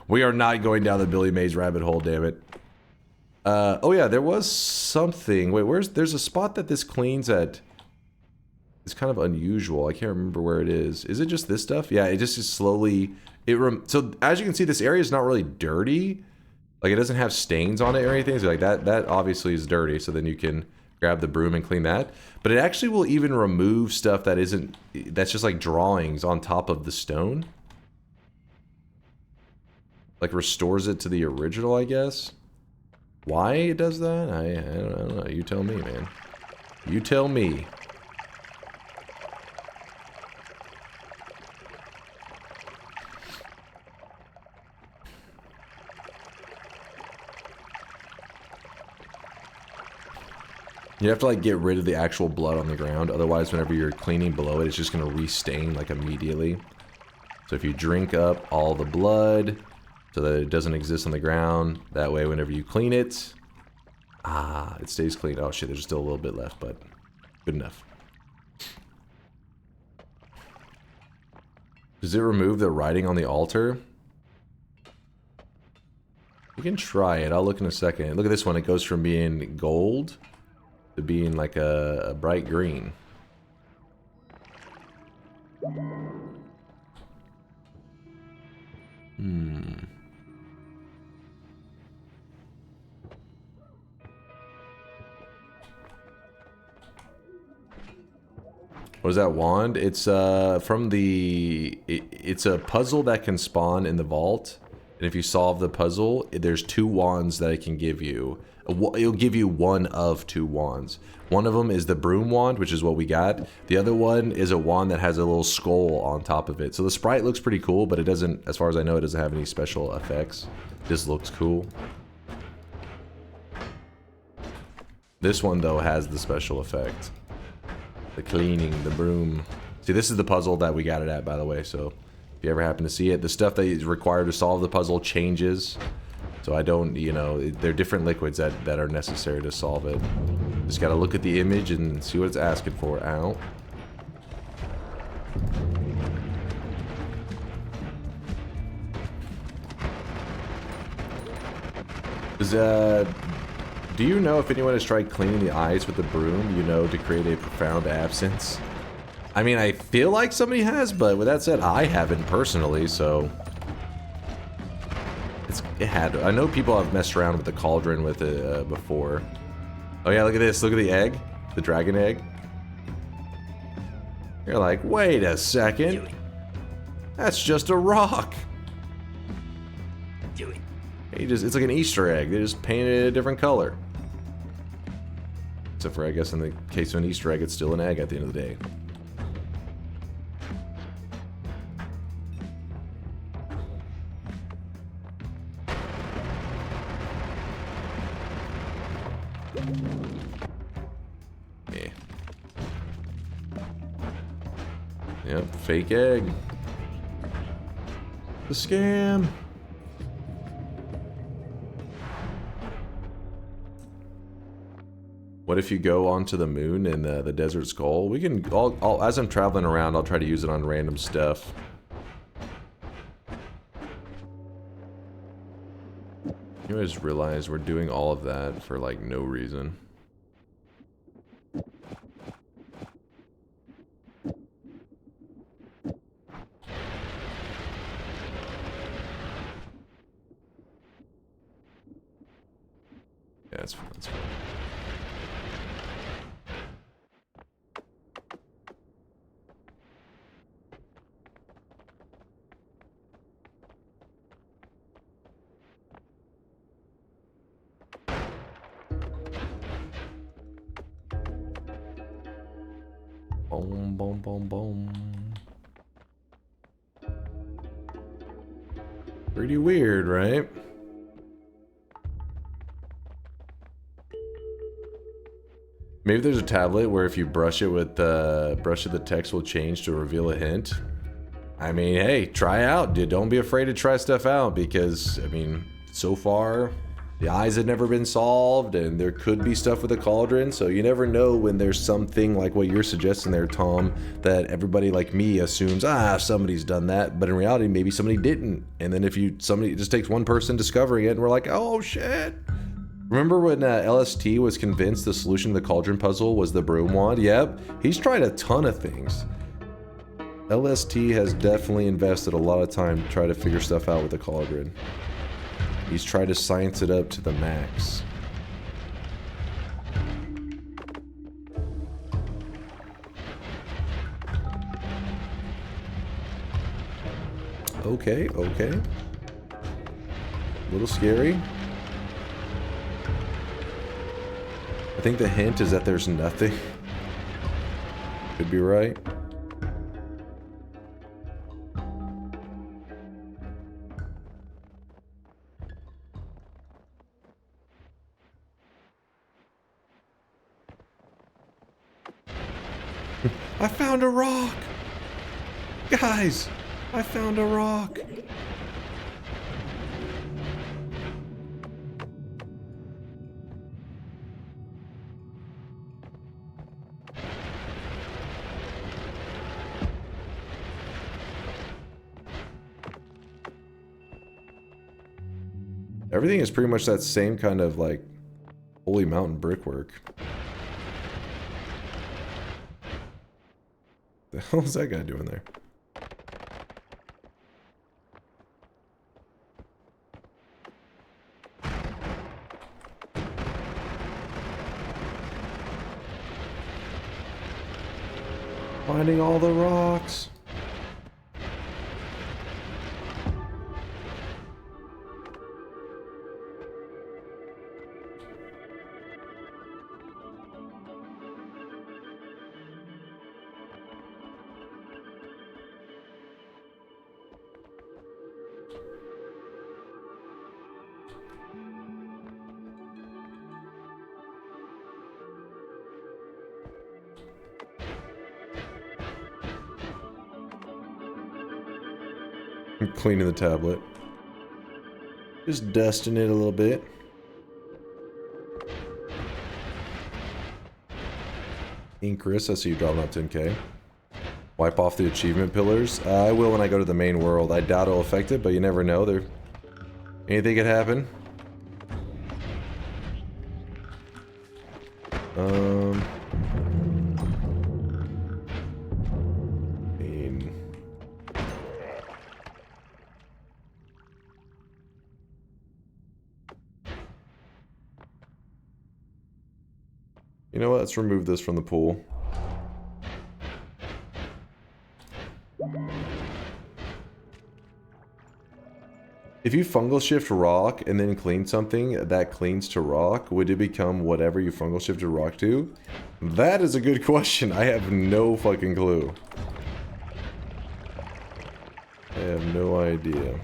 We are not going down the Billy Mays rabbit hole, damn it. Oh yeah, there was something. Wait, there's a spot that this cleans at. It's kind of unusual. I can't remember where it is. Is it just this stuff? Yeah, it just is slowly. So as you can see, this area is not really dirty. Like it doesn't have stains on it or anything. So like that obviously is dirty. So then you can grab the broom and clean that. But it actually will even remove stuff that isn't. That's just like drawings on top of the stone. Like restores it to the original, I guess. Why it does that? I don't know. You tell me, man. You tell me. You have to like get rid of the actual blood on the ground, otherwise whenever you're cleaning below it, it's just gonna restain like immediately. So if you drink up all the blood so that it doesn't exist on the ground, that way whenever you clean it, it stays clean. Oh shit, there's still a little bit left, but good enough. Does it remove the writing on the altar? You can try it, I'll look in a second. Look at this one, it goes from being gold to being like a bright green. What is that wand? It's from the... It's a puzzle that can spawn in the vault. And if you solve the puzzle, there's 2 wands that it can give you. It'll give you one of 2 wands. One of them is the broom wand, which is what we got. The other one is a wand that has a little skull on top of it. So the sprite looks pretty cool, but it doesn't, as far as I know, it doesn't have any special effects. It just looks cool. This one, though, has the special effect. The cleaning, the broom. See, this is the puzzle that we got it at, by the way, so if you ever happen to see it, the stuff that is required to solve the puzzle changes. So I don't, you know, there are different liquids that are necessary to solve it. Just gotta look at the image and see what it's asking for. Ow. Do you know if anyone has tried cleaning the eyes with the broom, you know, to create a profound absence? I mean, I feel like somebody has, but with that said, I haven't personally, so... It had to. I know people have messed around with the cauldron with it before. Oh yeah, look at this. Look at the egg. The dragon egg. You're like, wait a second. That's just a rock. It's like an Easter egg. They just painted it a different color. Except for, I guess, in the case of an Easter egg, it's still an egg at the end of the day. Yeah. Yep, fake egg. The scam. What if you go onto the moon in the desert skull? We can, as I'm traveling around, I'll try to use it on random stuff. You guys realize we're doing all of that for like no reason. Yeah, that's fine. That's fine. Boom, boom, boom, boom. Pretty weird, right? Maybe there's a tablet where if you brush it with the text will change to reveal a hint. I mean, hey, try out. Don't be afraid to try stuff out because, I mean, so far, the eyes had never been solved and there could be stuff with the cauldron, so you never know when there's something like what you're suggesting there, Tom, that everybody like me assumes, somebody's done that, but in reality, maybe somebody didn't. And then if somebody, it just takes one person discovering it and we're like, oh shit. Remember when LST was convinced the solution to the cauldron puzzle was the broom wand? Yep, he's tried a ton of things. LST has definitely invested a lot of time to try to figure stuff out with the cauldron. He's tried to science it up to the max. Okay, okay. A little scary. I think the hint is that there's nothing. Could be right. I found a rock! Guys, I found a rock! Everything is pretty much that same kind of like holy mountain brickwork. The hell is that guy doing there? Finding all the rocks. I'm cleaning the tablet. Just dusting it a little bit. Inkrus, I see you dropping out 10k. Wipe off the achievement pillars. I will when I go to the main world. I doubt it'll affect it, but you never know. Anything could happen. You know what? Let's remove this from the pool. If you fungal shift rock and then clean something that cleans to rock, would it become whatever you fungal shifted rock to? That is a good question. I have no fucking clue. I have no idea.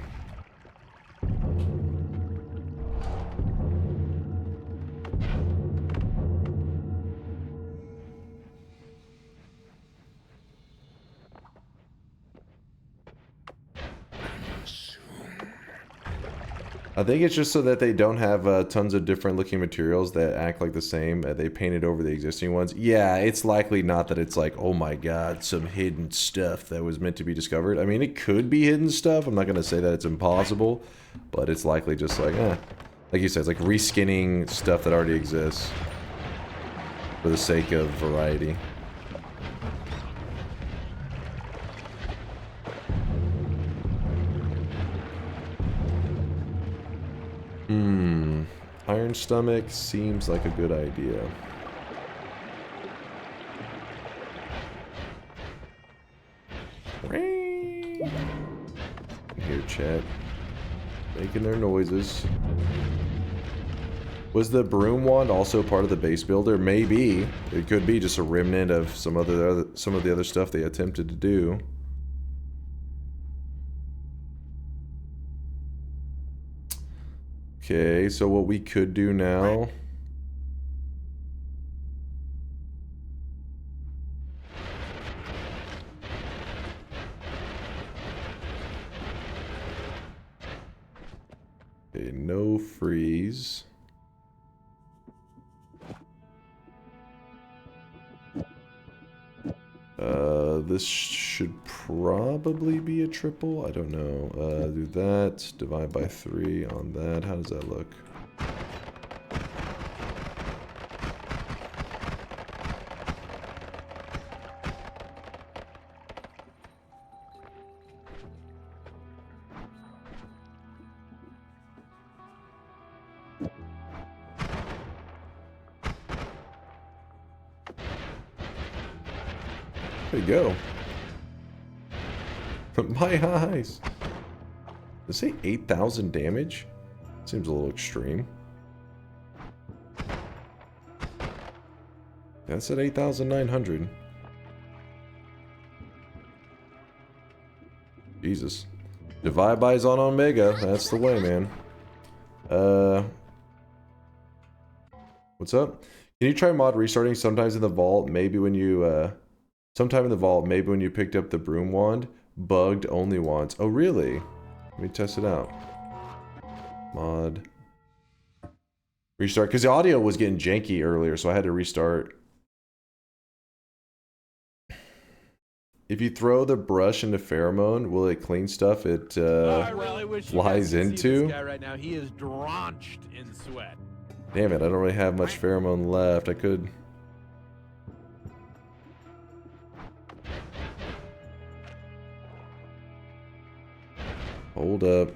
I think it's just so that they don't have tons of different looking materials that act like the same. They painted over the existing ones. Yeah, it's likely not that it's like, oh my god, some hidden stuff that was meant to be discovered. I mean, it could be hidden stuff. I'm not going to say that it's impossible, but it's likely just like, Like you said, it's like reskinning stuff that already exists for the sake of variety. Iron Stomach seems like a good idea. Here, chat. Making their noises. Was the broom wand also part of the base builder? Maybe. It could be just a remnant of some of the other stuff they attempted to do. Okay, so what we could do now... Okay, no freeze. This should probably be a triple. I don't know. Do that. Divide by 3 on that. How does that look? There you go. My eyes. Does it say 8,000 damage? Seems a little extreme. That said 8,900. Jesus. Divide by's on Omega. That's the way, man. What's up? Can you try mod restarting sometimes in the vault? Maybe when you, sometime in the vault, maybe when you picked up the broom wand, bugged only once. Oh, really? Let me test it out. Mod. Restart. Because the audio was getting janky earlier, so I had to restart. If you throw the brush into pheromone, will it clean stuff it flies into? This guy right now, he is drenched in sweat. Damn it, I don't really have much pheromone left. I could... Hold up.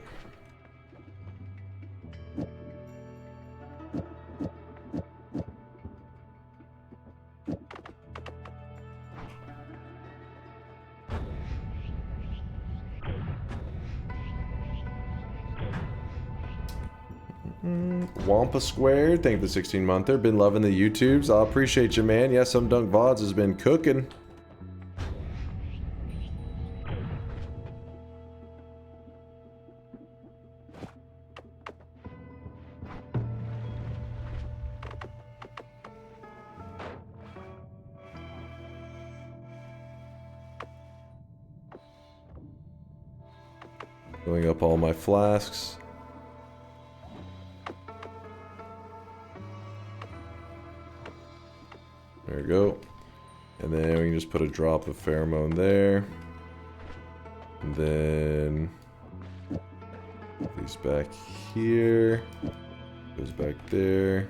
Wampa Squared, thank you for the 16-monther. Been loving the YouTubes. I appreciate you, man. Yeah, SomeDunkVods has been cooking. Filling up all my flasks. There we go. And then we can just put a drop of pheromone there. And then put these back here. Goes back there.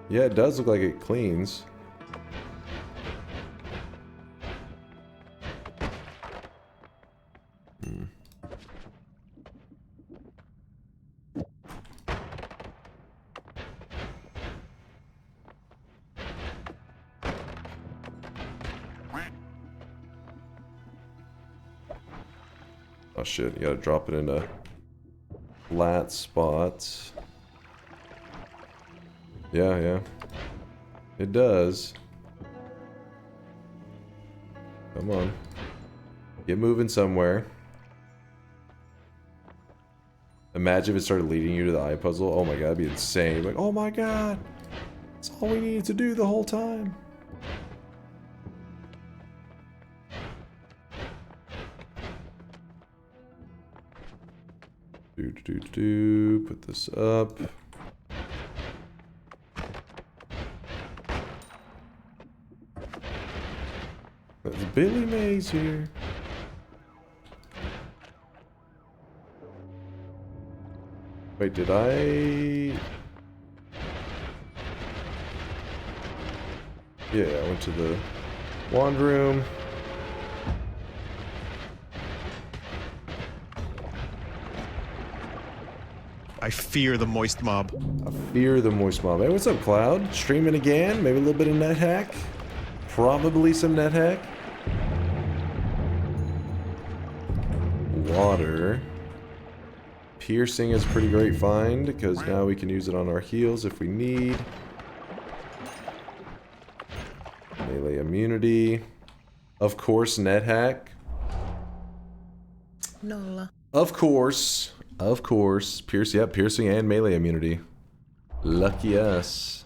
Yeah, it does look like it cleans. Oh shit, you gotta drop it in a flat spot. Yeah. It does. Come on. Get moving somewhere. Imagine if it started leading you to the eye puzzle. Oh my god, that'd be insane. Like, oh my god! That's all we needed to do the whole time. Put this up. Billy Mays here. Wait, did I? Yeah, I went to the wand room. I fear the moist mob. I fear the moist mob. Hey, what's up, Cloud? Streaming again? Maybe a little bit of net hack? Probably some net hack. Water. Piercing is a pretty great find, because now we can use it on our heals if we need. Melee immunity. Of course, net hack. No. Of course. Of course. Piercing and melee immunity. Lucky us.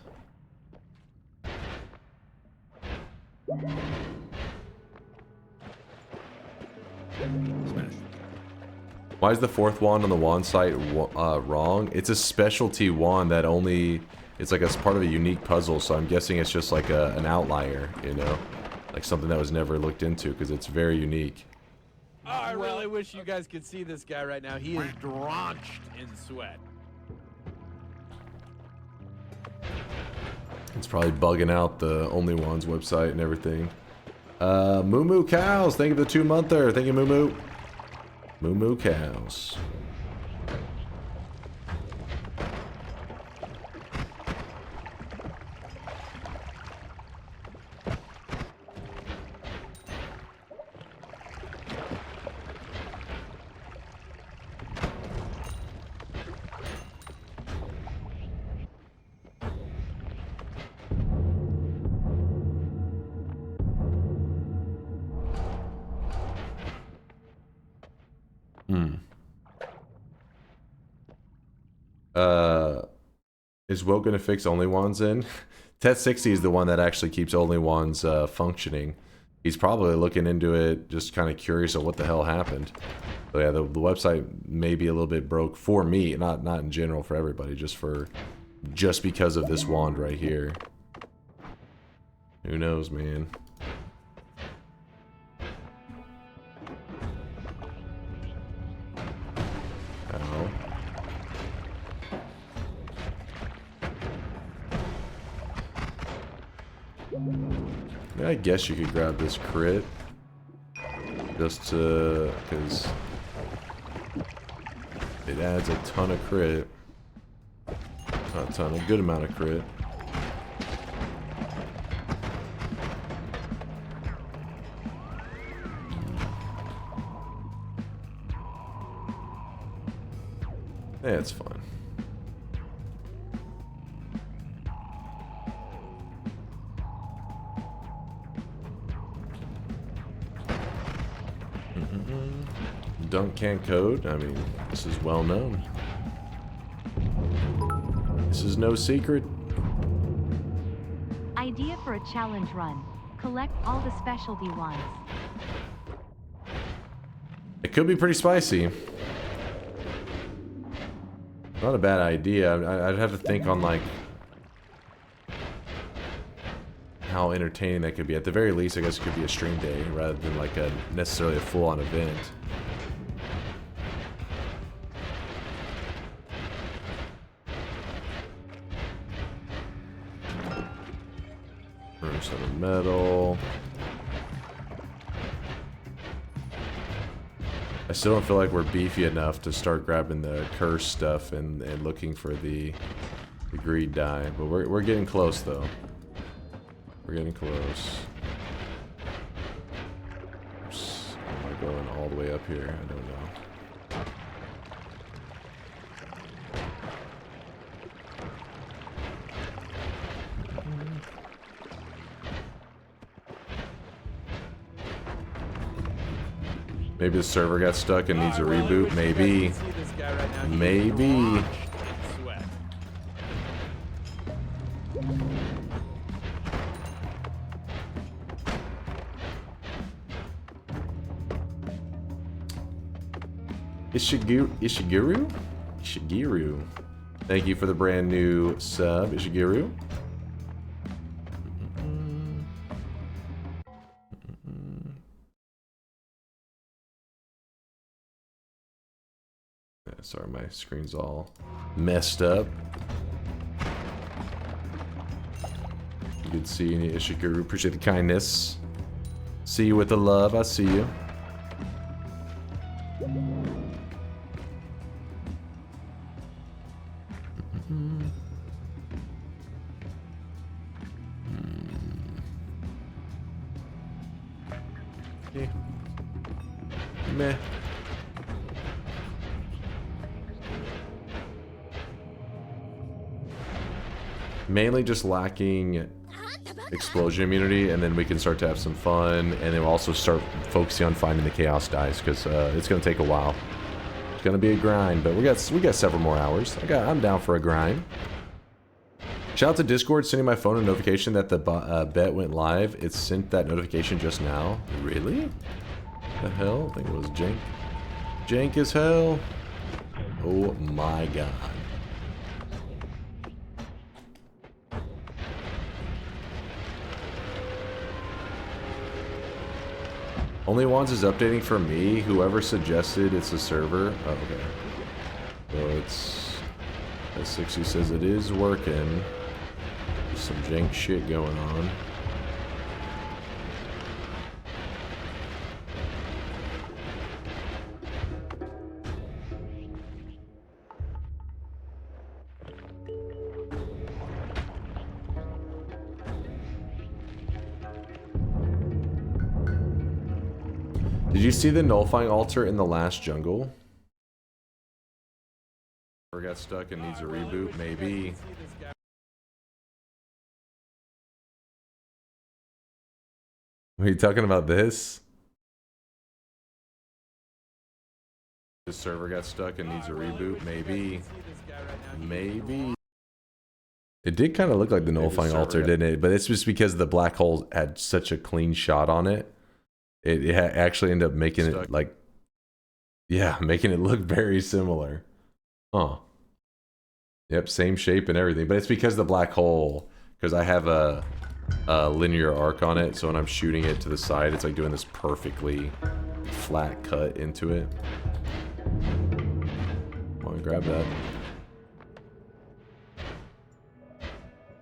Why is the fourth wand on the wand site wrong? It's a specialty wand that only... It's like a part of a unique puzzle, so I'm guessing it's just like an outlier, you know? Like something that was never looked into, because it's very unique. Oh, I really wish you guys could see this guy right now. He is drenched in sweat. It's probably bugging out the Only Wands website and everything. Moo Moo Cows, thank you for the 2-monther. Thank you, Moo Moo. Moo Moo Cows. Is Will gonna fix Only Wands in? Tet60 is the one that actually keeps Only Wands functioning. He's probably looking into it, just kind of curious of what the hell happened. But yeah, the website may be a little bit broke for me, not in general for everybody, just because of this wand right here. Who knows, man? Ow. Yeah, I guess you could grab this crit. Just to... because... it adds a ton of crit. Not a ton, a good amount of crit. Yeah, it's fine. Dunk can't code. I mean, this is well known. This is no secret. Idea for a challenge run. Collect all the specialty wands. It could be pretty spicy. Not a bad idea. I'd have to think on like how entertaining that could be. At the very least, I guess it could be a stream day rather than like necessarily a full-on event. Some of metal. I still don't feel like we're beefy enough to start grabbing the curse stuff and looking for the greed die, but we're getting close though. We're getting close. Oops. Am I going all the way up here? I don't know. Maybe the server got stuck and needs a reboot. Maybe. Maybe. Ishigiru? Thank you for the brand new sub, sorry, my screen's all messed up. Good to see you, Ishikaru. Appreciate the kindness. See you with the love. I see you. Meh. Mainly just lacking explosion immunity, and then we can start to have some fun, and then we'll also start focusing on finding the chaos dice, because it's going to take a while. It's going to be a grind, but we got several more hours. I'm down for a grind. Shout out to Discord sending my phone a notification that the bet went live. It sent that notification just now. Really? The hell? I think it was jank. Jank as hell. Oh my god. Only Wands is updating for me. Whoever suggested it's a server. Oh, okay. So it's S60 says it is working. There's some jank shit going on. Did you see the nullifying altar in the last jungle? Or got stuck and needs a reboot? Maybe. Are you talking about this? The server got stuck and needs a reboot? Maybe. Maybe. It did kind of look like the nullifying altar, didn't it? But it's just because the black hole had such a clean shot on it. It actually ended up making it like, yeah, making it look very similar. Huh. Yep, same shape and everything. But it's because the black hole, because I have a linear arc on it, so when I'm shooting it to the side, it's like doing this perfectly flat cut into it. I want to grab that.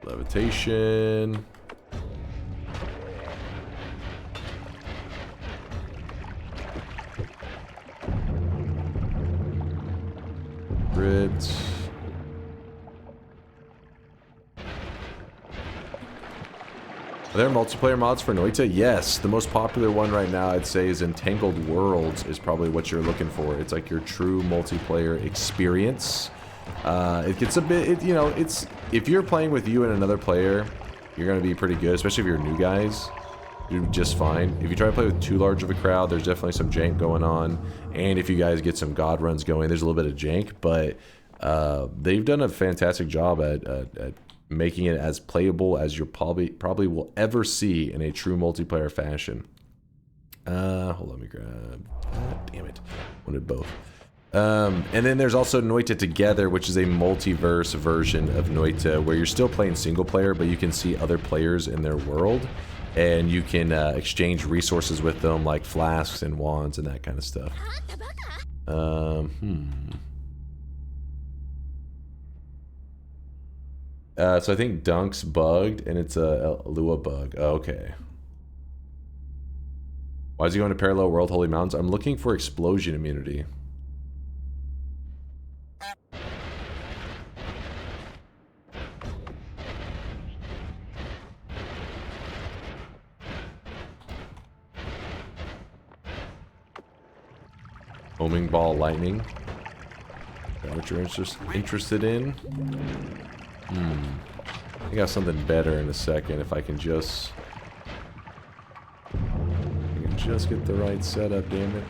Levitation. Grit. Are there multiplayer mods for Noita? Yes, the most popular one right now I'd say is Entangled Worlds is probably what you're looking for. It's like your true multiplayer experience. It gets a bit, you know, it's if you're playing with you and another player, you're gonna be pretty good, especially if you're new guys. Do just fine. If you try to play with too large of a crowd, there's definitely some jank going on. And if you guys get some god runs going, there's a little bit of jank. But they've done a fantastic job at making it as playable as you probably will ever see in a true multiplayer fashion. Hold on, let me grab that. Damn it. Wanted both. And then there's also Noita Together, which is a multiverse version of Noita where you're still playing single player, but you can see other players in their world. And you can exchange resources with them, like flasks and wands and that kind of stuff. So I think Dunk's bugged, and it's a Lua bug. Oh, okay. Why is he going to Parallel World Holy Mountains? I'm looking for explosion immunity. Homing ball lightning. Is that what you're interested in? I got something better in a second if I can just get the right setup, damn it.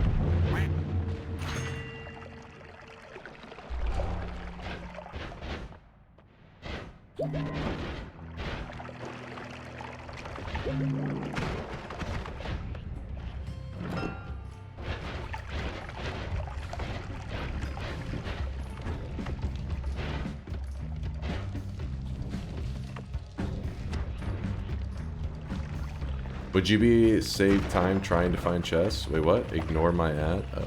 Would you be save time trying to find chests? Wait, what? Ignore my ad? Oh.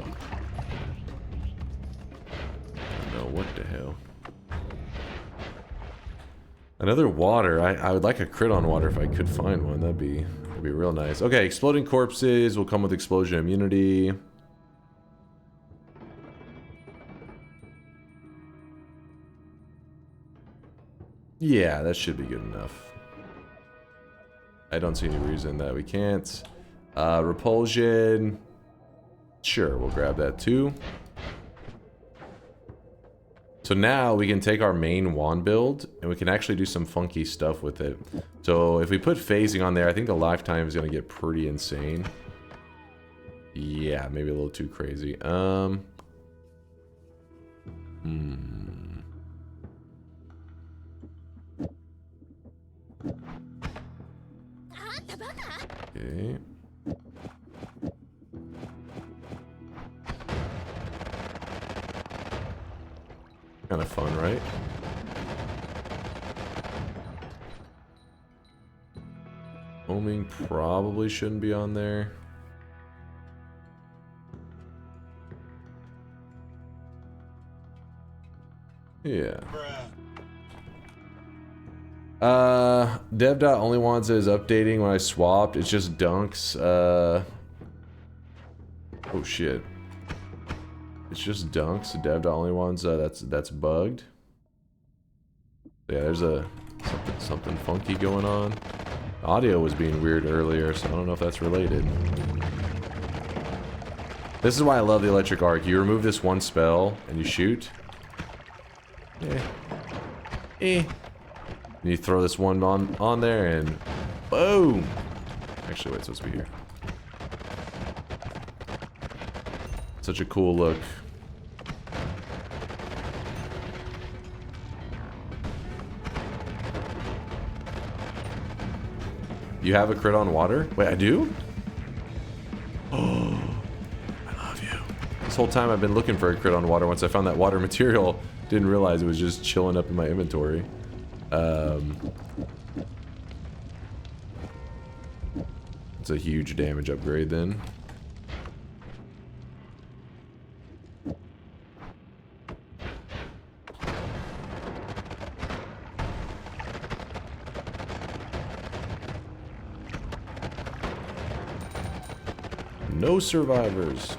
Another water. I would like a crit on water if I could find one. That'd be real nice. Okay, exploding corpses will come with explosion immunity. Yeah, that should be good enough. I don't see any reason that we can't. Repulsion. Sure, we'll grab that too. So now we can take our main wand build and we can actually do some funky stuff with it. So if we put phasing on there, I think the lifetime is going to get pretty insane. Yeah, maybe a little too crazy. Okay. Kind of fun, right? Homing probably shouldn't be on there. Yeah. Dev.only wants is updating when I swapped. It's just dunks. Oh shit. It's just dunks. Dev.only ones. That's bugged. Yeah, there's something funky going on. Audio was being weird earlier, so I don't know if that's related. This is why I love the electric arc. You remove this one spell and you shoot. And you throw this one on there and boom. Actually, wait, it's supposed to be here. Such a cool look. You have a crit on water? Wait, I do? Oh, I love you. This whole time I've been looking for a crit on water. Once I found that water material, didn't realize it was just chilling up in my inventory. It's a huge damage upgrade then. No survivors.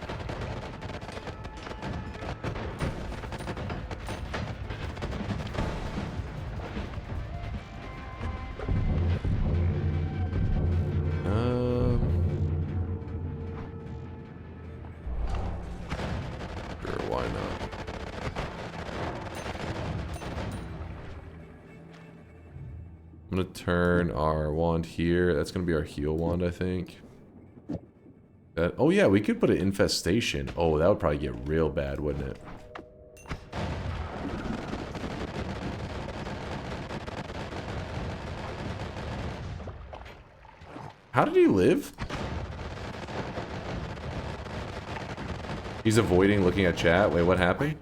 Sure, why not? I'm gonna turn our wand here. That's gonna be our heal wand, I think. Oh yeah, we could put an infestation. Oh, that would probably get real bad, wouldn't it? How did he live? He's avoiding looking at chat. Wait, what happened?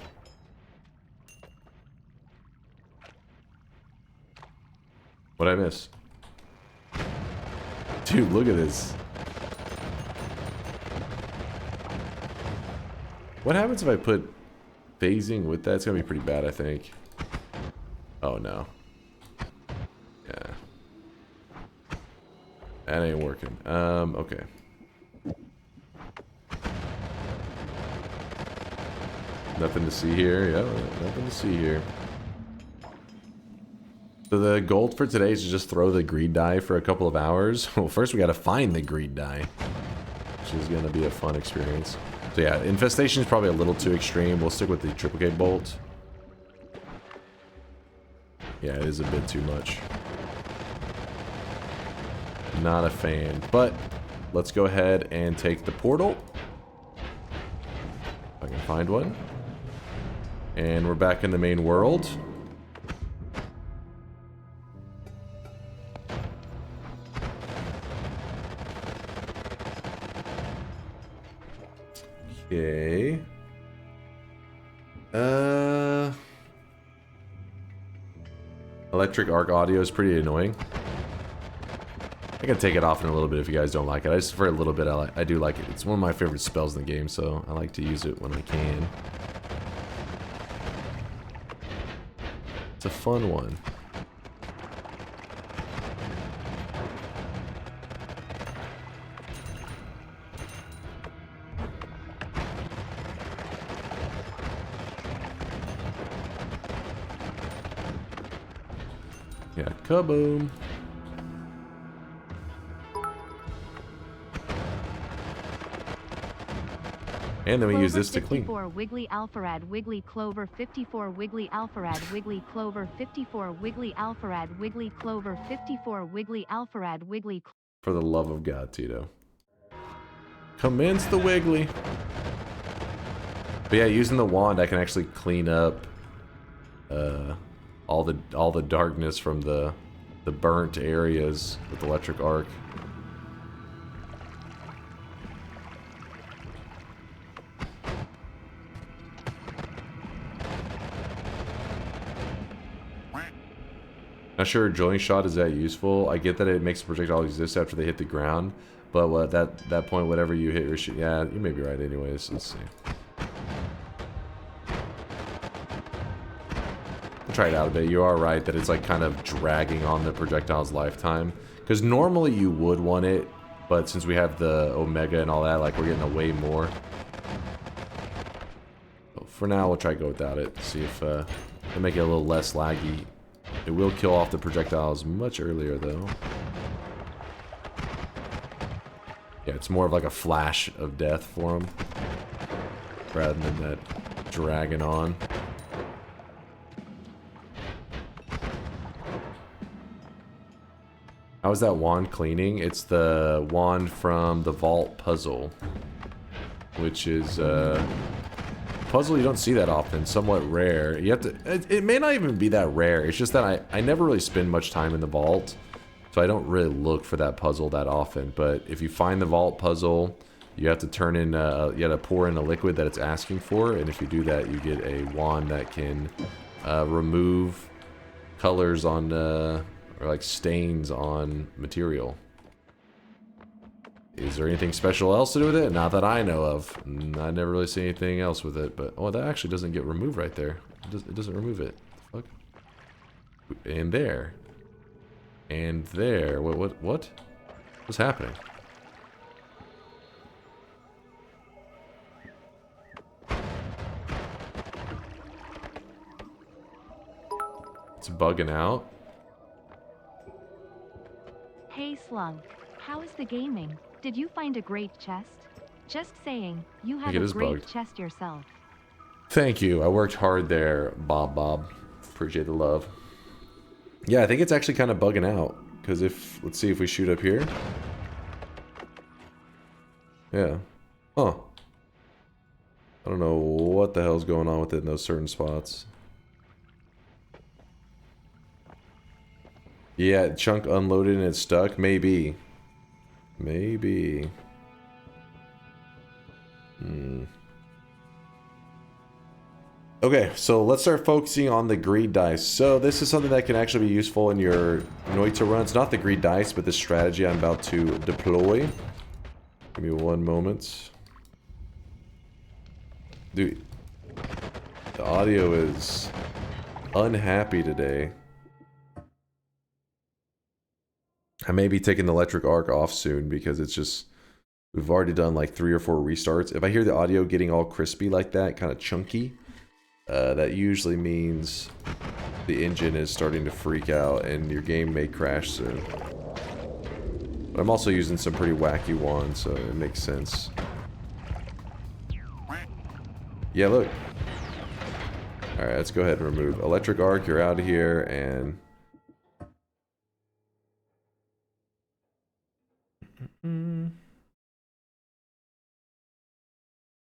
What'd I miss? Dude, look at this. What happens if I put phasing with that? It's gonna be pretty bad, I think. Oh no. Yeah. That ain't working. Okay. Nothing to see here. Yeah, nothing to see here. So the goal for today is to just throw the greed die for a couple of hours. Well, first we gotta find the greed die, which is gonna be a fun experience. So yeah, infestation is probably a little too extreme. We'll stick with the triple K bolt. Yeah, it is a bit too much. Not a fan, but let's go ahead and take the portal. If I can find one. And we're back in the main world. Okay. Electric arc audio is pretty annoying. I can take it off in a little bit if you guys don't like it. I just, for a little bit, I do like it. It's one of my favorite spells in the game, so I like to use it when I can. It's a fun one. Yeah, kaboom. And then we use this to clean. 54 Wiggly Alpharad Wiggly Clover 54 Wiggly Alpharad Wiggly Clover 54 Wiggly Alpharad Wiggly Clover 54 Wiggly Alpharad Wiggly. For the love of God, Tito. Commence the Wiggly. But yeah, using the wand, I can actually clean up all the darkness from the burnt areas with electric arc. Not sure a drilling shot is that useful. I get that it makes the projectile exist after they hit the ground, but what that point, whatever you hit your shit, yeah, you may be right. Anyways, let's see. I'll try it out a bit. You are right that it's like kind of dragging on the projectile's lifetime, because normally you would want it, but since we have the Omega and all that, like we're getting away more. So for now, we'll try to go without it. See if it'll make it a little less laggy. It will kill off the projectiles much earlier, though. Yeah, it's more of like a flash of death for them, rather than that dragging on. How is that wand cleaning? It's the wand from the vault puzzle, which is puzzle you don't see that often, somewhat rare. You have to, it may not even be that rare, it's just that I never really spend much time in the vault, so I don't really look for that puzzle that often. But if you find the vault puzzle, you have to turn in, you have to pour in a liquid that it's asking for, and if you do that, you get a wand that can remove colors on, or like stains on material. Is there anything special else to do with it? Not that I know of. I never really see anything else with it, but oh, that actually doesn't get removed right there. It doesn't remove it. Fuck. And there. And there. What? What's happening? It's bugging out. Hey Slunk, how is the gaming? Did you find a great chest? Just saying, you have a great chest yourself. Thank you. I worked hard there, Bob. Appreciate the love. Yeah, I think it's actually kind of bugging out. Because if, let's see if we shoot up here. Yeah. Huh. I don't know what the hell's going on with it in those certain spots. Yeah, chunk unloaded and it's stuck? Maybe. Maybe. Okay, so let's start focusing on the greed dice. So this is something that can actually be useful in your Noita runs. Not the greed dice, but the strategy I'm about to deploy. Give me one moment. Dude, the audio is unhappy today. I may be taking the electric arc off soon because it's just, we've already done like 3 or 4 restarts. If I hear the audio getting all crispy like that, kind of chunky, that usually means the engine is starting to freak out and your game may crash soon. But I'm also using some pretty wacky wands, so it makes sense. Yeah, look. Alright, let's go ahead and remove electric arc. You're out of here, and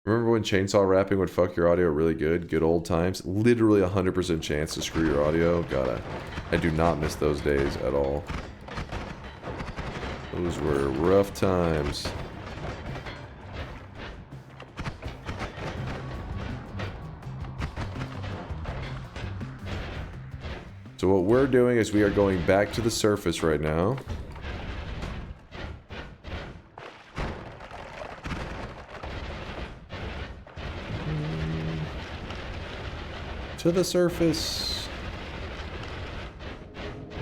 remember when chainsaw rapping would fuck your audio really good? Good old times. Literally 100% chance to screw your audio. God, I do not miss those days at all. Those were rough times. So what we're doing is we are going back to the surface right now. To the surface.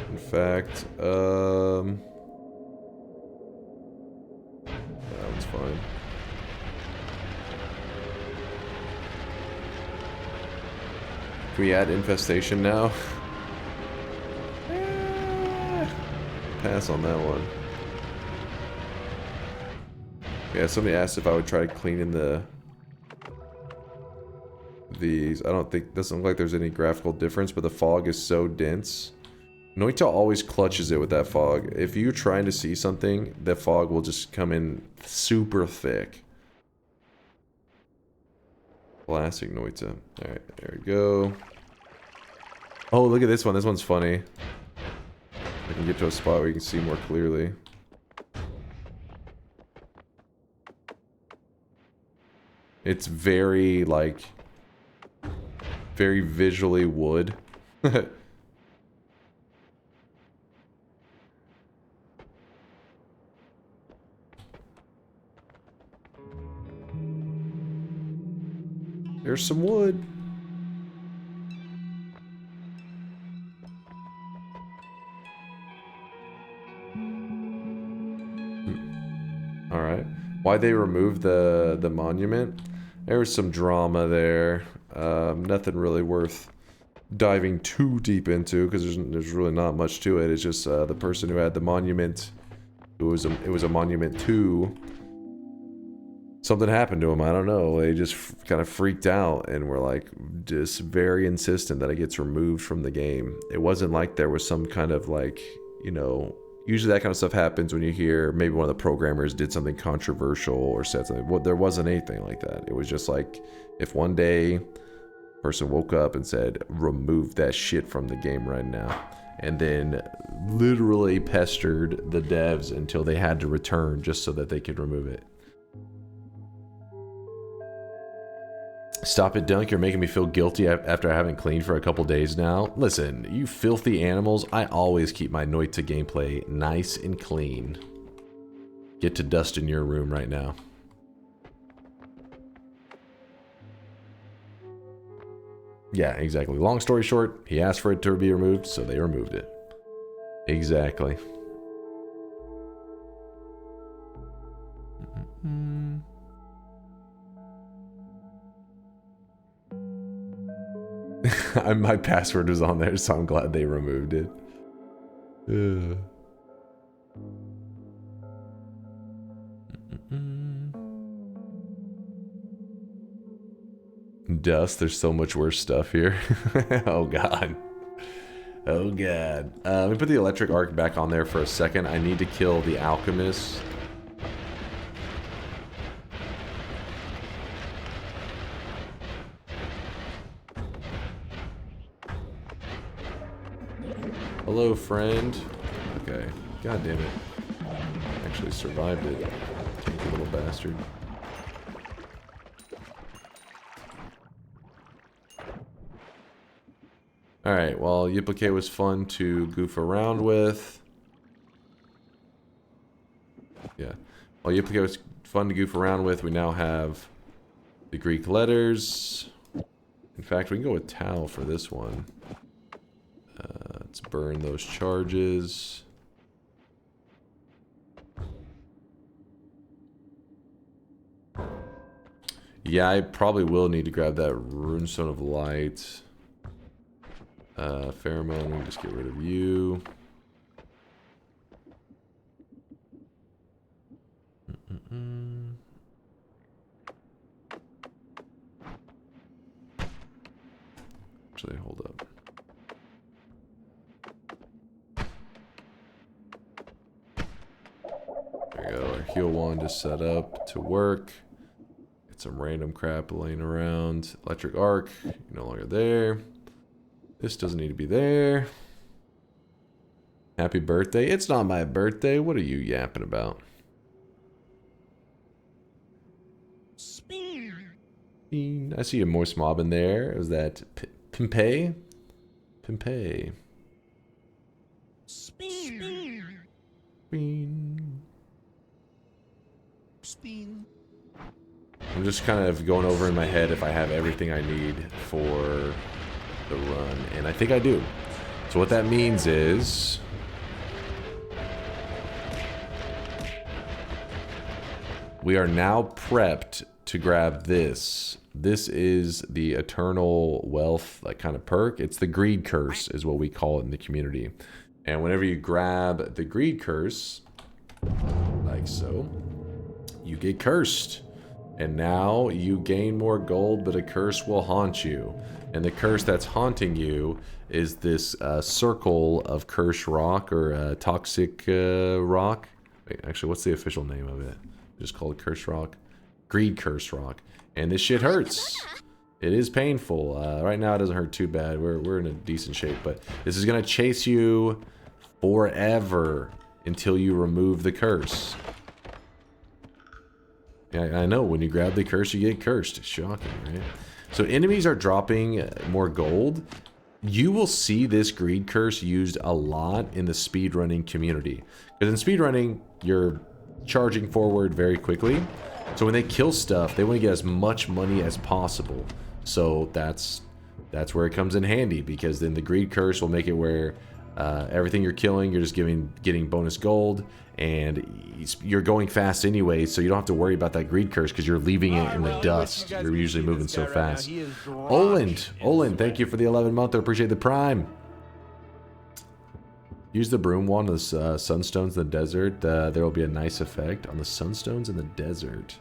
In fact, that one's fine. Can we add infestation now? pass on that one. Yeah, somebody asked if I would try cleaning these. I don't think, doesn't look like there's any graphical difference, but the fog is so dense. Noita always clutches it with that fog. If you're trying to see something, the fog will just come in super thick. Classic Noita. Alright, there we go. Oh, look at this one. This one's funny. I can get to a spot where you can see more clearly. It's very, like, very visually wood. There's some wood. Alright. Why they removed the monument? There was some drama there. Nothing really worth diving too deep into because there's really not much to it. It's just the person who had the monument. It was a monument to. Something happened to him. I don't know. They just kind of freaked out and were like just very insistent that it gets removed from the game. It wasn't like there was some kind of like, you know, usually that kind of stuff happens when you hear maybe one of the programmers did something controversial or said something. Well, there wasn't anything like that. It was just like if one day a person woke up and said, remove that shit from the game right now. And then literally pestered the devs until they had to return just so that they could remove it. Stop it, Dunk. You're making me feel guilty after I haven't cleaned for a couple days now. Listen, you filthy animals. I always keep my Noita gameplay nice and clean. Get to dust in your room right now. Yeah, exactly. Long story short, he asked for it to be removed, so they removed it. Exactly. My password was on there, so I'm glad they removed it. Dust, there's so much worse stuff here. Oh god. Oh god. Let me put the electric arc back on there for a second. I need to kill the alchemist. Hello, friend. Okay. God damn it. Actually survived it. Tanky little bastard. Alright, well, Yippee was fun to goof around with. Yeah. Well, Yippee was fun to goof around with. We now have the Greek letters. In fact, we can go with Tau for this one. Let's burn those charges. Yeah, I probably will need to grab that Runestone of Light. Pheromone, we can just get rid of you. Actually, hold up. There we go, our heal wand is set up to work. Get some random crap laying around. Electric arc, you're no longer there. This doesn't need to be there. Happy birthday. It's not my birthday. What are you yapping about? Spin. I see a moist mob in there. Was that Pimpay? Pimpay. Spin. Spin. I'm just kind of going over in my head if I have everything I need for the run, and I think I do. So what that means is we are now prepped to grab this. This is the eternal wealth, like kind of perk. It's the greed curse is what we call it in the community. And whenever you grab the greed curse, like so, you get cursed. And now you gain more gold, but a curse will haunt you. And the curse that's haunting you is this circle of cursed rock or toxic rock. Wait, actually, what's the official name of it? Just call it cursed rock. Greed curse rock. And this shit hurts. It is painful. Right now it doesn't hurt too bad. We're in a decent shape, but this is gonna chase you forever until you remove the curse. Yeah, I know, when you grab the curse, you get cursed. It's shocking, right? So enemies are dropping more gold. You will see this greed curse used a lot in the speedrunning community. Because in speedrunning, you're charging forward very quickly. So when they kill stuff, they want to get as much money as possible. So that's where it comes in handy, because then the greed curse will make it where everything you're killing, you're just getting bonus gold, and you're going fast anyway, so you don't have to worry about that greed curse because you're leaving it in the dust. You're usually moving so fast. Olin, thank you for the 11th month. I appreciate the prime. Use the broom wand on the sunstones in the desert. There will be a nice effect on the sunstones in the desert.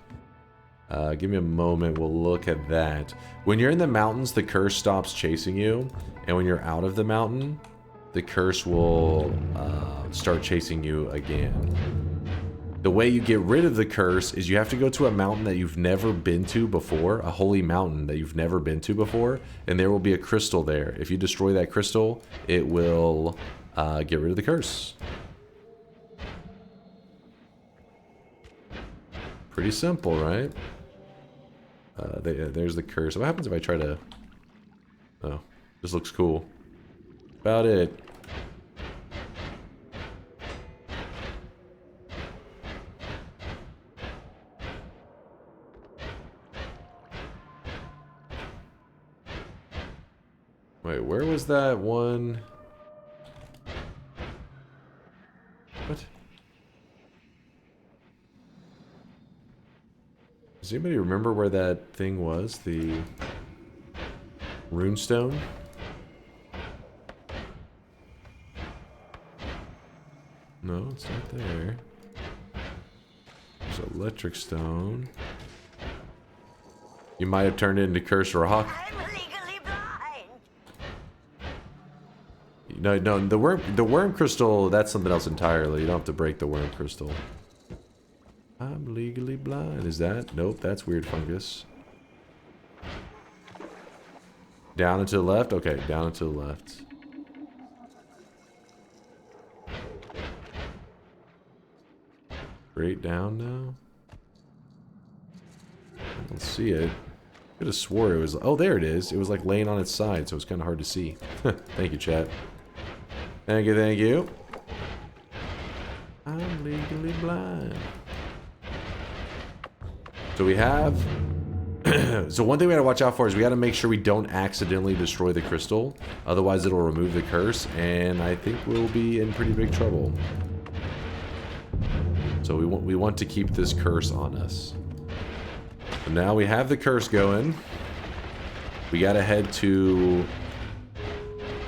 Give me a moment. We'll look at that. When you're in the mountains, the curse stops chasing you, and when you're out of the mountain, the curse will start chasing you again. The way you get rid of the curse is you have to go to a mountain that you've never been to before, a holy mountain that you've never been to before, and there will be a crystal there. If you destroy that crystal, it will get rid of the curse. Pretty simple, right? There's the curse. What happens if I try to... Oh, this looks cool. About it. Wait, where was that one? What? Does anybody remember where that thing was? The runestone? No, it's not there. There's electric stone. You might have turned it into cursed rock. I'm legally blind. No, the worm crystal, that's something else entirely. You don't have to break the worm crystal. I'm legally blind. Is that? Nope, that's weird fungus. Down and to the left? Okay, down and to the left. Straight down now? I don't see it. Could have swore it was... Oh, there it is. It was like laying on its side, so it's kind of hard to see. Thank you, chat. Thank you, thank you. I'm legally blind. So we have... So one thing we gotta watch out for is we gotta make sure we don't accidentally destroy the crystal. Otherwise it'll remove the curse, and I think we'll be in pretty big trouble. So we want to keep this curse on us. So now we have the curse going. We gotta head to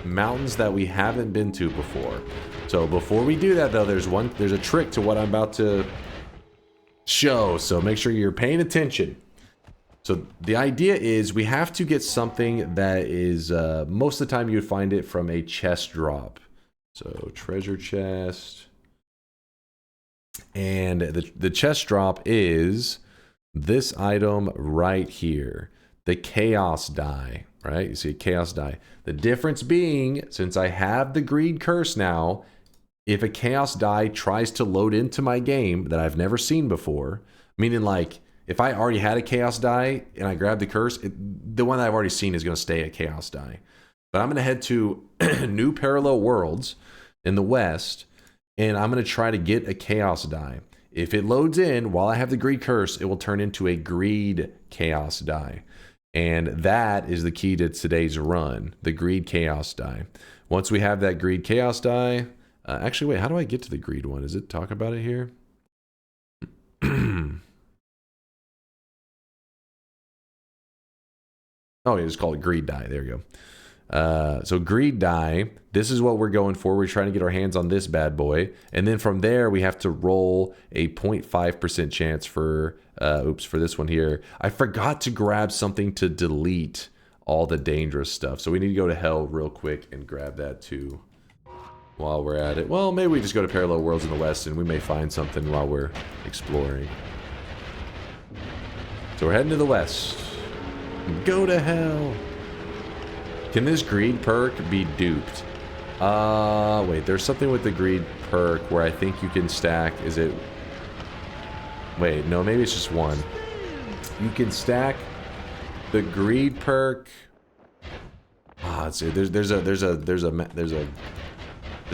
mountains that we haven't been to before. So before we do that though, there's a trick to what I'm about to show. So make sure you're paying attention. So the idea is we have to get something that is most of the time you'd find it from a chest drop. So treasure chest. And the chest drop is this item right here, the chaos die, right? You see a chaos die. The difference being, since I have the greed curse now, if a chaos die tries to load into my game that I've never seen before, meaning like if I already had a chaos die and I grab the curse, the one that I've already seen is going to stay a chaos die. But I'm going to head to New Parallel Worlds in the West, and I'm going to try to get a chaos die. If it loads in while I have the greed curse, it will turn into a greed chaos die. And that is the key to today's run, the greed chaos die. Once we have that greed chaos die, actually, wait, how do I get to the greed one? Does it talk about it here? Oh, you just call it greed die. There you So greed die. This is what we're going for. We're trying to get our hands on this bad boy. And then from there, we have to roll a 0.5% chance for, for this one here. I forgot to grab something to delete all the dangerous stuff. So we need to go to hell real quick and grab that too while we're at it. Well, maybe we just go to Parallel Worlds in the West and we may find something while we're exploring. So we're heading to the West. Go to hell. Can this greed perk be duped? Wait, there's something with the greed perk where I think you can stack, is it... Wait, no, maybe it's just one. You can stack the greed perk. Let's see. There's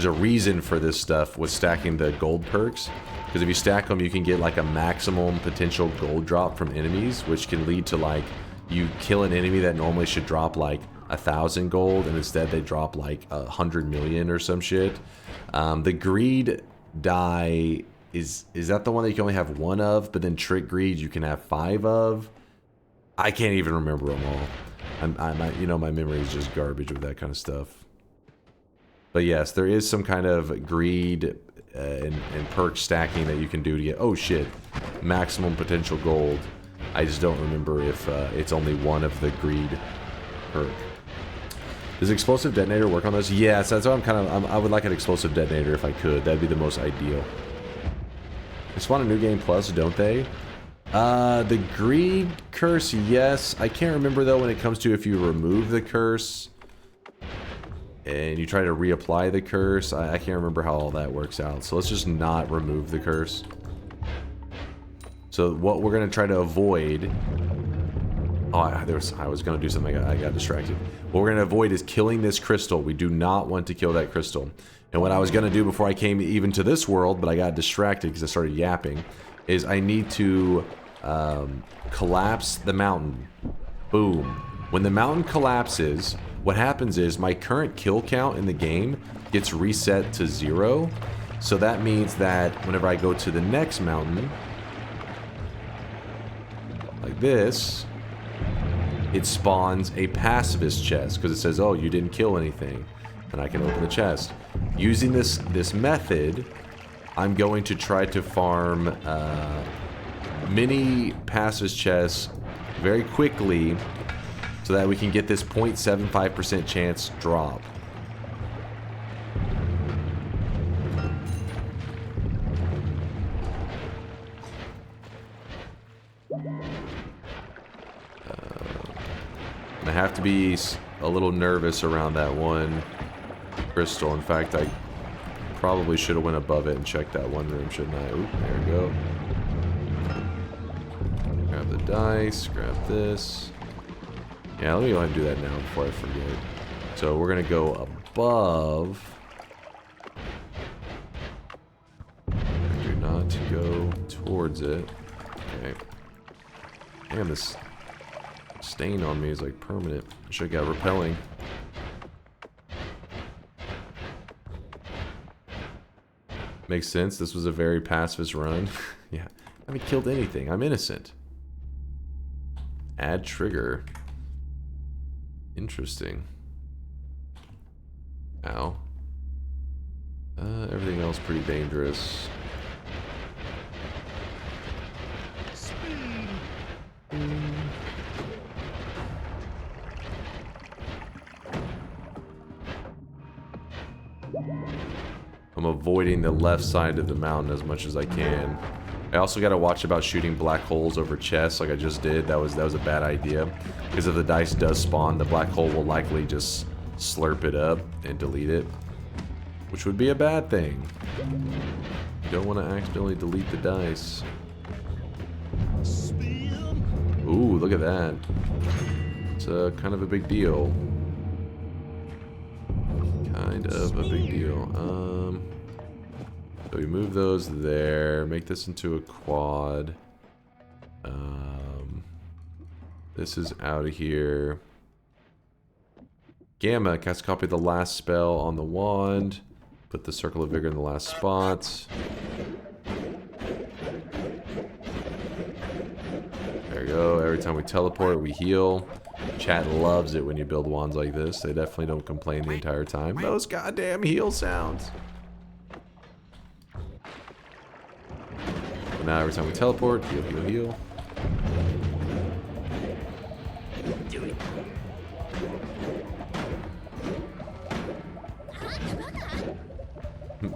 a reason for this stuff with stacking the gold perks. Because if you stack them, you can get like a maximum potential gold drop from enemies, which can lead to like you kill an enemy that normally should drop like 1,000 gold, and instead they drop like 100 million or some shit. The greed die is that the one that you can only have one of, but then trick greed you can have 5 of? I can't even remember them all. You know, my memory is just garbage with that kind of stuff. But yes, there is some kind of greed and perk stacking that you can do to get, oh shit, maximum potential gold. I just don't remember if it's only one of the greed perk. Does explosive detonator work on this? Yes, that's what I would like an explosive detonator if I could. That'd be the most ideal. They spawn a new game plus, don't they? The greed curse, yes. I can't remember though when it comes to if you remove the curse and you try to reapply the curse. I can't remember how all that works out. So let's just not remove the curse. So what we're gonna try to avoid... Oh, I was gonna do something. I got distracted. What we're gonna avoid is killing this crystal. We do not want to kill that crystal. And what I was gonna do before I came even to this world, but I got distracted because I started yapping, is I need to collapse the mountain. Boom. When the mountain collapses, what happens is my current kill count in the game gets reset to 0. So that means that whenever I go to the next mountain, like this, it spawns a pacifist chest because it says, oh, you didn't kill anything, and I can open the chest. Using this method, I'm going to try to farm mini pacifist chests very quickly so that we can get this 0.75% chance drop. I have to be a little nervous around that one crystal. In fact, I probably should have went above it and checked that one room, shouldn't I? Oop, there we go. Grab the dice, grab this. Yeah, let me go ahead and do that now before I forget. So we're gonna go above. Do not go towards it. Okay. Damn, this stain on me is like permanent. I should have got repelling. Makes sense. This was a very pacifist run. Yeah. I haven't killed anything. I'm innocent. Add trigger. Interesting. Ow. Everything else pretty dangerous. I'm avoiding the left side of the mountain as much as I can. I also got to watch about shooting black holes over chests like I just did. That was a bad idea. Because if the dice does spawn, the black hole will likely just slurp it up and delete it. Which would be a bad thing. You don't want to accidentally delete the dice. Ooh, look at that. It's kind of a big deal. Kind of a big deal. So we move those there, make this into a quad. This is out of here. Gamma, cast copy of the last spell on the wand. Put the Circle of Vigor in the last spot. There we go. Every time we teleport, we heal. Chat loves it when you build wands like this. They definitely don't complain the entire time. Those goddamn heal sounds. But now every time we teleport, heal, heal, heal.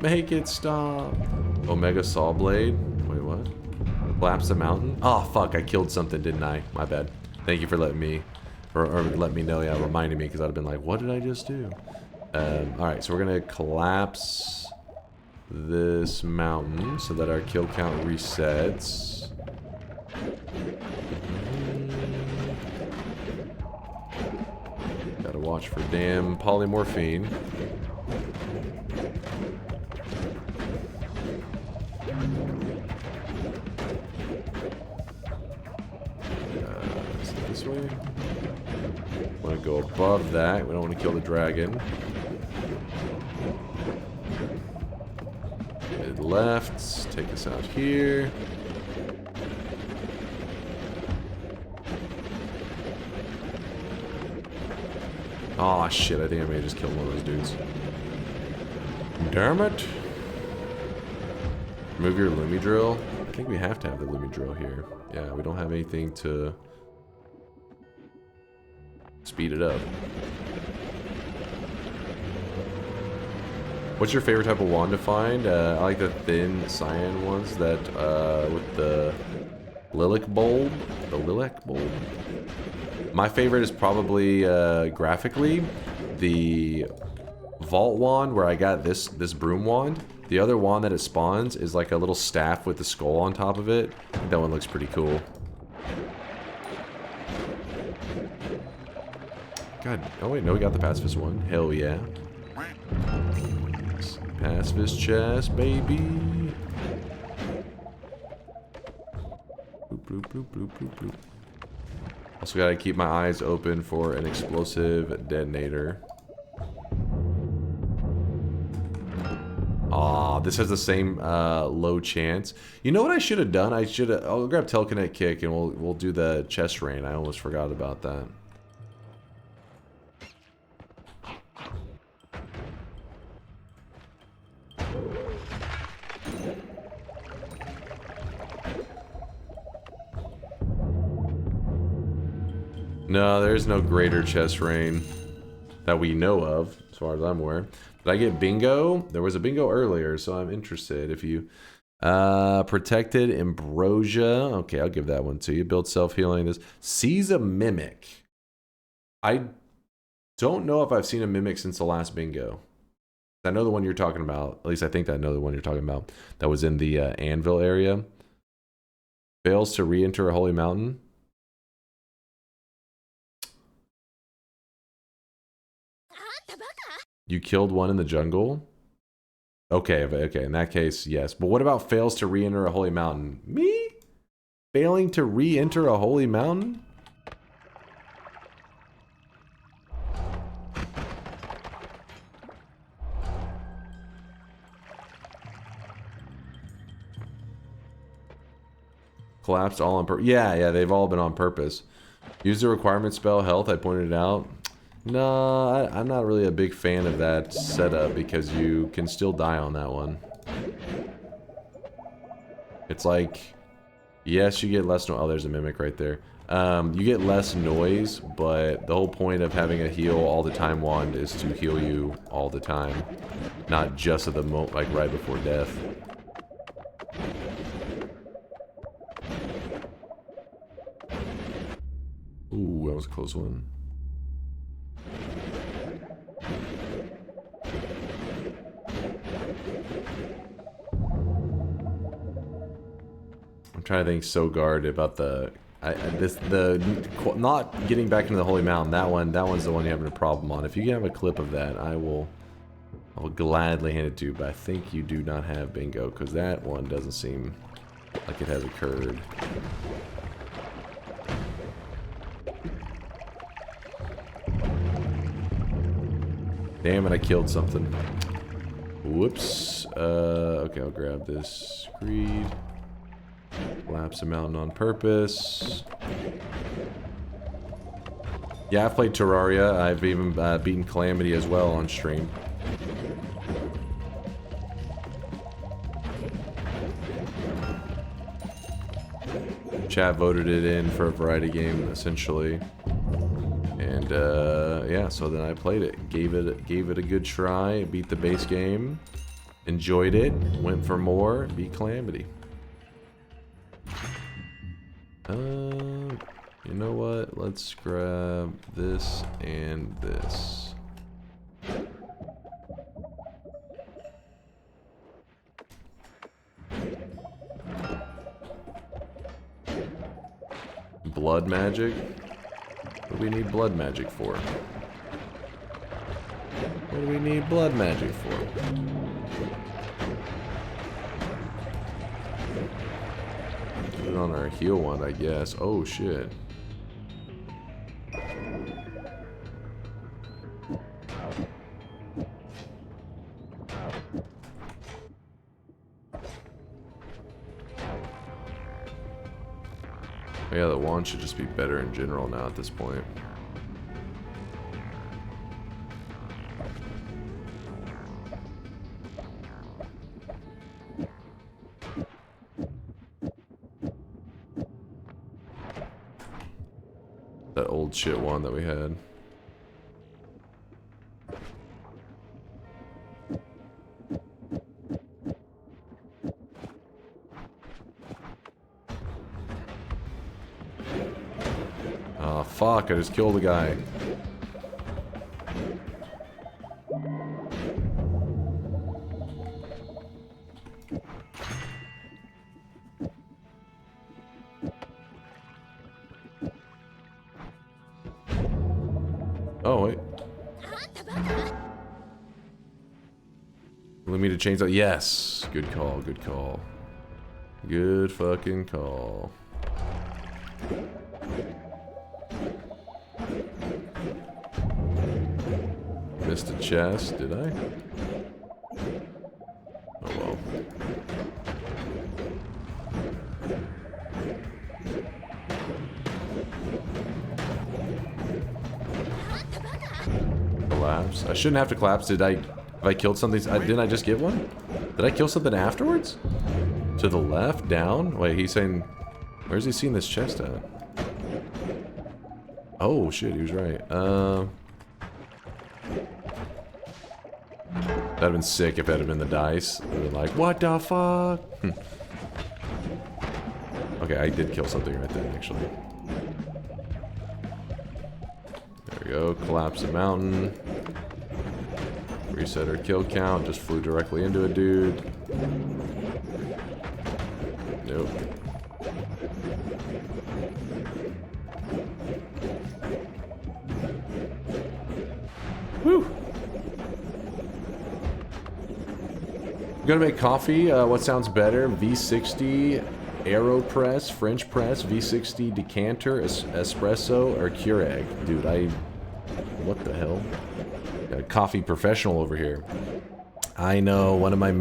Make it stop. Omega Saw Blade. Wait, what? Collapse the mountain? Oh, fuck. I killed something, didn't I? My bad. Thank you for letting me, or let me know, yeah, reminding me, because I'd have been like, what did I just do? Alright, so we're going to collapse this mountain so that our kill count resets. Gotta watch for damn polymorphine. This way. Want to go above that. We don't want to kill the dragon. Mid left. Take us out here. Oh shit! I think I may have just killed one of those dudes. Damn it! Remove your Lumi drill. I think we have to have the Lumi drill here. Yeah, we don't have anything to speed it up. What's your favorite type of wand to find? I like the thin cyan ones that with the lilac bulb. The lilac bulb. My favorite is probably graphically the vault wand, where I got this broom wand. The other wand that it spawns is like a little staff with the skull on top of it. I think that one looks pretty cool. God, oh wait, no, we got the pacifist one. Hell yeah. Pacifist chest, baby. Bloop, bloop, bloop, bloop, bloop, bloop. Also gotta keep my eyes open for an explosive detonator. Aw, this has the same low chance. You know what I should have done? I'll grab Telekinetic Kick and we'll do the chest rain. I almost forgot about that. No, there's no greater chest rain that we know of, as far as I'm aware. Did I get bingo? There was a bingo earlier, so I'm interested. If you protected ambrosia, okay, I'll give that one to you. Build self-healing. This seize a mimic. I don't know if I've seen a mimic since the last bingo. I know the one you're talking about. At least I think I know the one you're talking about. That was in the anvil area. Fails to re-enter a holy mountain. You killed one in the jungle? Okay, okay, in that case, yes. But what about fails to re-enter a holy mountain? Me? Failing to re-enter a holy mountain? Collapsed all on purpose. Yeah, they've all been on purpose. Use the requirement spell health, I pointed it out. No, I'm not really a big fan of that setup because you can still die on that one. It's like, yes, you get less noise. Oh, there's a mimic right there. You get less noise, but the whole point of having a heal all the time wand is to heal you all the time, not just at the moment, like right before death. Ooh, that was a close one. I'm trying to think so guard about the not getting back into the holy mountain. That one's the one you're having a problem on. If you have a clip of that, I'll gladly hand it to you. But I think you do not have bingo because that one doesn't seem like it has occurred. Damn it! I killed something. Whoops. Okay, I'll grab this screed. Collapse a mountain on purpose. Yeah, I've played Terraria. I've even beaten Calamity as well on stream. Chat voted it in for a variety game, essentially. And yeah, so then I played it, gave it a good try, beat the base game, enjoyed it, went for more, beat Calamity. You know what? Let's grab this and this. Blood magic? What do we need blood magic for? What do we need blood magic for? Put it on our heal one, I guess. Oh shit. Yeah, the wand should just be better in general now at this point. That old shit one that we had. Oh, fuck, I just killed a guy. Oh, wait. Let me to change that. Yes. Good call, good call. Good fucking call. Missed a chest, did I? Oh well. Collapse. I shouldn't have to collapse. Did I? Have I killed something? Didn't I just get one? Did I kill something afterwards? To the left? Down? Wait, he's saying... Where's he seeing this chest at? Oh shit, he was right. That'd have been sick if that had been the dice. I'd have been like, what the fuck? Okay, I did kill something right then, actually. There we go. Collapse the mountain. Reset our kill count. Just flew directly into a dude. Nope. Whew. I'm gonna make coffee. What sounds better? V60 AeroPress, French press, V60 decanter, espresso, or Keurig? Dude, what the hell? Got a coffee professional over here. I know, one of my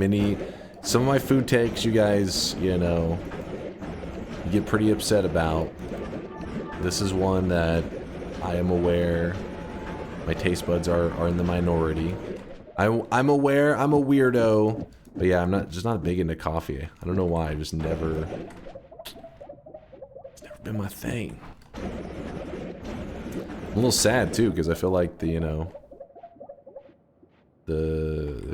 some of my food takes, you guys, you know, you get pretty upset about. This is one that I am aware my taste buds are in the minority. I'm aware I'm a weirdo, but yeah, I'm just not big into coffee. I don't know why. It's never been my thing. I'm a little sad too because I feel like the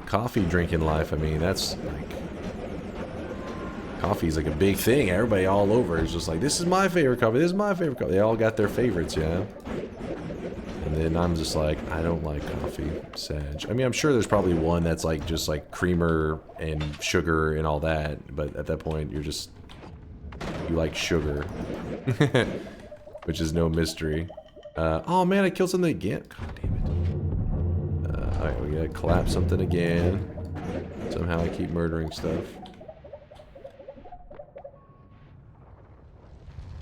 coffee drinking life. I mean, that's like coffee's like a big thing. Everybody all over is just like, this is my favorite coffee. This is my favorite coffee. They all got their favorites, yeah. And then I'm just like, I don't like coffee. Sag. I mean, I'm sure there's probably one that's like just like creamer and sugar and all that. But at that point, you like sugar, which is no mystery. Oh man, I killed something again. God damn it. Alright, we gotta collapse something again. Somehow I keep murdering stuff.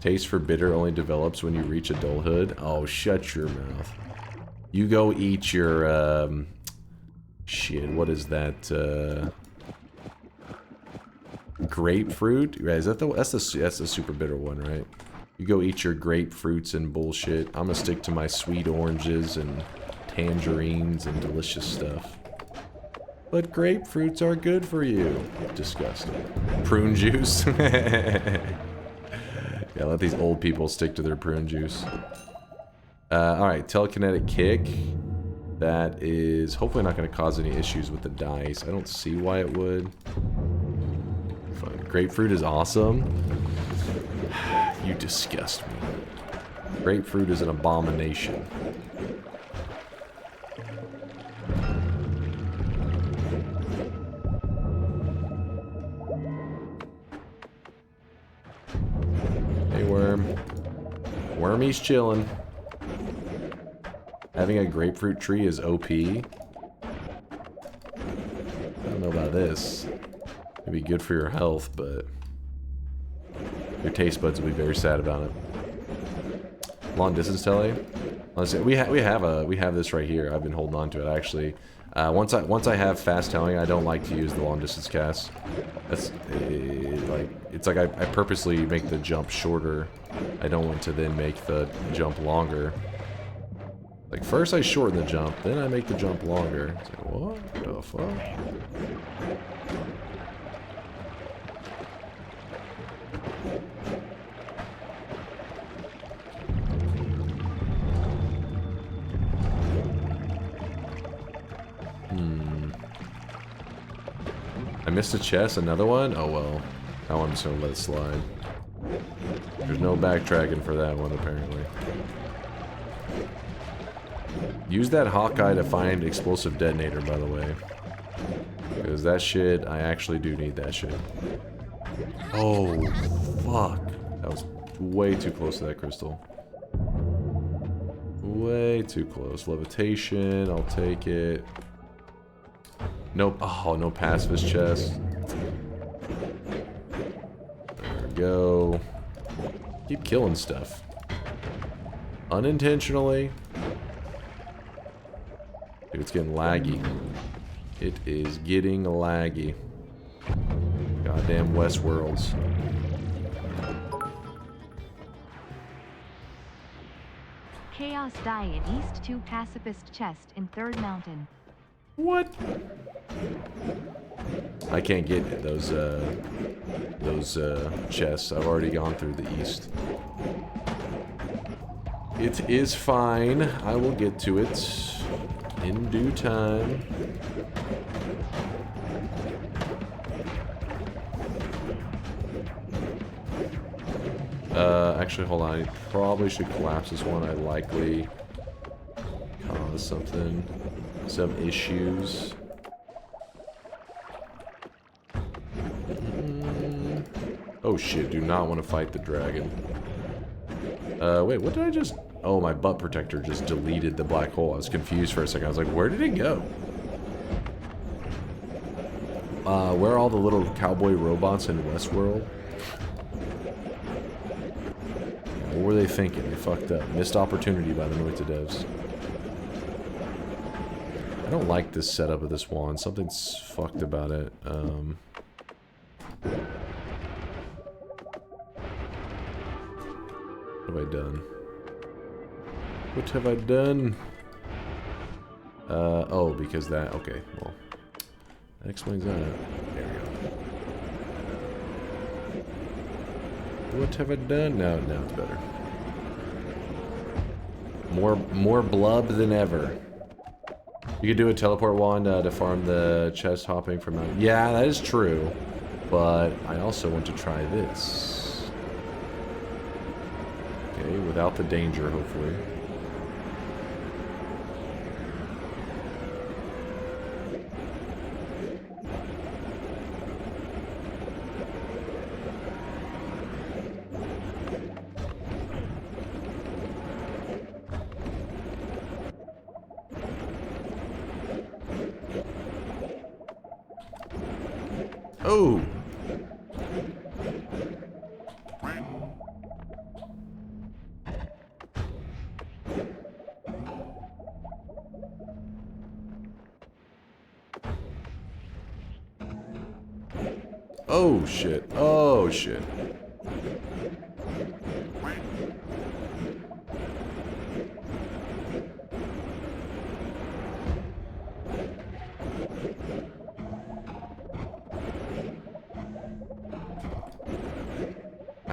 Taste for bitter only develops when you reach adulthood. Oh, shut your mouth. You go eat your, shit, what is that, grapefruit? Right, that's the super bitter one, right? You go eat your grapefruits and bullshit. I'm gonna stick to my sweet oranges and tangerines and delicious stuff. But grapefruits are good for you. Disgusting. Prune juice. Yeah, let these old people stick to their prune juice. Alright, telekinetic kick. That is hopefully not going to cause any issues with the dice. I don't see why it would. Fine. Grapefruit is awesome. You disgust me. Grapefruit is an abomination. Hey, worm. Wormy's chilling. Having a grapefruit tree is OP. I don't know about this. It'd be good for your health, but your taste buds will be very sad about it. Long distance tele. We have this right here. I've been holding on to it actually. Once I have fast telling, I don't like to use the long distance cast. That's it's like I purposely make the jump shorter. I don't want to then make the jump longer. Like, first I shorten the jump, then I make the jump longer. It's like, what the fuck? I missed a chest, another one? Oh well. Now I'm just gonna let it slide. There's no backtracking for that one, apparently. Use that Hawkeye to find explosive detonator, by the way. Because that shit, I actually do need that shit. Oh, fuck. That was way too close to that crystal. Way too close. Levitation, I'll take it. Nope. Oh, no pacifist chest. There we go. Keep killing stuff. Unintentionally. Dude, it's getting laggy. It is getting laggy. Goddamn Westworlds. Chaos die in East 2 pacifist chest in 3rd mountain. What? I can't get those chests. I've already gone through the east. It is fine. I will get to it in due time. Actually, hold on. I probably should collapse this one. I likely caused something. Some issues. Oh shit, do not want to fight the dragon. Wait, what did I just... Oh, my butt protector just deleted the black hole. I was confused for a second. I was like, where did it go? Where are all the little cowboy robots in Westworld? What were they thinking? They fucked up. Missed opportunity by the Noita devs. I don't like this setup of this wand. Something's fucked about it. What have I done? What have I done? Oh, because that... Okay, well. That explains that. There we go. What have I done? No, it's better. More blub than ever. You could do a teleport wand to farm the chest hopping from out. Yeah, that is true. But I also want to try this. Okay, without the danger, hopefully. Oh! Oh shit. Oh shit.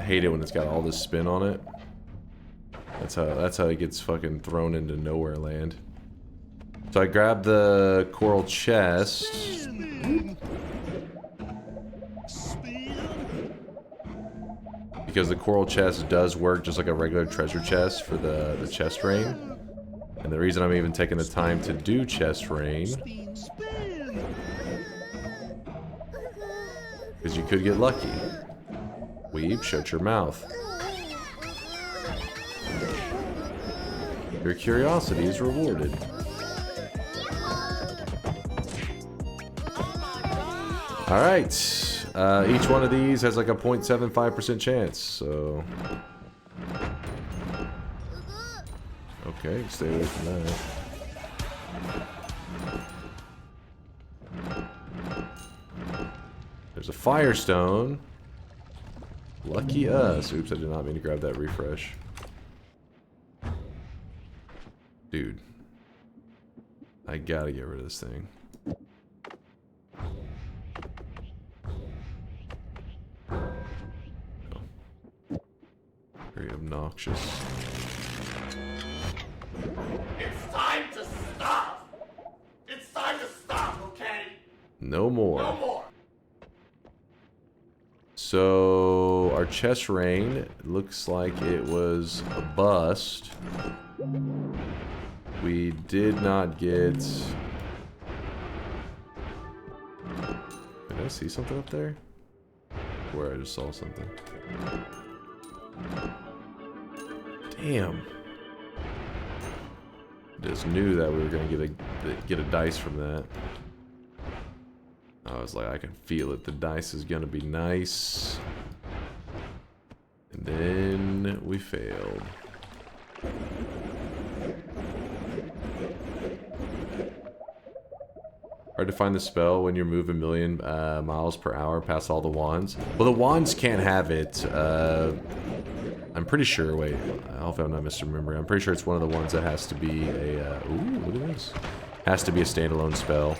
I hate it when it's got all this spin on it. That's how it gets fucking thrown into nowhere land. So I grabbed the coral chest. Because the coral chest does work just like a regular treasure chest for the chest rain. And the reason I'm even taking the time to do chest rain, because you could get lucky. Weeb, shut your mouth. Your curiosity is rewarded. Alright. Each one of these has like a 0.75% chance, so... Okay, stay away from that. There's a firestone. Lucky us. Oops, I did not mean to grab that refresh. Dude. I gotta get rid of this thing. Very obnoxious. It's time to stop! It's time to stop, okay? No more. No more! So, our chest rain looks like it was a bust. We did not get... Did I see something up there? Where I just saw something. Damn. Just knew that we were gonna get a dice from that. I was like, I can feel it. The dice is gonna be nice. And then we failed. Hard to find the spell when you're moving 1,000,000 miles per hour past all the wands. Well, the wands can't have it. I'm pretty sure. Wait, I hope I'm not misremembering. I'm pretty sure it's one of the ones that has to be a. Ooh, look at this. Has to be a standalone spell.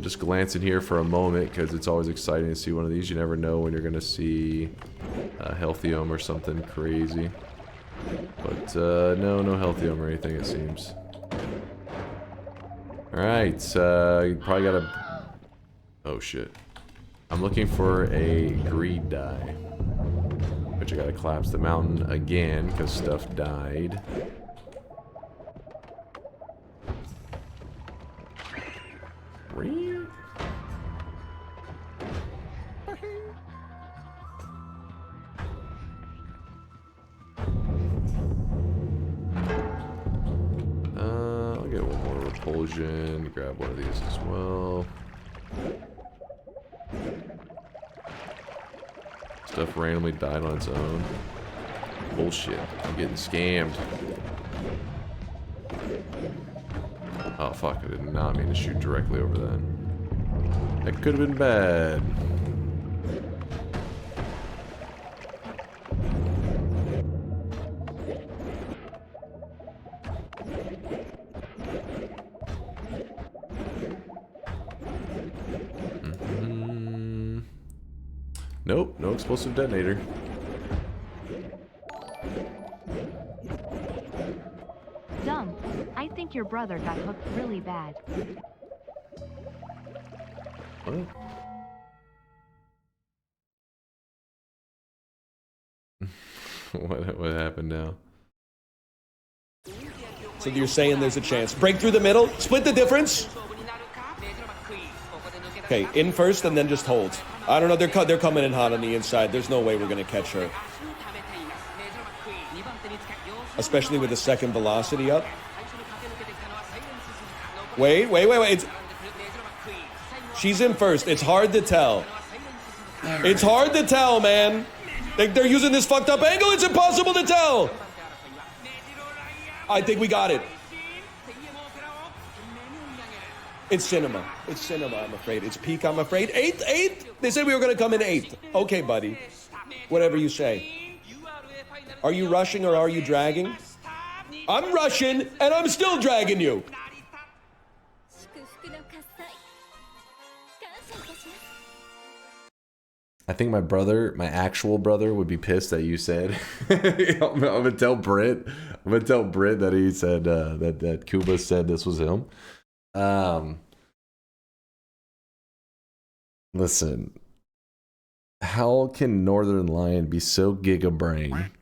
Just glancing here for a moment because it's always exciting to see one of these. You never know when you're gonna see a Healthium or something crazy. But no Healthium or anything, it seems. Alright, you probably gotta... Oh shit. I'm looking for a greed die. Which I gotta collapse the mountain again because stuff died. I'll get one more repulsion, grab one of these as well. Stuff randomly died on its own. Bullshit. I'm getting scammed. Oh fuck, I did not mean to shoot directly over that. That could have been bad. Nope, no explosive detonator. Dunk, I think your brother got hooked really bad. What? What happened now? So you're saying there's a chance. Break through the middle, split the difference. Okay, in first and then just hold. I don't know, they're coming in hot on the inside. There's no way we're gonna catch her. Especially with the second velocity up. Wait. She's in first. It's hard to tell. It's hard to tell, man. They're using this fucked up angle. It's impossible to tell. I think we got it. It's cinema. It's cinema, I'm afraid. It's peak, I'm afraid. Eighth? They said we were going to come in 8th. Okay, buddy. Whatever you say. Are you rushing or are you dragging? I'm rushing, and I'm still dragging you. I think my brother, my actual brother, would be pissed that you said. I'm gonna tell Britt. I'm gonna tell Britt that he said that Kuba said this was him. Listen, how can Northern Lion be so gigabrain?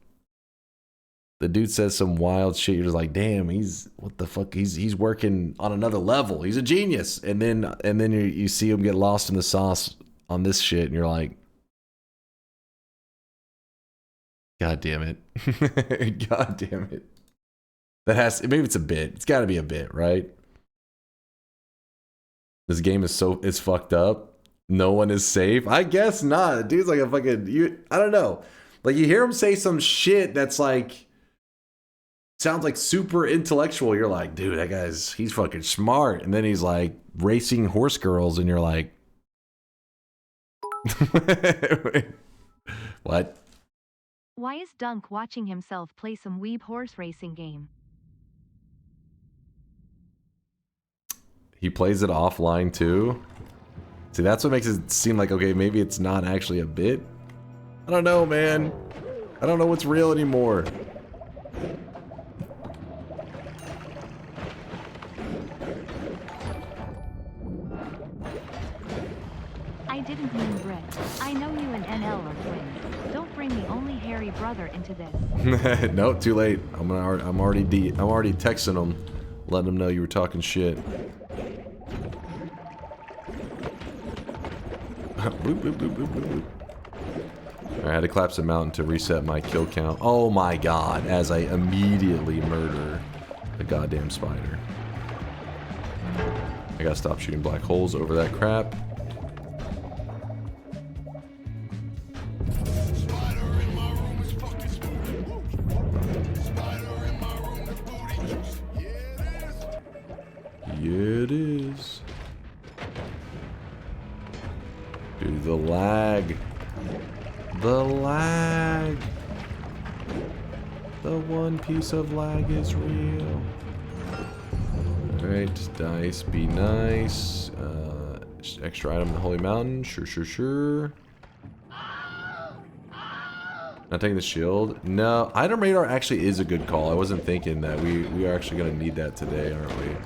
The dude says some wild shit. You're just like, damn, he's what the fuck? He's working on another level. He's a genius. And then you see him get lost in the sauce on this shit, and you're like, God damn it. God damn it. That has, maybe it's a bit. It's got to be a bit, right? This game is it's fucked up. No one is safe. I guess not. Dude's like a fucking, I don't know. Like you hear him say some shit that's like, sounds like super intellectual. You're like, dude, that he's fucking smart. And then he's like racing horse girls, and you're like, what? Why is Dunk watching himself play some weeb horse racing game? He plays it offline too. See, that's what makes it seem like, okay, maybe it's not actually a bit. I don't know, man. I don't know what's real anymore. I didn't mean Brit. I know you and NL are twins. Don't bring the only hairy brother into this. No, too late. I'm already texting him, letting him know you were talking shit. Bloop, bloop, bloop, bloop, bloop. I had to collapse a mountain to reset my kill count. Oh my god, as I immediately murder the goddamn spider. I gotta stop shooting black holes over that crap. Yeah, it is. Dude, the lag. The lag. The one piece of lag is real. Alright, dice, be nice. Extra item in the Holy Mountain. Sure, sure, sure. Not taking the shield. No, item radar actually is a good call. I wasn't thinking that. We are actually going to need that today, aren't we?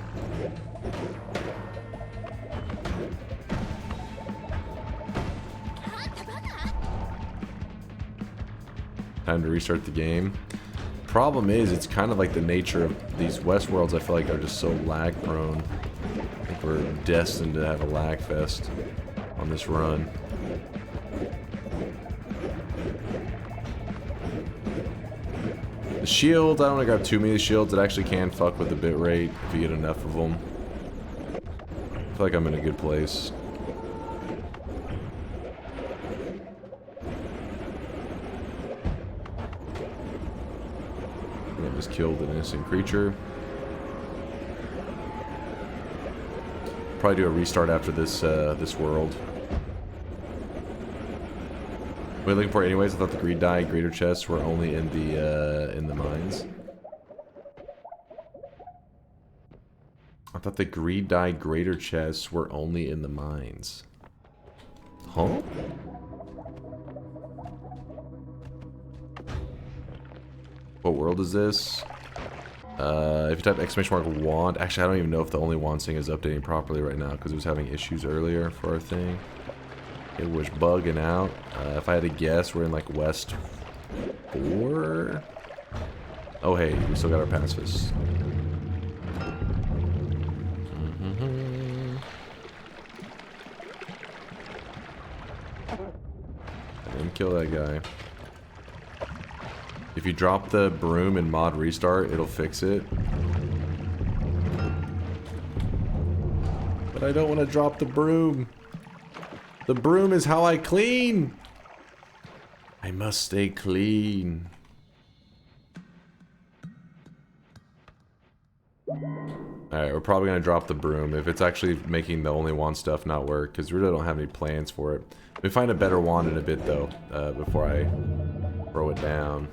Time to restart the game. Problem is, it's kind of like the nature of these West worlds. I feel like are just so lag prone. I think we're destined to have a lag fest on this run. The shields, I don't want to grab too many shields. It actually can fuck with the bit rate if you get enough of them. I feel like I'm in a good place. I just killed an innocent creature. Probably do a restart after this this world. What are you looking for anyways? I thought the greed die greater chests were only in the mines. I thought the greed die greater chests were only in the mines. Huh? What world is this? If you type exclamation mark wand, actually I don't even know if the only wand thing is updating properly right now because it was having issues earlier for our thing. It was bugging out. If I had to guess, we're in like West 4. Oh hey, we still got our pacifist. And kill that guy. If you drop the broom in mod restart, it'll fix it. But I don't want to drop the broom. The broom is how I clean. I must stay clean. Alright, we're probably going to drop the broom if it's actually making the only wand stuff not work, because we really don't have any plans for it. We find a better wand in a bit, though, before I throw it down.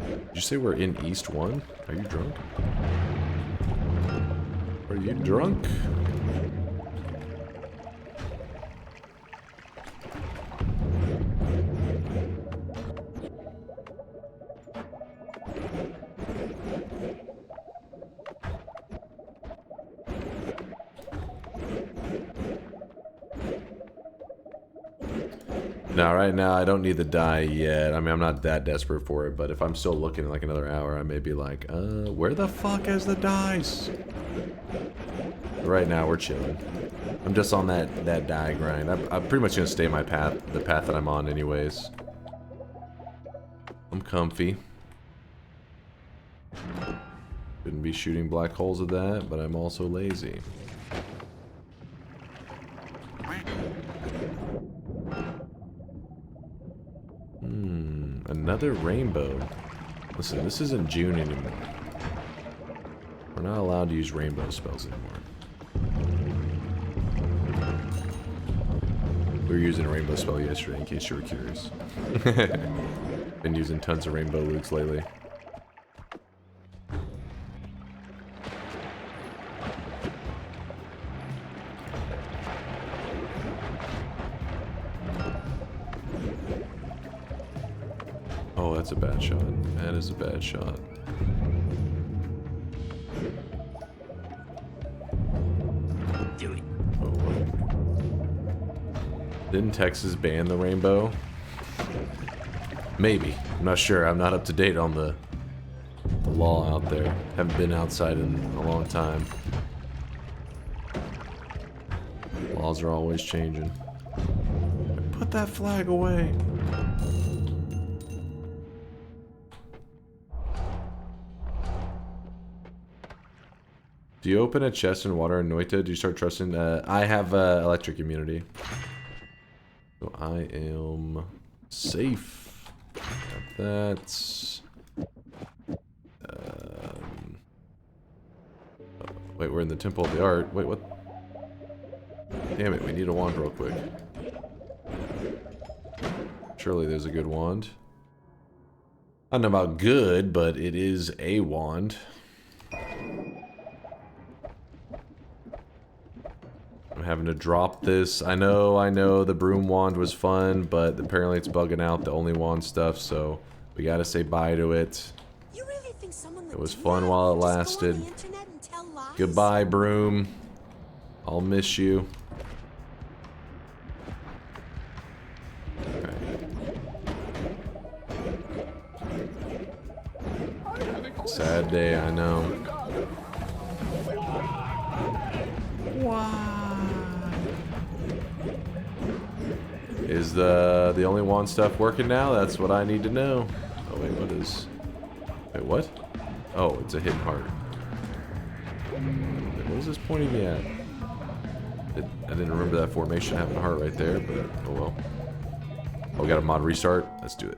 Did you say we're in East 1? Are you drunk? Where are you drunk? No, right now I don't need the dye yet. I mean, I'm not that desperate for it, but if I'm still looking in like another hour, I may be like, where the fuck is the dyes? Right now, we're chilling. I'm just on that dye grind. I'm pretty much gonna stay my path, the path that I'm on anyways. I'm comfy. Shouldn't be shooting black holes at that, but I'm also lazy. Another rainbow. Listen, this isn't June anymore. We're not allowed to use rainbow spells anymore. We were using a rainbow spell yesterday, in case you were curious. Been using tons of rainbow loots lately. Oh, that's a bad shot. That is a bad shot. Oh. Didn't Texas ban the rainbow? Maybe. I'm not sure. I'm not up to date on the law out there. Haven't been outside in a long time. Laws are always changing. Put that flag away. Do you open a chest in water in Noita? Do you start trusting? I have electric immunity. So I am safe. That's... wait, we're in the Temple of the Art. Wait, what? Damn it, we need a wand real quick. Surely there's a good wand. I don't know about good, but it is a wand. I'm having to drop this. I know the broom wand was fun, but apparently it's bugging out the only wand stuff, so we gotta say bye to it. You really think someone It was fun while it lasted. Goodbye, broom. I'll miss you. Okay. Sad day, I know. Why? Is the only wand stuff working now? That's what I need to know. Oh wait, what is... Wait, what? Oh, it's a hidden heart. What is this pointing me at? I didn't remember that formation having a heart right there, but oh well. Oh, we got a mod restart? Let's do it.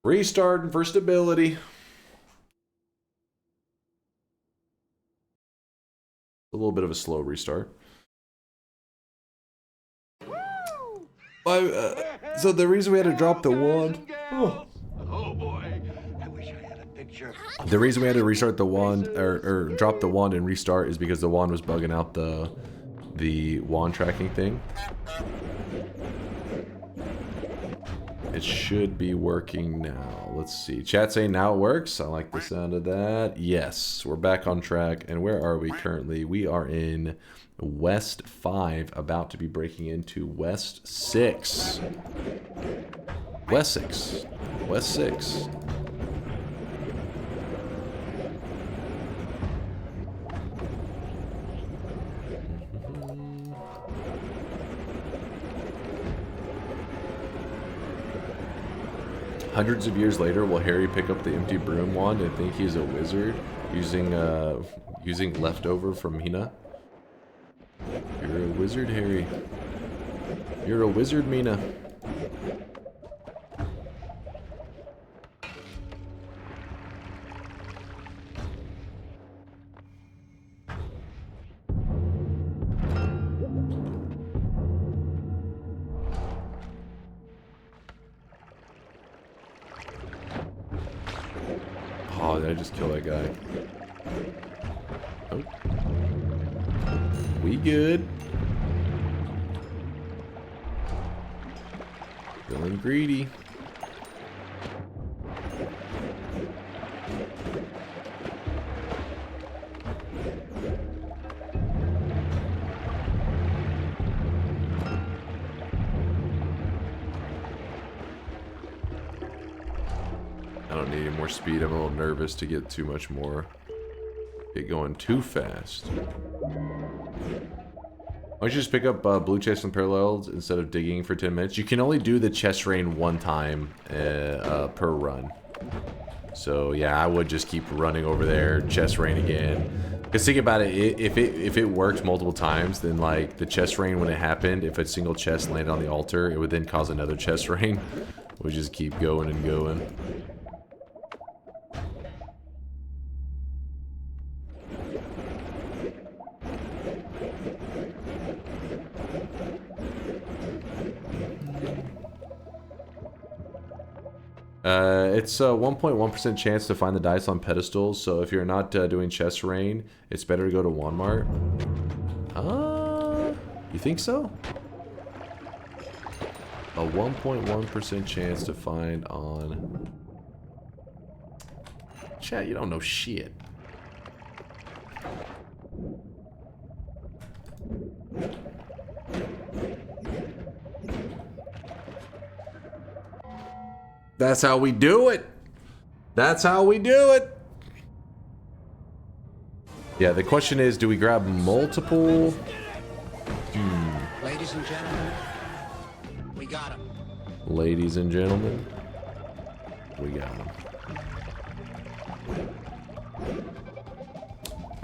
Restart for stability. A little bit of a slow restart. So the reason we had to drop the wand... Oh boy, I wish I had a picture. The reason we had to restart the wand, or drop the wand and restart, is because the wand was bugging out the wand tracking thing. It should be working now. Let's see. Chat saying now it works. I like the sound of that. Yes, we're back on track. And where are we currently? We are in West 5, about to be breaking into West 6. West 6. West 6. Hundreds of years later, will Harry pick up the empty broom wand and think he's a wizard using leftover from Mina? You're a wizard, Harry. You're a wizard, Mina. Oh, did I just kill that guy? Oh. We good. Feeling greedy. I don't need any more speed. I'm a little nervous to get too much more. Get going too fast. Why don't you just pick up blue chests and parallels instead of digging for 10 minutes? You can only do the chest rain one time per run. So yeah, I would just keep running over there, chest rain again. Because think about it, if it worked multiple times, then like the chest rain when it happened, if a single chest landed on the altar, it would then cause another chest rain. We just keep going and going. It's a 1.1% chance to find the dice on pedestals, so if you're not doing chest rain, it's better to go to Walmart. You think so? A 1.1% chance to find on... Chat, you don't know shit. That's how we do it. That's how we do it. Yeah, the question is, do we grab multiple? Ladies and gentlemen, we got him. Ladies and gentlemen, we got him.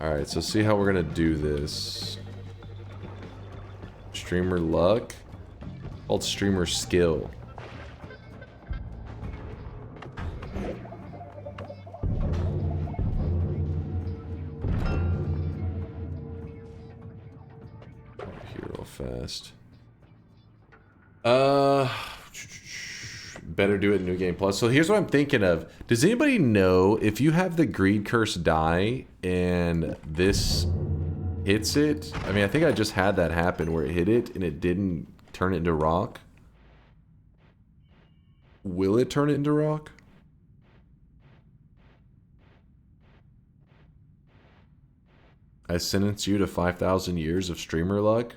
Alright, so see how we're gonna do this. Streamer luck. Called streamer skill. Fast. Better do it in New Game Plus. So here's what I'm thinking of. Does anybody know if you have the Greed Curse die and this hits it? I mean, I think I just had that happen where it hit it and it didn't turn it into rock. Will it turn it into rock? I sentence you to 5,000 years of streamer luck.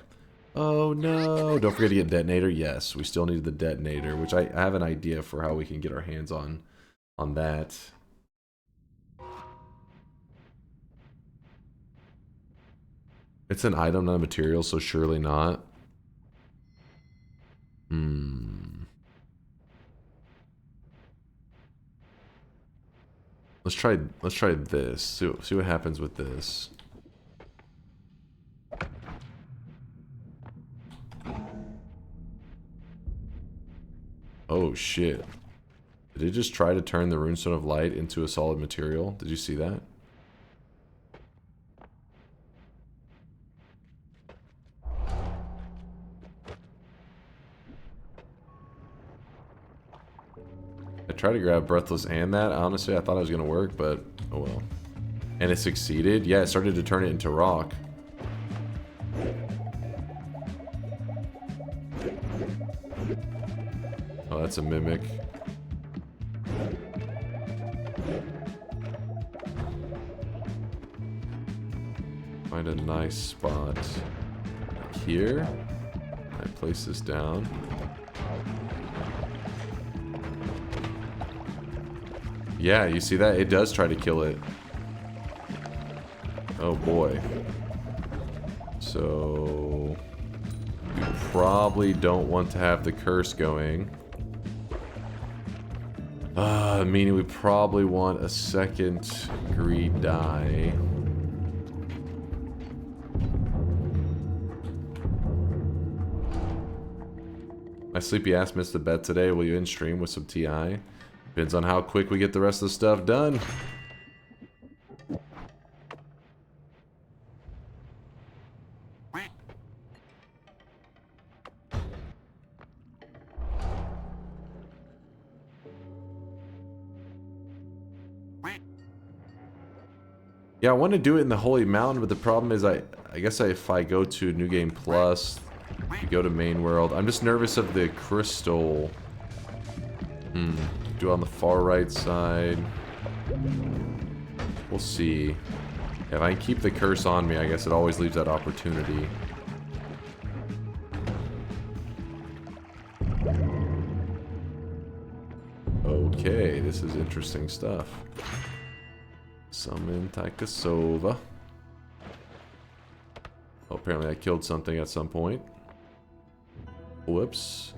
Oh no, don't forget to get detonator. Yes, we still need the detonator, which I have an idea for how we can get our hands on that. It's an item, not a material, so surely not. Let's try this. See what happens with this. Oh shit. Did it just try to turn the Runestone of Light into a solid material? Did you see that? I tried to grab Breathless and that. Honestly, I thought it was going to work, but oh well. And it succeeded? Yeah, it started to turn it into rock. Oh, that's a mimic. Find a nice spot like here. I place this down. Yeah, you see that? It does try to kill it. Oh boy. So you probably don't want to have the curse going. Meaning we probably want a second greed die. My sleepy ass missed the bet today. Will you in stream with some TI? Depends on how quick we get the rest of the stuff done. Yeah, I want to do it in the Holy Mountain, but the problem is I guess if I go to New Game Plus, you go to Main World, I'm just nervous of the crystal. Do it on the far right side. We'll see. If I can keep the curse on me, I guess it always leaves that opportunity. Okay, this is interesting stuff. Summon Taikasova. Oh, apparently I killed something at some point. Whoops.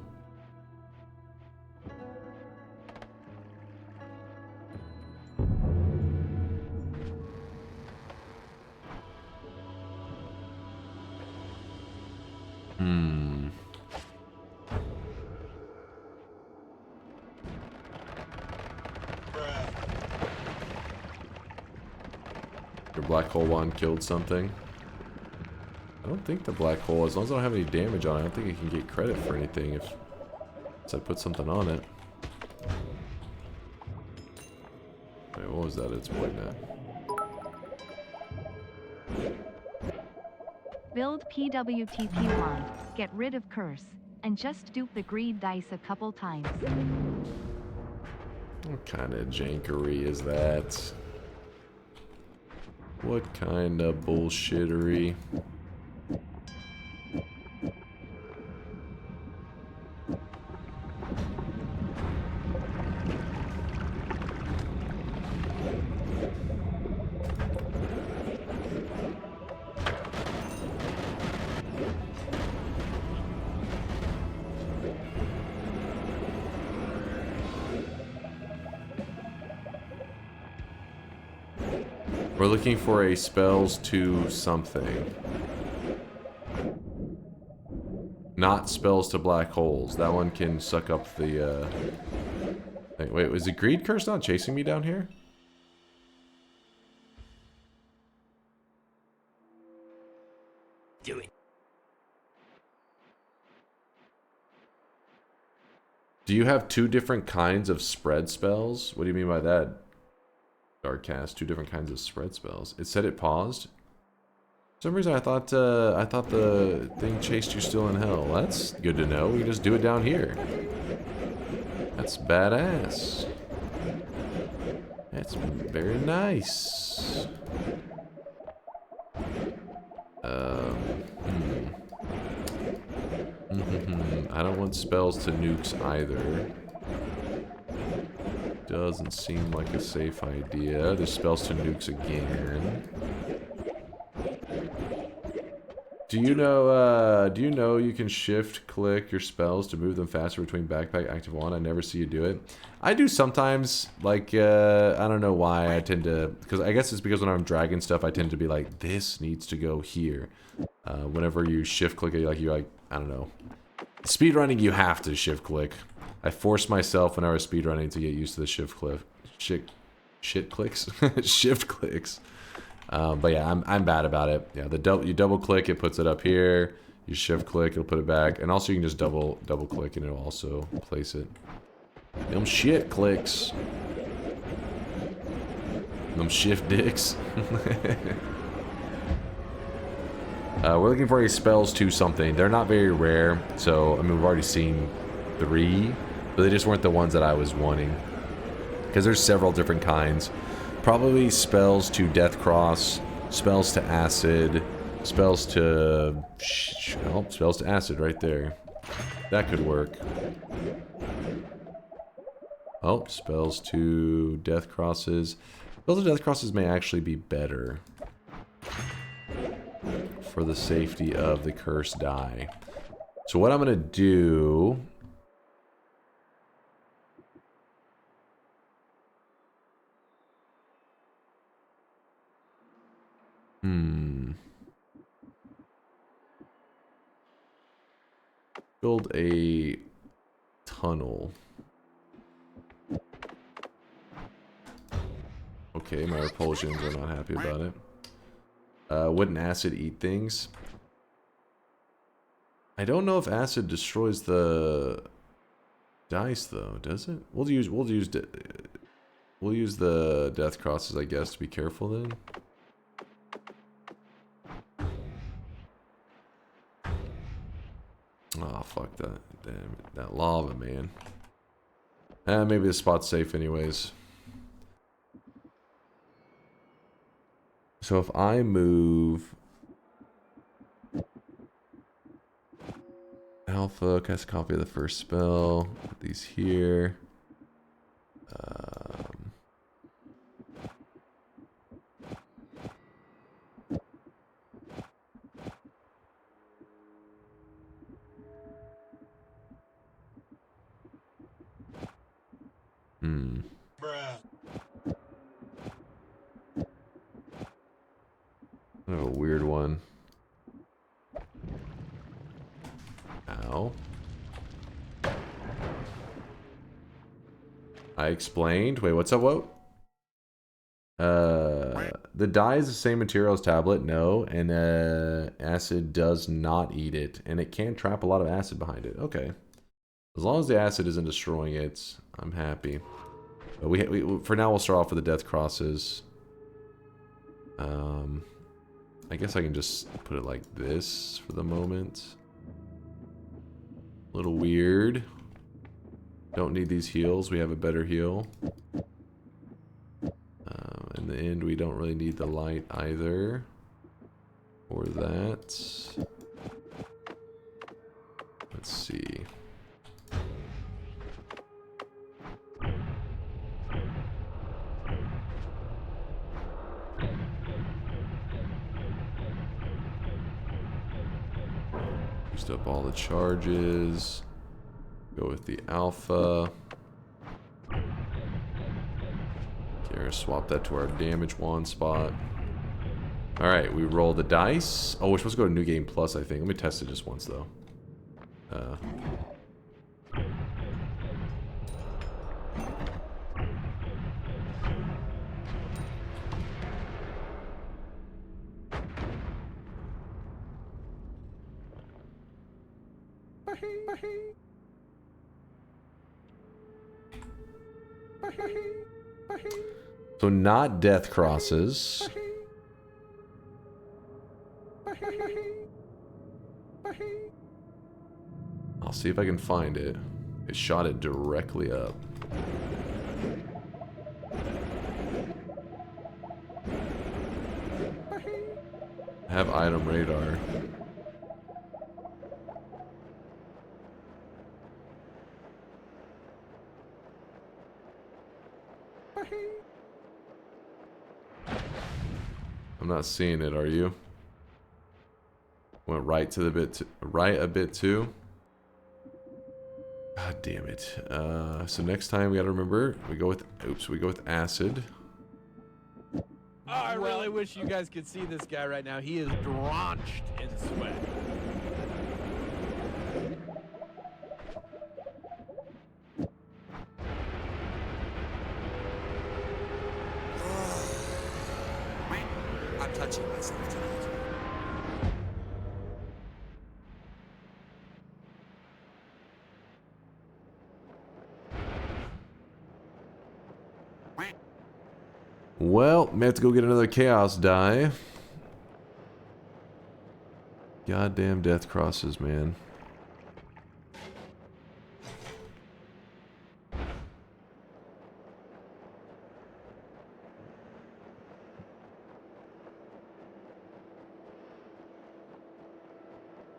Your black hole one killed something. I don't think the black hole, as long as I don't have any damage on it, I don't think it can get credit for anything if I put something on it. Wait, what was that it's pointing at? Build PWTP wand, get rid of curse, and just dupe the greed dice a couple times. What kind of jankery is that? What kind of bullshittery? We're looking for a spells to something. Not spells to black holes. That one can suck up the thing. Wait, was the greed curse not chasing me down here? Do it. Do you have two different kinds of spread spells? What do you mean by that? Darkcast, two different kinds of spread spells. It said it paused. For some reason I thought the thing chased you still in hell. That's good to know. We just do it down here. That's badass. That's very nice. I don't want spells to nukes either. Doesn't seem like a safe idea. There's spells to nukes again. Do you know you can shift click your spells to move them faster between backpack active one? I never see you do it. I do sometimes, like, I don't know why I tend to, because I guess it's because when I'm dragging stuff, I tend to be like, this needs to go here. Whenever you shift click it, I don't know. Speedrunning, you have to shift click. I forced myself when I was speedrunning to get used to the shift click. Shit clicks? Shift clicks. But yeah, I'm bad about it. Yeah, you double click, it puts it up here. You shift click, it'll put it back. And also you can just double click and it'll also place it. Them shit clicks. Them shift dicks. We're looking for a spells to something. They're not very rare, so I mean we've already seen 3, but they just weren't the ones that I was wanting. Because there's several different kinds. Probably spells to Death Cross, spells to Acid, spells to... Oh, spells to Acid right there. That could work. Oh, spells to Death Crosses. Spells to Death Crosses may actually be better. For the safety of the cursed die. So what I'm going to do... Build a tunnel. Okay, my repulsions are not happy about it. Wouldn't acid eat things? I don't know if acid destroys the dice though, does it? We'll use the death crosses, I guess, to be careful then. fuck that. Damn it. That lava, man. Maybe the spot's safe anyways. So if I move Alpha, cast a copy of the first spell. Put these here. Kind of a weird one. Ow. I explained. Wait, what's up, Woe? The dye is the same material as tablet, no, and acid does not eat it, and it can trap a lot of acid behind it. Okay. As long as the acid isn't destroying it, I'm happy. But we for now, we'll start off with the death crosses. I guess I can just put it like this for the moment. A little weird. Don't need these heals. We have a better heal. In the end, we don't really need the light either. Or that. Let's see. Used up all the charges. Go with the alpha. Okay, swap that to our damage wand spot. Alright, we roll the dice. Oh, we're supposed to go to New Game Plus, I think. Let me test it just once, though. So not death crosses. I'll see if I can find it. It shot it directly up. I have item radar. I'm not seeing it, are you? Went right to the bit, right a bit too. God damn it. So next time we gotta remember, we go with, oops, we go with acid. Oh, I really wish you guys could see this guy right now. He is drenched in sweat. I'm touching myself tonight. Well, may have to go get another chaos die. Goddamn death crosses, man.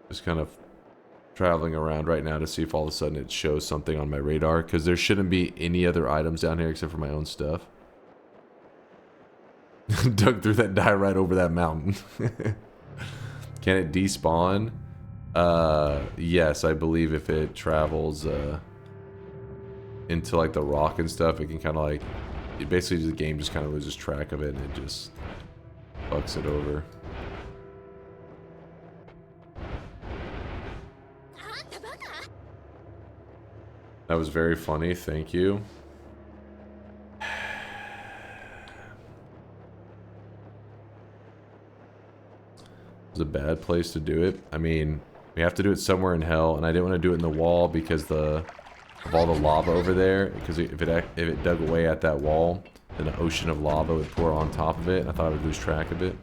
Just kind of traveling around right now to see if all of a sudden it shows something on my radar, because there shouldn't be any other items down here except for my own stuff. Dug through that die right over that mountain. Can it despawn? Yes, I believe if it travels into like the rock and stuff, it can kind of like, it basically the game just kind of loses track of it and it just fucks it over. That was very funny, thank you. It was a bad place to do it. I mean, we have to do it somewhere in hell, and I didn't want to do it in the wall because of all the lava over there. Because if it dug away at that wall, then an ocean of lava would pour on top of it, and I thought I would lose track of it.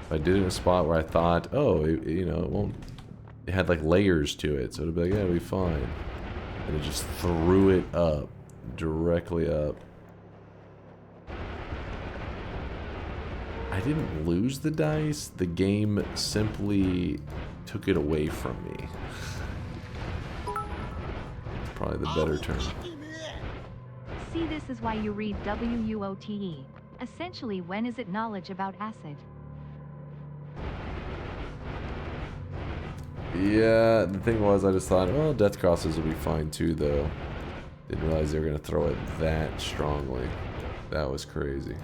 If I did it in a spot where I thought, oh, you know, it won't it had like layers to it, so it'd be like, yeah, it'll be fine. And it just threw it up, directly up. I didn't lose the dice, the game simply took it away from me. Probably the better term. See, this is why you read WUOTE. Essentially, when is it knowledge about acid? Yeah, the thing was, I just thought, well, death crosses will be fine too, though. Didn't realize they were going to throw it that strongly. That was crazy.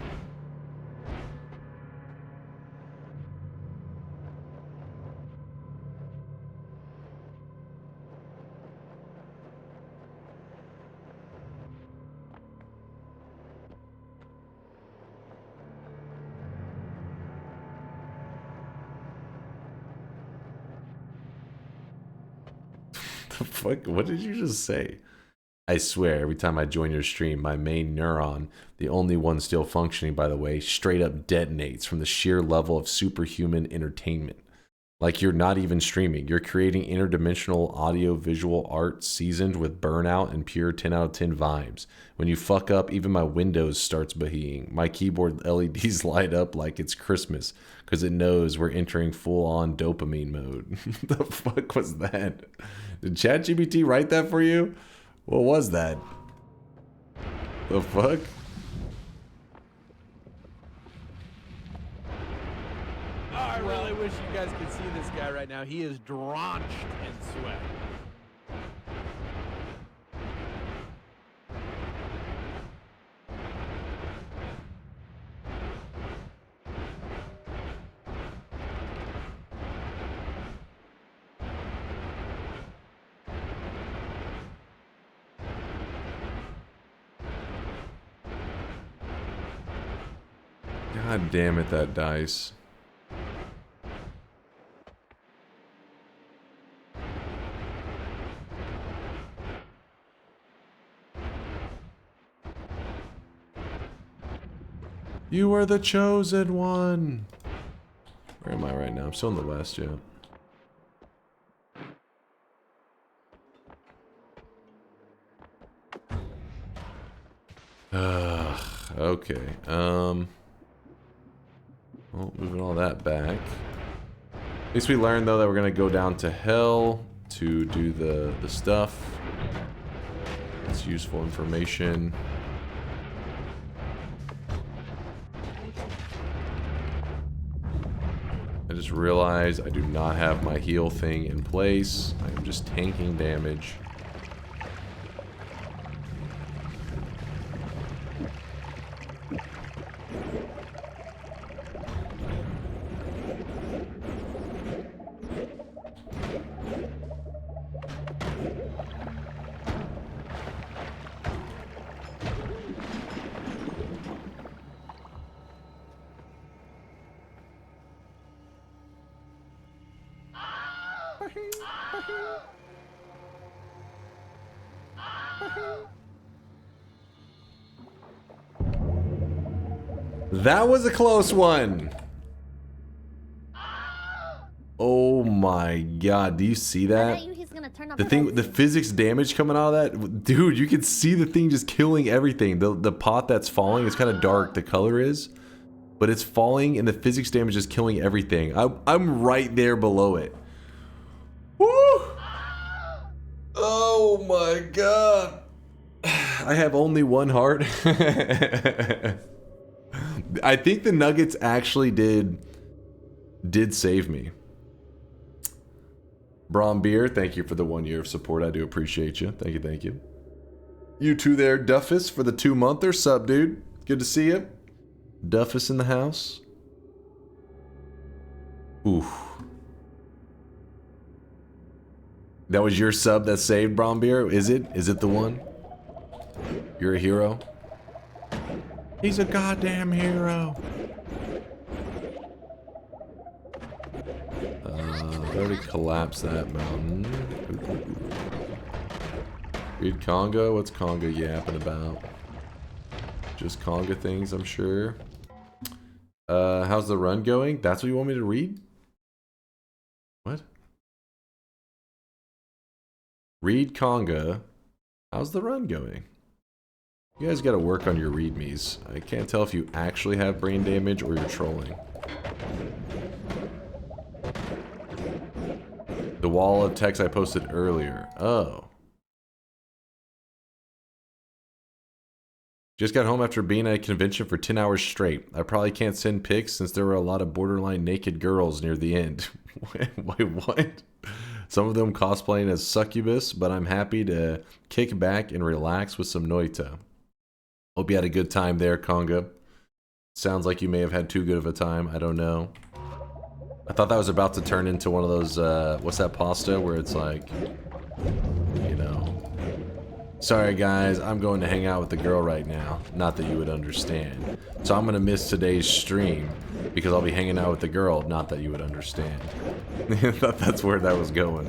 The fuck? What did you just say? I swear, every time I join your stream, my main neuron, the only one still functioning, by the way, straight up detonates from the sheer level of superhuman entertainment. Like you're not even streaming. You're creating interdimensional audio-visual art seasoned with burnout and pure 10 out of 10 vibes. When you fuck up, even my Windows starts beheeing. My keyboard LEDs light up like it's Christmas because it knows we're entering full-on dopamine mode. The fuck was that? Did ChatGPT write that for you? What was that? The fuck? Oh, I really wish you guys could see this guy right now. He is drenched in sweat. God damn it, that dice. You are the chosen one. Where am I right now? I'm still in the west, yeah. Okay. Well, moving all that back. At least we learned, though, that we're going to go down to hell to do the stuff. It's useful information. I just realized I do not have my heal thing in place. I am just tanking damage. That was a close one. Oh my god, do you see that? The thing, the physics damage coming out of that, dude, you can see the thing just killing everything. The pot that's falling is kind of dark, the color is, but it's falling and the physics damage is killing everything. I'm right there below it. Woo! Oh my god. I have only one heart. I think the nuggets actually did save me. Braun Beer, thank you for the 1 year of support. I do appreciate you. Thank you, thank you. You too there, Duffus, for the 2-monther. Sub, dude. Good to see you. Duffus in the house. Oof. That was your sub that saved Braun Beer? Is it? Is it the one? You're a hero? He's a goddamn hero. I already collapsed that mountain. Read Conga? What's Conga yapping about? Just Conga things, I'm sure. How's the run going? That's what you want me to read? What? Read Conga. How's the run going? You guys gotta work on your readmes. I can't tell if you actually have brain damage or you're trolling. The wall of text I posted earlier. Oh. Just got home after being at a convention for 10 hours straight. I probably can't send pics since there were a lot of borderline naked girls near the end. Wait, what? Some of them cosplaying as succubus, but I'm happy to kick back and relax with some Noita. Hope you had a good time there, Conga. Sounds like you may have had too good of a time. I don't know. I thought that was about to turn into one of those, what's that pasta where it's like, you know, sorry guys, I'm going to hang out with the girl right now. Not that you would understand. So I'm going to miss today's stream because I'll be hanging out with the girl. Not that you would understand. I thought that's where that was going.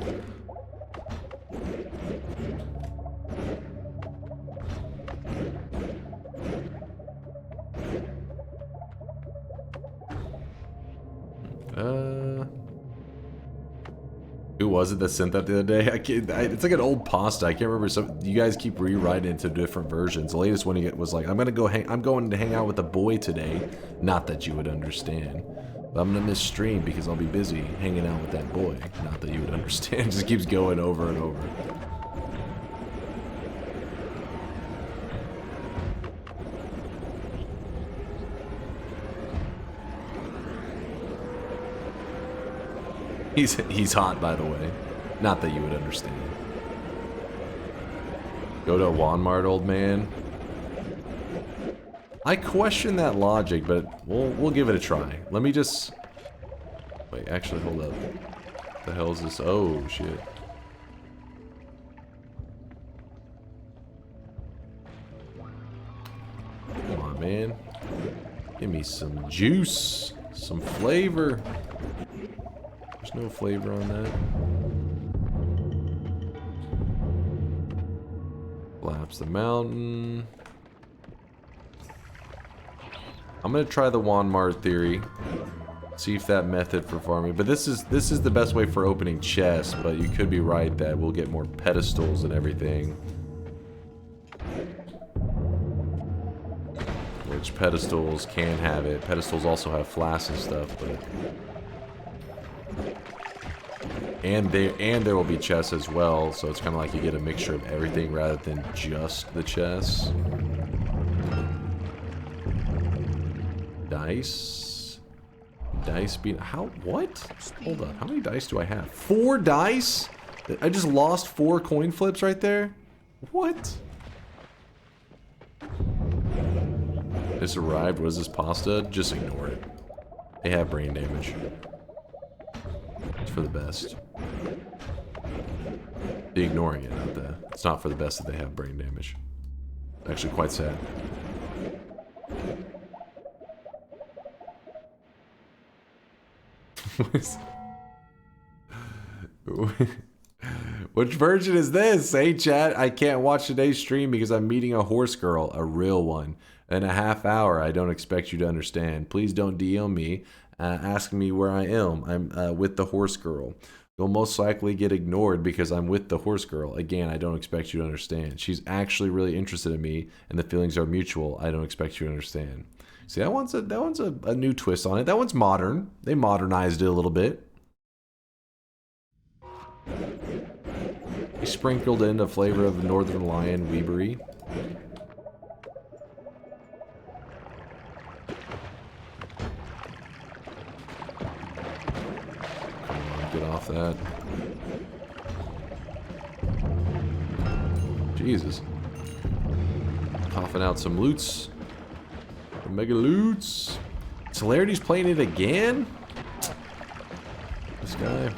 Who was it that sent that the other day? It's like an old pasta. I can't remember. So you guys keep rewriting into different versions. The latest one was like, I'm going to hang out with a boy today. Not that you would understand. But I'm gonna miss stream because I'll be busy hanging out with that boy. Not that you would understand. Just keeps going over and over. He's hot, by the way. Not that you would understand. Go to a Walmart, old man. I question that logic, but we'll give it a try. Let me just... Wait, actually, hold up. What the hell is this? Oh, shit. Come on, man. Give me some juice. Some flavor. There's no flavor on that. Collapse the mountain. I'm gonna try the Walmart theory. See if that method for farming. But this is the best way for opening chests, but you could be right that we'll get more pedestals and everything. Which pedestals can have it. Pedestals also have flasks and stuff, but and there will be chests as well, so it's kind of like you get a mixture of everything rather than just the chests. Dice being what? Hold up, how many dice do I have? 4 dice? I just lost 4 coin flips right there. What? This arrived. What is this pasta? Just ignore it. They have brain damage. It's for the best. The ignoring it, not the. It's not for the best that they have brain damage. Actually, quite sad. Which version is this? Hey chat, I can't watch today's stream because I'm meeting a horse girl, a real one. In a half hour, I don't expect you to understand. Please don't DM me, asking me where I am. I'm with the horse girl. You'll most likely get ignored because I'm with the horse girl. Again, I don't expect you to understand. She's actually really interested in me, and the feelings are mutual. I don't expect you to understand. See, that one's a new twist on it. That one's modern. They modernized it a little bit. They sprinkled in a flavor of Northern Lion Weebery. Get off that. Jesus. Coughing out some loots. Some mega loots. Celerity's playing it again? This guy.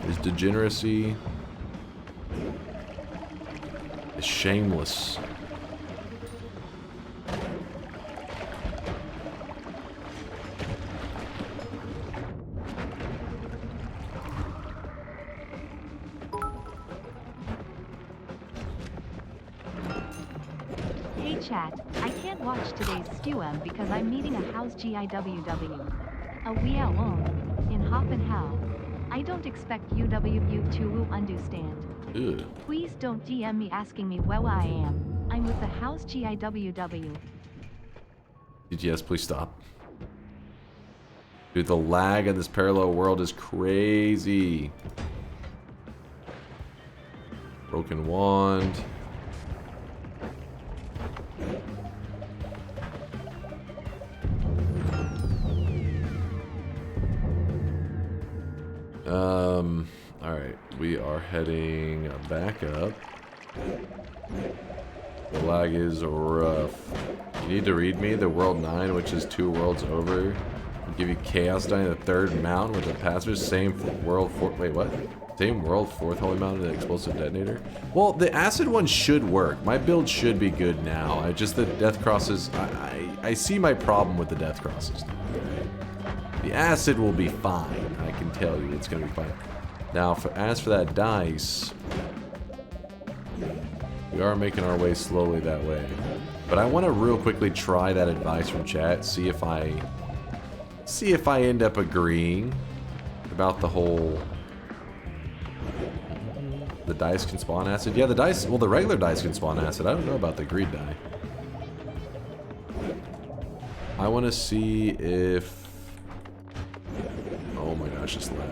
His degeneracy. Is shameless. Chat, I can't watch today's STUM because I'm meeting a house GIWW. A wee in Hop and How. I don't expect UWU to understand. Ugh. Please don't DM me asking me where I am. I'm with the house GIWW. DTS, please stop. Dude, the lag in this parallel world is crazy. Broken wand. Alright, we are heading back up. The lag is rough. You need to read me the world 9, which is 2 worlds over. I'll give you Chaos Dying the 3rd mountain with a passage. Same world 4. Wait, what? Same world 4th holy mountain and explosive detonator. Well, the acid one should work. My build should be good now. I just the death crosses. I see my problem with the death crosses. Right? The acid will be fine. I can tell you, it's gonna be fine. Now, as for that dice, we are making our way slowly that way. But I want to real quickly try that advice from chat. See if I end up agreeing about the whole. The dice can spawn acid. Yeah, the dice. Well, the regular dice can spawn acid. I don't know about the greed die. I want to see if. Oh my gosh, this lag.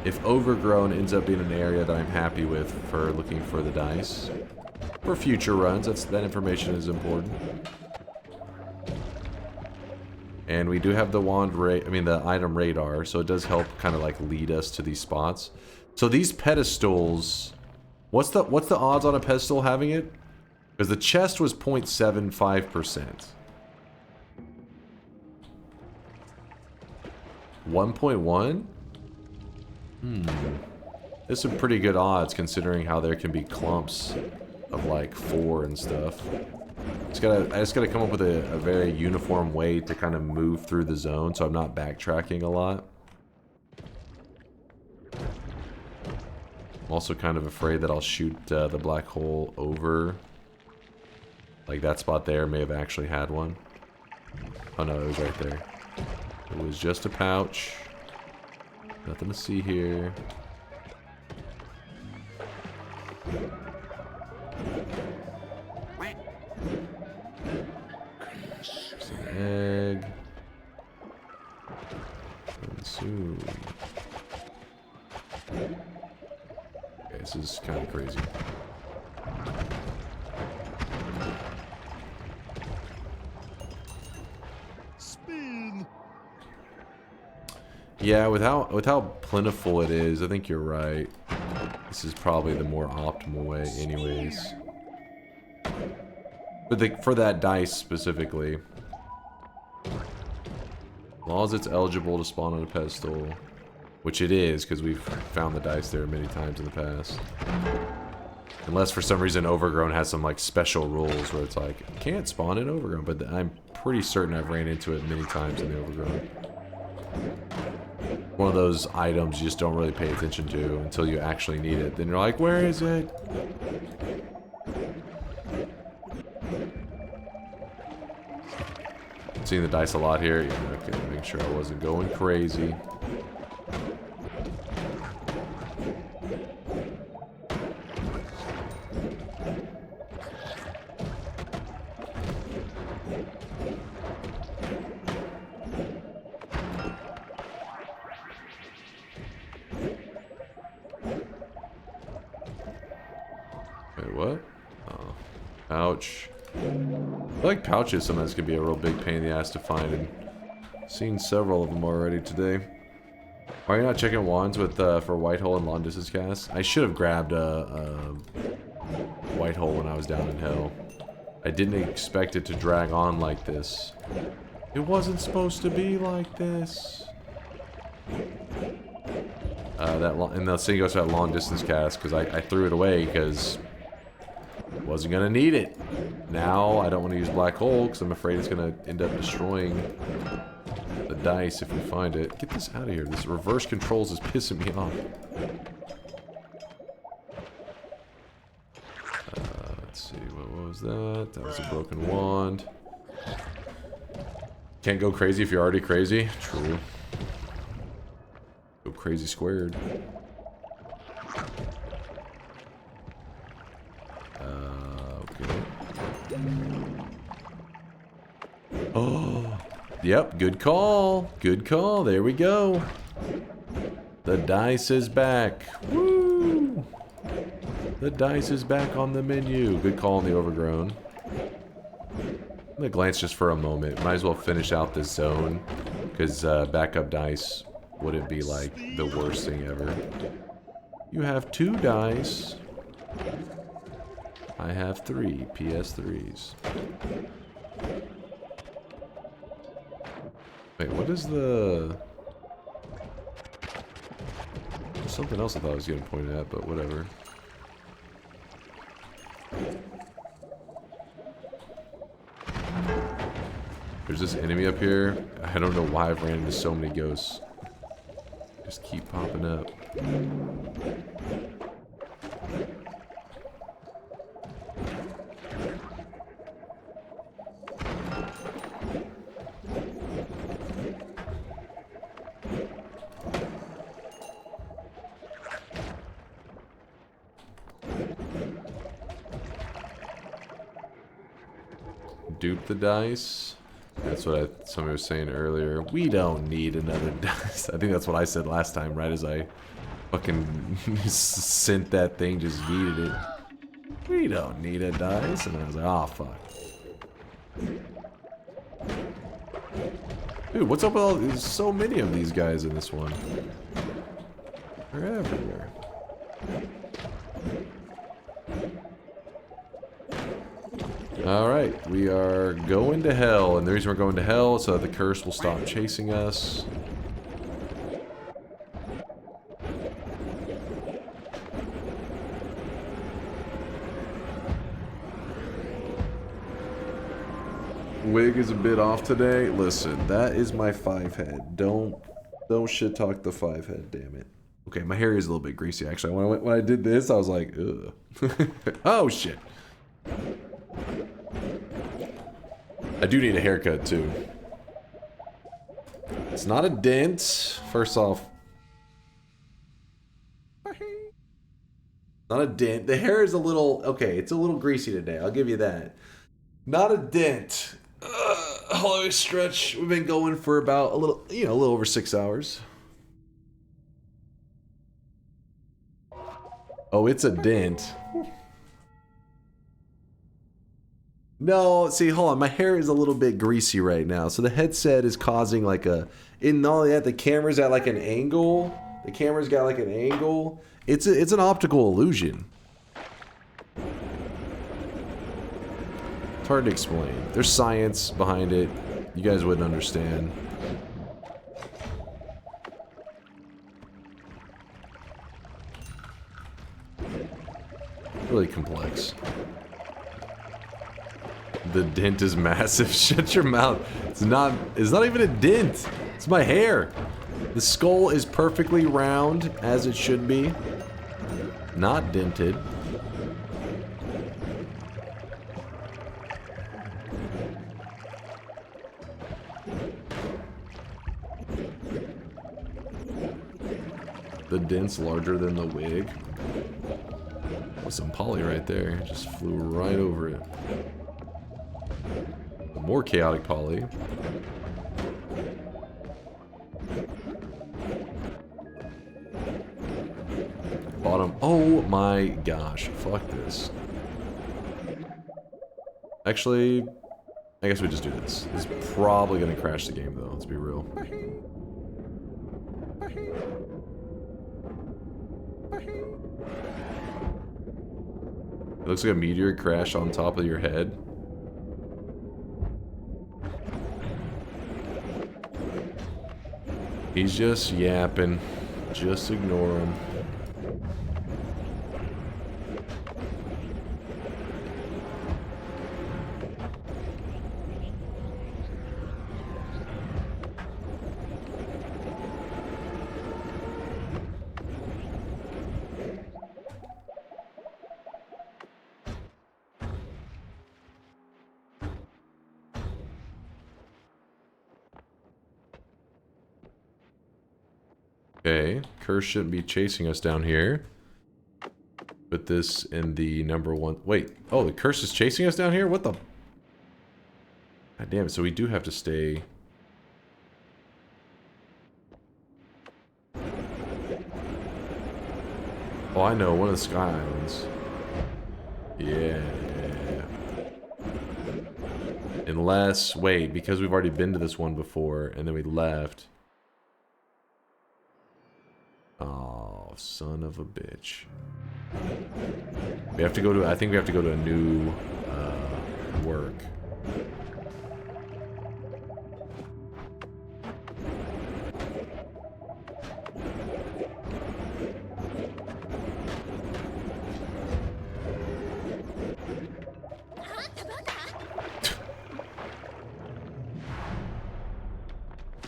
If Overgrown ends up being an area that I'm happy with for looking for the dice. For future runs, that information is important. And we do have the the item radar, so it does help kind of like lead us to these spots. So these pedestals, what's the odds on a pedestal having it? Because the chest was 0.75%. 1.1? There's some pretty good odds considering how there can be clumps of like 4 and stuff. I just gotta come up with a very uniform way to kind of move through the zone so I'm not backtracking a lot. I'm also kind of afraid that I'll shoot the black hole over. Like that spot there may have actually had one. Oh no, it was right there. It was just a pouch. Nothing to see here. There's an egg. Consume. Okay, this is kind of crazy. Spin. Yeah, with how plentiful it is, I think you're right. This is probably the more optimal way anyways. But for that dice specifically. As long as it's eligible to spawn on a pedestal. Which it is, because we've found the dice there many times in the past. Unless for some reason Overgrown has some like special rules where it's like, you can't spawn in Overgrown, but I'm pretty certain I've ran into it many times in the Overgrown. One of those items you just don't really pay attention to until you actually need it. Then you're like, where is it? Seeing the dice a lot here. Yeah, okay, make sure I wasn't going crazy. Wait, what? Oh, pouch. I feel like pouches sometimes can be a real big pain in the ass to find, and I've seen several of them already today. Why are you not checking wands with for white hole and long distance casts? I should have grabbed a white hole when I was down in hell. I didn't expect it to drag on like this. It wasn't supposed to be like this. And the same goes for that long distance cast because I threw it away because I wasn't gonna need it. Now I don't want to use black hole because I'm afraid it's gonna end up destroying the dice if we find it. Get this out of here. This reverse controls is pissing me off. Let's see, what was that? That was a broken wand. Can't go crazy if you're already crazy. True. Go crazy squared. Okay. Oh, yep, good call. Good call. There we go. The dice is back. Woo! The dice is back on the menu. Good call on the overgrown. I'm gonna glance just for a moment. Might as well finish out this zone, because backup dice wouldn't be like the worst thing ever. You have 2 dice. I have 3 PS3s. Wait, what is the... There's something else I thought I was getting pointed at, but whatever. There's this enemy up here. I don't know why I've ran into so many ghosts. Just keep popping up. Dupe the dice. That's what somebody was saying earlier. We don't need another dice. I think that's what I said last time, right as I fucking sent that thing, just yeeted it. We don't need a dice. And I was like, oh, fuck. Dude, what's up with all... There's so many of these guys in this one. They're everywhere. Alright, we are going to hell, and the reason we're going to hell is so that the curse will stop chasing us. Wig is a bit off today. Listen, that is my 5 head. Don't shit talk the 5 head, damn it. Okay, my hair is a little bit greasy actually. When I did this, I was like, ugh. Oh shit. I do need a haircut too. It's not a dent. First off, not a dent. The hair is a little, okay, it's a little greasy today. I'll give you that. Not a dent. Hello, stretch. We've been going for about a little over 6 hours. Oh, it's a dent. No, see, hold on. My hair is a little bit greasy right now. So the headset is causing like a... And not only that, the camera's at like an angle. The camera's got like an angle. It's an optical illusion. It's hard to explain. There's science behind it. You guys wouldn't understand. Really complex. The dent is massive. Shut your mouth. It's not even a dent. It's my hair. The skull is perfectly round as it should be. Not dented. The dent's larger than the wig. With some poly right there. Just flew right over it. More chaotic poly. Bottom. Oh my gosh. Fuck this. Actually, I guess we just do this. This is probably going to crash the game though. Let's be real. It looks like a meteor crashed on top of your head. He's just yapping. Just ignore him. Okay, curse shouldn't be chasing us down here. Put this in the #1. Wait, oh, the curse is chasing us down here? What the? God damn it, so we do have to stay. Oh, I know, one of the Sky Islands. Yeah. Unless, wait, because we've already been to this one before, and then we left. Oh, son of a bitch. We have to go to, I think we have to go to a new, work.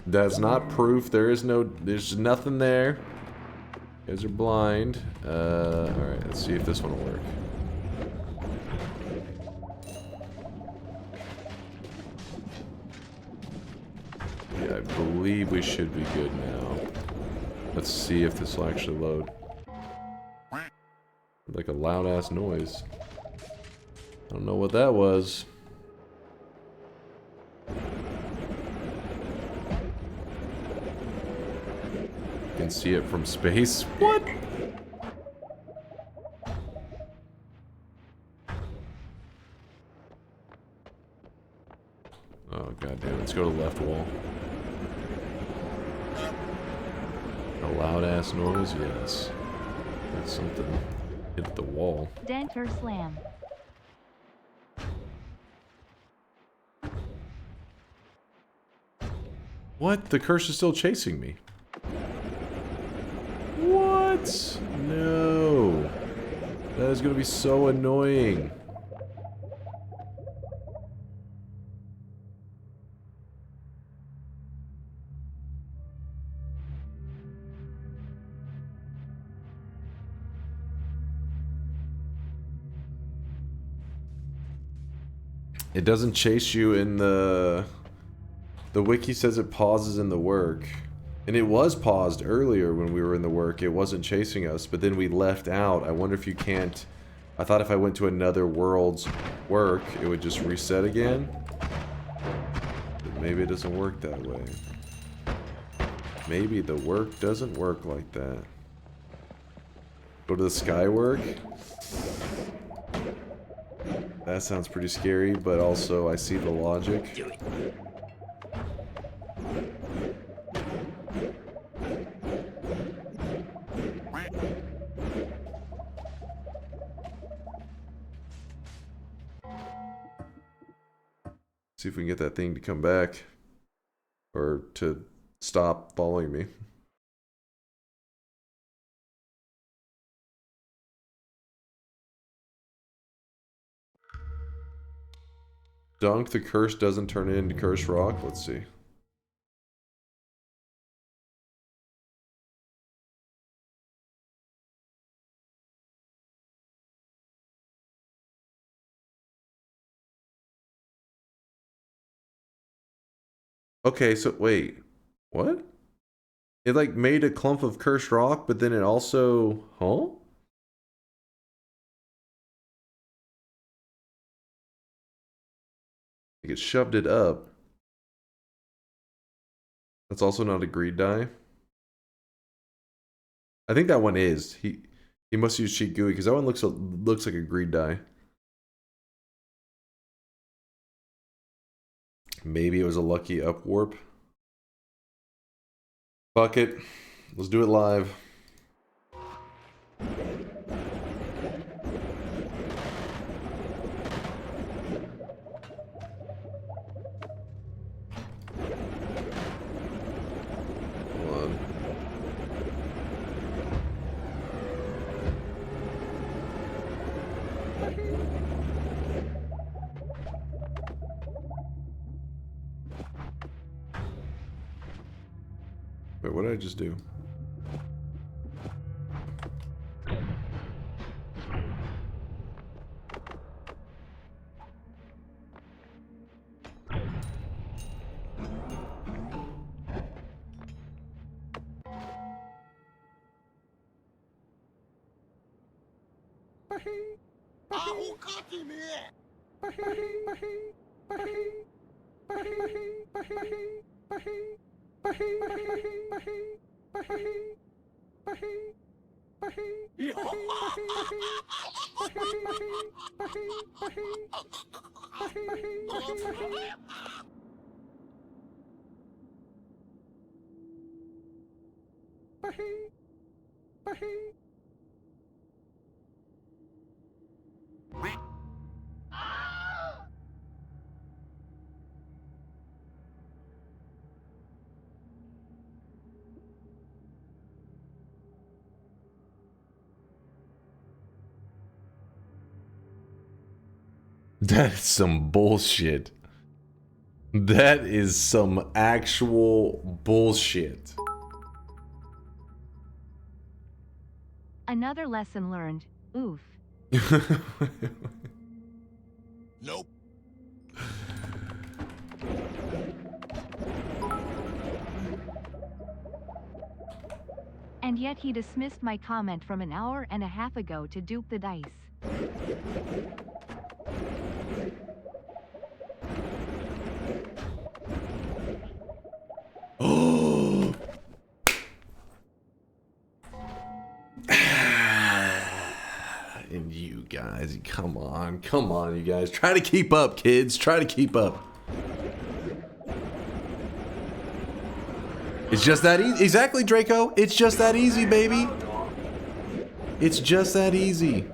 That's not proof. There's nothing there. You guys are blind. Alright, let's see if this one will work. Yeah, I believe we should be good now. Let's see if this will actually load. Like a loud ass noise. I don't know what that was. Can see it from space. What? Oh goddamn! Let's go to the left wall. A loud ass noise. Yes. That's something. Hit the wall. DunkOrSlam. What? The curse is still chasing me. What? No. That is going to be so annoying. It doesn't chase you in the wiki says it pauses in the work. And it was paused earlier when we were in the work. It wasn't chasing us, but then we left out. I wonder if you can't... I thought if I went to another world's work, it would just reset again. But maybe it doesn't work that way. Maybe the work doesn't work like that. Go to the sky work? That sounds pretty scary, but also I see the logic. See if we can get that thing to come back. Or to stop following me. Dunk, the curse doesn't turn into curse rock. Let's see. Okay, so wait. What? It like made a clump of cursed rock, but then it also... Huh? Like it shoved it up. That's also not a greed die. I think that one is. He must use cheat GUI because that one looks like a greed die. Maybe it was a lucky up warp. Fuck it. Let's do it live. Hold on. Wait, what did I just do? That is some bullshit. That is some actual bullshit. Another lesson learned. Oof. Nope. And yet he dismissed my comment from an hour and a half ago to dupe the dice. Oh. And you guys, come on, you guys. Try to keep up, kids. Try to keep up. It's just that easy. Exactly, Draco. It's just that easy, baby. It's just that easy.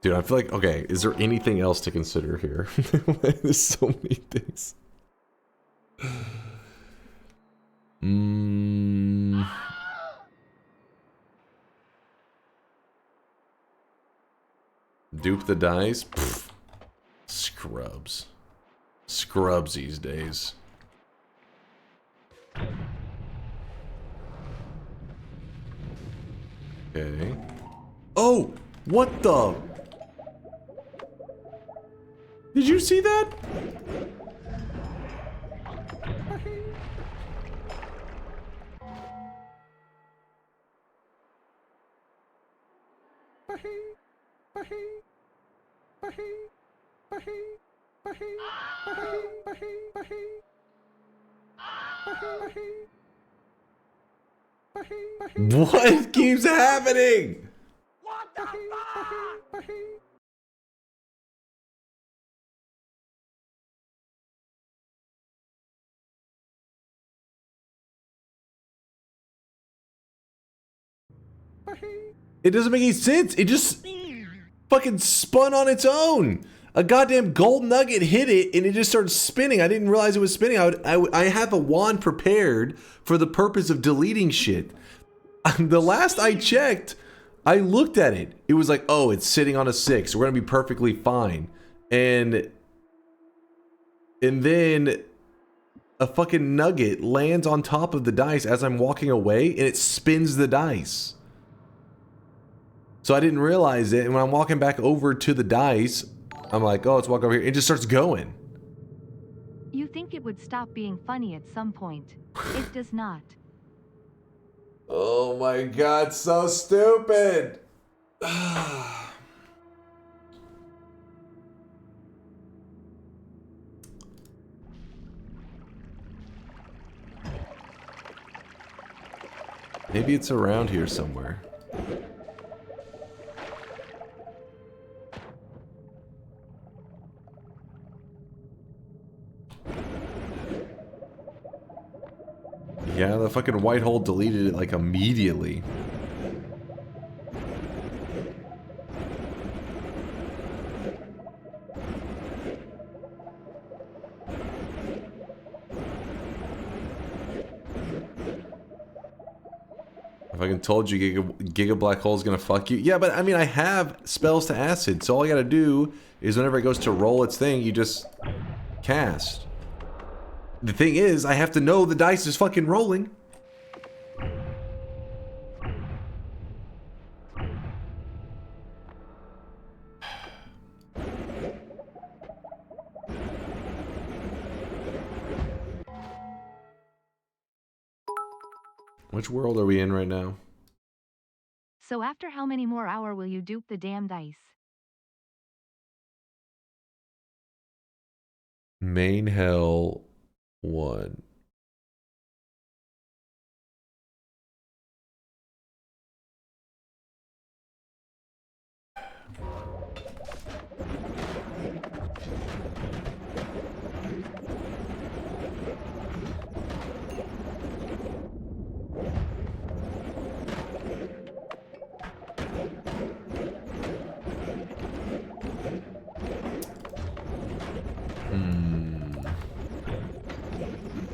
Dude, I feel like, okay, is there anything else to consider here? There's so many things. Dupe the dice? Pfft. Scrubs. Scrubs these days. Okay. Oh! What the? Did you see that? What keeps happening? What the fuck? It doesn't make any sense. It just fucking spun on its own. A goddamn gold nugget hit it and it just started spinning. I didn't realize it was spinning. I have a wand prepared for the purpose of deleting shit. The last I checked, I looked at it. It was like, oh, it's sitting on a 6. We're gonna be perfectly fine. And then a fucking nugget lands on top of the dice as I'm walking away and it spins the dice. So I didn't realize it, and when I'm walking back over to the dice, I'm like, oh, let's walk over here. It just starts going. You think it would stop being funny at some point. It does not. Oh my god, so stupid. Maybe it's around here somewhere. Yeah, the fucking white hole deleted it like immediately. I fucking told you Giga Black Hole is gonna fuck you. Yeah, but I mean, I have spells to acid, so all I gotta do is whenever it goes to roll its thing, you just cast. The thing is, I have to know the dice is fucking rolling. Which world are we in right now? So after how many more hours will you dupe the damn dice? Main hell 1.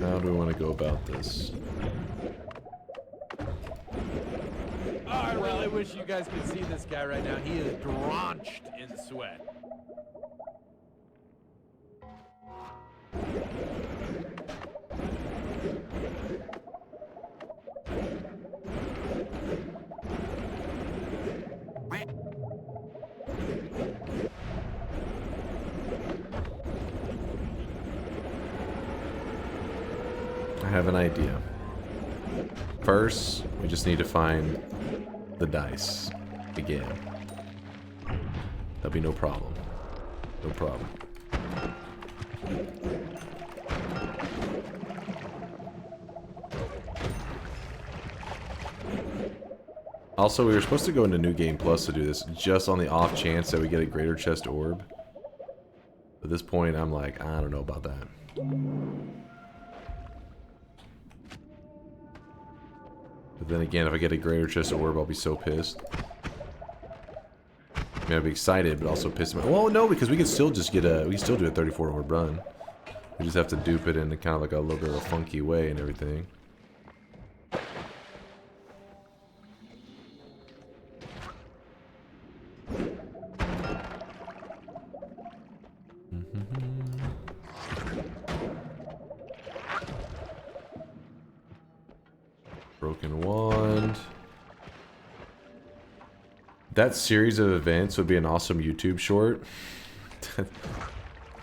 How do we want to go about this? Oh, I really wish you guys could see this guy right now. He is drenched in sweat. I have an idea. First, we just need to find the dice again. That'll be no problem. No problem. Also, we were supposed to go into New Game Plus to do this, just on the off chance that we get a greater chest orb. At this point, I'm like, I don't know about that. But then again, if I get a greater chest orb, I'll be so pissed. I mean, I'd be excited, but also pissed. Well, no, because we can still just get we can still do a 34 orb run. We just have to dupe it in kind of like a little bit of a funky way and everything. Broken wand. That series of events would be an awesome YouTube short. It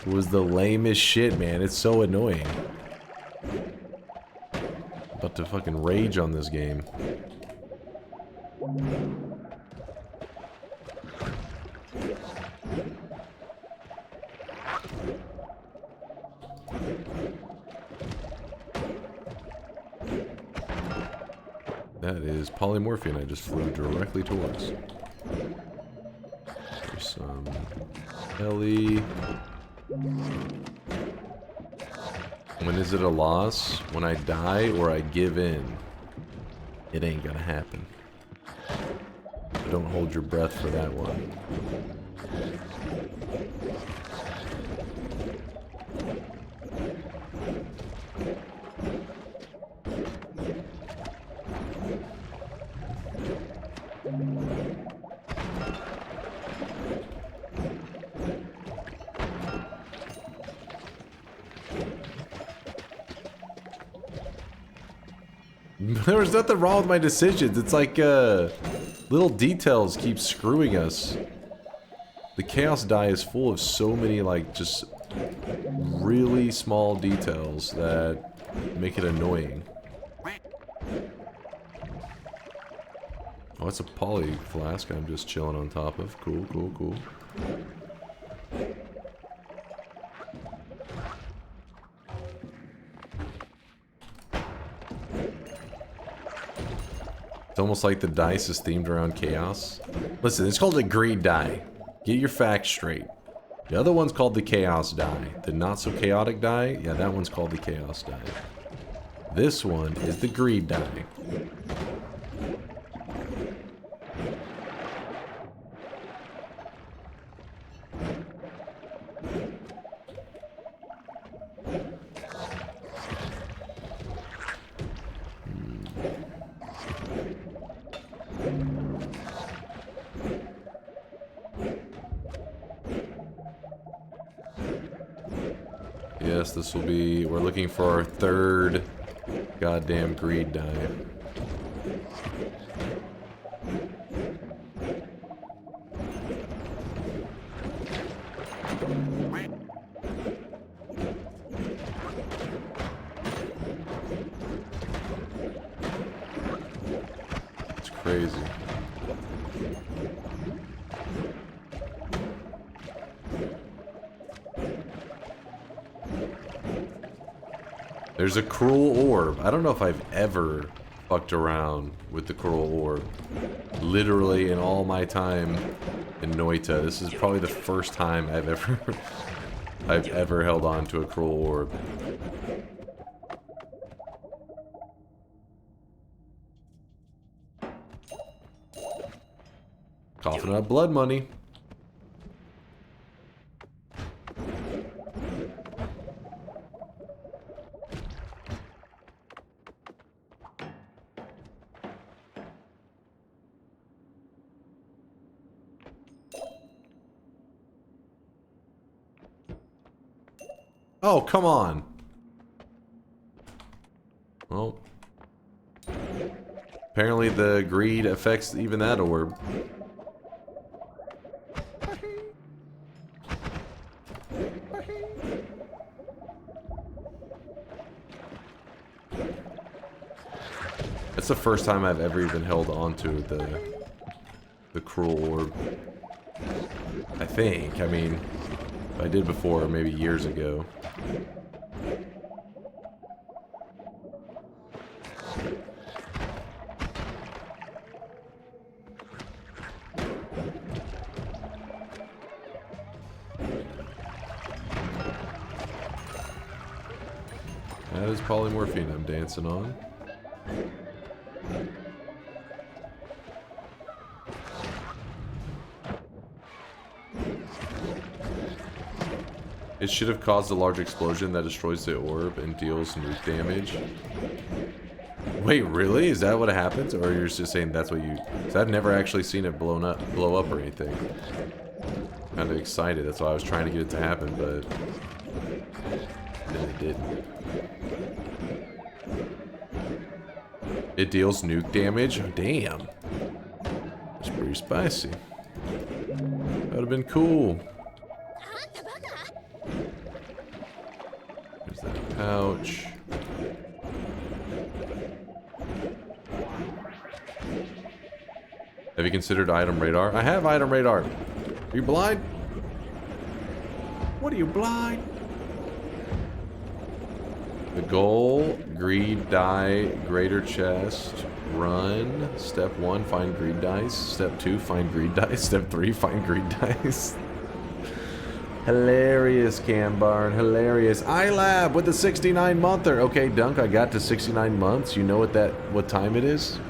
was the lamest shit, man. It's so annoying. About to fucking rage on this game. That is polymorphine I just flew directly towards. There's some Ellie. When is it a loss? When I die or I give in. It ain't gonna happen. So don't hold your breath for that one. There was nothing wrong with my decisions. It's like little details keep screwing us. The chaos die is full of so many like just really small details that make it annoying. Oh, it's a poly flask I'm just chilling on top of. Cool, cool, cool. It's almost like the dice is themed around chaos. Listen, it's called a greed die. Get your facts straight. The other one's called the chaos die. The not so chaotic die, yeah, that one's called the chaos die. This one is the greed die. Yes, this will be, we're looking for our third goddamn greed die. It's crazy. There's a cruel orb. I don't know if I've ever fucked around with the cruel orb. Literally in all my time in Noita, this is probably the first time I've ever held on to a cruel orb. Coughing up blood money. Oh, come on. Well, apparently the greed affects even that orb. That's the first time I've ever even held onto the cruel orb. I think. I mean, I did before, maybe years ago. That is polymorphine I'm dancing on. It should have caused a large explosion that destroys the orb and deals nuke damage. Wait, really? Is that what happens? Or you're just saying that's what you... Because I've never actually seen it blow up or anything. Kind of excited. That's why I was trying to get it to happen, but... then it didn't. It deals nuke damage? Oh, damn. That's pretty spicy. That would have been cool. There's that pouch. Have you considered item radar? I have item radar. Are you blind? What are you, blind? The goal, greed die, greater chest, run. Step 1, find greed dice. Step 2, find greed dice. Step 3, find greed dice. Hilarious, Cambarn, hilarious. iLab with the 69-monther. Okay, Dunk, I got to 69 months. You know what time it is?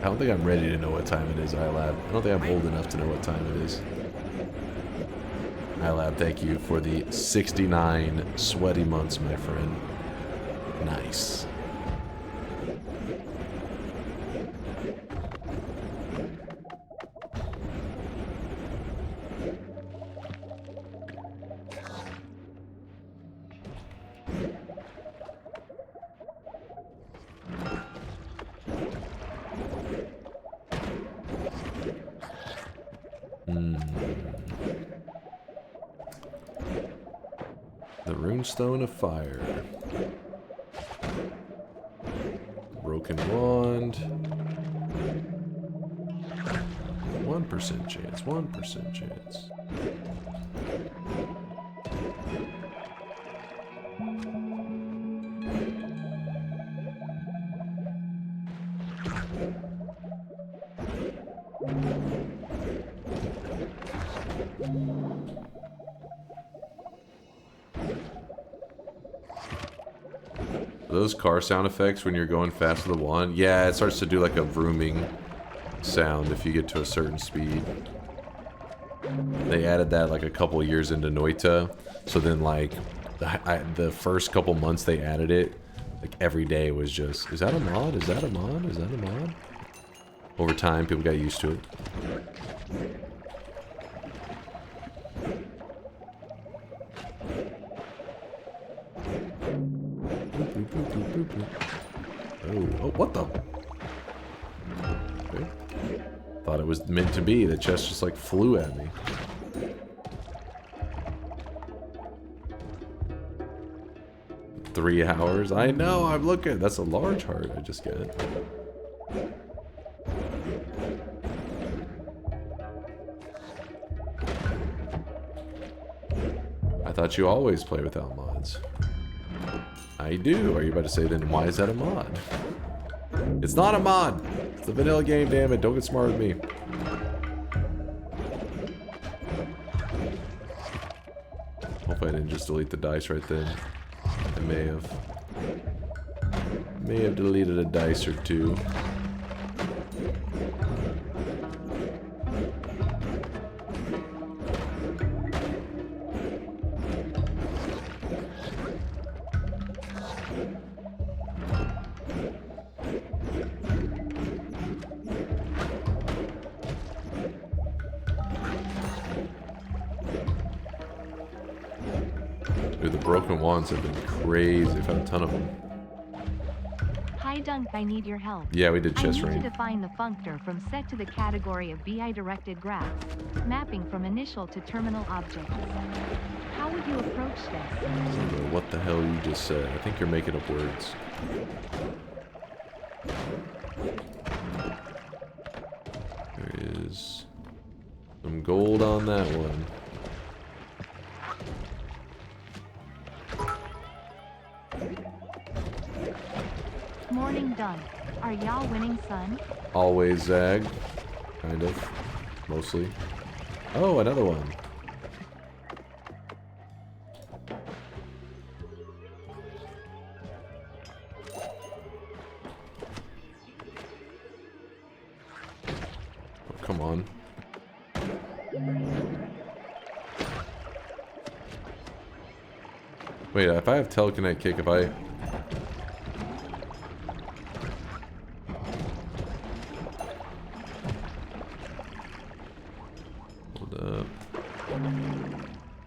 I don't think I'm ready to know what time it is, iLab. I don't think I'm old enough to know what time it is. iLab, thank you for the 69 sweaty months, my friend. Nice. The runestone of fire. Broken wand. 1% chance, 1% chance. Those car sound effects when you're going fast with the wand, yeah, it starts to do like a vrooming sound if you get to a certain speed. They added that like a couple years into Noita, so then like the first couple months they added it, like every day was just, is that a mod? Is that a mod? Is that a mod? Over time, people got used to it. Oh, what the? Okay. Thought it was meant to be. The chest just like flew at me. $3 hours? I know, I'm looking. That's a large heart I just got. I thought you always play without mods. I do. Are you about to say then why is that a mod? It's not a mod. It's a vanilla game, damn it. Don't get smart with me. Hope I didn't just delete the dice right then. I may have. May have deleted a dice or two. Dude, the broken wands have been crazy. I've had a ton of them. Hi Dunk, I need your help. Yeah, we did chest I need rain. to define the functor from set to the category of BI-directed graphs, mapping from initial to terminal objects. How would you approach this? I don't know what the hell you just said. I think you're making up words. There is some gold on that one. Morning Dunk. Are y'all winning, son? Always zag. Kind of. Mostly. Oh, another one. Oh, come on. Wait, if I have telekinetic kick, if I...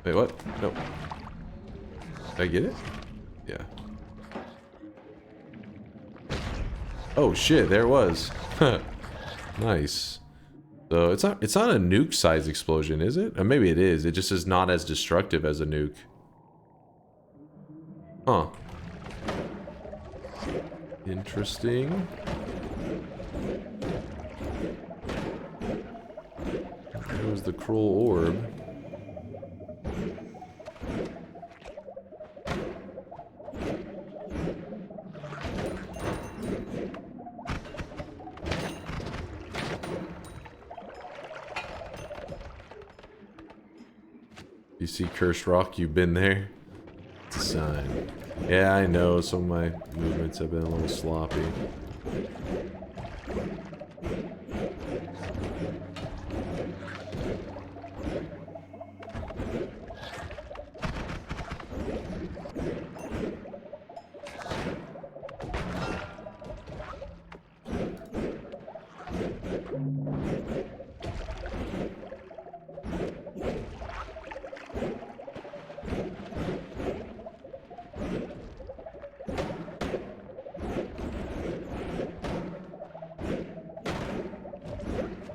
Wait, what? No. Did I get it? Yeah. Oh shit, there it was. Nice. So it's not a nuke size explosion, is it? Or maybe it is. It just is not as destructive as a nuke. Huh. Interesting. There was the cruel orb. You see Cursed Rock, you've been there. It's a sign. Yeah, I know, some of my movements have been a little sloppy.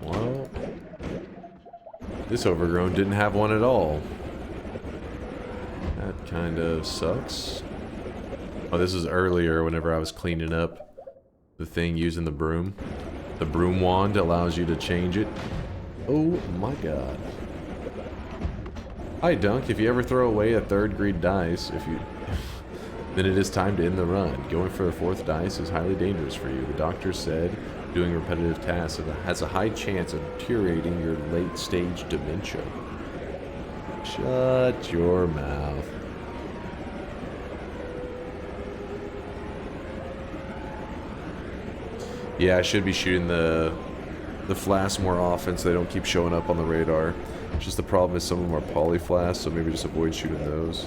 Well, this overgrown didn't have one at all. That kind of sucks. Oh, this is earlier whenever I was cleaning up the thing using the broom. The broom wand allows you to change it. Oh my god. Hi Dunk, if you ever throw away a 3rd grade dice, then it is time to end the run. Going for a 4th dice is highly dangerous for you. The doctor said doing repetitive tasks has a high chance of deteriorating your late stage dementia. Shut your mouth. Yeah, I should be shooting the flasks more often so they don't keep showing up on the radar. Just the problem is some of them are poly flasks, so maybe just avoid shooting those.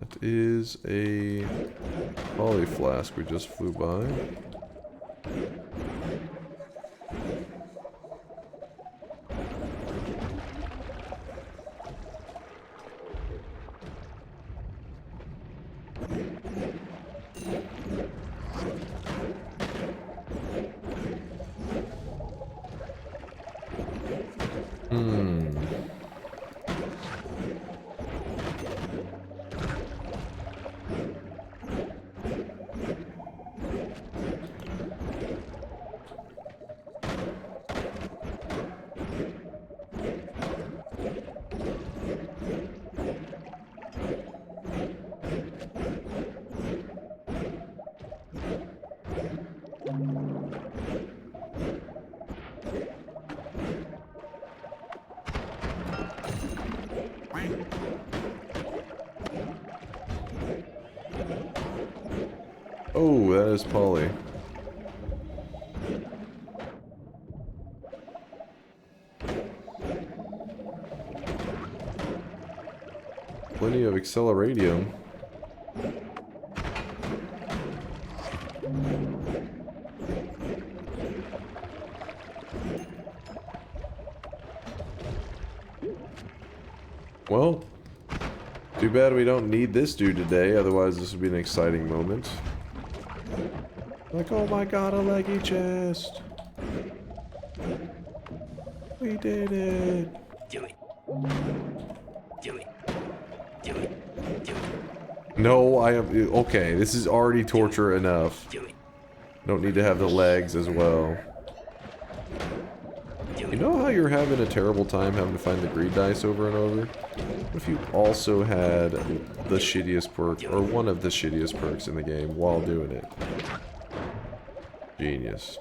That is a poly flask we just flew by. Oh, that is Polly. Plenty of acceleradium. Well, too bad we don't need this dude today, otherwise this would be an exciting moment. Like, oh my god, a leggy chest. We did it. Do it. Do it. Do it. Do it. No, I am... Okay, this is already torture enough. Do it. Don't need to have the legs as well. You know how you're having a terrible time having to find the greed dice over and over? What if you also had the shittiest perk, or one of the shittiest perks in the game while doing it? Genius.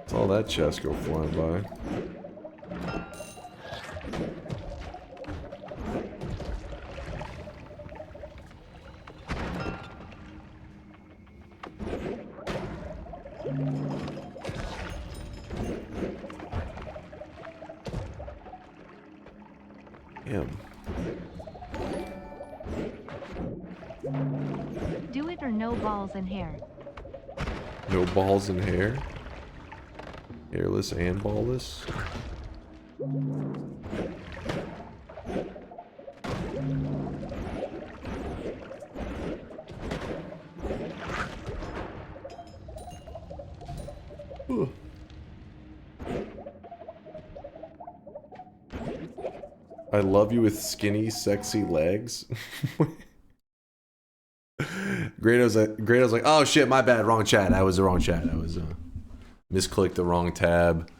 Saw that chest go flying by. Damn. Do it or no balls and hair. No balls and hair? Hairless and ballless? Ugh. I love you with skinny, sexy legs. Grado's like, oh shit, my bad, wrong chat. That was the wrong chat. I was misclicked the wrong tab.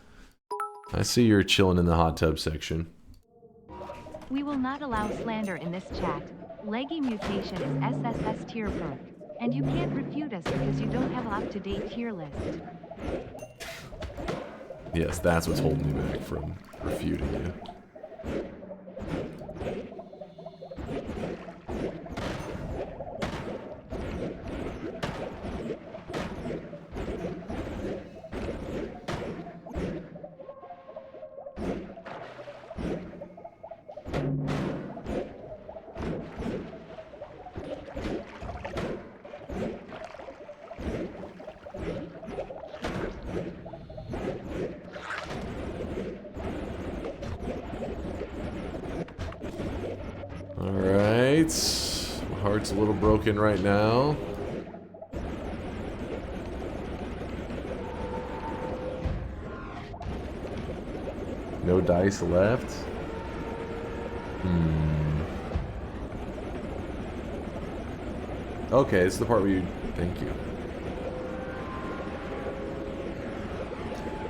I see you're chilling in the hot tub section. We will not allow slander in this chat. Leggy mutation is SSS tier perk, and you can't refute us because you don't have an up-to-date tier list. Yes, that's what's holding me back from refuting you. My heart's a little broken right now. No dice left. Okay, it's the part where you... Thank you.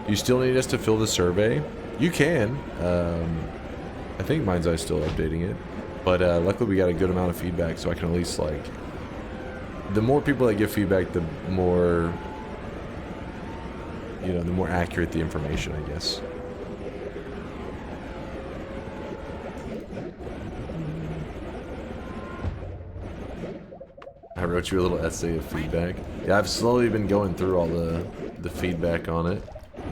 You still need us to fill the survey? You can. I think Mind's Eye's still updating it. But luckily we got a good amount of feedback, so I can at least, like... The more people that give feedback, the more... You know, the more accurate the information, I guess. I wrote you a little essay of feedback. Yeah, I've slowly been going through all the feedback on it.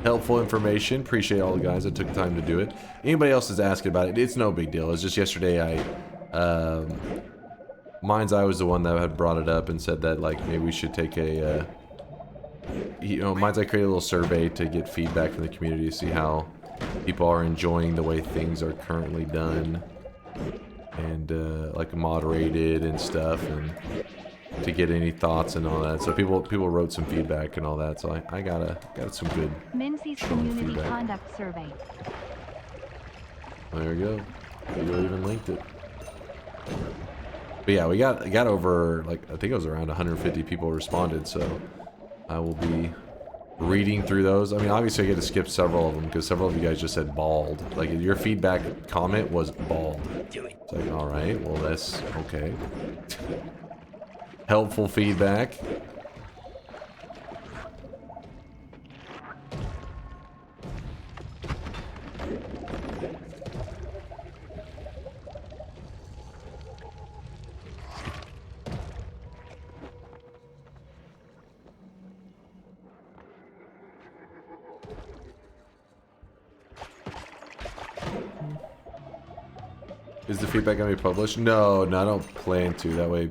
Helpful information. Appreciate all the guys that took time to do it. Anybody else is asking about it, it's no big deal. It's just yesterday Mind's Eye was the one that had brought it up and said that, like, maybe we should take a, you know, Mind's Eye created a little survey to get feedback from the community to see how people are enjoying the way things are currently done. And, like, moderated and stuff. And to get any thoughts and all that. So people wrote some feedback and all that. So I got some good Mincy's strong community feedback. conduct survey. There we go. You even linked it. But yeah, we got over, like, I think it was around 150 people responded. So I will be reading through those. I mean, obviously I get to skip several of them because several of you guys just said bald. Like, your feedback comment was bald. It's like, all right, well, that's okay. Helpful feedback. Is the feedback gonna be published? No, I don't plan to. That way,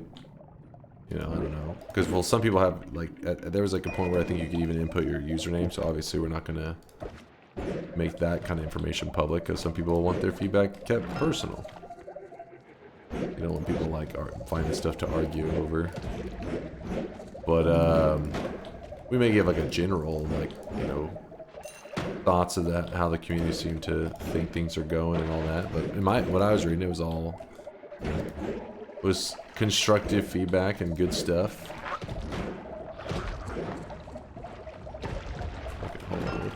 you know, I don't know. Because, well, some people have, like, there was like a point where I think you could even input your username, so obviously we're not gonna make that kind of information public, because some people want their feedback kept personal. You don't want people, like, finding stuff to argue over. But, we may give, like, a general, like, you know, thoughts of that, how the community seemed to think things are going and all that. But in what I was reading, it was all, you know, it was constructive feedback and good stuff. Okay, hold on, what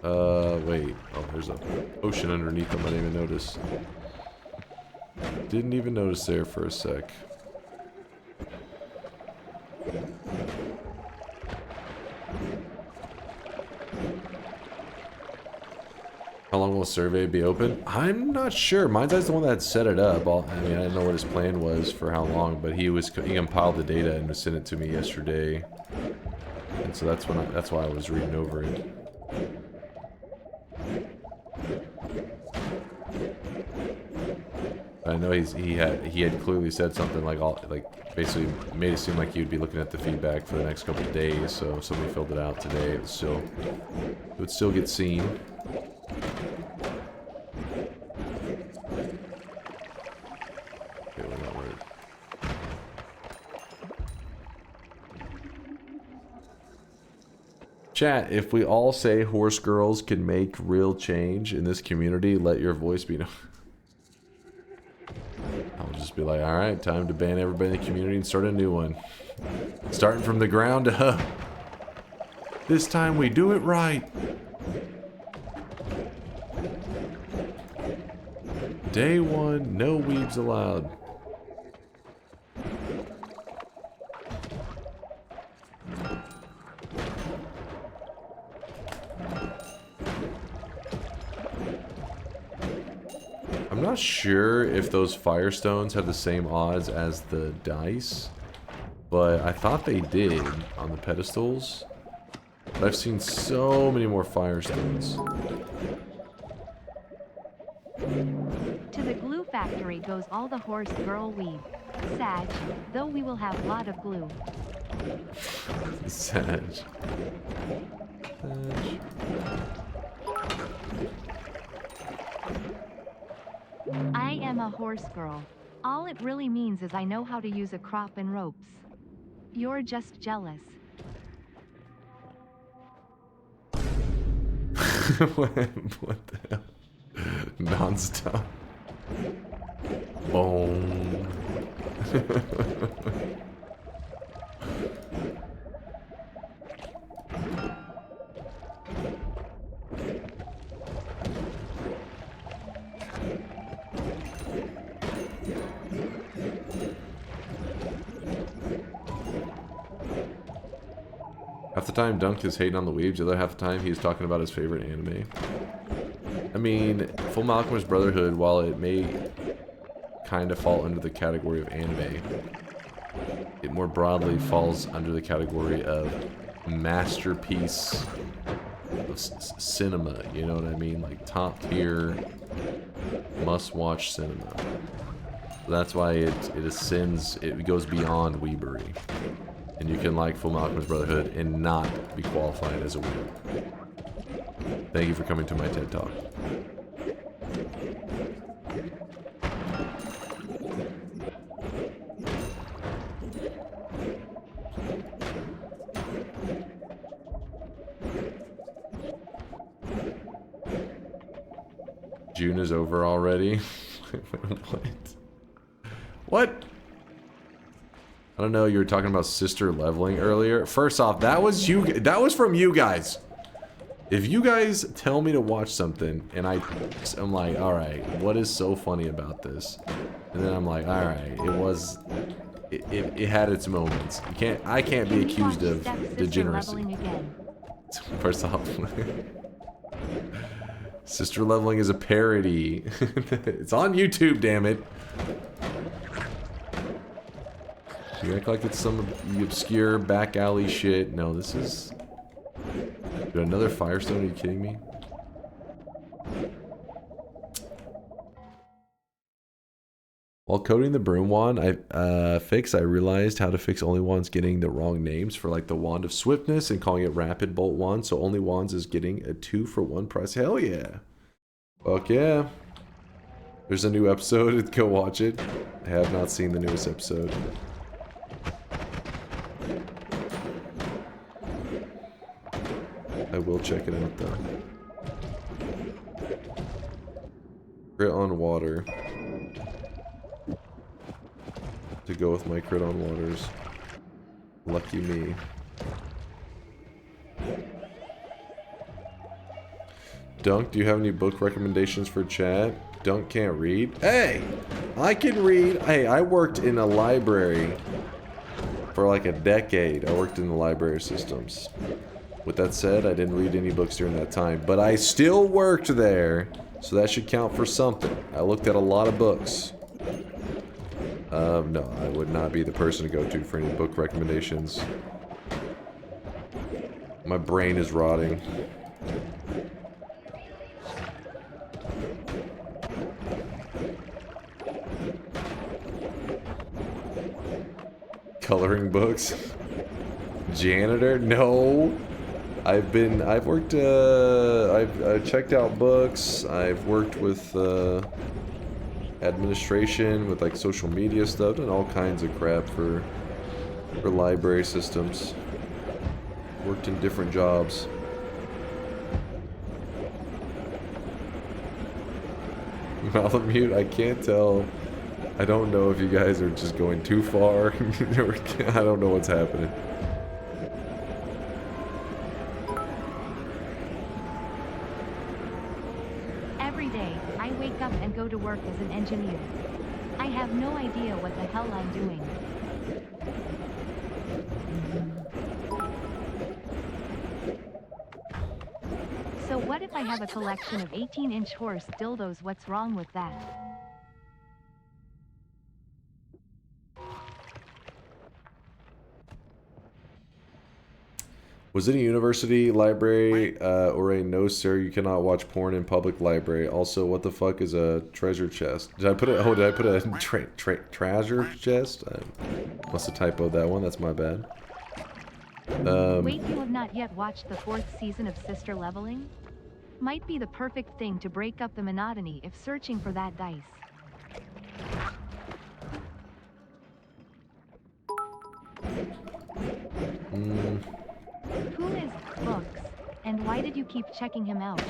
the? Wait. Oh, there's a ocean underneath them. I didn't even notice. Didn't even notice there for a sec. How long will the survey be open? I'm not sure. Mine's the one that set it up. I mean, I didn't know what his plan was for how long, but he compiled the data and sent it to me yesterday, and so that's why I was reading over it. I know he had clearly said something like basically made it seem like he would be looking at the feedback for the next couple of days. So if somebody filled it out today, it would still get seen. Chat, if we all say horse girls can make real change in this community, let your voice be known. I'll just be like, alright, time to ban everybody in the community and start a new one. Starting from the ground up. This time we do it right. Day one, no weebs allowed. I'm not sure if those firestones have the same odds as the dice, but I thought they did on the pedestals. But I've seen so many more firestones. To the glue factory goes all the horse girl weave. Sag, though we will have lot of glue. Sag. I am a horse girl. All it really means is I know how to use a crop and ropes. You're just jealous. What the hell? Non-stop. Boom. Half the time Dunk is hating on the weebs, the other half the time he's talking about his favorite anime. I mean, Full Alchemist Brotherhood, while it may kind of fall under the category of anime, it more broadly falls under the category of masterpiece of cinema, you know what I mean? Like top tier, must-watch cinema. That's why it goes beyond weebery. And you can like Full Alchemist Brotherhood and not be qualified as a weeb. Thank you for coming to my TED Talk. June is over already. What? I don't know. You were talking about sister leveling earlier. First off, that was you. That was from you guys. If you guys tell me to watch something and I'm like, all right, what is so funny about this? And then I'm like, all right, it had its moments. I can't be accused of degeneracy. First off, sister leveling is a parody. It's on YouTube, damn it. You act like it's some obscure back alley shit. No, this is... Dude, another Firestone? Are you kidding me? While coding the broom wand, I realized how to fix only wands getting the wrong names for like the wand of swiftness and calling it rapid bolt wand. So only wands is getting a 2-for-1 price. Hell yeah. Fuck yeah. There's a new episode. Go watch it. I have not seen the newest episode. I will check it out though. Crit on water. To go with my crit on waters. Lucky me. Dunk, do you have any book recommendations for chat? Dunk can't read. Hey! I can read. Hey, I worked in a library for like a decade. I worked in the library systems. With that said, I didn't read any books during that time, but I still worked there, so that should count for something. I looked at a lot of books. No, I would not be the person to go to for any book recommendations. My brain is rotting. Coloring books? Janitor? No. I've checked out books. I've worked with administration, with like social media stuff, and all kinds of crap for library systems. Worked in different jobs. Malamute, I can't tell. I don't know if you guys are just going too far. I don't know what's happening. Every day, I wake up and go to work as an engineer. I have no idea what the hell I'm doing. So what if I have a collection of 18-inch horse dildos? What's wrong with that? Was it a university library or a no sir you cannot watch porn in public library? Also, what the fuck is a treasure chest? Did I put a treasure chest? I must have typoed that one. That's my bad. Wait, you have not yet watched the 4th season of Sister Leveling? Might be the perfect thing to break up the monotony if searching for that dice. Who is Books, and why did you keep checking him out?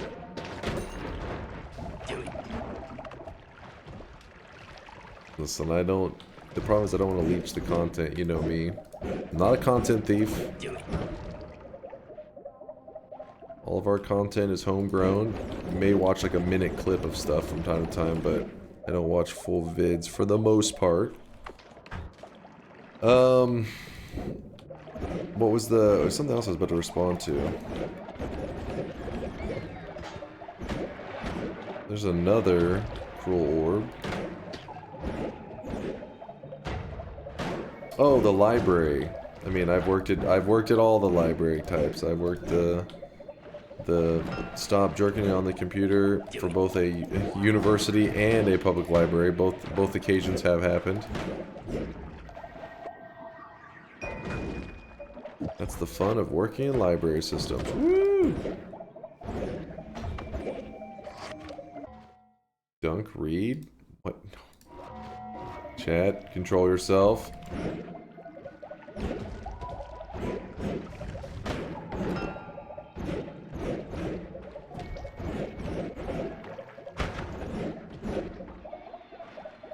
Listen, the problem is I don't want to leech the content, you know me. I'm not a content thief. All of our content is homegrown. You may watch like a minute clip of stuff from time to time, but I don't watch full vids for the most part. What was something else I was about to respond to. There's another cruel orb. Oh, the library. I mean, I've worked at all the library types. I've worked the stop jerking on the computer for both a university and a public library. Both occasions have happened. That's the fun of working in library systems. Woo! Dunk, read? What? Chat, control yourself.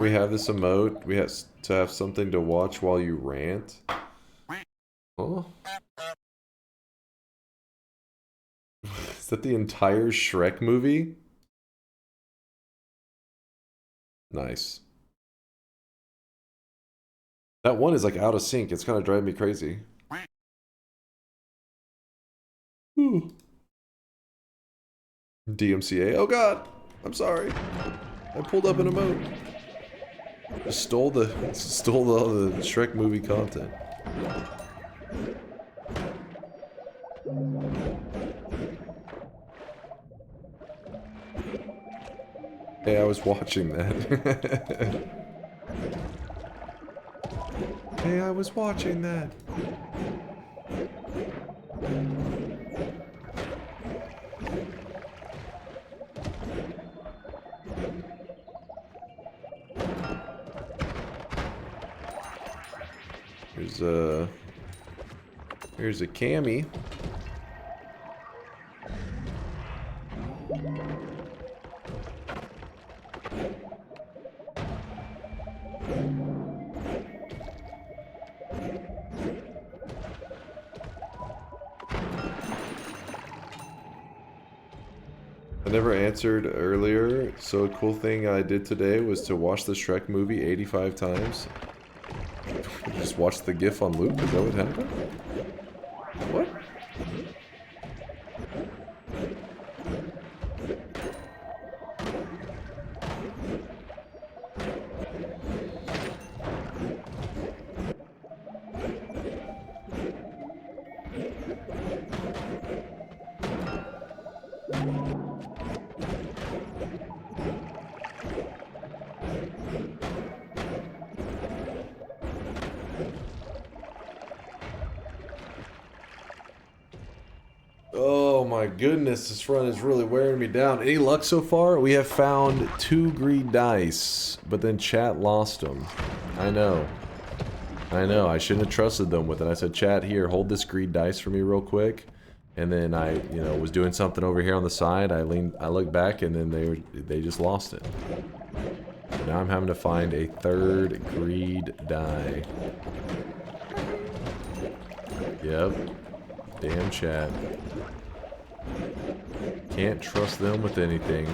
We have this emote. We have to have something to watch while you rant. Oh. Is that the entire Shrek movie? Nice. That one is like out of sync. It's kind of driving me crazy. DMCA. Oh god. I'm sorry. I pulled up an emote. Just stole all the Shrek movie content. Hey, I was watching that. Hey, I was watching that. Here's a cami. I never answered earlier, so a cool thing I did today was to watch the Shrek movie 85 times. Just watch the GIF on loop? Is that what happened? What? Oh my goodness, this run is really wearing me down. Any luck so far? We have found 2 green dice, but then chat lost them. I know. I shouldn't have trusted them with it. I said, chat, here, hold this green dice for me real quick. And then I, was doing something over here on the side. I looked back, and then they just lost it. So now I'm having to find a 3rd greed die. Yep. Damn chat. Can't trust them with anything.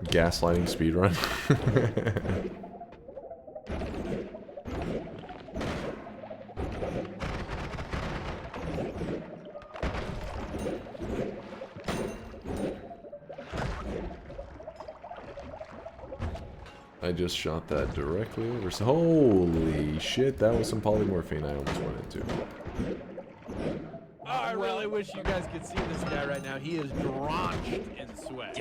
Gaslighting speedrun. I just shot that directly over. So holy shit, that was some polymorphine I almost went into. Oh, I really wish you guys could see this guy right now. He is drenched in sweat.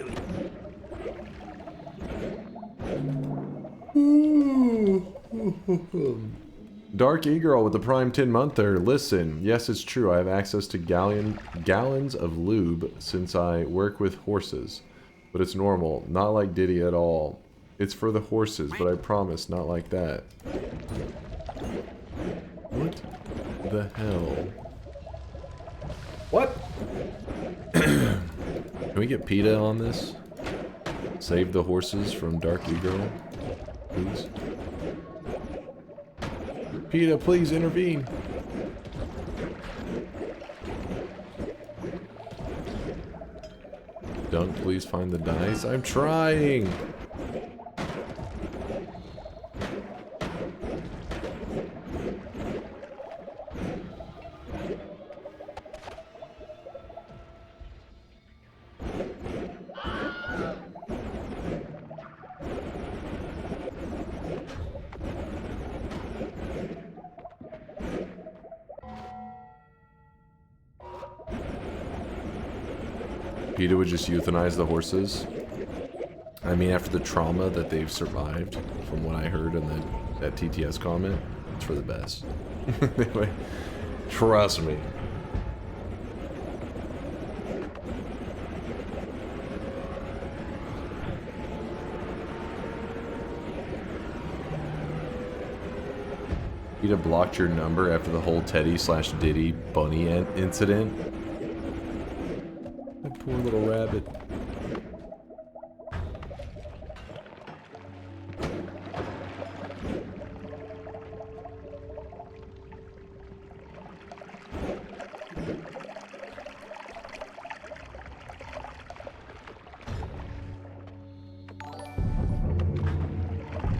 Dark E-Girl with the Prime 10-monther. Listen, yes, it's true. I have access to gallons of lube since I work with horses. But it's normal. Not like Diddy at all. It's for the horses, but I promise, not like that. What the hell? What? Can we get PETA on this? Save the horses from Dark E-Girl, please. PETA, please intervene. Dunk, please find the dice. I'm trying. PETA would just euthanize the horses. I mean, after the trauma that they've survived, from what I heard in that TTS comment, it's for the best. Anyway, trust me. PETA blocked your number after the whole Teddy/Diddy bunny incident. Poor little rabbit.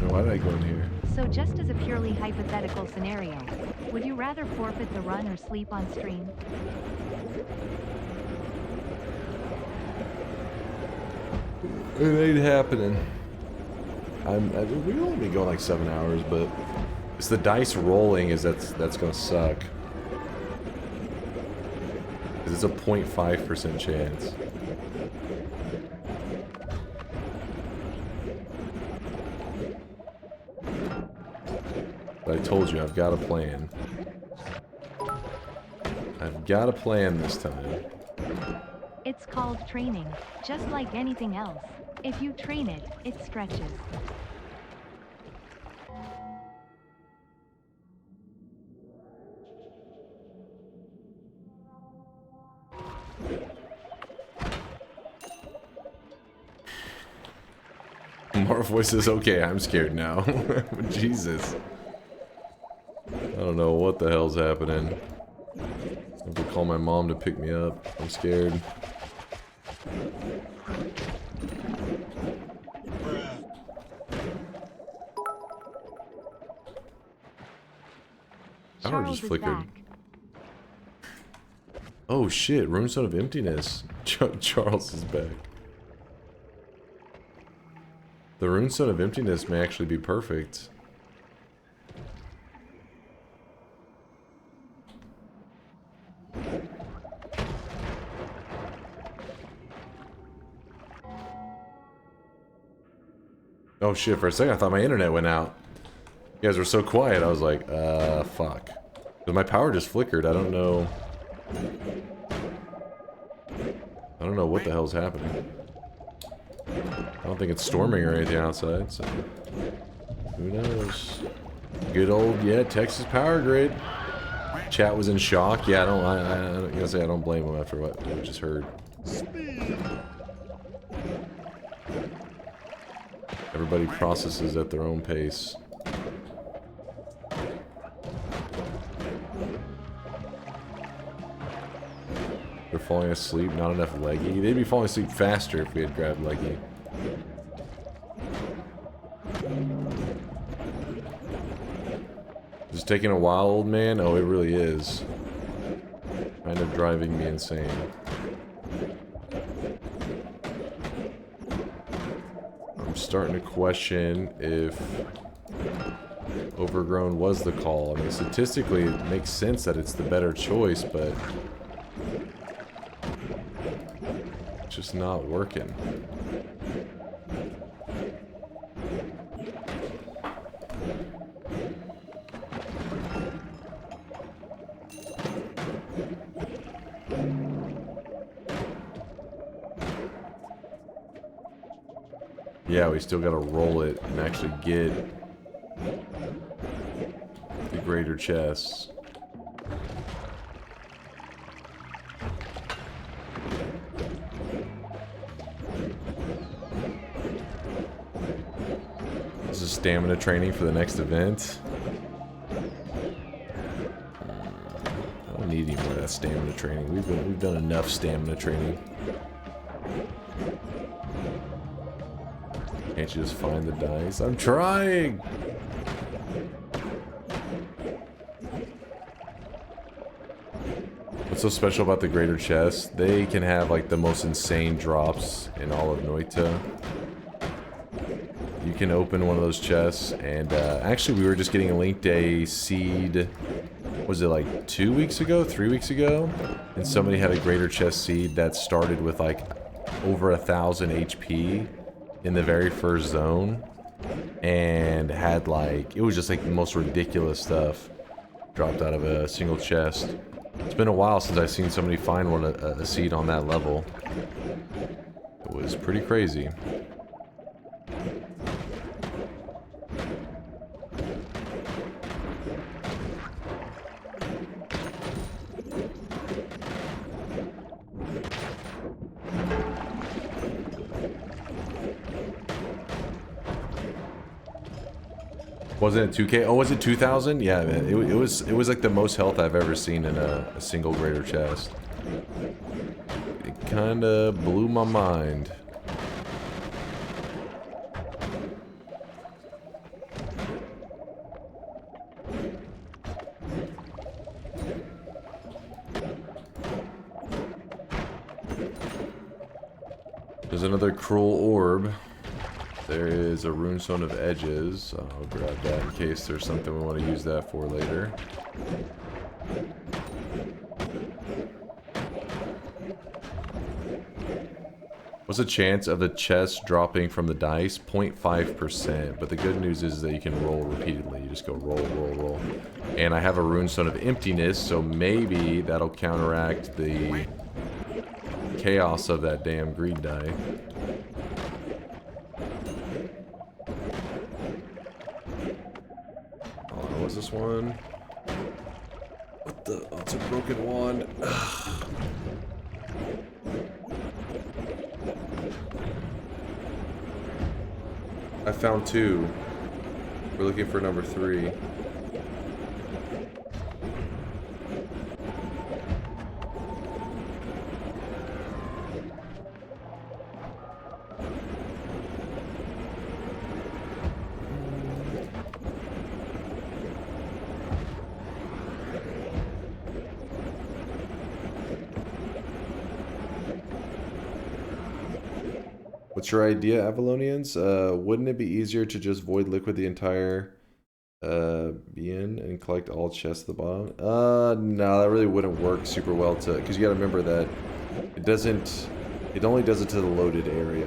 Why did I go in here? So just as a purely hypothetical scenario, would you rather forfeit the run or sleep on stream? It ain't happening. We'll only be going like 7 hours, but it's the dice rolling that's gonna suck. 'Cause it's a 0.5% chance. But I told you, I've got a plan. I've got a plan this time. It's called training, just like anything else. If you train it, it stretches. Marv voice says, okay, I'm scared now. Jesus. I don't know what the hell's happening. I have to call my mom to pick me up. I'm scared. I don't know, just flickered. Oh shit, Runestone of Emptiness. Charles is back. The Runestone of Emptiness may actually be perfect. Oh shit, for a second I thought my internet went out. You guys were so quiet, I was like, fuck. But my power just flickered, I don't know. I don't know what the hell's happening. I don't think it's storming or anything outside, so who knows? Good old, yeah, Texas power grid. Chat was in shock. Yeah, I gotta say I don't blame them after what we just heard. Everybody processes at their own pace. They're falling asleep, not enough leggy. They'd be falling asleep faster if we had grabbed leggy. Is this taking a while, old man? Oh, it really is. Kind of driving me insane. I'm starting to question if Overgrown was the call. I mean, statistically, it makes sense that it's the better choice, but it's just not working. Yeah, we still gotta roll it and actually get the greater chests. This is stamina training for the next event. I don't need any more of that stamina training. We've done enough stamina training. Can't you just find the dice? I'm trying! What's so special about the greater chest? They can have like the most insane drops in all of Noita. You can open one of those chests and actually we were just getting a Link Day seed, was it like 2 weeks ago, 3 weeks ago? And somebody had a greater chest seed that started with like over 1,000 HP in the very first zone and had like, it was just like the most ridiculous stuff dropped out of a single chest. It's been a while since I've seen somebody find one a seed on that level. It was pretty crazy. Wasn't it 2K? Oh, was it 2,000? Yeah, man. It was like the most health I've ever seen in a single greater chest. It kind of blew my mind. There's another cruel orb. There is a runestone of edges. I'll grab that in case there's something we want to use that for later. What's the chance of the chest dropping from the dice? 0.5%. But the good news is that you can roll repeatedly. You just go roll, roll, roll. And I have a runestone of emptiness, so maybe that'll counteract the chaos of that damn greed die. What was this one? What the? Oh, it's a broken wand. Ugh. I found 2. We're looking for number 3. What's your idea, Avalonians? Wouldn't it be easier to just void liquid the entire being and collect all chests at the bottom? No, that really wouldn't work super well to, because you gotta remember that it only does it to the loaded area.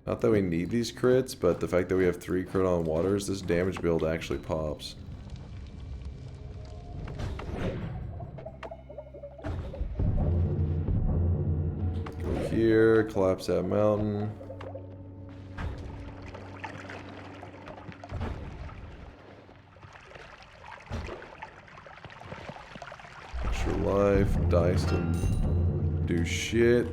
Not that we need these crits, but the fact that we have 3 crit on waters, this damage build actually pops. Go here, collapse that mountain. Extra life, dice to do shit.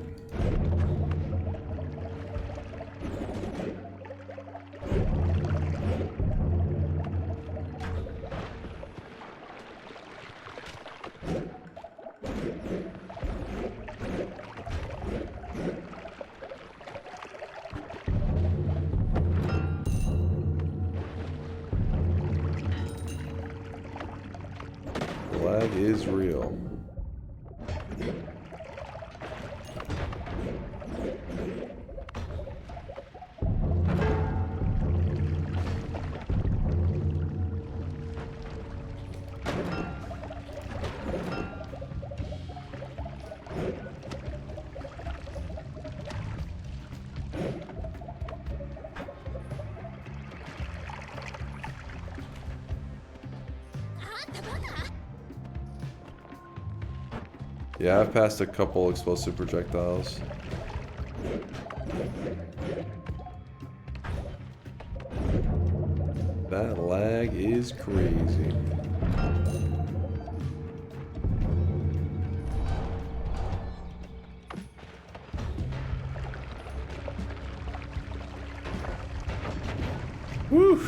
Lag is real. Yeah, I've passed a couple explosive projectiles. That lag is crazy. Woo!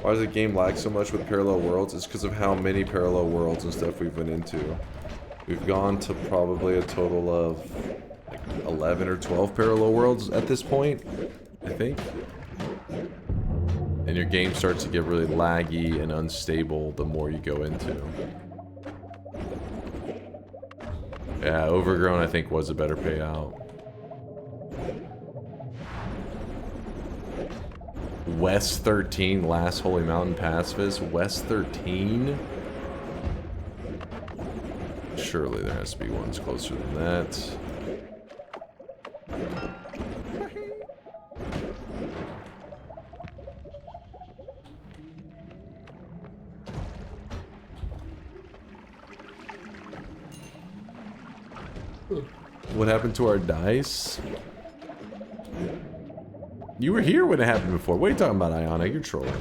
Why does the game lag so much with parallel worlds? It's because of how many parallel worlds and stuff we've been into. We've gone to probably a total of like 11 or 12 parallel worlds at this point, I think. And your game starts to get really laggy and unstable the more you go into. Yeah, Overgrown I think was a better payout. West 13, last Holy Mountain pacifist. West 13? Surely there has to be ones closer than that. What happened to our dice? You were here when it happened before. What are you talking about, Ionic? You're trolling.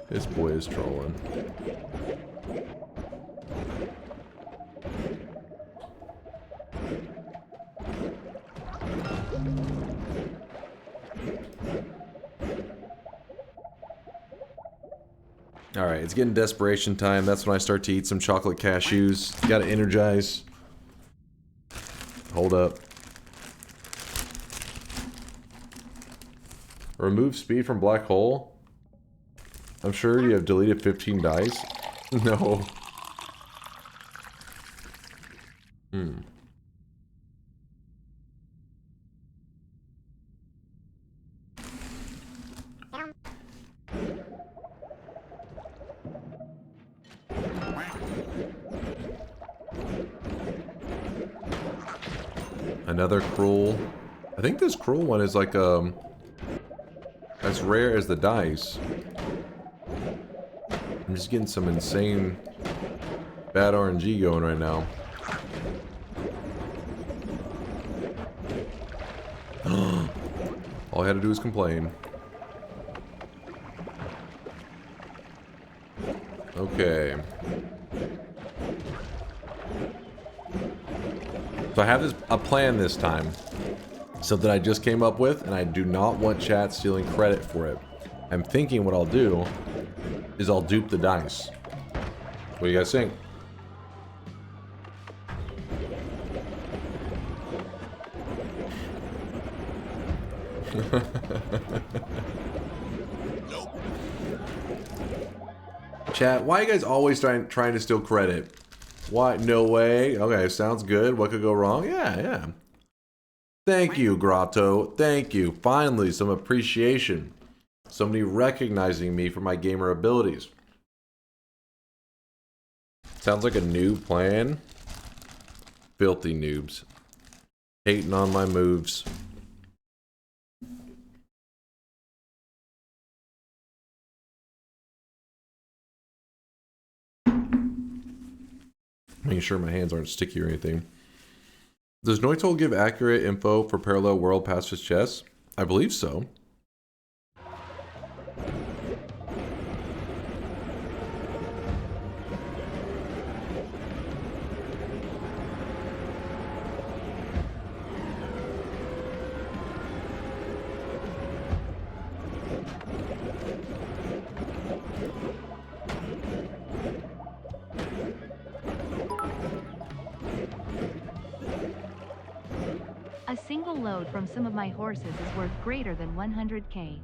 This boy is trolling. Alright, it's getting desperation time. That's when I start to eat some chocolate cashews. Gotta energize. Hold up. Remove speed from black hole? I'm sure you have deleted 15 dice. No. Another cruel. I think this cruel one is like as rare as the dice. I'm just getting some insane bad RNG going right now. All I had to do was complain. Okay. So I have a plan this time. Something I just came up with, and I do not want chat stealing credit for it. I'm thinking what I'll do is I'll dupe the dice. What do you guys think? Chat, why are you guys always trying to steal credit? Why? No way. Okay, sounds good. What could go wrong? Yeah. Thank you, Grotto. Thank you. Finally, some appreciation. Somebody recognizing me for my gamer abilities. Sounds like a new plan. Filthy noobs. Hating on my moves. Making sure my hands aren't sticky or anything. Does Noita give accurate info for parallel world pacifist chess? I believe so. A single load from some of my horses is worth greater than 100k.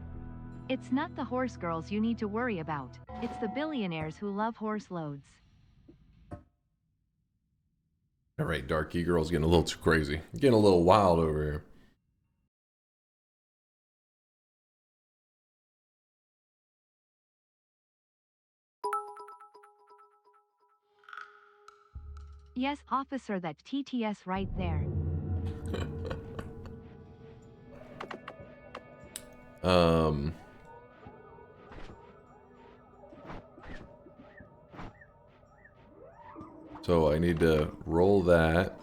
It's not the horse girls you need to worry about, it's the billionaires who love horse loads. Alright, Darky Girl's getting a little too crazy. Getting a little wild over here. Yes, officer, that TTS right there. So I need to roll that.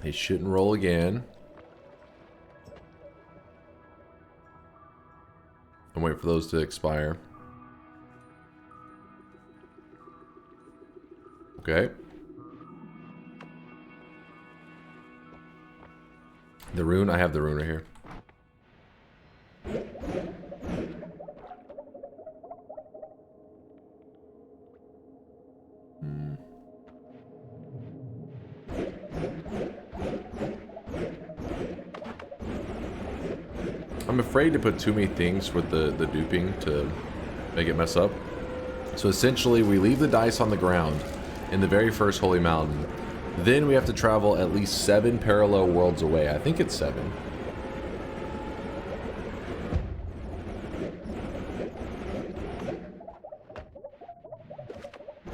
They shouldn't roll again. And wait for those to expire. Okay. The rune, I have the rune right here. I'm afraid to put too many things with the duping to make it mess up. So essentially we leave the dice on the ground in the very first Holy Mountain. Then we have to travel at least 7 parallel worlds away. I think it's 7.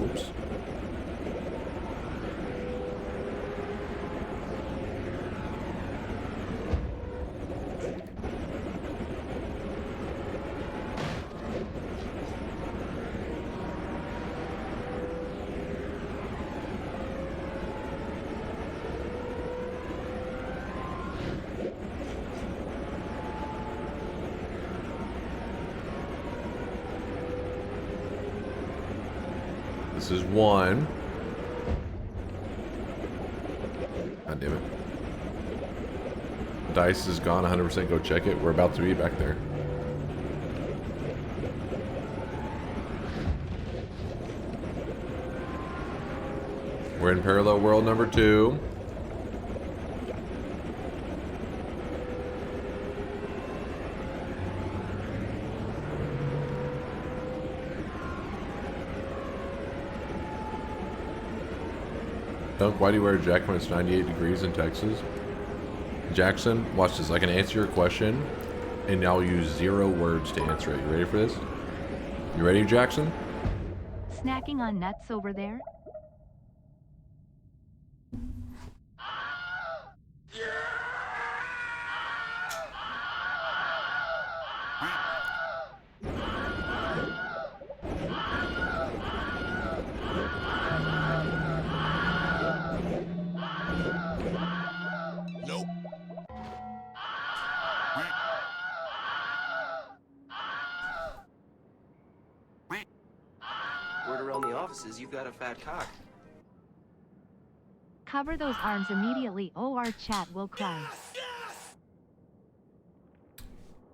Oops. This is 1. God damn it. Dice is gone 100%. Go check it. We're about to be back there. We're in parallel world number 2. Dunk, why do you wear a jacket when it's 98 degrees in Texas? Jackson, watch this. I can answer your question, and I'll use 0 words to answer it. You ready for this? You ready, Jackson? Snacking on nuts over there? Word around the offices, you've got a fat cock. Cover those arms immediately, or our chat will cry.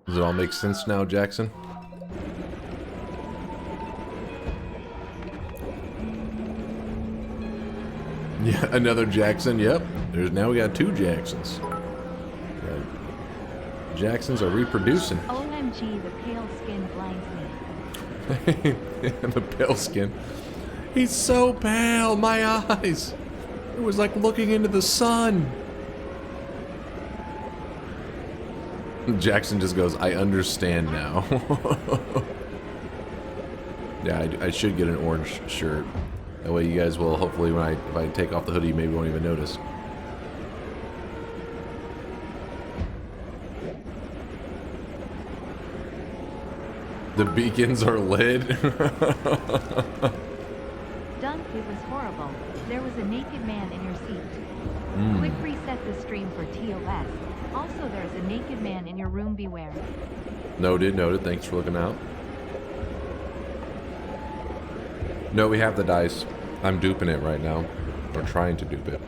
Does it all make sense now, Jackson? Yeah, another Jackson. Yep. There's now we got 2 Jacksons. Right. Jacksons are reproducing. OMG, the pale skin blinds me. The pale skin. He's so pale. My eyes. It was like looking into the sun. Jackson just goes, I understand now. Yeah, I should get an orange shirt. That way you guys will, hopefully, if I take off the hoodie, maybe won't even notice. The beacons are lit. Dunk, it was horrible. There was a naked man in your seat. Quick reset the stream for TOS. Also, there's a naked man in your room, beware. Noted, noted. Thanks for looking out. No, we have the dice. I'm duping it right now. Or trying to dupe it.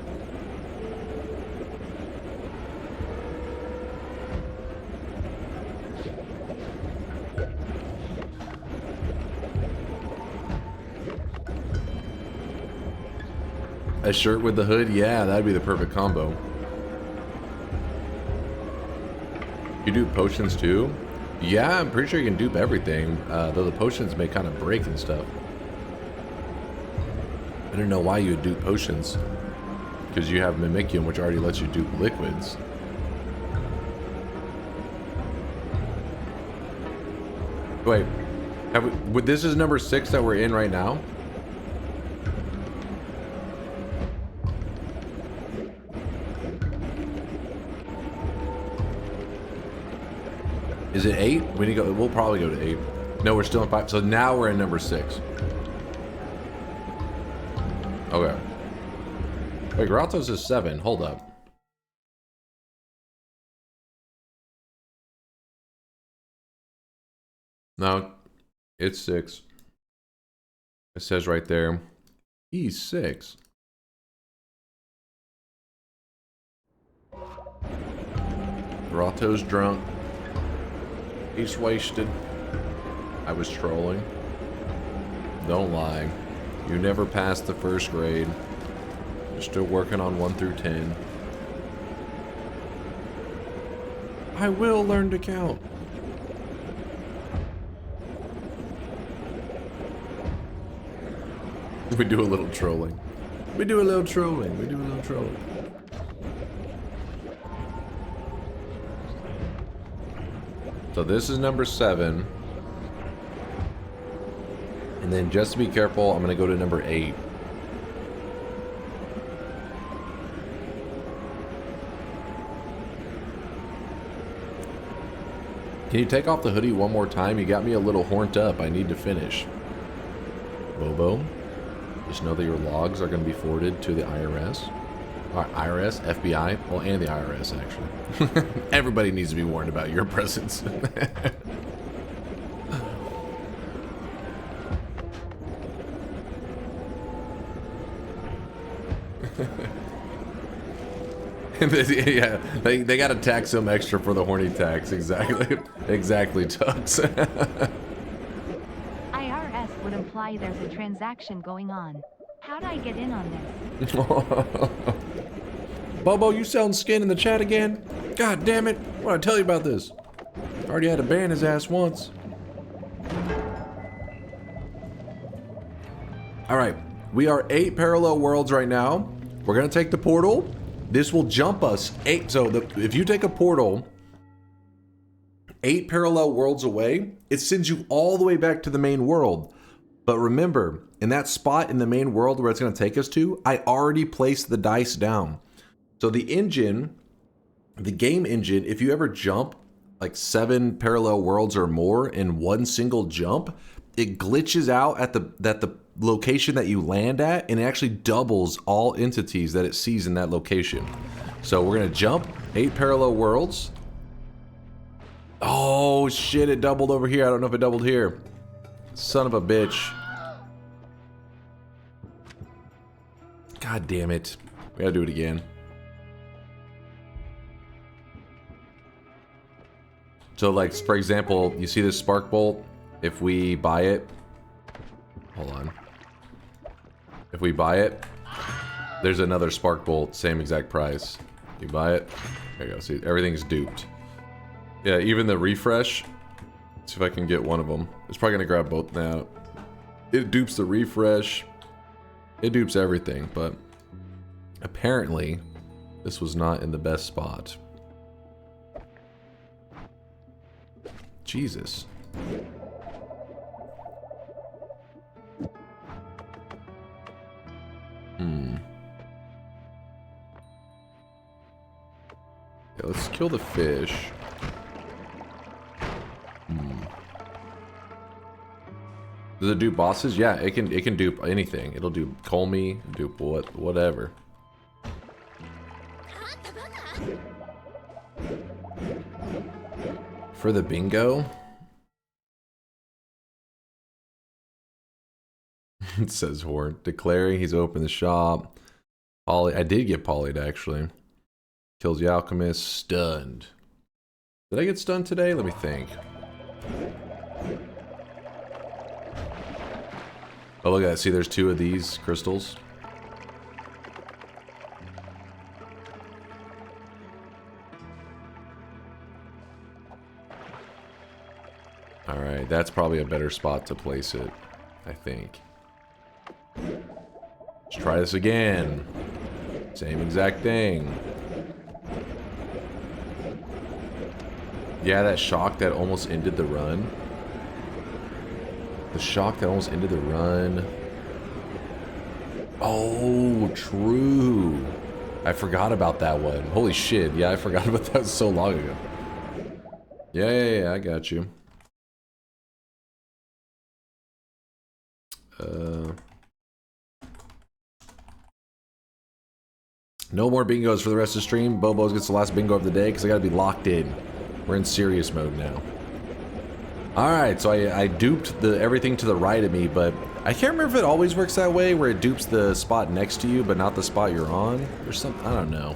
A shirt with the hood? Yeah, that'd be the perfect combo. You dupe potions too? Yeah, I'm pretty sure you can dupe everything. Though the potions may kind of break and stuff. I don't know why you would dupe potions. Because you have Mimicium, which already lets you dupe liquids. Wait, this is number 6 that we're in right now? Is it 8? We need to go. We'll probably go to 8. No, we're still in 5. So now we're in number 6. Okay. Wait, Gratos is 7. Hold up. No, it's 6. It says right there. He's 6. Grotto's drunk. He's wasted. I was trolling. Don't lie. You never passed the 1st grade. You're still working on 1 through 10. I will learn to count. We do a little trolling. We do a little trolling. We do a little trolling. So this is number 7. And then just to be careful, I'm going to go to number 8. Can you take off the hoodie one more time? You got me a little horned up. I need to finish. Bobo, just know that your logs are going to be forwarded to the IRS. IRS, FBI, well, and the IRS, actually. Everybody needs to be warned about your presence. Yeah, they got to tax them extra for the horny tax. Exactly. Exactly, Tux. IRS would imply there's a transaction going on. How'd I get in on this? Bobo, you selling skin in the chat again? God damn it. What did I tell you about this? Already had to ban his ass once. Alright, we are 8 parallel worlds right now. We're going to take the portal. This will jump us 8. So if you take a portal 8 parallel worlds away, it sends you all the way back to the main world. But remember, in that spot in the main world where it's going to take us to, I already placed the dice down. So the engine, the game engine, if you ever jump like 7 parallel worlds or more in one single jump, it glitches out at the location that you land at, and it actually doubles all entities that it sees in that location. So we're gonna jump 8 parallel worlds. Oh shit, it doubled over here. I don't know if it doubled here. Son of a bitch. God damn it. We gotta do it again. So like, for example, you see this spark bolt? If we buy it, hold on. If we buy it, there's another spark bolt, same exact price. You buy it, there you go. See, everything's duped. Yeah, even the refresh. Let's see if I can get one of them. It's probably gonna grab both now. It dupes the refresh. It dupes everything, but apparently this was not in the best spot. Jesus. Yeah, let's kill the fish. Does it dupe bosses? Yeah, it can dupe anything. It'll dupe Colmy, dupe whatever. For the bingo? It says Horn. Declaring he's opened the shop. Poly, I did get polyed actually. Kills the alchemist. Stunned. Did I get stunned today? Let me think. Oh, look at that. See, there's 2 of these crystals. Alright, that's probably a better spot to place it, I think. Let's try this again. Same exact thing. Yeah, that shock that almost ended the run. The shock that almost ended the run. Oh, true. I forgot about that one. Holy shit. Yeah, I forgot about that so long ago. Yeah, I got you. No more bingos for the rest of the stream. Bobo's gets the last bingo of the day because I gotta be locked in. We're in serious mode now. Alright, so I duped everything to the right of me, but I can't remember if it always works that way, where it dupes the spot next to you, but not the spot you're on. There's some, I don't know.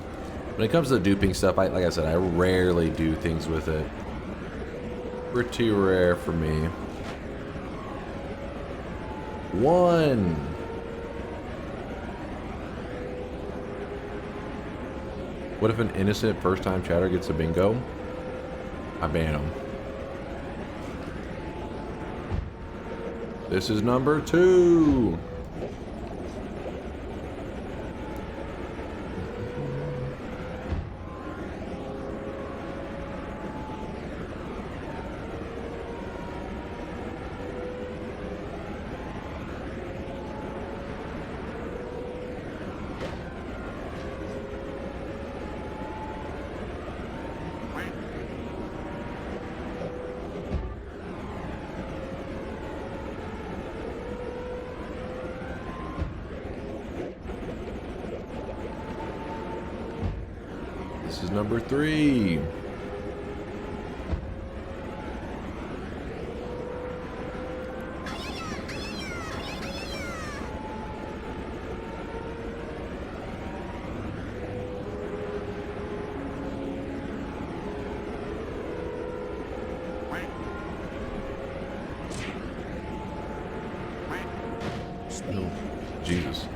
When it comes to the duping stuff, like I said, I rarely do things with it. Pretty rare for me. 1. What if an innocent first-time chatter gets a bingo? I ban him. This is number 2. This is number 3. Oh, Jesus.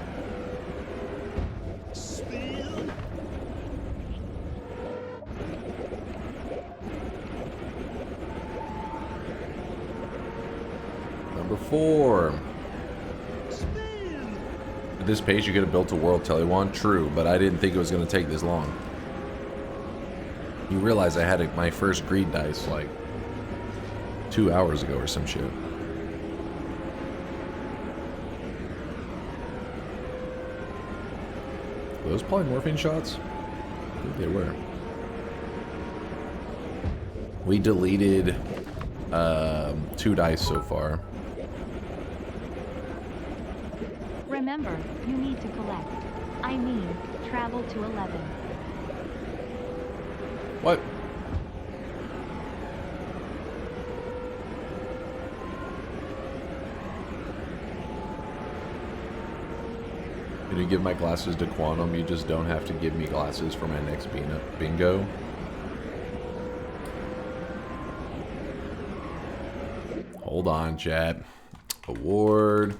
Number 4. At this pace, you could have built a world Telewan. True, but I didn't think it was going to take this long. You realize I had my first greed dice like 2 hours ago or some shit. Were those polymorphine shots? I think they were. We deleted 2 dice so far. Remember, you need to collect. I mean, travel to 11. What? You give my glasses to Quantum, you just don't have to give me glasses for my next bingo. Hold on, chat. Award.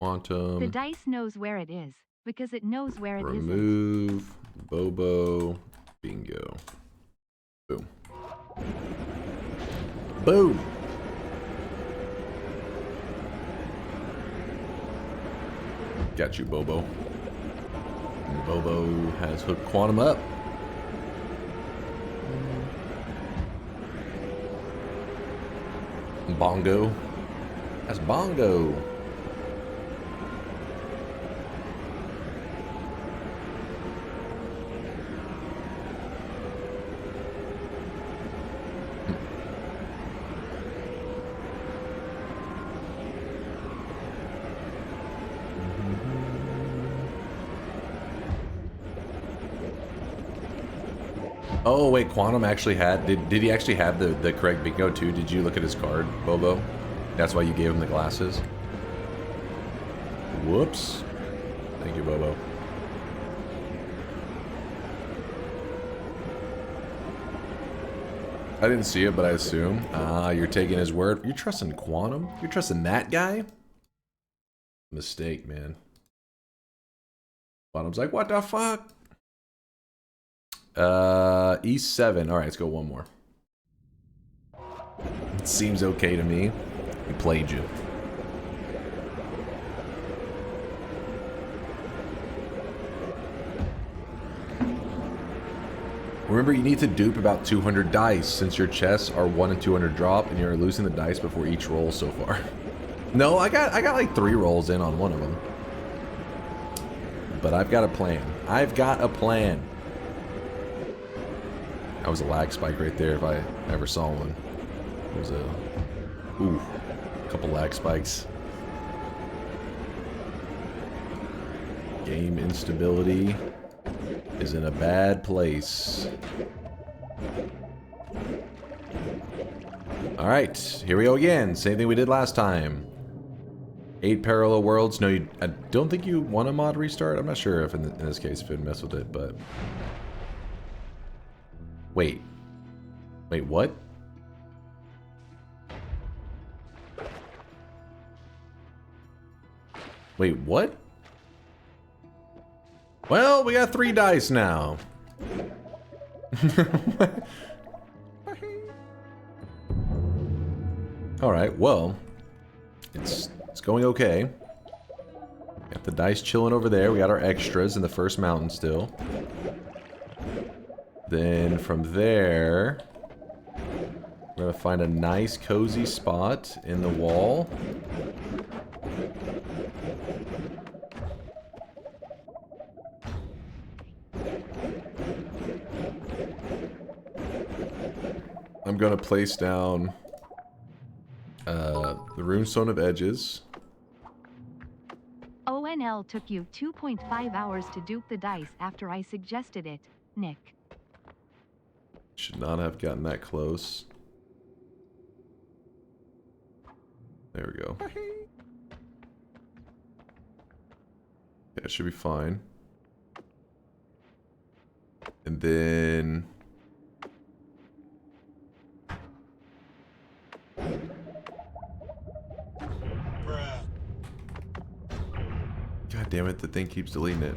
Quantum. The dice knows where it is, because it knows where it isn't. Remove. Bobo. Bingo. Boom. Boom! Got you, Bobo. And Bobo has hooked Quantum up. Bongo. That's Bongo. Oh wait, Quantum actually had, did he actually have the correct bingo too? Did you look at his card, Bobo? That's why you gave him the glasses? Whoops. Thank you, Bobo. I didn't see it, but I assume. Ah, you're taking his word. You're trusting Quantum? You're trusting that guy? Mistake, man. Quantum's like, what the fuck? E7. Alright, let's go one more. It seems okay to me. We played you. Remember, you need to dupe about 200 dice since your chests are 1 and 200 drop and you're losing the dice before each roll so far. No, I got like 3 rolls in on one of them. But I've got a plan. I've got a plan. That was a lag spike right there if I ever saw one. It was a couple lag spikes. Game instability is in a bad place. Alright, here we go again. Same thing we did last time. 8 parallel worlds. No, I don't think you want a mod restart. I'm not sure if in this case if it mess with it, but... Wait, what? Wait, what? Well, we got 3 dice now. Alright, well, it's going okay. Got the dice chilling over there. We got our extras in the first mountain still. Then from there, we're gonna find a nice cozy spot in the wall. I'm gonna place down the runestone of edges. ONL took you 2.5 hours to dupe the dice after I suggested it, Nick. Should not have gotten that close. There we go. Yeah, it should be fine. And then... God damn it, the thing keeps deleting it.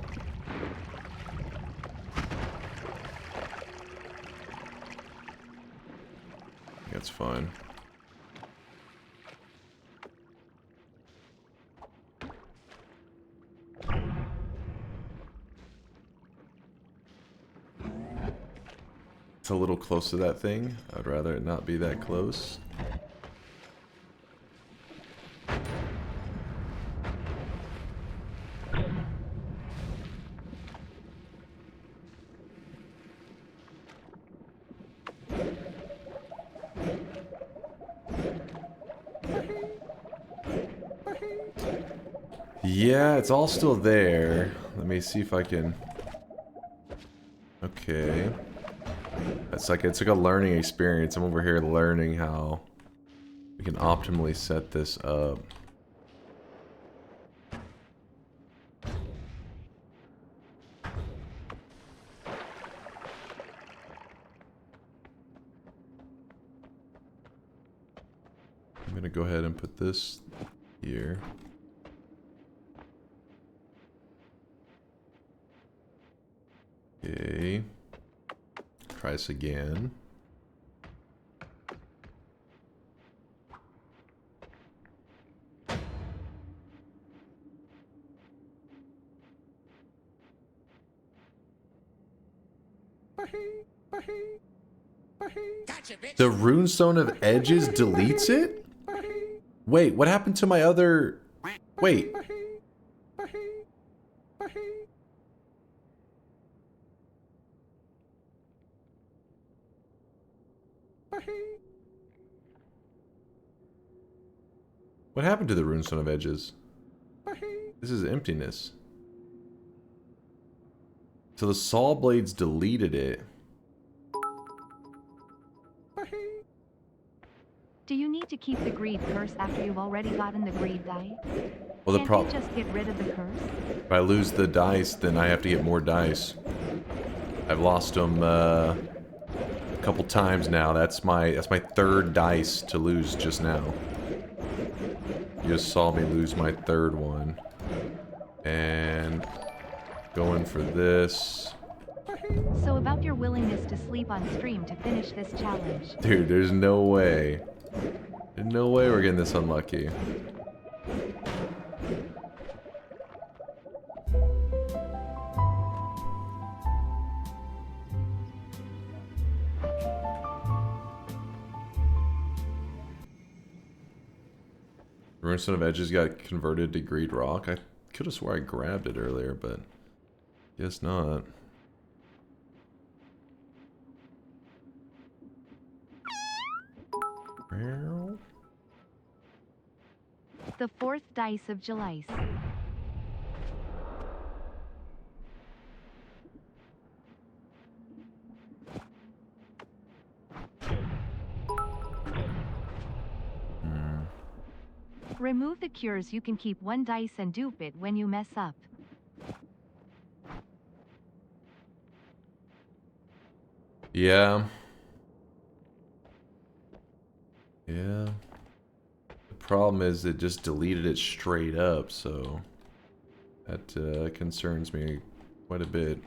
That's fine. It's a little close to that thing. I'd rather it not be that close. Yeah, it's all still there. Let me see if I can... Okay. It's like a learning experience. I'm over here learning how we can optimally set this up. I'm gonna go ahead and put this here. Okay. Try this again. The runestone of edges deletes it? Wait, what happened to my other... Wait. What happened to the runestone of edges? This is emptiness. So the saw blades deleted it. Do you need to keep the greed curse after you've already gotten the greed die? Well, the Can't you just get rid of the curse? If I lose the dice, then I have to get more dice. I've lost them a couple times now. That's my third dice to lose just now. You just saw me lose my third one. And going for this. So about your willingness to sleep on stream to finish this challenge. Dude, there's no way. There's no way we're getting this unlucky. Runestone of Edges got converted to Greed Rock. I could have swore I grabbed it earlier, but guess not. The fourth dice of July. Remove the cures. You can keep one dice and dupe it when you mess up. Yeah. Yeah. The problem is it just deleted it straight up, so that concerns me quite a bit.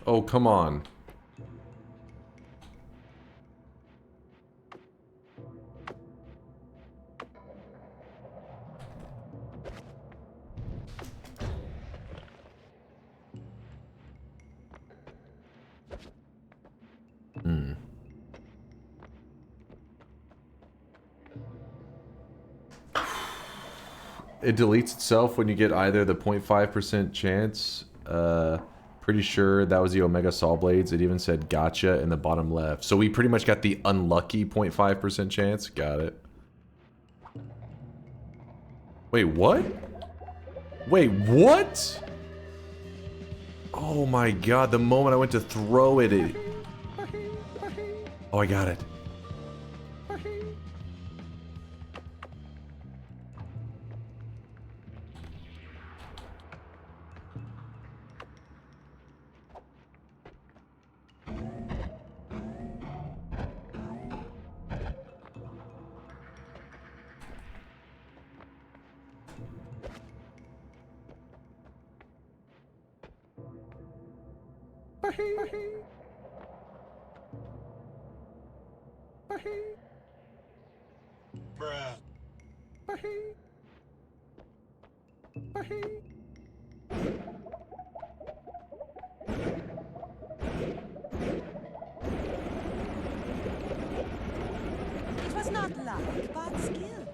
Oh, come on. It deletes itself when you get either the 0.5% chance. Pretty sure that was the Omega Saw Blades. It even said gotcha in the bottom left. So we pretty much got the unlucky 0.5% chance. Got it. Wait, what? Wait, what? Oh my god, the moment I went to throw it, Oh, I got it. Bruh. It was not luck, but skill.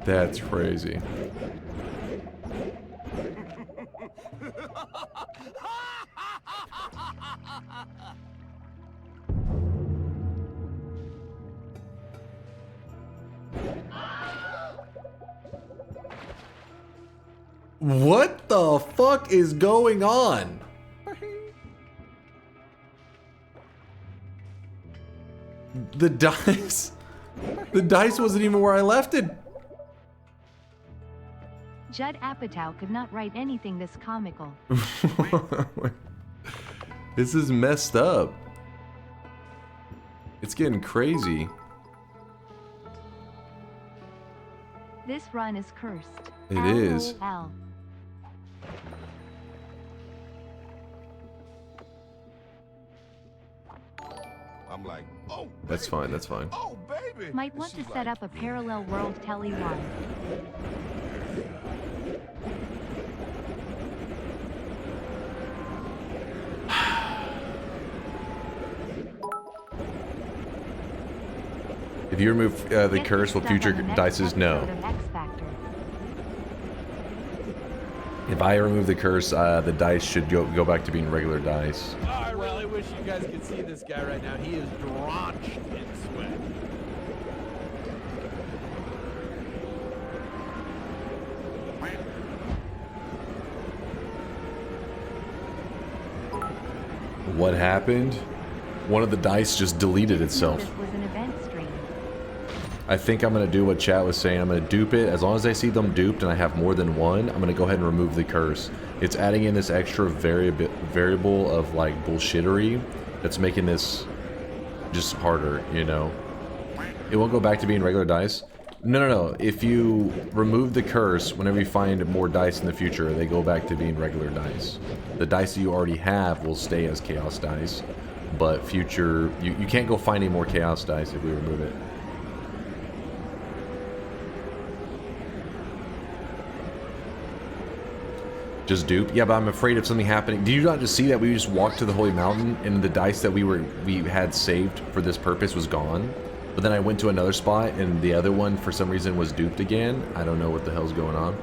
That's crazy. What the fuck is going on? The dice... The dice wasn't even where I left it. Judd Apatow could not write anything this comical. This is messed up. It's getting crazy. This run is cursed. It is. LOL. I'm like, oh. That's fine, that's fine. Oh, baby. Might want to set up a parallel world telly one. If you remove the curse, will future dices? No. If I remove the curse, the dice should go back to being regular dice. Oh, I really wish you guys could see this guy right now. He is drenched in sweat. What happened? One of the dice just deleted itself. This was an event stream. I think I'm going to do what chat was saying. I'm going to dupe it. As long as I see them duped and I have more than one, I'm going to go ahead and remove the curse. It's adding in this extra variable of like bullshittery that's making this just harder, you know. It won't go back to being regular dice. No. If you remove the curse, whenever you find more dice in the future, they go back to being regular dice. The dice that you already have will stay as chaos dice, but future, you can't go find any more chaos dice if we remove it. Just dupe? Yeah, but I'm afraid of something happening. Did you not just see that we just walked to the Holy Mountain and the dice that we had saved for this purpose was gone? But then I went to another spot and the other one for some reason was duped again. I don't know what the hell's going on.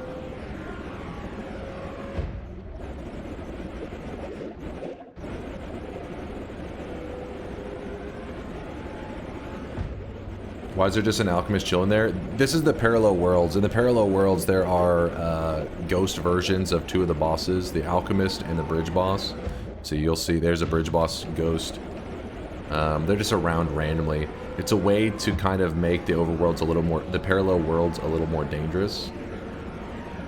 Why is there just an alchemist chilling there? This is the parallel worlds. In the parallel worlds, there are ghost versions of two of the bosses, the alchemist and the bridge boss. So you'll see there's a bridge boss ghost. They're just around randomly. It's a way to kind of make the overworlds a little more, the parallel worlds a little more dangerous.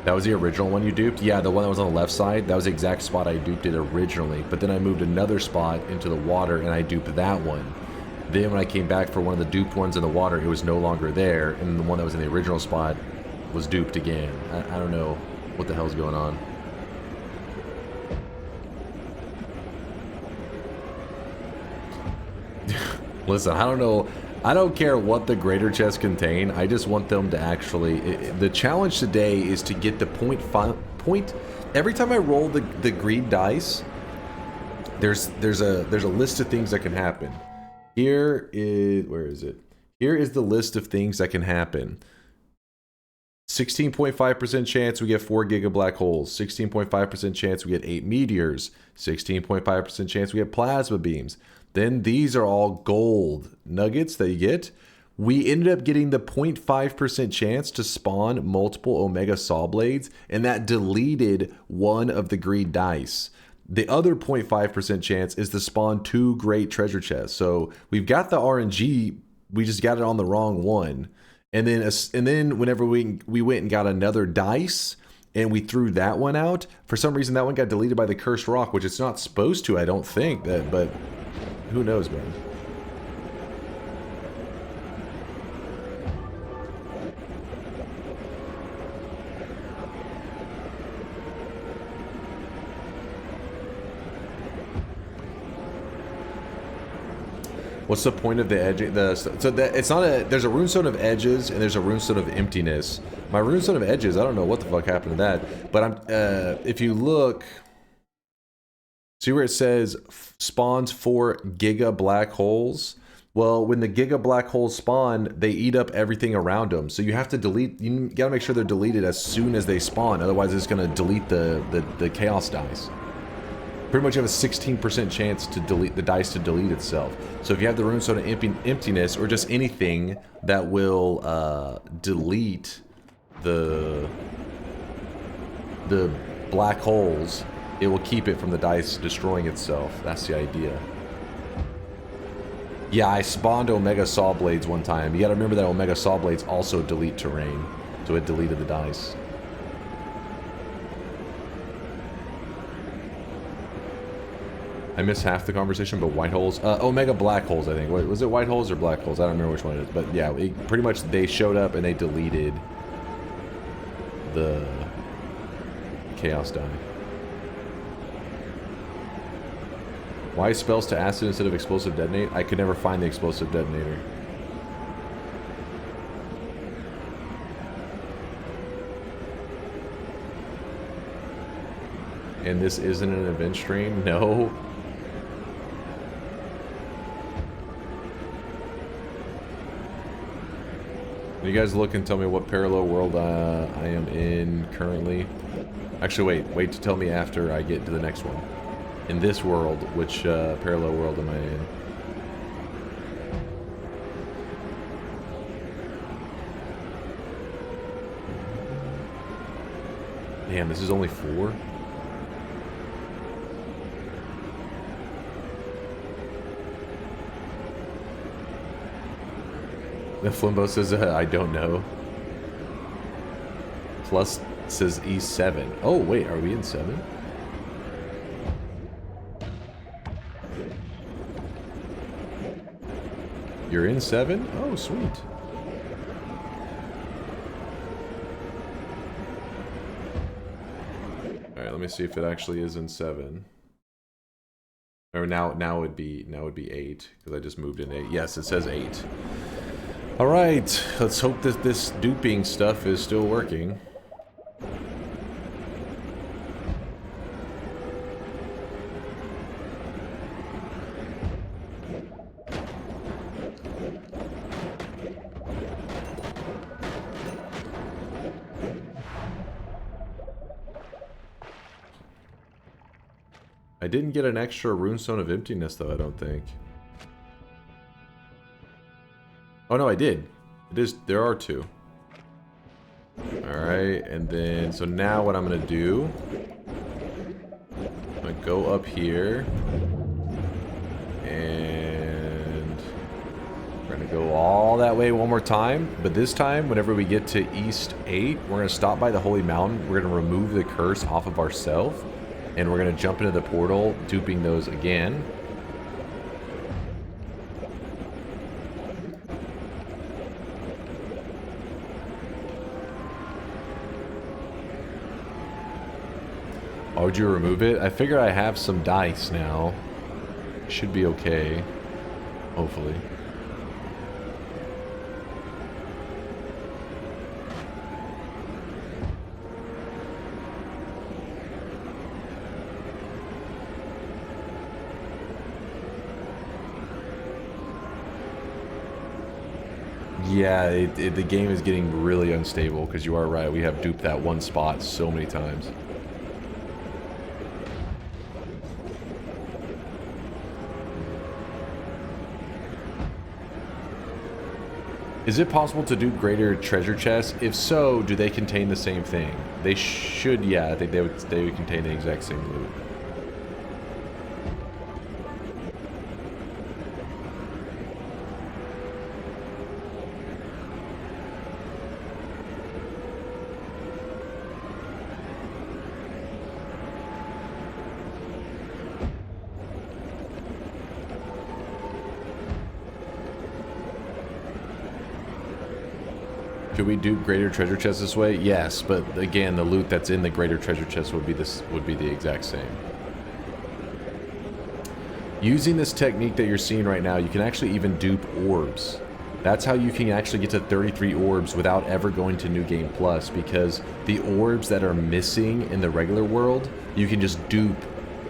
That was the original one you duped? Yeah, the one that was on the left side, that was the exact spot I duped it originally. But then I moved another spot into the water and I duped that one. Then when I came back for one of the duped ones in the water, it was no longer there, and the one that was in the original spot was duped again. I don't know what the hell's going on. Listen, I don't know. I don't care what the greater chests contain. I just want them to actually... the challenge today is to get the point... Every time I roll the green dice, there's a list of things that can happen. Here is... Where is it? Here is the list of things that can happen. 16.5% chance we get 4 giga black holes. 16.5% chance we get 8 meteors. 16.5% chance we get plasma beams. Then these are all gold nuggets that you get. We ended up getting the 0.5% chance to spawn multiple Omega Saw Blades, and that deleted one of the green dice. The other 0.5% chance is to spawn 2 great treasure chests. So we've got the RNG, we just got it on the wrong one. And then whenever we went and got another dice, and we threw that one out, for some reason that one got deleted by the cursed rock, which it's not supposed to, I don't think, but who knows, man. What's the point of the edge? It's not a. There's a runestone of edges and there's a runestone of emptiness. My runestone of edges, I don't know what the fuck happened to that. But I'm. If you look, see where it says spawns 4 giga black holes. Well, when the giga black holes spawn, they eat up everything around them. So you have to delete. You gotta make sure they're deleted as soon as they spawn. Otherwise, it's gonna delete the chaos dice. Pretty much have a 16% chance to delete the dice to delete itself. So if you have the runestone of emptiness or just anything that will delete the black holes, it will keep it from the dice destroying itself. That's the idea. Yeah, I spawned Omega Saw Blades one time. You gotta remember that Omega Saw Blades also delete terrain, so it deleted the dice. I missed half the conversation, but white holes, Omega black holes, I think. Wait, was it white holes or black holes? I don't remember which one it is, but yeah, pretty much they showed up and they deleted the chaos die. Why spells to acid instead of explosive detonate? I could never find the explosive detonator. And this isn't an event stream? No. You guys look and tell me what parallel world I am in currently. Actually, wait to tell me after I get to the next one. In this world, which parallel world am I in? Damn, this is only 4? The Flimbo says, I don't know. Plus says E7. Oh, wait, are we in 7? You're in 7? Oh, sweet. Alright, let me see if it actually is in 7. Or now it would be 8, because I just moved in 8. Yes, it says 8. Alright, let's hope that this duping stuff is still working. I didn't get an extra runestone of emptiness though, I don't think. Oh no, I did. There are 2. Alright, and then, so now what I'm gonna do, I'm gonna go up here, and we're gonna go all that way one more time, but this time, whenever we get to East 8, we're gonna stop by the Holy Mountain, we're gonna remove the curse off of ourselves, and we're gonna jump into the portal, duping those again. Why would you remove it? I figure I have some dice now. Should be okay. Hopefully. Yeah, the game is getting really unstable because you are right. We have duped that one spot so many times. Is it possible to do greater treasure chests? If so, do they contain the same thing? They should, yeah. I think they would contain the exact same loot. Should we do greater treasure chests this way? Yes, but again, the loot that's in the greater treasure chest would be the exact same. Using this technique that you're seeing right now, you can actually even dupe orbs. That's how you can actually get to 33 orbs without ever going to New Game Plus, because the orbs that are missing in the regular world, you can just dupe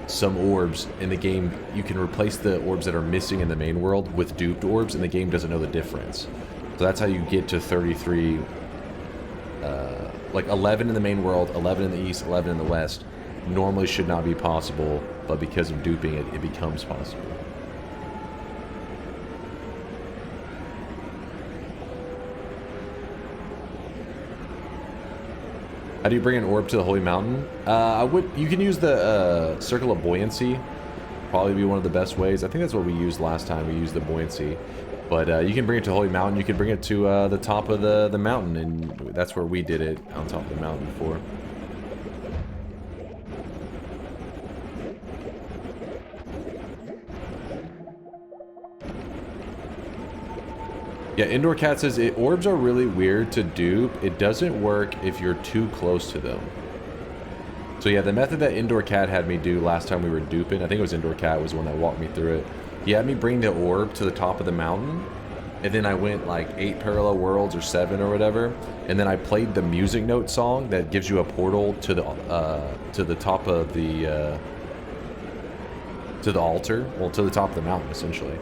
some orbs in the game. You can replace the orbs that are missing in the main world with duped orbs, and the game doesn't know the difference. So that's how you get to 33, like 11 in the main world, 11 in the east, 11 in the west. Normally should not be possible, but because of duping it, it becomes possible. How do you bring an orb to the Holy Mountain? You can use the Circle of Buoyancy. Probably be one of the best ways. I think that's what we used last time. We used the buoyancy. But you can bring it to Holy Mountain. You can bring it to the top of the mountain, and that's where we did it, on top of the mountain before. Yeah, Indoor Cat says, orbs are really weird to dupe. It doesn't work if you're too close to them. So yeah, the method that Indoor Cat had me do last time we were duping, I think it was Indoor Cat was the one that walked me through it. He had me bring the orb to the top of the mountain, and then I went like 8 parallel worlds or 7 or whatever, and then I played the music note song that gives you a portal to the top of the altar, well, to the top of the mountain essentially.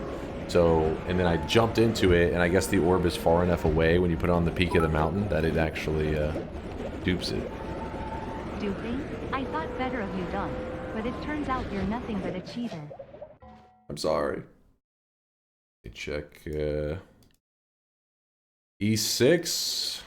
So, and then I jumped into it, and I guess the orb is far enough away when you put it on the peak of the mountain that it actually dupes it. Duping? I thought better of you, Dunk, but it turns out you're nothing but a cheater. I'm sorry. Let me check. E6.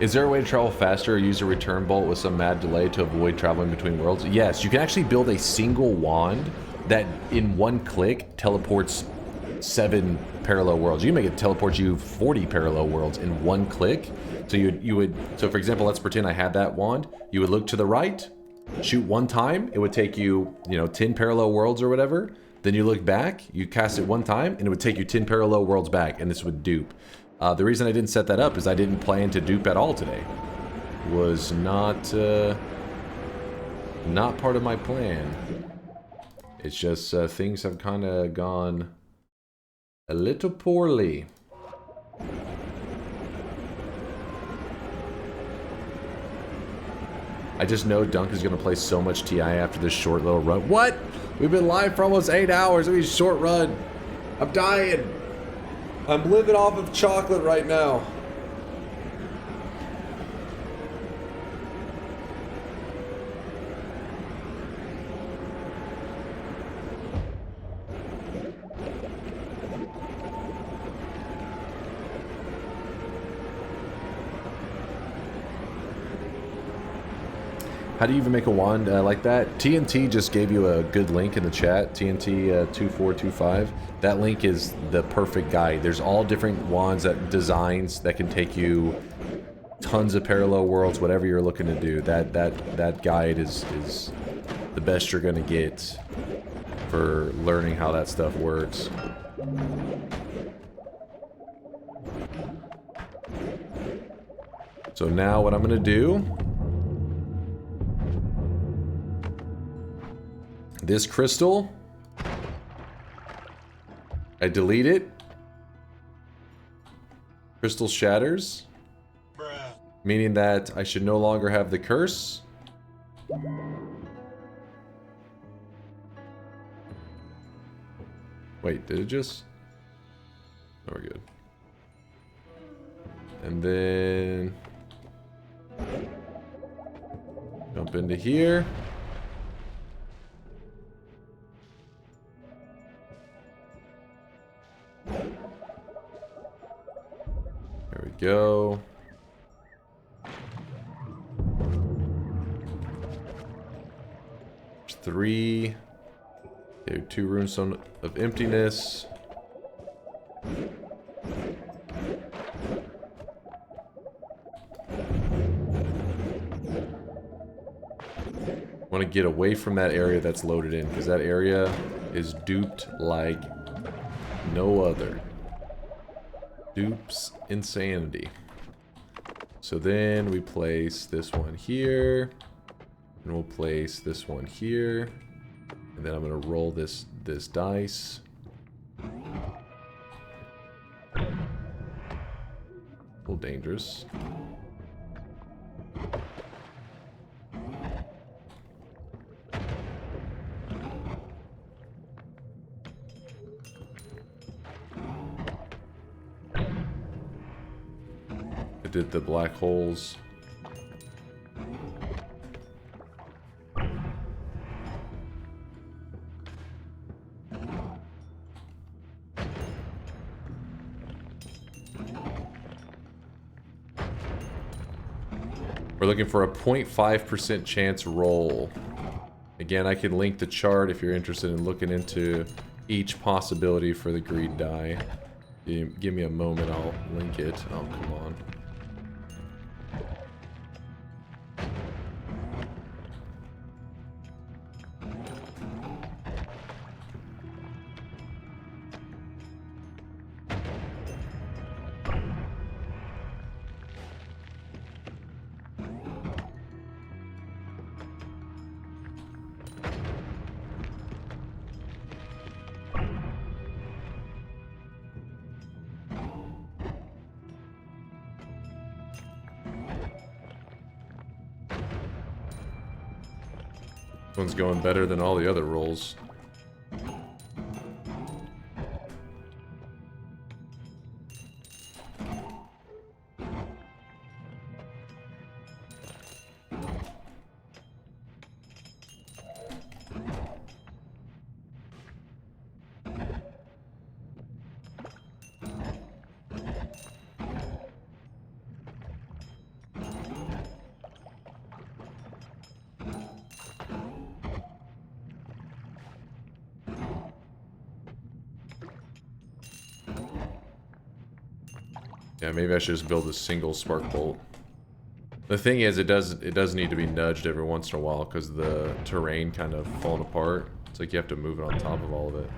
Is there a way to travel faster or use a return bolt with some mad delay to avoid traveling between worlds? Yes, you can actually build a single wand that in one click teleports 7 parallel worlds. You can make it teleport you 40 parallel worlds in one click. So so for example, let's pretend I had that wand. You would look to the right, shoot one time, it would take you, 10 parallel worlds or whatever. Then you look back, you cast it one time, and it would take you 10 parallel worlds back, and this would dupe. The reason I didn't set that up is I didn't plan to dupe at all today. Was not part of my plan. It's just things have kind of gone a little poorly. I just know Dunk is going to play so much TI after this short little run. What? We've been live for almost 8 hours. Let me short run. I'm dying. I'm living off of chocolate right now. How do you even make a wand like that? TNT just gave you a good link in the chat, TNT2425. That link is the perfect guide. There's all different wands, designs that can take you tons of parallel worlds, whatever you're looking to do. That guide is the best you're gonna get for learning how that stuff works. So now what I'm gonna do, this crystal I delete it. Crystal shatters. Meaning that I should no longer have the curse. Wait, did it just... Oh, we're good. And then... Jump into here. There we go. There's 3. Okay, 2 runestone of emptiness. Want to get away from that area that's loaded in, because that area is duped like no other. Dupes insanity. So then we place this one here, and we'll place this one here, and then I'm gonna roll this dice. A little dangerous. Did the black holes. We're looking for a 0.5% chance roll. Again, I can link the chart if you're interested in looking into each possibility for the greed die. Give me a moment, I'll link it. Oh, come on. This one's going better than all the other rolls. Yeah, maybe I should just build a single spark bolt. The thing is, it does need to be nudged every once in a while because the terrain kind of falling apart. It's like you have to move it on top of all of it.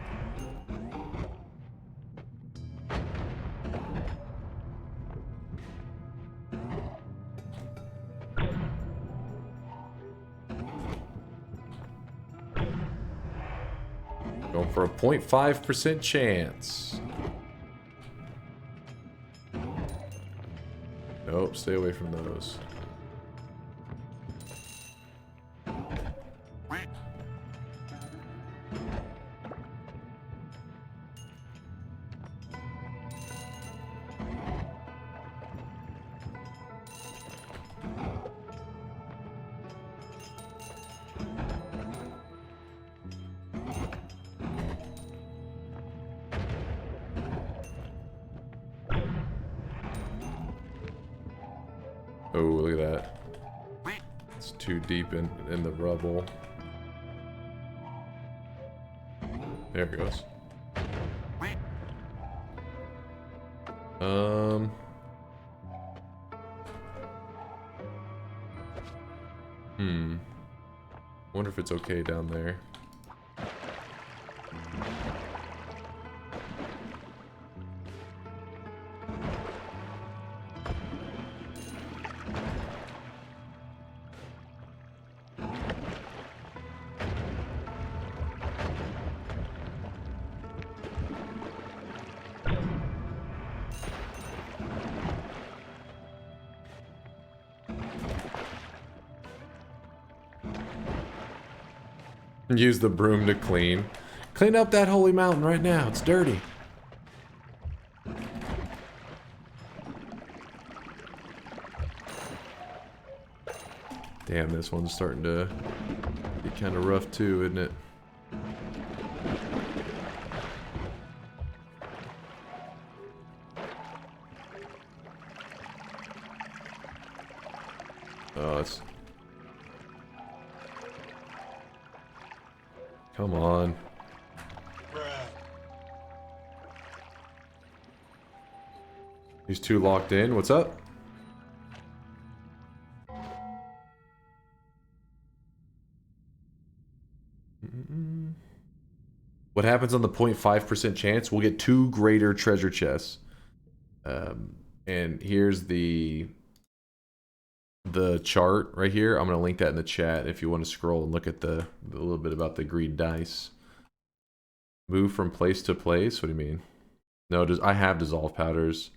Going for a 0.5% chance. Nope, stay away from those. Oh, look at that. It's too deep in the rubble. There it goes. Wonder if it's okay down there. Use the broom to clean. Clean up that holy mountain right now. It's dirty. Damn, this one's starting to get kind of rough too, isn't it? Oh, it's... Come on. These two locked in. What's up? What happens on the 0.5% chance? We'll get 2 greater treasure chests. And here's the chart right here. I'm going to link that in the chat if you want to scroll and look at a little bit about the green dice. Move from place to place? What do you mean? No, I have dissolve powders.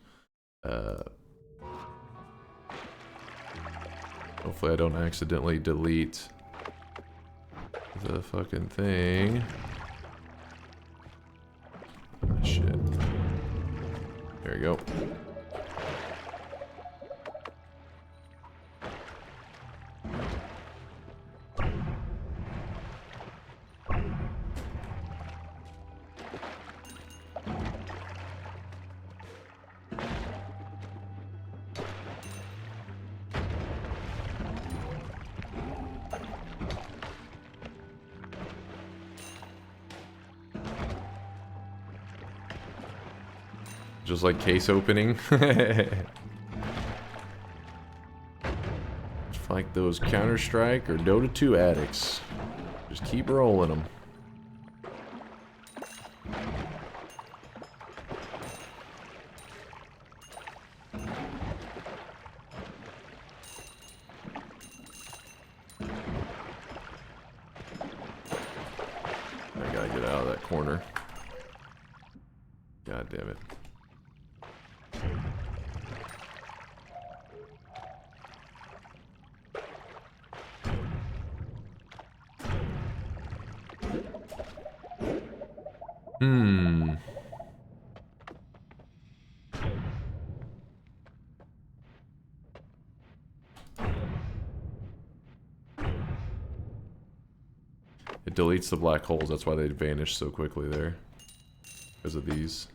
Hopefully I don't accidentally delete the fucking thing. Oh, shit. There we go. Just like case opening. Just like those Counter-Strike or Dota 2 addicts. Just keep rolling them. I gotta get out of that corner. God damn it. It deletes the black holes, that's why they vanish so quickly there. Because of these.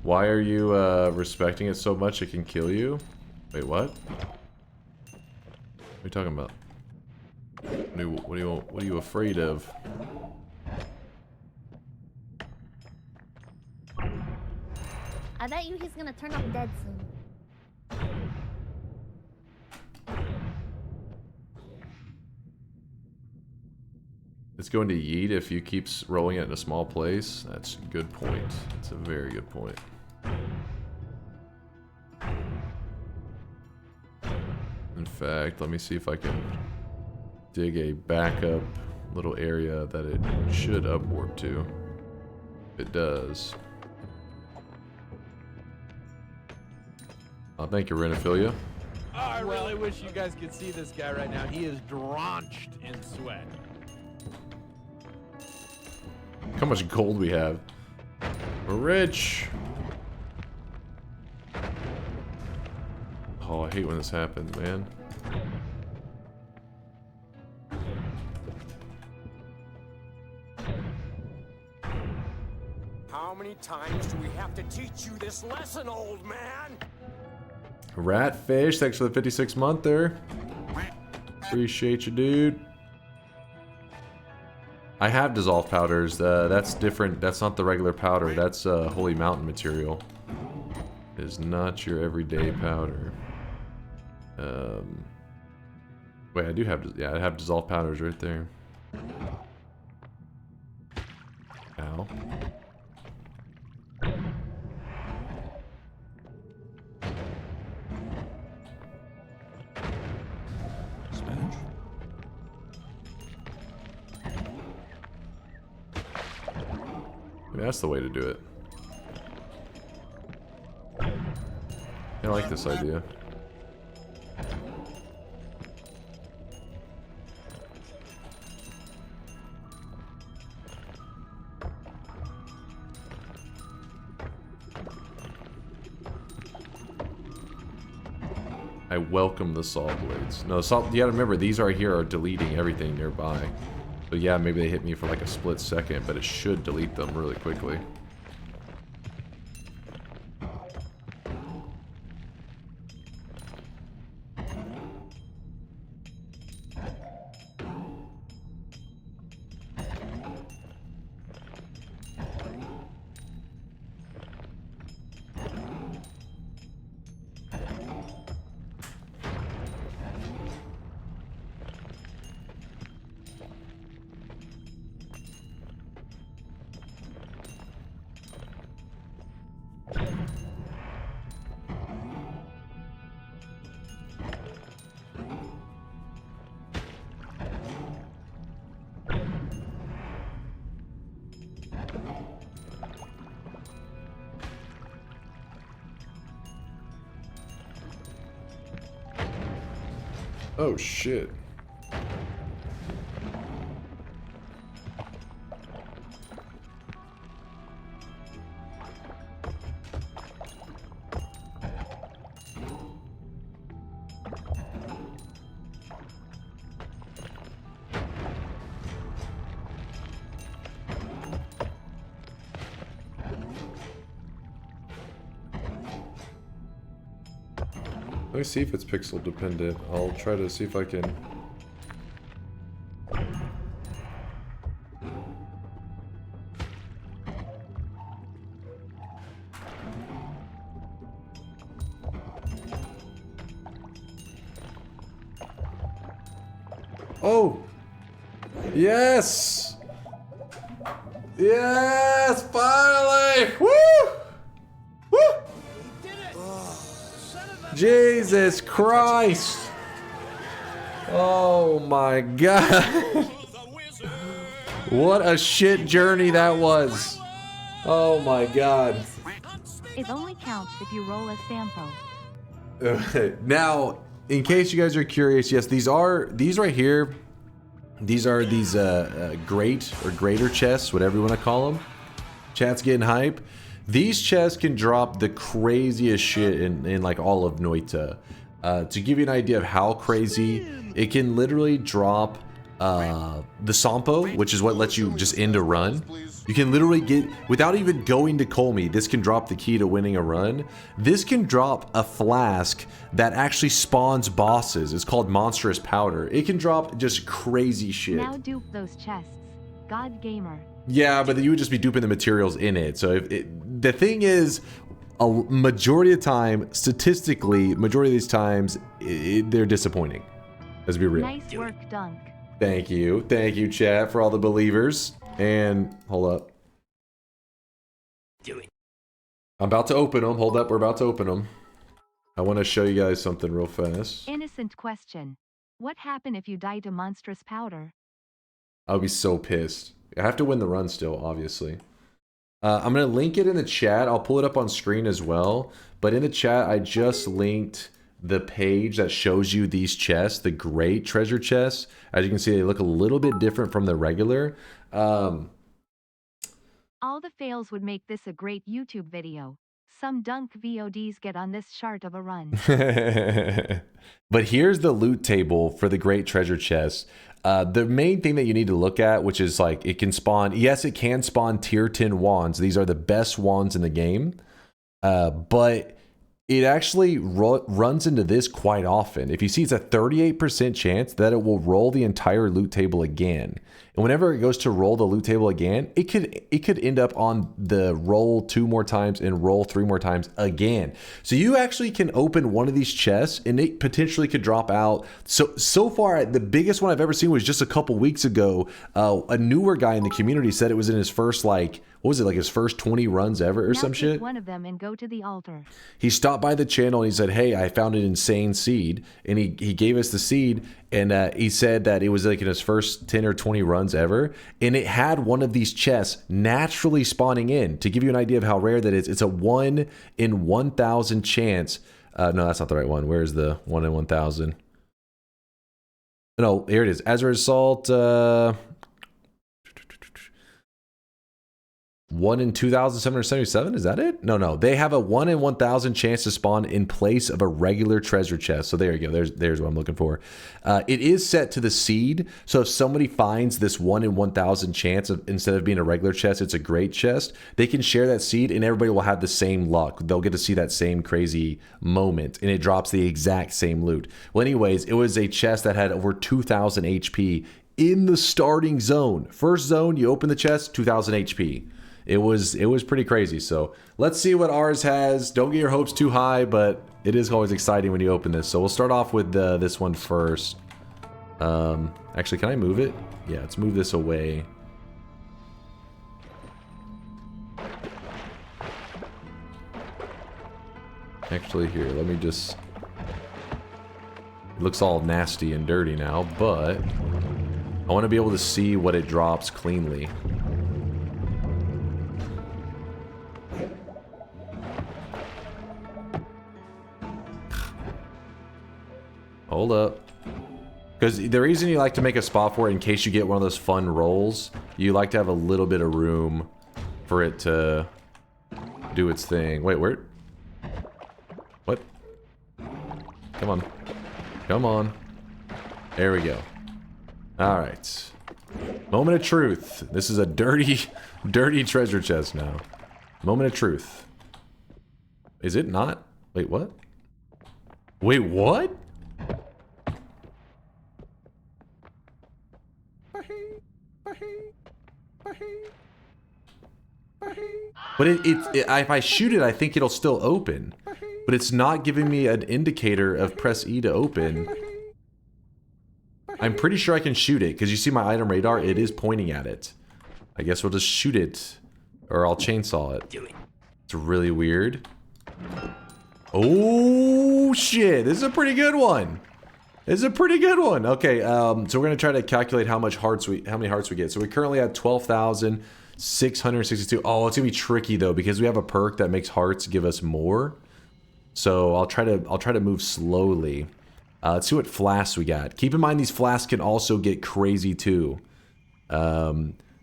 Why are you respecting it so much it can kill you? Wait, what? What are you talking about? What are you afraid of? I bet you he's gonna turn up dead soon. It's going to yeet if you keep rolling it in a small place. That's a good point. That's a very good point. In fact, let me see if I can dig a backup little area that it should upwarp to. If it does. Thank you, Renophilia. Oh, I really wish you guys could see this guy right now. He is drenched in sweat. Look how much gold we have. We're rich. Oh, I hate when this happens, man. How many times do we have to teach you this lesson, old man? Ratfish, thanks for the 56 month there. Appreciate you, dude. I have dissolve powders. That's different. That's not the regular powder. That's holy mountain material. It is not your everyday powder. Wait, I do have, yeah, I have dissolved powders right there. Ow. Spanish? Maybe that's the way to do it. I like this idea. I welcome the saw blades. No, you gotta remember, these right here are deleting everything nearby. But yeah, maybe they hit me for like a split second, but it should delete them really quickly. Oh shit. Let me see if it's pixel dependent. I'll try to see if I can. Oh! Yes! Yes! Finally! Woo! Woo! Jesus Christ! Oh my God! What a shit journey that was! Oh my God! It only counts if you roll a sample. Now, in case you guys are curious, yes, these right here. These are these great or greater chests, whatever you want to call them. Chat's getting hype. These chests can drop the craziest shit in like all of Noita. To give you an idea of how crazy, it can literally drop the Sampo, which is what lets you just end a run. You can literally get, without even going to Colmy, this can drop the key to winning a run. This can drop a flask that actually spawns bosses. It's called Monstrous Powder. It can drop just crazy shit. Now dupe those chests. God Gamer. Yeah, but then you would just be duping the materials in it. So the thing is, a majority of the time, statistically, majority of these times, they're disappointing. Let's be real. Nice work, Dunk. Thank you, chat, for all the believers. And hold up. Do it. I'm about to open them. Hold up, we're about to open them. I want to show you guys something real fast. Innocent question. What happened if you die to Monstrous Powder? I'll be so pissed. I have to win the run still, obviously. I'm going to link it in the chat. I'll pull it up on screen as well. But in the chat, I just linked the page that shows you these chests, the great treasure chests. As you can see, they look a little bit different from the regular. All the fails would make this a great YouTube video. Some DunkVods get on this chart of a run. But here's the loot table for the great treasure chest. The main thing that you need to look at, which is like it can spawn, yes, it can spawn tier 10 wands. These are the best wands in the game. But it actually runs into this quite often. If you see, it's a 38% chance that it will roll the entire loot table again. and whenever it goes to roll the loot table again, it could end up on the roll 2 more times and roll 3 more times again. So you actually can open one of these chests and it potentially could drop out. So far, the biggest one I've ever seen was just a couple weeks ago. A newer guy in the community said it was in his first, like, what was it, like his first 20 runs ever or some shit? One of them and go to the altar. He stopped by the channel and he said, hey, I found an insane seed. And he gave us the seed, and he said that it was like in his first 10 or 20 runs ever. And it had one of these chests naturally spawning in. To give you an idea of how rare that is, it's a 1 in 1,000 chance. No, that's not the right one. Where's the 1 in 1,000? No, here it is. As a result, 1 in 2,777, is that it? No. They have a 1 in 1,000 chance to spawn in place of a regular treasure chest. So there you go. There's what I'm looking for. It is set to the seed. So if somebody finds this 1 in 1,000 chance of, instead of being a regular chest, it's a great chest, they can share that seed and everybody will have the same luck. They'll get to see that same crazy moment and it drops the exact same loot. Well, anyways, it was a chest that had over 2,000 HP in the starting zone. First zone, you open the chest, 2,000 HP. It was pretty crazy. So let's see what ours has. Don't get your hopes too high, but it is always exciting when you open this. So we'll start off with this one first. Actually, can I move it? Yeah, let's move this away. Actually, here, let me just... It looks all nasty and dirty now, but I want to be able to see what it drops cleanly. Hold up. Because the reason you like to make a spot for it, in case you get one of those fun rolls, you like to have a little bit of room for it to do its thing. Wait, where? What? Come on. Come on. There we go. Alright. Moment of truth. This is a dirty, dirty treasure chest now. Moment of truth. Is it not? Wait, what? Wait, what? But if I shoot it, I think it'll still open. But it's not giving me an indicator of press E to open. I'm pretty sure I can shoot it, because you see my item radar, it is pointing at it. I guess we'll just shoot it, or I'll chainsaw it. It's really weird. Oh, shit. This is a pretty good one. This is a pretty good one. Okay, so we're going to try to calculate how many hearts we get. So we currently have 12,662. Oh, it's going to be tricky, though, because we have a perk that makes hearts give us more. So I'll try to move slowly. Let's see what flasks we got. Keep in mind, these flasks can also get crazy, too.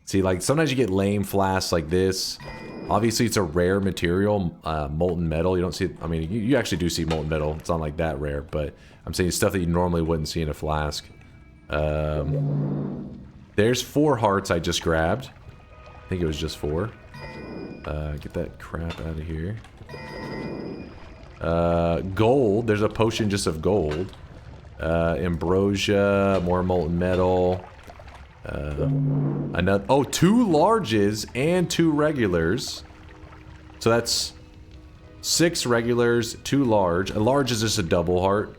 See, like, sometimes you get lame flasks like this. Obviously, it's a rare material, molten metal. You don't see, I mean, you actually do see molten metal. It's not like that rare, but I'm saying stuff that you normally wouldn't see in a flask. There's 4 hearts I just grabbed. I think it was just 4. Get that crap out of here. Gold. There's a potion just of gold. Ambrosia, more molten metal. Another, oh, 2 larges and 2 regulars. So that's 6 regulars, 2 large. A large is just a double heart.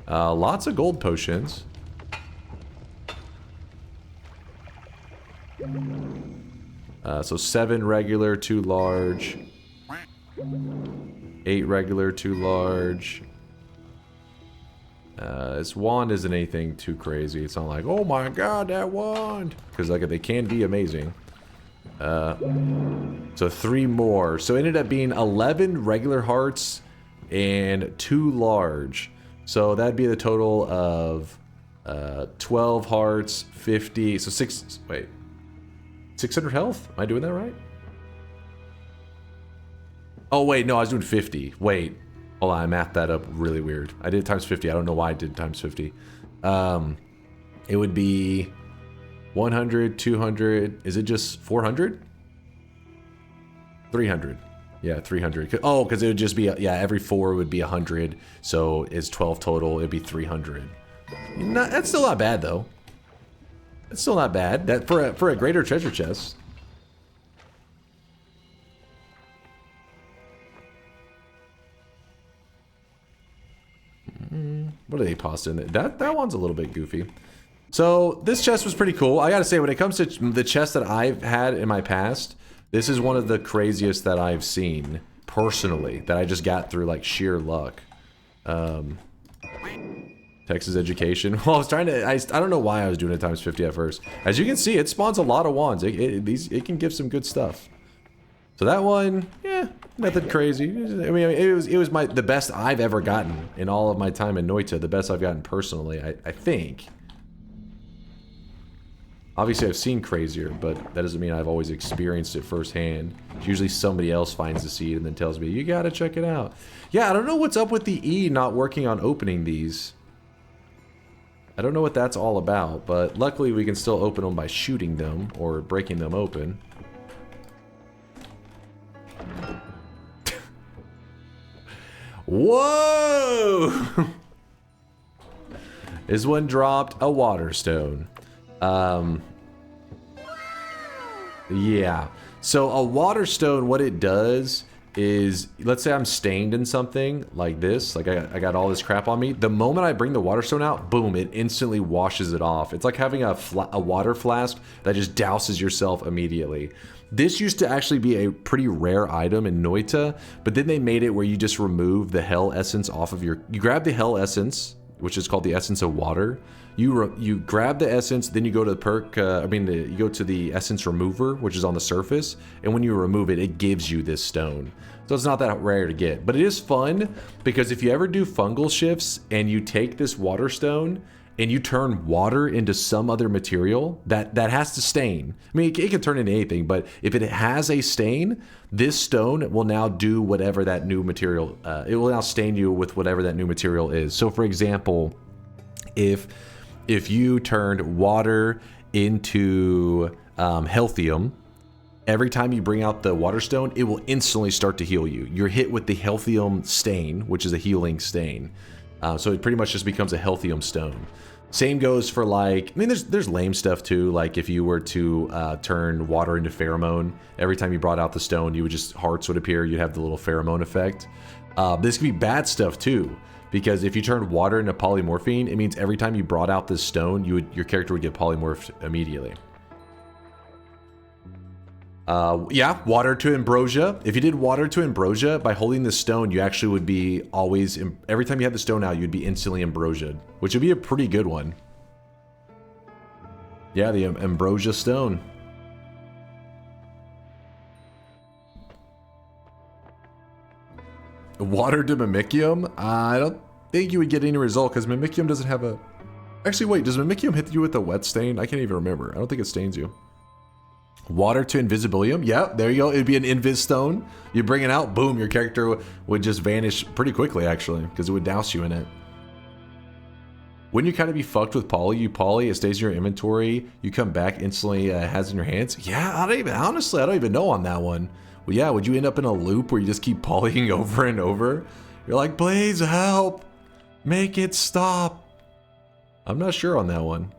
Lots of gold potions. So 7 regular, 2 large. 8 regular, 2 large. This wand isn't anything too crazy. It's not like, oh my god, that wand! Because like they can be amazing. So 3 more. So it ended up being 11 regular hearts and 2 large. So that'd be the total of 12 hearts, 50. So 600 health? Am I doing that right? Oh wait, no, I was doing 50. Wait. Hold on, I mathed that up really weird. I did times 50. I don't know why I did times 50. It would be 100, 200. Is it just 400? 300. Yeah, 300. Oh, because it would just be, yeah, every 4 would be 100. So it's 12 total. It'd be 300. That's still not bad, though. It's still not bad. That for a greater treasure chest. What are they tossed in there? That one's a little bit goofy. So this chest was pretty cool. I gotta say, when it comes to the chests that I've had in my past, this is one of the craziest that I've seen personally. That I just got through like sheer luck. Texas education. Well, I was trying to. I don't know why I was doing it times 50 at first. As you can see, it spawns a lot of wands. It can give some good stuff. So that one, yeah, nothing crazy. I mean, it was the best I've ever gotten in all of my time in Noita. The best I've gotten personally, I think. Obviously, I've seen crazier, but that doesn't mean I've always experienced it firsthand. It's usually somebody else finds the seed and then tells me, you gotta check it out. Yeah, I don't know what's up with the E not working on opening these. I don't know what that's all about, but luckily we can still open them by shooting them or breaking them open. Whoa! This one dropped a water stone. Yeah. So a water stone, what it does is, let's say I'm stained in something like this, like I got all this crap on me. The moment I bring the water stone out, boom, it instantly washes it off. It's like having a water flask that just douses yourself immediately. This used to actually be a pretty rare item in Noita, but then they made it where you just remove the hell essence off of you grab the hell essence, which is called the essence of water. You grab the essence, then you go to the perk, you go to the essence remover, which is on the surface, and when you remove it, it gives you this stone. So it's not that rare to get, but it is fun, because if you ever do fungal shifts, and you take this water stone, and you turn water into some other material, that has to stain. I mean, it can turn into anything, but if it has a stain, this stone will now do whatever that new material, it will now stain you with whatever that new material is. So for example, if you turned water into healthium, every time you bring out the water stone, it will instantly start to heal you. You're hit with the healthium stain, which is a healing stain. So it pretty much just becomes a healthium stone. Same goes for like, I mean, there's lame stuff too. Like if you were to turn water into pheromone, every time you brought out the stone, hearts would appear. You'd have the little pheromone effect. This can be bad stuff too. Because if you turned water into polymorphine, it means every time you brought out this stone, your character would get polymorphed immediately. Yeah, water to ambrosia. If you did water to ambrosia, by holding the stone, you actually would be always, every time you had the stone out, you'd be instantly ambrosiaed, which would be a pretty good one. Yeah, the ambrosia stone. Water to Mimicium? I don't think you would get any result because Mimicium doesn't have a... Actually, wait, does Mimicium hit you with a wet stain? I can't even remember. I don't think it stains you. Water to Invisibilium? Yeah, there you go. It'd be an Invis stone. You bring it out, boom, your character would just vanish pretty quickly, actually, because it would douse you in it. Wouldn't you kind of be fucked with poly? You poly, it stays in your inventory. You come back instantly, has it in your hands. Yeah, honestly, I don't even know on that one. Well, yeah, would you end up in a loop where you just keep polying over and over? You're like, please help. Make it stop. I'm not sure on that one.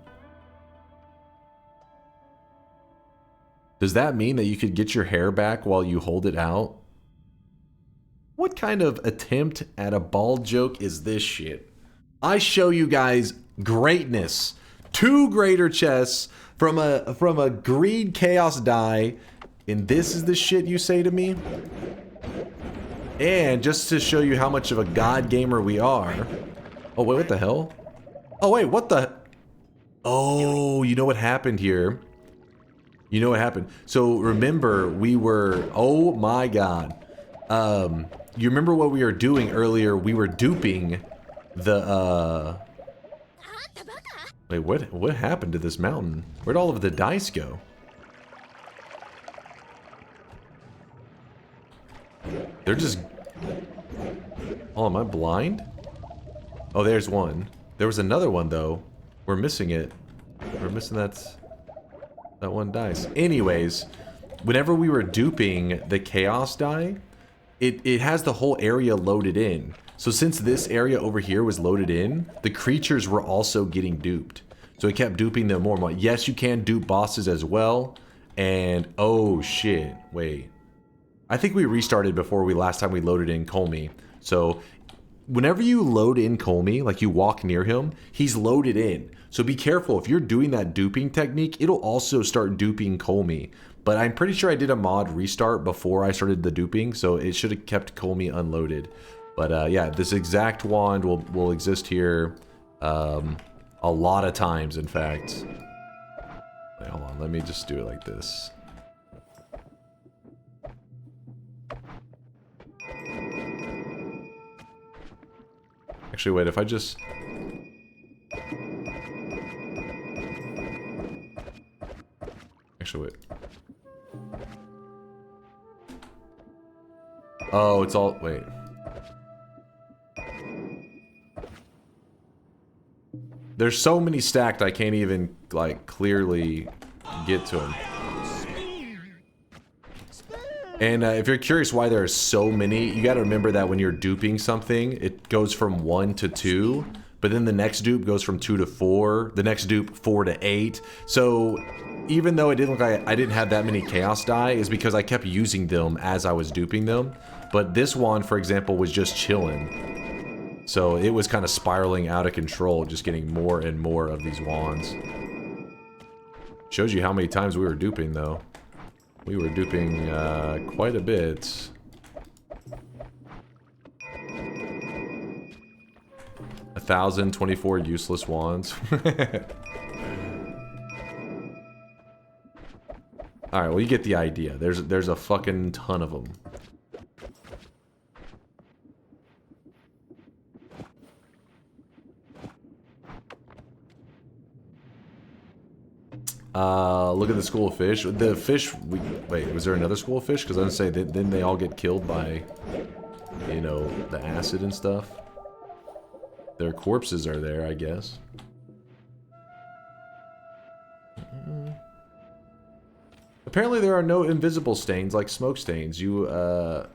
Does that mean that you could get your hair back while you hold it out? What kind of attempt at a bald joke is this shit? I show you guys greatness. 2 greater chests from a greed chaos die. And this is the shit you say to me? And just to show you how much of a god gamer we are. Oh, wait, what the hell? Oh, wait, what the? Oh, you know what happened here? You know what happened? So remember, we were, oh my god. You remember what we were doing earlier? We were duping the, wait, what happened to this mountain? Where'd all of the dice go? They're just... Oh, am I blind? Oh, there's one. There was another one, though. We're missing it. We're missing that one dice. Anyways, whenever we were duping the chaos die, it has the whole area loaded in. So since this area over here was loaded in, the creatures were also getting duped. So it kept duping them more and more. Yes, you can dupe bosses as well. And oh shit, wait. I think we restarted before last time we loaded in Colmy. So whenever you load in Colmy, like you walk near him, he's loaded in. So be careful. If you're doing that duping technique, it'll also start duping Colmy. But I'm pretty sure I did a mod restart before I started the duping, so it should have kept Colmy unloaded. But yeah, this exact wand will exist here a lot of times, in fact. Wait, hold on, let me just do it like this. Actually, wait, if I just... Actually, wait. Oh, it's all... Wait. There's so many stacked, I can't even, like, clearly get to them. And if you're curious why there are so many, you gotta remember that when you're duping something, it goes from 1 to 2, but then the next dupe goes from 2 to 4, the next dupe 4 to 8. So even though it didn't look like I didn't have that many chaos die, is because I kept using them as I was duping them. But this wand, for example, was just chilling. So it was kind of spiraling out of control, just getting more and more of these wands. Shows you how many times we were duping, though. We were duping quite a bit. A 1,024 useless wands. Alright, well you get the idea. There's a fucking ton of them. Look at the school of fish. The fish, wait, was there another school of fish? Because I was gonna say, didn't they all get killed by, you know, the acid and stuff? Their corpses are there, I guess. Apparently there are no invisible stains like smoke stains. But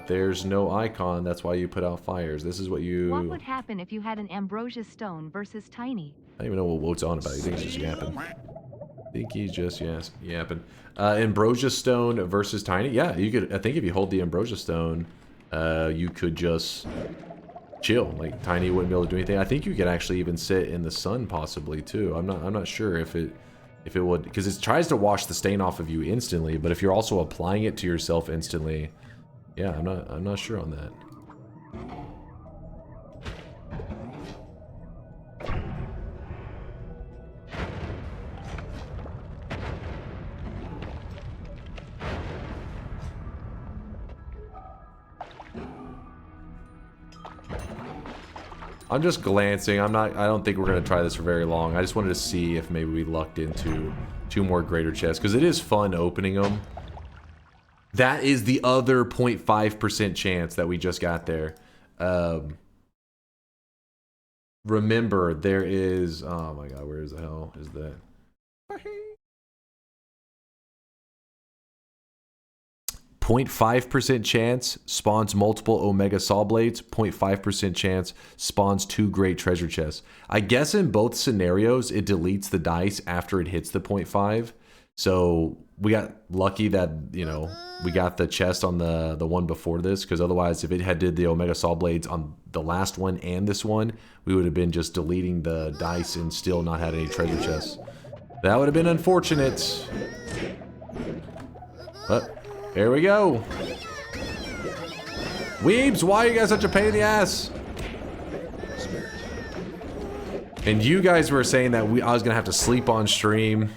there's no icon, that's why you put out fires. This is what you... What would happen if you had an ambrosia stone versus tiny? I don't even know what Woat's on about. He thinks he's just yapping. I think he's just yapping. Ambrosia stone versus tiny. Yeah, you could. I think if you hold the ambrosia stone, you could just chill. Like tiny wouldn't be able to do anything. I think you could actually even sit in the sun possibly too. I'm not sure if it would, because it tries to wash the stain off of you instantly. But if you're also applying it to yourself instantly, yeah, I'm not sure on that. I'm just glancing. I don't think we're going to try this for very long. I just wanted to see if maybe we lucked into 2 more greater chests, because it is fun opening them. That is the other 0.5% chance that we just got there. Remember, there is... Oh my god, where the hell is that? 0.5% chance spawns multiple Omega Saw Blades. 0.5% chance spawns 2 Great Treasure Chests. I guess in both scenarios, it deletes the dice after it hits the 0.5. So we got lucky that, you know, we got the chest on the one before this, because otherwise if it had did the Omega Saw Blades on the last one and this one, we would have been just deleting the dice and still not had any treasure chests. That would have been unfortunate. But here we go. Weebs, why are you guys such a pain in the ass? And you guys were saying that I was gonna have to sleep on stream.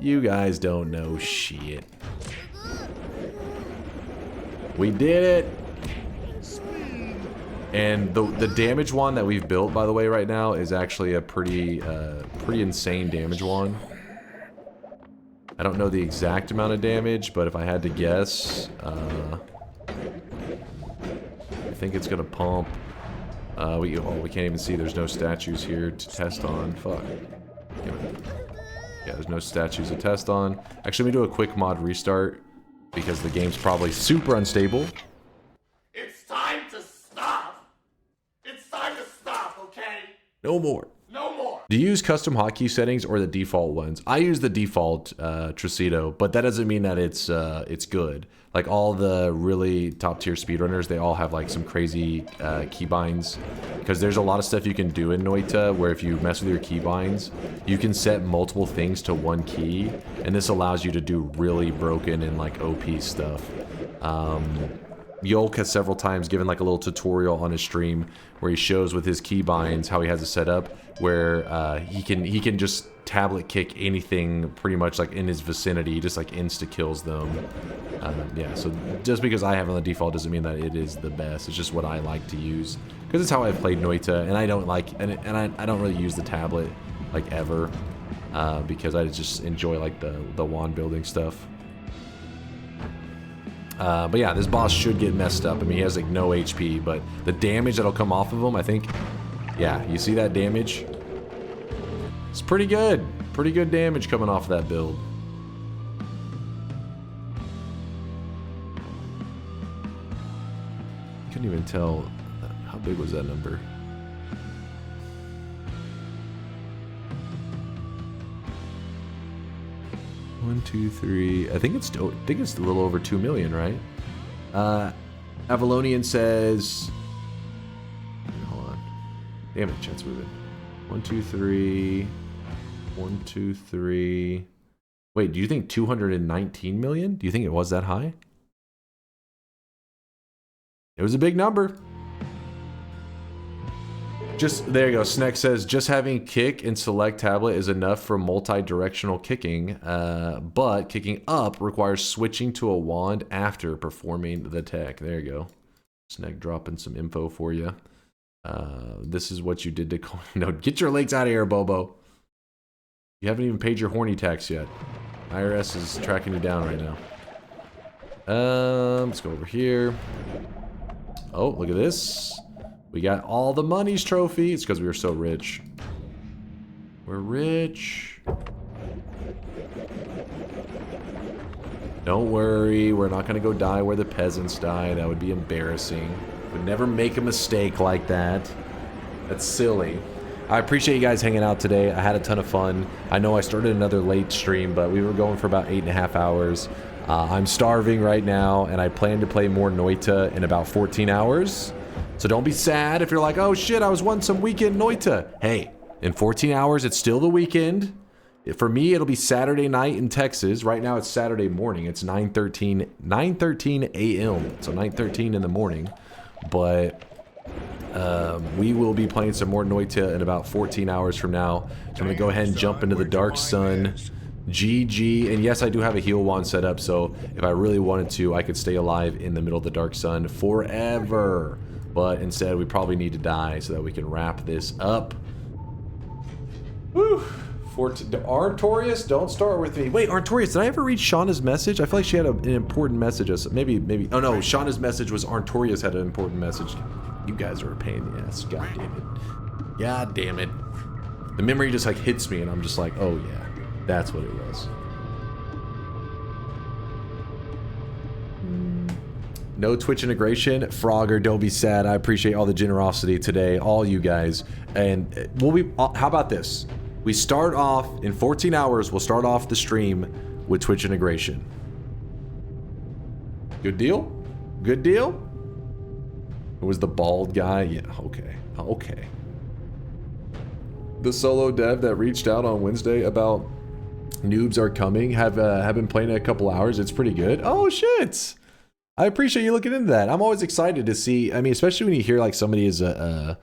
You guys don't know shit. We did it. And the damage wand that we've built, by the way, right now is actually a pretty insane damage wand. I don't know the exact amount of damage, but if I had to guess, I think it's gonna pump. We can't even see. There's no statues here to test on. Fuck. Yeah, there's no statues to test on. Actually, let me do a quick mod restart because the game's probably super unstable. It's time to stop. It's time to stop, okay? No more. No more. Do you use custom hotkey settings or the default ones? I use the default Tricito, but that doesn't mean that it's good. Like all the really top tier speedrunners, they all have like some crazy keybinds, because there's a lot of stuff you can do in Noita where if you mess with your keybinds, you can set multiple things to one key, and this allows you to do really broken and like OP stuff. Yolk has several times given like a little tutorial on his stream where he shows with his keybinds how he has it set up, where he can just tablet kick anything pretty much like in his vicinity. He just like insta kills them. Yeah, so just because I have it on the default doesn't mean that it is the best. It's just what I like to use because it's how I've played Noita, and I don't like I don't really use the tablet like ever because I just enjoy like the wand building stuff. But yeah, this boss should get messed up. I mean, he has like no HP, but the damage that'll come off of him, I think, yeah, you see that damage? It's pretty good. Pretty good damage coming off of that build. Couldn't even tell how big was that number. One, two, three. I think it's a little over 2 million, right? Avalonian says. Hold on. Damn it, chat's moving. 1, 2, 3. 1, 2, 3. Wait, do you think 219 million? Do you think it was that high? It was a big number. Just there you go. Sneck says just having kick and select tablet is enough for multi-directional kicking, but kicking up requires switching to a wand after performing the tech. There you go. Sneck dropping some info for you. This is what you did to no. Get your legs out of here, Bobo. You haven't even paid your horny tax yet. IRS is tracking you down right now. Let's go over here. Oh, look at this. We got all the money's trophy. It's because we were so rich. We're rich. Don't worry, we're not gonna go die where the peasants die. That would be embarrassing. Would never make a mistake like that. That's silly. I appreciate you guys hanging out today. I had a ton of fun. I know I started another late stream, but we were going for about 8.5 hours. I'm starving right now, and I plan to play more Noita in about 14 hours. So don't be sad if you're like, oh shit, I was wanting some weekend Noita. Hey, in 14 hours, it's still the weekend. For me, it'll be Saturday night in Texas. Right now, it's Saturday morning. It's 9:13 a.m. So 9:13 in the morning. But we will be playing some more Noita in about 14 hours from now. So I'm going to go ahead and jump into the Dark Sun. GG. And yes, I do have a heal wand set up. So if I really wanted to, I could stay alive in the middle of the Dark Sun forever. But instead, we probably need to die so that we can wrap this up. Woo! Artorius, don't start with me. Wait, Artorius, did I ever read Shauna's message? I feel like she had an important message. Maybe. Oh no, Shauna's message was Artorius had an important message. You guys are a pain in the ass. God damn it. God damn it. The memory just like hits me and I'm just like, oh yeah, that's what it was. No Twitch integration. Frogger, don't be sad. I appreciate all the generosity today, all you guys. And how about this? We start off in 14 hours. We'll start off the stream with Twitch integration. Good deal? Good deal? It was the bald guy. Yeah, okay. Okay. The solo dev that reached out on Wednesday about noobs are coming have been playing it a couple hours. It's pretty good. Oh shit. I appreciate you looking into that. I'm always excited to see, I mean, especially when you hear like somebody is a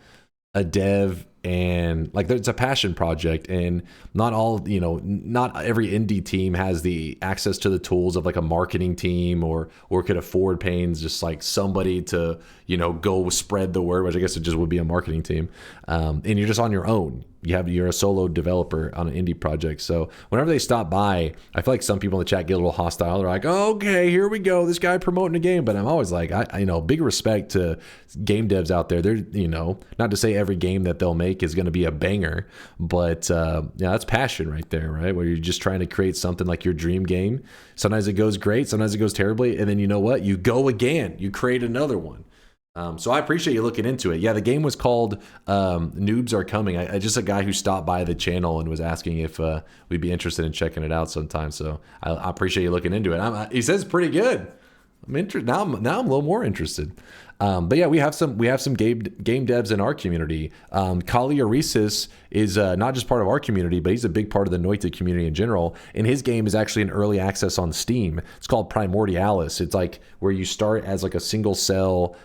dev and like it's a passion project, and not all, you know, not every indie team has the access to the tools of like a marketing team or could afford paying just like somebody to, you know, go spread the word, which I guess it just would be a marketing team. And you're just on your own. You're a solo developer on an indie project. So whenever they stop by, I feel like some people in the chat get a little hostile. They're like, oh, okay, here we go. This guy promoting a game. But I'm always like, I you know, big respect to game devs out there. They're, you know, not to say every game that they'll make is going to be a banger, but yeah, that's passion right there, right? Where you're just trying to create something like your dream game. Sometimes it goes great. Sometimes it goes terribly. And then you know what? You go again. You create another one. So I appreciate you looking into it. Yeah, the game was called Noobs Are Coming. I just a guy who stopped by the channel and was asking if we'd be interested in checking it out sometime. So I appreciate you looking into it. He says pretty good. I'm interested now. I'm a little more interested. But yeah, we have some game devs in our community. Kali Arisis is not just part of our community, but he's a big part of the Noita community in general. And his game is actually in early access on Steam. It's called Primordialis. It's like where you start as like a single cell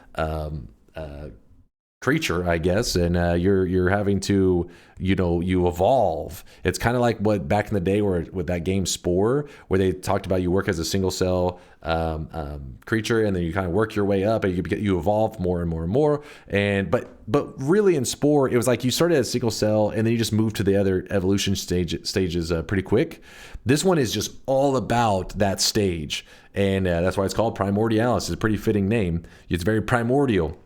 creature, I guess, and you're having to, you evolve. It's kind of like what back in the day where with that game Spore, where they talked about you work as a single cell creature, and then you kind of work your way up, and you evolve more and more and more. And but really in Spore, it was like you started as a single cell, and then you just moved to the other evolution stages pretty quick. This one is just all about that stage, and that's why it's called Primordialis. It's a pretty fitting name. It's very primordial.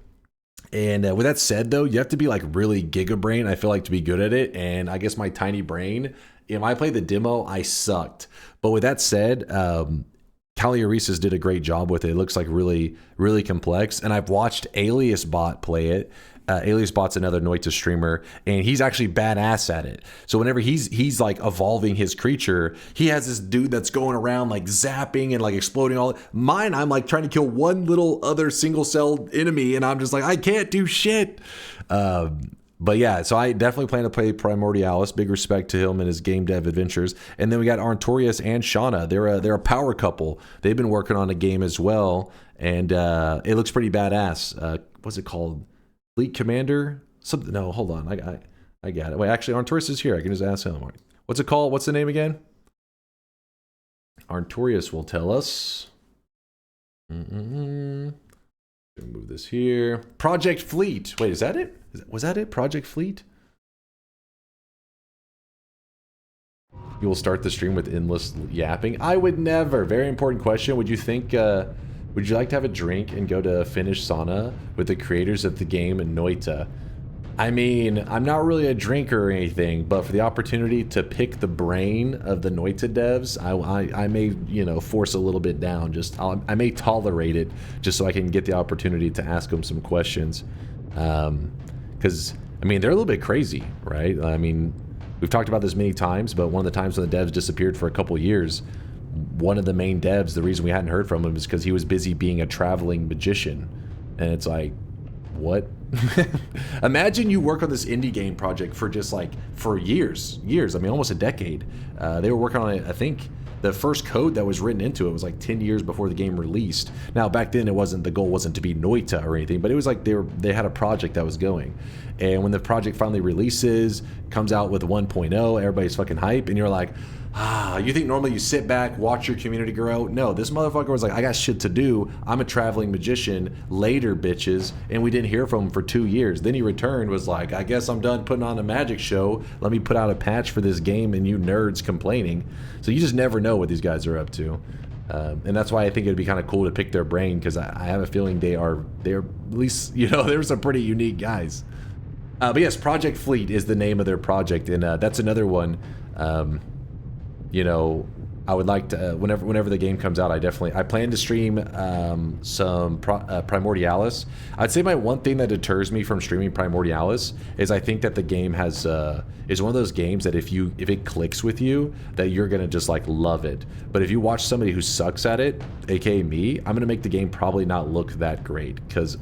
And with that said, though, you have to be like really gigabrain, I feel like, to be good at it. And I guess my tiny brain, when I played the demo, I sucked. But with that said, Kali Arisis did a great job with it. It looks like really, really complex. And I've watched Alias Bot play it. Alias Bot's another Noita streamer, and he's actually badass at it. So whenever he's like evolving his creature, he has this dude that's going around like zapping and like exploding all. Mine, I'm like trying to kill one little other single cell enemy, and I'm just like, I can't do shit. But yeah, so I definitely plan to play Primordialis. Big respect to him and his game dev adventures. And then we got Arntorius and Shauna. They're a power couple. They've been working on a game as well, and it looks pretty badass. What's it called? Fleet Commander? Something? No, hold on. I got it. Wait, actually, Arntorius is here. I can just ask him. What's it called? What's the name again? Arntorius will tell us. Move this here. Project Fleet. Wait, is that it? Was that it? Project Fleet? You will start the stream with endless yapping. I would never. Very important question. Would you think... would you like to have a drink and go to Finnish sauna with the creators of the game in Noita? I mean, I'm not really a drinker or anything, but for the opportunity to pick the brain of the Noita devs, I may, force a little bit down. I may tolerate it just so I can get the opportunity to ask them some questions. Because, I mean, they're a little bit crazy, right? I mean, we've talked about this many times, but one of the times when the devs disappeared for a couple years, one of the main devs, the reason we hadn't heard from him is because he was busy being a traveling magician. And it's like, what? Imagine you work on this indie game project for just like, for years, I mean, almost a decade. They were working on it, I think the first code that was written into it was like 10 years before the game released. Now, back then, the goal wasn't to be Noita or anything, but it was like they had a project that was going. And when the project finally releases, comes out with 1.0, everybody's fucking hype, and you're like, you think normally you sit back, watch your community grow? No, this motherfucker was like, I got shit to do. I'm a traveling magician. Later, bitches. And we didn't hear from him for 2 years. Then he returned, was like, I guess I'm done putting on a magic show. Let me put out a patch for this game and you nerds complaining. So you just never know what these guys are up to. And that's why I think it'd be kind of cool to pick their brain, because I have a feeling they're at least, they're some pretty unique guys. But yes, Project Fleet is the name of their project. And that's another one. I would like to, whenever the game comes out, I plan to stream some Primordialis. I'd say my one thing that deters me from streaming Primordialis is I think that the game is one of those games that if it clicks with you, that you're gonna just like love it. But if you watch somebody who sucks at it, aka me, I'm gonna make the game probably not look that great. Because,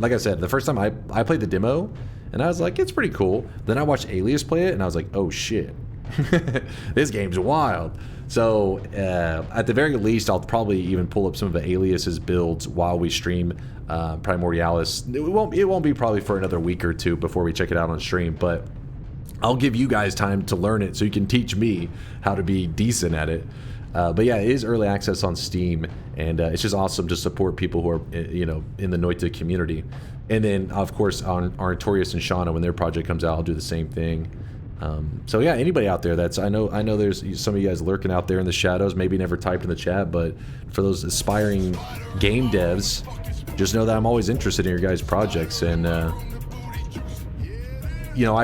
like I said, the first time I played the demo, and I was like, it's pretty cool. Then I watched Alias play it, and I was like, oh shit. This game's wild. So at the very least, I'll probably even pull up some of the Alias's builds while we stream Primordialis. It won't be probably for another week or two before we check it out on stream, but I'll give you guys time to learn it so you can teach me how to be decent at it. But yeah, it is early access on Steam, and it's just awesome to support people who are in the Noita community. And then of course on Arntorius and Shauna, when their project comes out, I'll do the same thing. So yeah, anybody out there I know there's some of you guys lurking out there in the shadows, maybe never typed in the chat, but for those aspiring game devs, just know that I'm always interested in your guys' projects. And I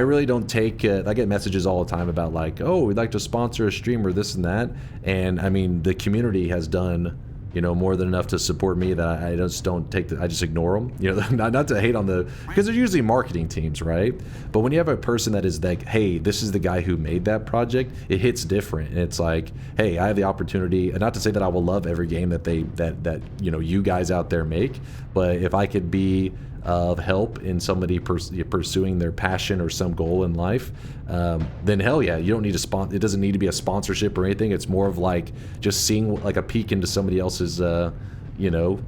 really don't take I get messages all the time about like, oh, we'd like to sponsor a streamer, this and that. And I mean, the community has done you know, more than enough to support me that I just don't take I just ignore them. You know, not to hate on because they're usually marketing teams, right? But when you have a person that is like, hey, this is the guy who made that project, it hits different. And it's like, hey, I have the opportunity, and not to say that I will love every game that that you know, you guys out there make, but if I could be of help in somebody pursuing their passion or some goal in life, then hell yeah, you don't need a it doesn't need to be a sponsorship or anything. It's more of like just seeing like a peek into somebody else's, you know,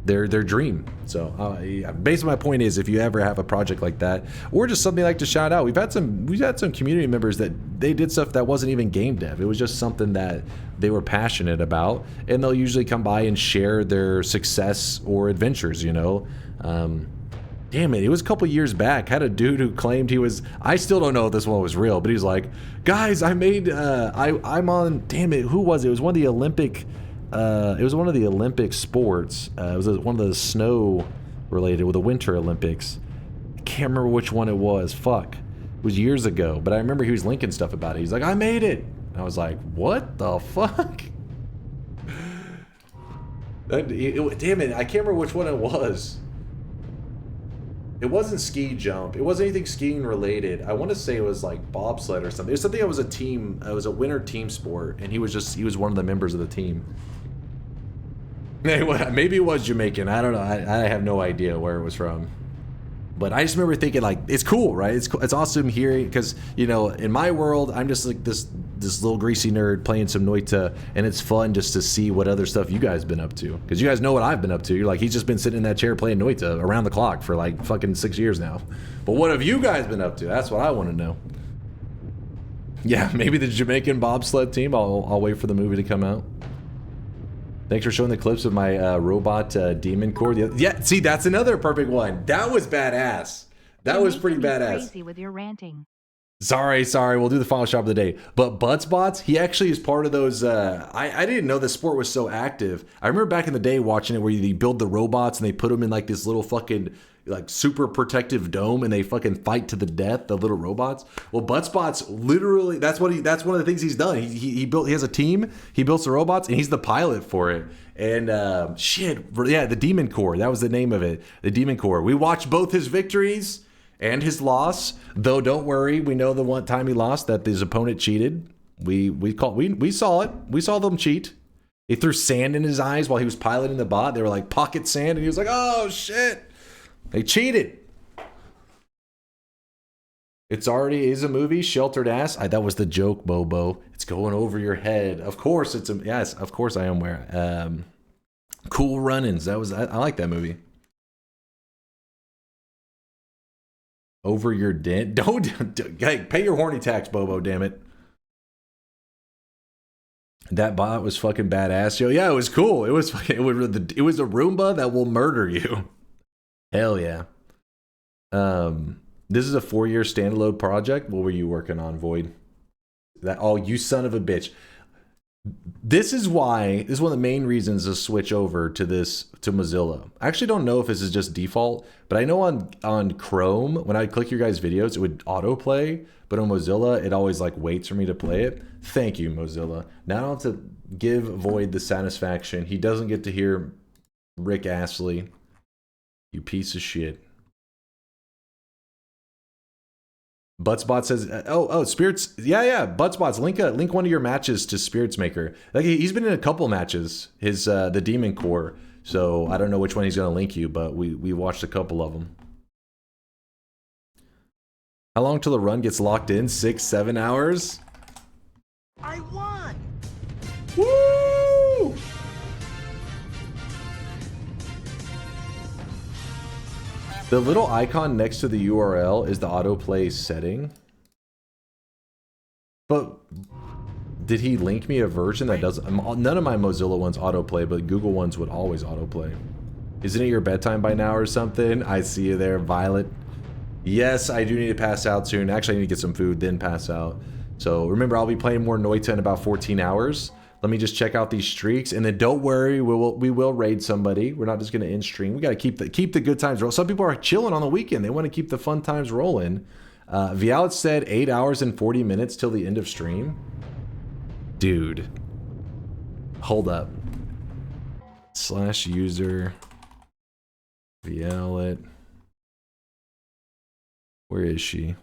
their dream. So yeah, basically my point is, if you ever have a project like that, or just something like to shout out, we've had some community members that they did stuff that wasn't even game dev. It was just something that they were passionate about, and they'll usually come by and share their success or adventures, you know. Damn it was a couple years back. Had a dude who claimed he was, I still don't know if this one was real, but he's like, guys, I made, I'm on, damn it, who was it? It was one of the Olympic, sports. It was one of the snow related with the Winter Olympics. I can't remember which one it was. Fuck. It was years ago, but I remember he was linking stuff about it. He's like, I made it. And I was like, what the fuck? Damn it, I can't remember which one it was. It wasn't ski jump. It wasn't anything skiing related. I want to say it was like bobsled or something. It was something that was a team. It was a winter team sport, and he was one of the members of the team. Maybe it was Jamaican. I don't know. I have no idea where it was from. But I just remember thinking, like, it's cool, right? It's awesome hearing, because, you know, in my world, I'm just like this little greasy nerd playing some Noita, and it's fun just to see what other stuff you guys been up to, because you guys know what I've been up to. You're like, he's just been sitting in that chair playing Noita around the clock for like fucking 6 years now. But what have you guys been up to? That's what I want to know. Yeah, maybe the Jamaican bobsled team. I'll wait for the movie to come out. Thanks for showing the clips of my robot demon core. Yeah, see, that's another perfect one. That was badass. That was pretty badass. Crazy with your ranting. Sorry. We'll do the final shop of the day. But Buttsbots, he actually is part of those. I didn't know the sport was so active. I remember back in the day watching it, where you build the robots and they put them in like this little fucking like super protective dome, and they fucking fight to the death, the little robots. Well, Buttsbots literally, that's one of the things he's done. He has a team, he builds the robots, and he's the pilot for it. And shit, yeah, the Demon Core, that was the name of it, the Demon Core. We watched both his victories and his loss, though don't worry, we know the one time he lost that his opponent cheated. We saw it. We saw them cheat. They threw sand in his eyes while he was piloting the bot. They were like pocket sand, and he was like, oh shit. They cheated. It's already is a movie, Sheltered Ass. That was the joke, Bobo. It's going over your head. Of course, yes. Of course, I am aware. Cool Runnings. I like that movie. Over your dent. Don't hey, pay your horny tax, Bobo. Damn it. That bot was fucking badass, yo. Yeah, it was cool. It was a Roomba that will murder you. Hell yeah. This is a 4-year standalone project. What were you working on, Void? Oh, you son of a bitch. This is one of the main reasons to switch over to Mozilla. I actually don't know if this is just default, but I know on Chrome, when I click your guys' videos, it would autoplay, but on Mozilla, it always like waits for me to play it. Thank you, Mozilla. Now I don't have to give Void the satisfaction. He doesn't get to hear Rick Astley. You piece of shit. Buttsbot says, oh, Spirits. Yeah. Buttsbots, link one of your matches to Spirits Maker. Like, he's been in a couple matches. His the Demon Core. So I don't know which one he's gonna link you, but we watched a couple of them. How long till the run gets locked in? 6-7 hours. I won. Woo! The little icon next to the URL is the autoplay setting. But did he link me a version that doesn't? None of my Mozilla ones autoplay, but Google ones would always autoplay. Isn't it your bedtime by now or something? I see you there, Violet. Yes, I do need to pass out soon. Actually, I need to get some food, then pass out. So remember, I'll be playing more Noita in about 14 hours. Let me just check out these streaks, and then don't worry, we will raid somebody. We're not just going to end stream. We got to keep the good times rolling. Some people are chilling on the weekend. They want to keep the fun times rolling. Vialet said 8 hours and 40 minutes till the end of stream. Dude, hold up. /user Vialet. Where is she?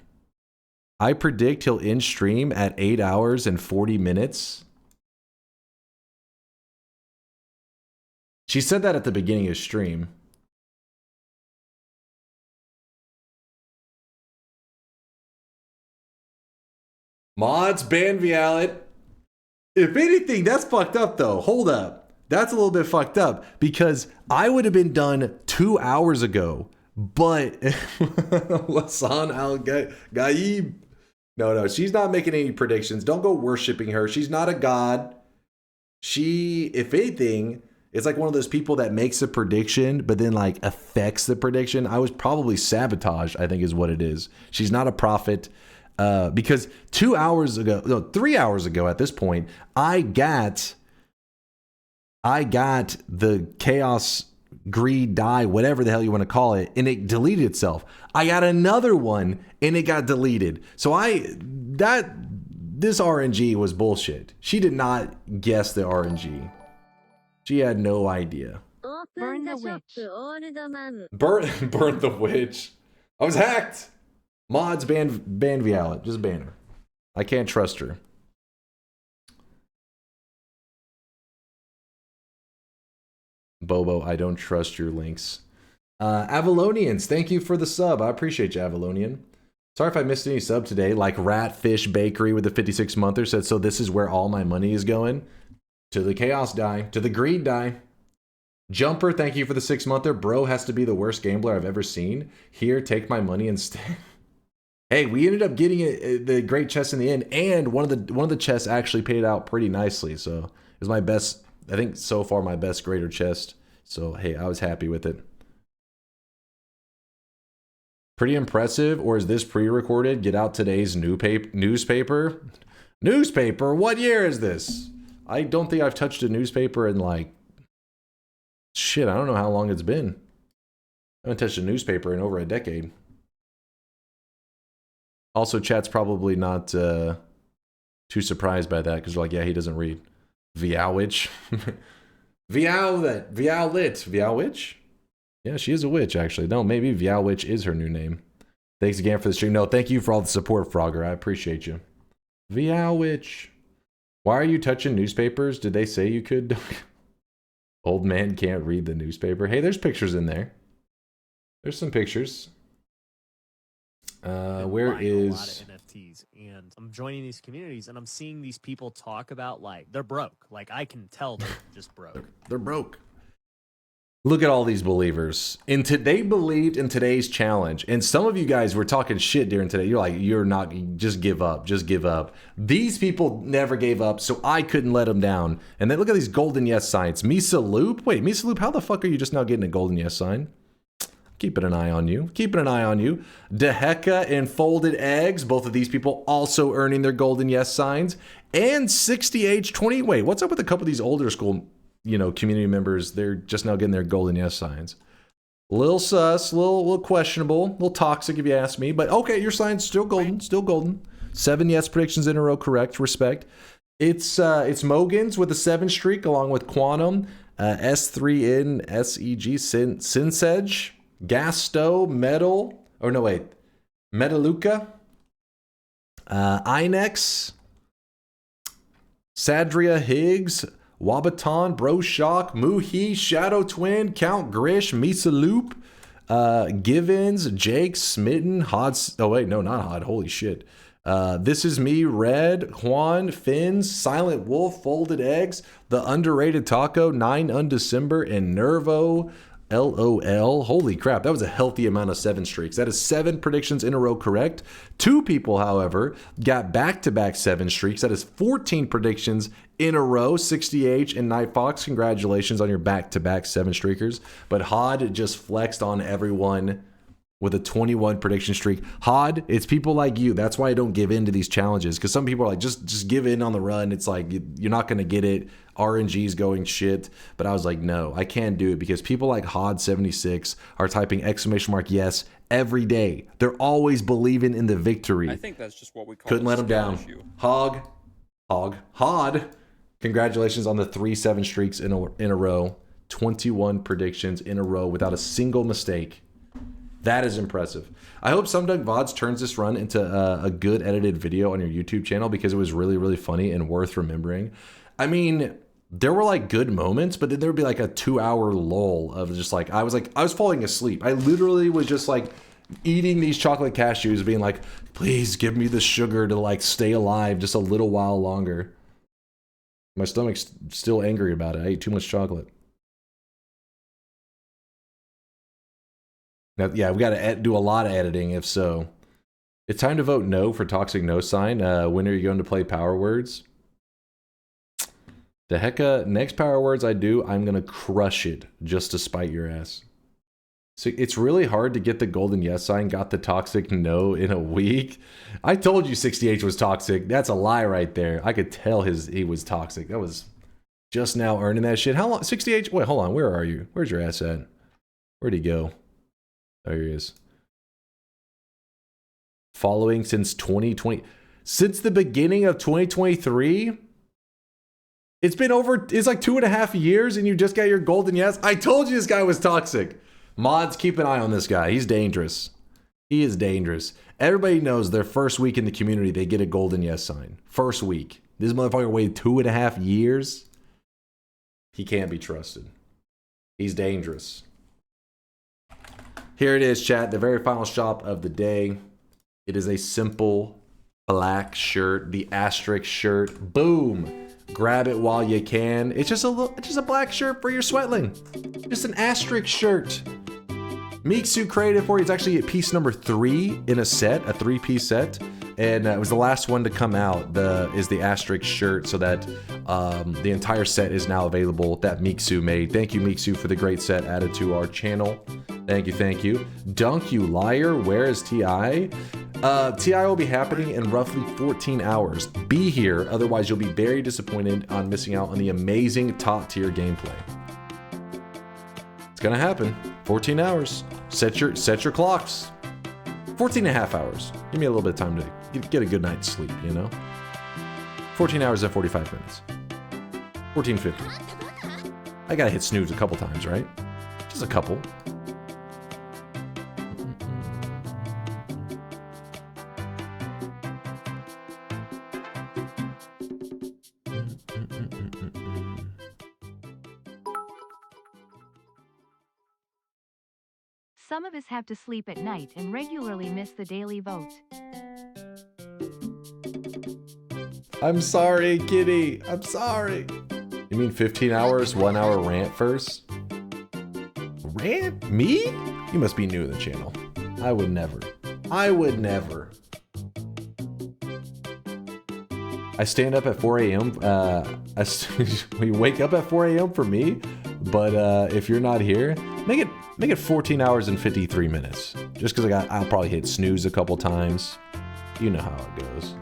I predict he'll end stream at 8 hours and 40 minutes. She said that at the beginning of stream. Mods ban Vialet. If anything, that's fucked up though. Hold up. That's a little bit fucked up because I would have been done 2 hours ago. But Lasan Al Gaib. No, she's not making any predictions. Don't go worshiping her. She's not a god. She, if anything, is like one of those people that makes a prediction, but then like affects the prediction. I was probably sabotaged, I think is what it is. She's not a prophet. Because 2 hours ago, no, 3 hours ago at this point, I got the chaos greed die, whatever the hell you want to call it, and it deleted itself. I got another one and it got deleted. So this RNG was bullshit. She did not guess the RNG. She had no idea. Burn the witch. Burn the witch. I was hacked. Mods ban Vialet. Just ban her. I can't trust her. Bobo, I don't trust your links. Avalonians, thank you for the sub. I appreciate you, Avalonian. Sorry if I missed any sub today. Like Ratfish Bakery with the 56-monther said, so this is where all my money is going. To the chaos die. To the greed die. Jumper, thank you for the 6-monther. Bro has to be the worst gambler I've ever seen. Here, take my money instead. Hey, we ended up getting the great chest in the end, and one of the chests actually paid out pretty nicely. So it was my best, I think so far my best greater chest. So hey, I was happy with it. Pretty impressive, or is this pre-recorded? Get out today's newspaper. Newspaper? What year is this? I don't think I've touched a newspaper in like, shit, I don't know how long it's been. I haven't touched a newspaper in over a decade. Also, chat's probably not too surprised by that because they're like, yeah, he doesn't read. Viawitch. Viawitch? Yeah, she is a witch, actually. No, maybe Viawitch is her new name. Thanks again for the stream. No, thank you for all the support, Frogger. I appreciate you. Viawitch. Why are you touching newspapers? Did they say you could? Old man can't read the newspaper. Hey, there's pictures in there. There's some pictures. Where is... a lot of NFTs, and I'm joining these communities and I'm seeing these people talk about like they're broke. Like I can tell they're just broke. They're broke. Look at all these believers. They believed in today's challenge, and some of you guys were talking shit during today. You're like, you're not, just give up, just give up. These people never gave up, so I couldn't let them down. And then look at these golden yes signs. Misa Loop, wait, Misa Loop, how the fuck are you just now getting a golden yes sign? Keeping an eye on you. Keeping an eye on you. Deheka and Folded Eggs. Both of these people also earning their golden yes signs. And 60H20. Wait, what's up with a couple of these older school, community members? They're just now getting their golden yes signs. Little sus, little questionable, little toxic if you ask me. But okay, your sign's still golden, still golden. 7 yes predictions in a row, correct. Respect. It's Mogans with a 7 streak along with Quantum, S3N, SEG, Sinsege. Gasto, Metal, or no wait, Metaluca, Inex, Sadria Higgs, Wabaton, Broshock, Muhi, Shadow Twin, Count Grish, Misa Loop, Givens, Jake, Smitten, Hod, oh wait, no, not Hod, holy shit. This is me, Red, Juan, Fins, Silent Wolf, Folded Eggs, The Underrated Taco, 9 Undecember, and Nervo, LOL. Holy crap, that was a healthy amount of 7 streaks. That is 7 predictions in a row correct. 2 people, however, got back-to-back 7 streaks. That is 14 predictions in a row. 60H and Night Fox, congratulations on your back-to-back 7 streakers. But Hod just flexed on everyone with a 21 prediction streak. Hod, it's people like you. That's why I don't give in to these challenges. Because some people are like, just give in on the run. It's like, you're not going to get it. RNG's going shit. But I was like, no, I can't do it. Because people like Hod76 are typing ! Yes every day. They're always believing in the victory. I think that's just what we call Couldn't let them down. Issue. Hod. Congratulations on the 3 7 streaks in a row. 21 predictions in a row without a single mistake. That is impressive. I hope SomeDunkVods turns this run into a good edited video on your YouTube channel because it was really, really funny and worth remembering. I mean, there were like good moments, but then there would be like a 2-hour lull of just like, I was falling asleep. I literally was just like eating these chocolate cashews being like, please give me the sugar to like stay alive just a little while longer. My stomach's still angry about it. I ate too much chocolate. Now, yeah, we got to do a lot of editing if so. It's time to vote no for Toxic No Sign. When are you going to play Power Words? The hecka, next Power Words I do, I'm going to crush it just to spite your ass. So it's really hard to get the golden yes sign. Got the toxic no in a week. I told you 60H was toxic. That's a lie right there. I could tell he was toxic. That was just now earning that shit. How long? 60H? Wait, hold on. Where are you? Where's your ass at? Where'd he go? There he is. Following since 2020. Since the beginning of 2023? It's been over, it's like 2.5 years and you just got your golden yes? I told you this guy was toxic. Mods, keep an eye on this guy. He's dangerous. He is dangerous. Everybody knows their first week in the community, they get a golden yes sign. First week. This motherfucker waited 2.5 years. He can't be trusted. He's dangerous. Here it is, chat. The very final shop of the day. It is a simple black shirt. The asterisk shirt. Boom. Grab it while you can. It's just a black shirt for your sweatling. Just an asterisk shirt. Miksu created for you. It's actually at piece number 3 in a set, a 3-piece set. And it was the last one to come out, is the asterisk shirt, so that the entire set is now available that Miksu made. Thank you, Miksu, for the great set added to our channel. Thank you, thank you. Dunk, you liar. Where is TI? TI will be happening in roughly 14 hours. Be here, otherwise you'll be very disappointed on missing out on the amazing top-tier gameplay. It's gonna happen. 14 hours. Set your clocks. 14 and a half hours. Give me a little bit of time to get a good night's sleep, you know? 14 hours and 45 minutes. 14:50. I gotta hit snooze a couple times, right? Just a couple. Some of us have to sleep at night and regularly miss the daily vote. I'm sorry, kitty. I'm sorry. You mean 15 hours, 1 hour rant first? Rant? Me? You must be new to the channel. I would never. I would never. I stand up at 4 a.m. We wake up at 4 a.m. for me, but if you're not here, make it 14 hours and 53 minutes. Just because I'll probably hit snooze a couple times. You know how it goes.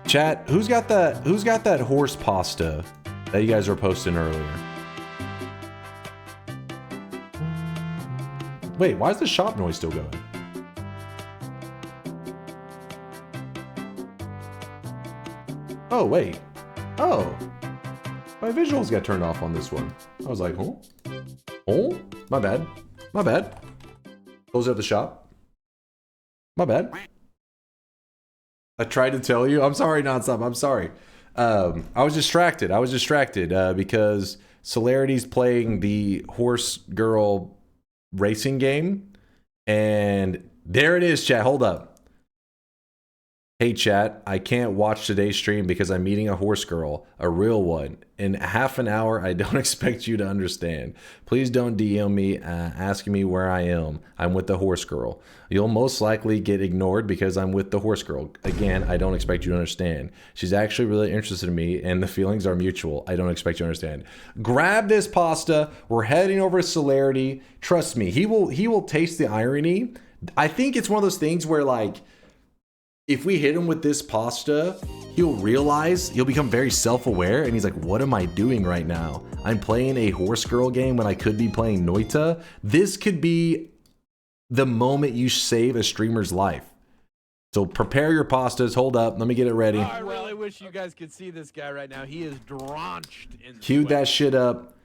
Chat, who's got that horse pasta that you guys were posting earlier? Wait, why is the shop noise still going? Oh, wait. Oh. My visuals got turned off on this one. I was like, huh? Oh? My bad. My bad. Close up the shop. My bad. I tried to tell you. I'm sorry, Nonstop. I'm sorry. I was distracted. Because Solarity's playing the horse girl racing game. And there it is, chat. Hold up. Hey chat, I can't watch today's stream because I'm meeting a horse girl, a real one. In half an hour, I don't expect you to understand. Please don't DM me asking me where I am. I'm with the horse girl. You'll most likely get ignored because I'm with the horse girl. Again, I don't expect you to understand. She's actually really interested in me and the feelings are mutual. I don't expect you to understand. Grab this pasta. We're heading over to Solarity. Trust me, he will taste the irony. I think it's one of those things where like, if we hit him with this pasta, he'll become very self-aware and he's like, what am I doing right now? I'm playing a horse girl game when I could be playing Noita. This could be the moment you save a streamer's life. So prepare your pastas. Hold up. Let me get it ready. I really wish you guys could see this guy right now. He is drenched in Cue sweat. that shit up.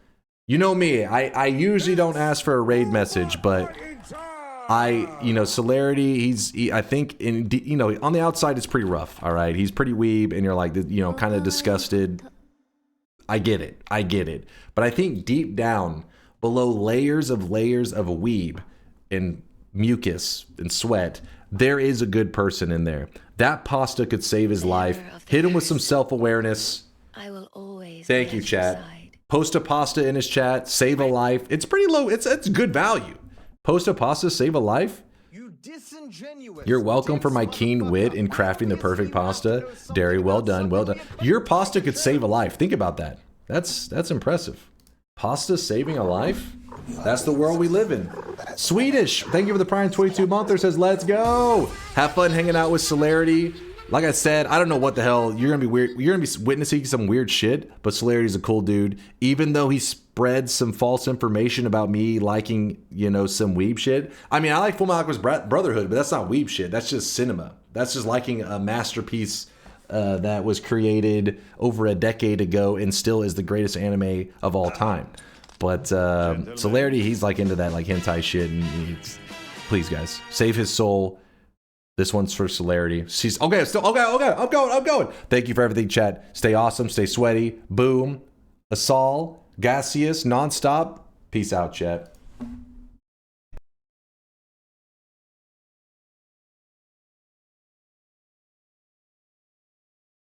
You know me. I usually don't ask for a raid message, but Celerity, I think, on the outside it's pretty rough, all right? He's pretty weeb, and you're like, kind of disgusted. I get it. But I think deep down, below layers of weeb and mucus and sweat, there is a good person in there. That pasta could save his life. Hit him with some self-awareness. I will always. Thank you, chat. Post a pasta in his chat. Save a life. It's pretty low. It's good value. Post a pasta, save a life. You're welcome for my keen wit in crafting the perfect pasta. Derry, well done, well done. Your pasta could save a life. Think about that. That's impressive. Pasta saving a life? That's the world we live in. Swedish, thank you for the Prime 22 monther, says let's go. Have fun hanging out with Celerity. Like I said, I don't know what the hell you're gonna be weird. You're gonna be witnessing some weird shit, but Celerity's a cool dude. Even though he spread some false information about me liking, some weeb shit. I mean, I like Full Metal Alchemist Brotherhood, but that's not weeb shit. That's just cinema. That's just liking a masterpiece that was created over a decade ago and still is the greatest anime of all time. But Celerity, he's like into that like hentai shit, and please guys, save his soul. This one's for Celerity. She's okay. I'm going. Thank you for everything, chat. Stay awesome. Stay sweaty. Boom. Asal. Gaseous. Nonstop. Peace out, chat.